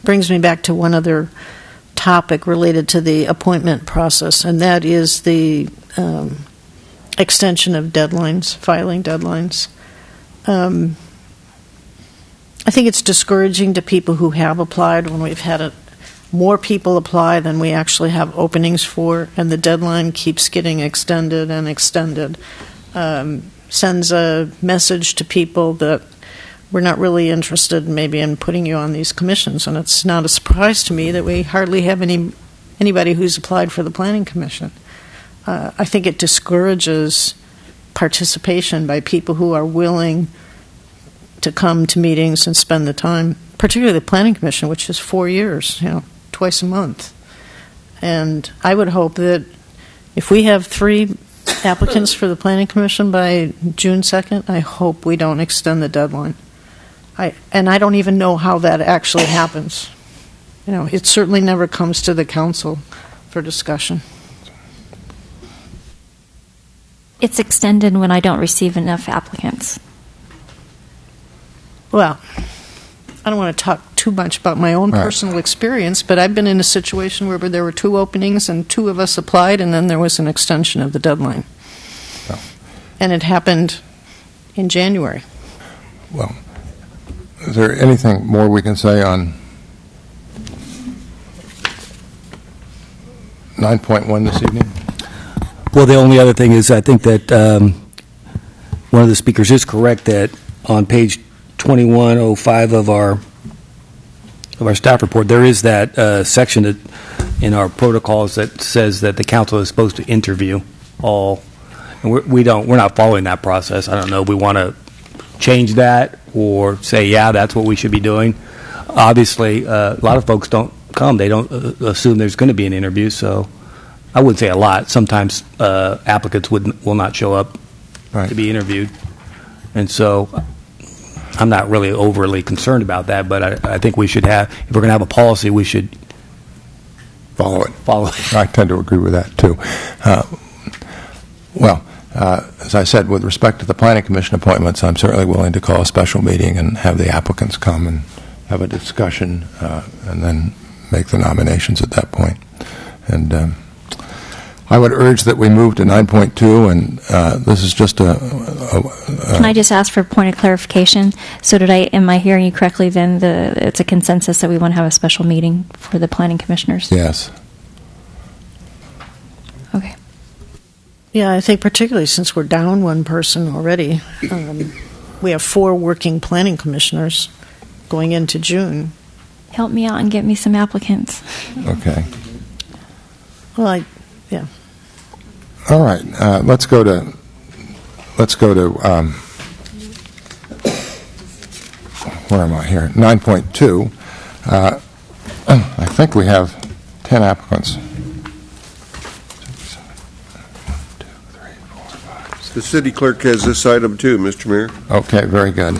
brings me back to one other topic related to the appointment process, and that is the extension of deadlines, filing deadlines. I think it's discouraging to people who have applied when we've had more people apply than we actually have openings for, and the deadline keeps getting extended and extended. Sends a message to people that we're not really interested maybe in putting you on these commissions, and it's not a surprise to me that we hardly have anybody who's applied for the Planning Commission. I think it discourages participation by people who are willing to come to meetings and spend the time, particularly the Planning Commission, which is 4 years, twice a month. And I would hope that if we have 3 applicants for the Planning Commission by June 2nd, I hope we don't extend the deadline. And I don't even know how that actually happens. It certainly never comes to the council for discussion. It's extended when I don't receive enough applicants. Well, I don't want to talk too much about my own personal experience, but I've been in a situation where there were 2 openings and 2 of us applied, and then there was an extension of the deadline. Oh. And it happened in January. Well, is there anything more we can say on 9.1 this evening? Well, the only other thing is I think that one of the speakers is correct that on page 2105 of our staff report, there is that section that in our protocols that says that the council is supposed to interview all, and we're not following that process. I don't know if we want to change that or say, yeah, that's what we should be doing. Obviously, a lot of folks don't come. They don't assume there's going to be an interview, so I wouldn't say a lot. Sometimes applicants will not show up to be interviewed, and so I'm not really overly concerned about that, but I think we should have, if we're going to have a policy, we should follow it. I tend to agree with that, too. As I said, with respect to the Planning Commission appointments, I'm certainly willing to call a special meeting and have the applicants come and have a discussion and then make the nominations at that point. And I would urge that we move to 9.2, and this is just Can I just ask for a point of clarification? So am I hearing you correctly then, it's a consensus that we want to have a special meeting for the planning commissioners? Yes. Okay. Yeah, I think particularly since we're down 1 person already, we have 4 working planning commissioners going into June. Help me out and get me some applicants. Okay. Well, yeah. All right. Let's go to where am I here? 9.2. I think we have 10 applicants. The city clerk has this item too, Mr. Mayor. Okay, very good.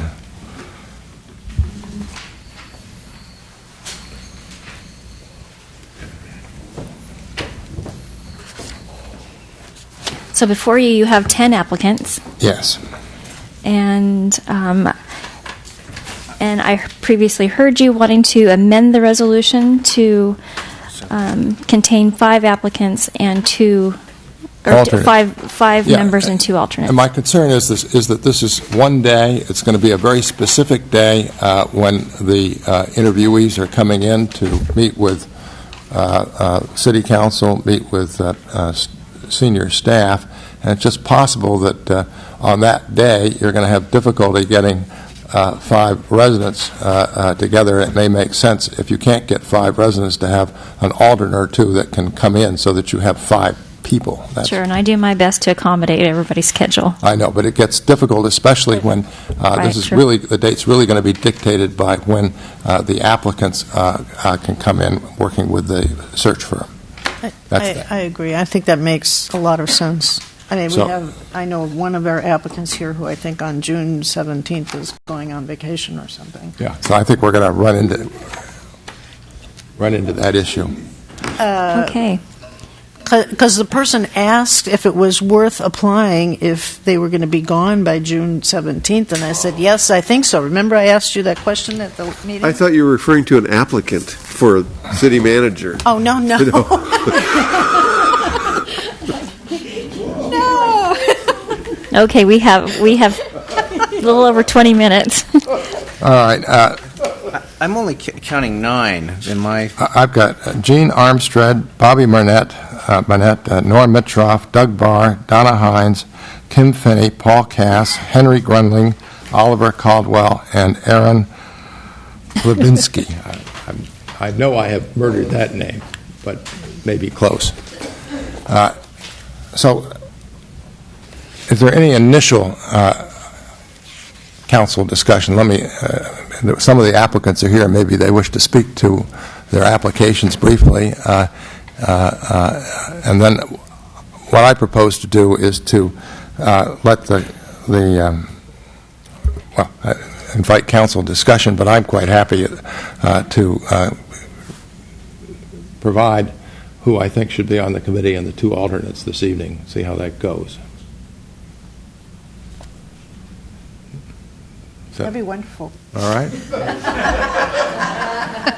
So before you have 10 applicants. Yes. And I previously heard you wanting to amend the resolution to contain 5 applicants and 2 five members and 2 alternates. And my concern is that this is one day. It's going to be a very specific day when the interviewees are coming in to meet with city council, meet with senior staff, and it's just possible that on that day you're going to have difficulty getting 5 residents together. It may make sense, if you can't get 5 residents, to have an alternate or 2 that can come in so that you have 5 people. Sure, and I do my best to accommodate everybody's schedule. I know, but it gets difficult, especially when the date's really going to be dictated by when the applicants can come in working with the search firm. I agree. I think that makes a lot of sense. I mean, I know one of our applicants here who I think on June 17th is going on vacation or something. Yeah, so I think we're going to run into that issue. Okay. Because the person asked if it was worth applying if they were going to be gone by June 17th, and I said, yes, I think so. Remember I asked you that question at the meeting? I thought you were referring to an applicant for city manager. Oh, no. No. Okay, we have a little over 20 minutes. All right. I'm only counting 9 in my... I've got Gene Armstead, Bobby Burnett, Norm Mitroff, Doug Barr, Donna Hines, Kim Finney, Paul Cass, Henry Grundling, Oliver Caldwell, and Aaron Levinsky. I know I have murdered that name, but maybe close. So, is there any initial council discussion? Let me... some of the applicants are here. Maybe they wish to speak to their applications briefly. And then what I propose to do is to let invite council discussion, but I'm quite happy to provide who I think should be on the committee and the 2 alternates this evening, see how that goes. That'd be wonderful. All right.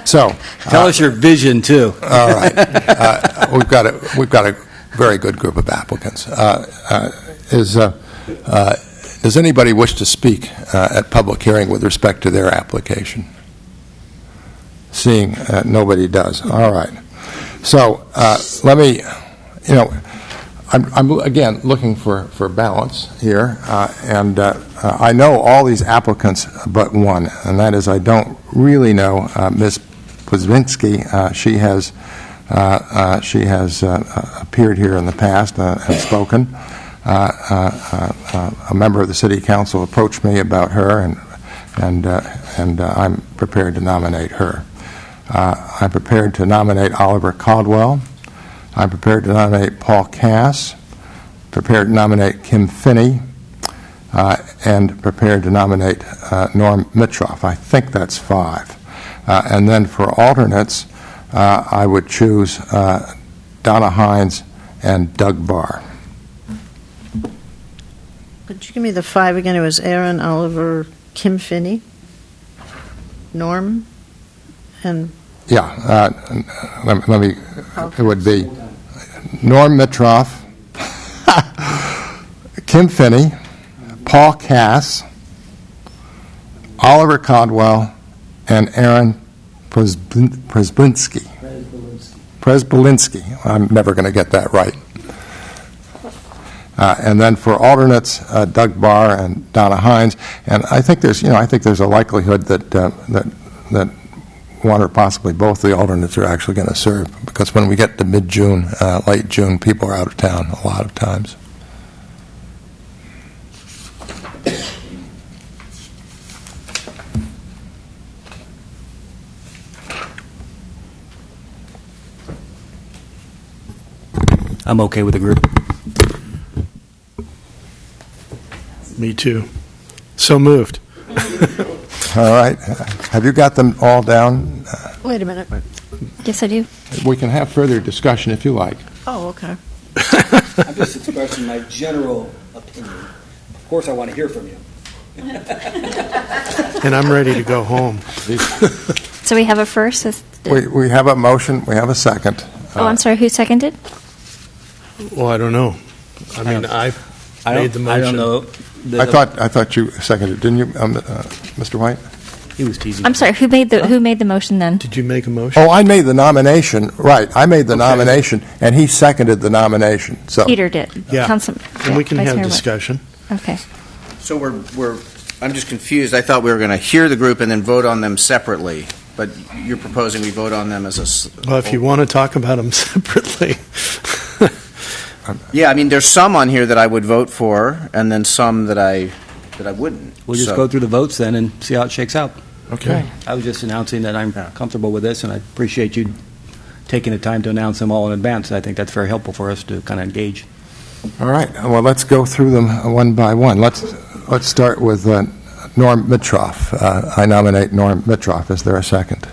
So tell us your vision too. All right. We've got a very good group of applicants. Does anybody wish to speak at public hearing with respect to their application? Seeing nobody does. All right. So let me, I'm again looking for balance here, and I know all these applicants but one, and that is I don't really know Ms. Płaszczynski. She has appeared here in the past and spoken. A member of the city council approached me about her, and I'm prepared to nominate her. I'm prepared to nominate Oliver Caldwell. I'm prepared to nominate Paul Cass, prepared to nominate Kim Finney, and prepared to nominate Norm Mitroff. I think that's 5. And then for alternates, I would choose Donna Hines and Doug Barr. Could you give me the 5 again? It was Aaron, Oliver, Kim Finney, Norm, and... Yeah, let me, it would be Norm Mitroff, Kim Finney, Paul Cass, Oliver Caldwell, and Aaron Przybylski. I'm never going to get that right. And then for alternates, Doug Barr and Donna Hines. And I think there's a likelihood that one or possibly both the alternates are actually going to serve, because when we get to mid-June, late June, people are out of town a lot of times. I'm okay with the group. Me too. So moved. All right. Have you got them all down? Wait a minute. Yes, I do. We can have further discussion if you like. Oh, okay. I'm just expressing my general opinion. Of course, I want to hear from you. And I'm ready to go home. So we have a first. We have a motion. We have a second. I'm sorry. Who seconded? Well, I don't know. I mean, I made the motion. I don't know. I thought you seconded, didn't you, Mr. White? He was teasing. I'm sorry. Who made the motion then? Did you make a motion? Oh, I made the nomination. Right, I made the nomination, and he seconded the nomination. So Peter did. Yeah, and we can Vice have Mayor discussion. White. Okay. So I'm just confused. I thought we were going to hear the group and then vote on them separately, but you're proposing we vote on them as a... Well, if you want to talk about them separately. Yeah, I mean, there's some on here that I would vote for, and then some that I wouldn't. We'll just go through the votes then and see how it shakes out. Okay. I was just announcing that I'm comfortable with this, and I appreciate you taking the time to announce them all in advance. I think that's very helpful for us to kind of engage. all right. Well, let's go through them one by one. Let's start with Norm Mitroff. I nominate Norm Mitroff. Is there a second?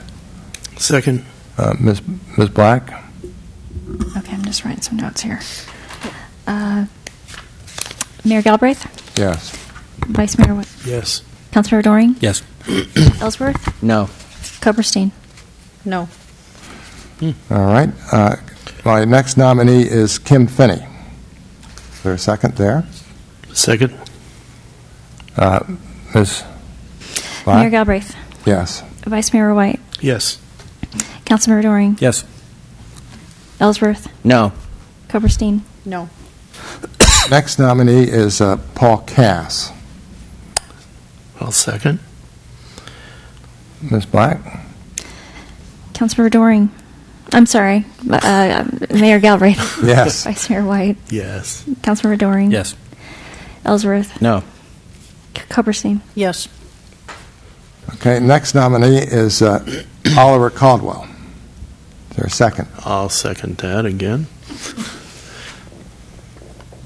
Second. Ms. Black? Okay. just writing some notes here. Mayor Galbraith? Yes. Vice Mayor White? Yes. Councilmember Doring? Yes. Ellsworth? No. Coberstein? No. All right. My next nominee is Kim Finney. Is there a second there? Second. Ms. Mayor Black? Galbraith? Yes. Vice Mayor White? Yes. Councilmember Doring? Yes. Ellsworth? No. Coberstein? No. Next nominee is Paul Cass. I'll second. Ms. Black? Councilmember Doring? I'm sorry, Mayor Galbraith? Yes. Vice Mayor White? Yes. Councilmember Doring? Yes. Ellsworth? No. Coberstein? Yes. Okay, next nominee is Oliver Caldwell. Is there a second? I'll second that again.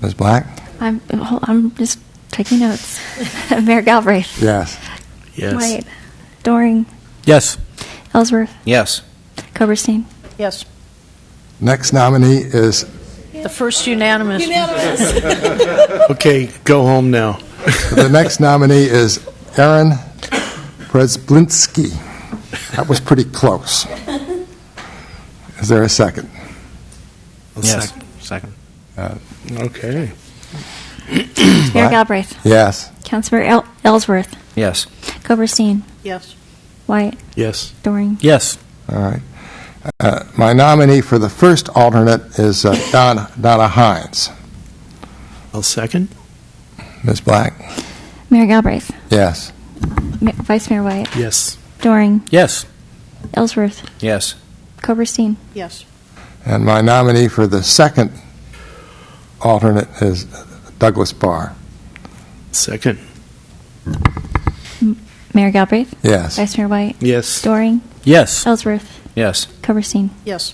Ms. Black? I'm just taking notes. Mayor Galbraith? Yes. Yes. White? Doring? Yes. Ellsworth? Yes. Coberstein? Yes. Next nominee is, The first unanimous. Okay, go home now. the next nominee is Aaron Presblinski. That was pretty close. Is there a second? Yes. Second. Okay. Mayor Galbraith? Yes. Councilmember Ellsworth? Yes. Coberstein? Yes. White? Yes. Doring? Yes. All right. My nominee for the first alternate is Donna Hines. I'll second. Ms. Black? Mayor Galbraith? Yes. Vice Mayor White? Yes. Doring? Yes. Ellsworth? Yes. Coberstein? Yes. And my nominee for the second alternate is Douglas Barr. Second. Mayor Galbraith? Yes. Vice Mayor White? Yes. Doring? Yes. Ellsworth? Yes. Coberstein? Yes.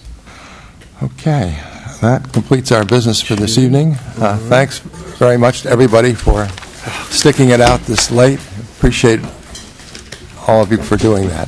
Okay. That completes our business for this evening. Thanks very much to everybody for sticking it out this late. Appreciate all of you for doing that.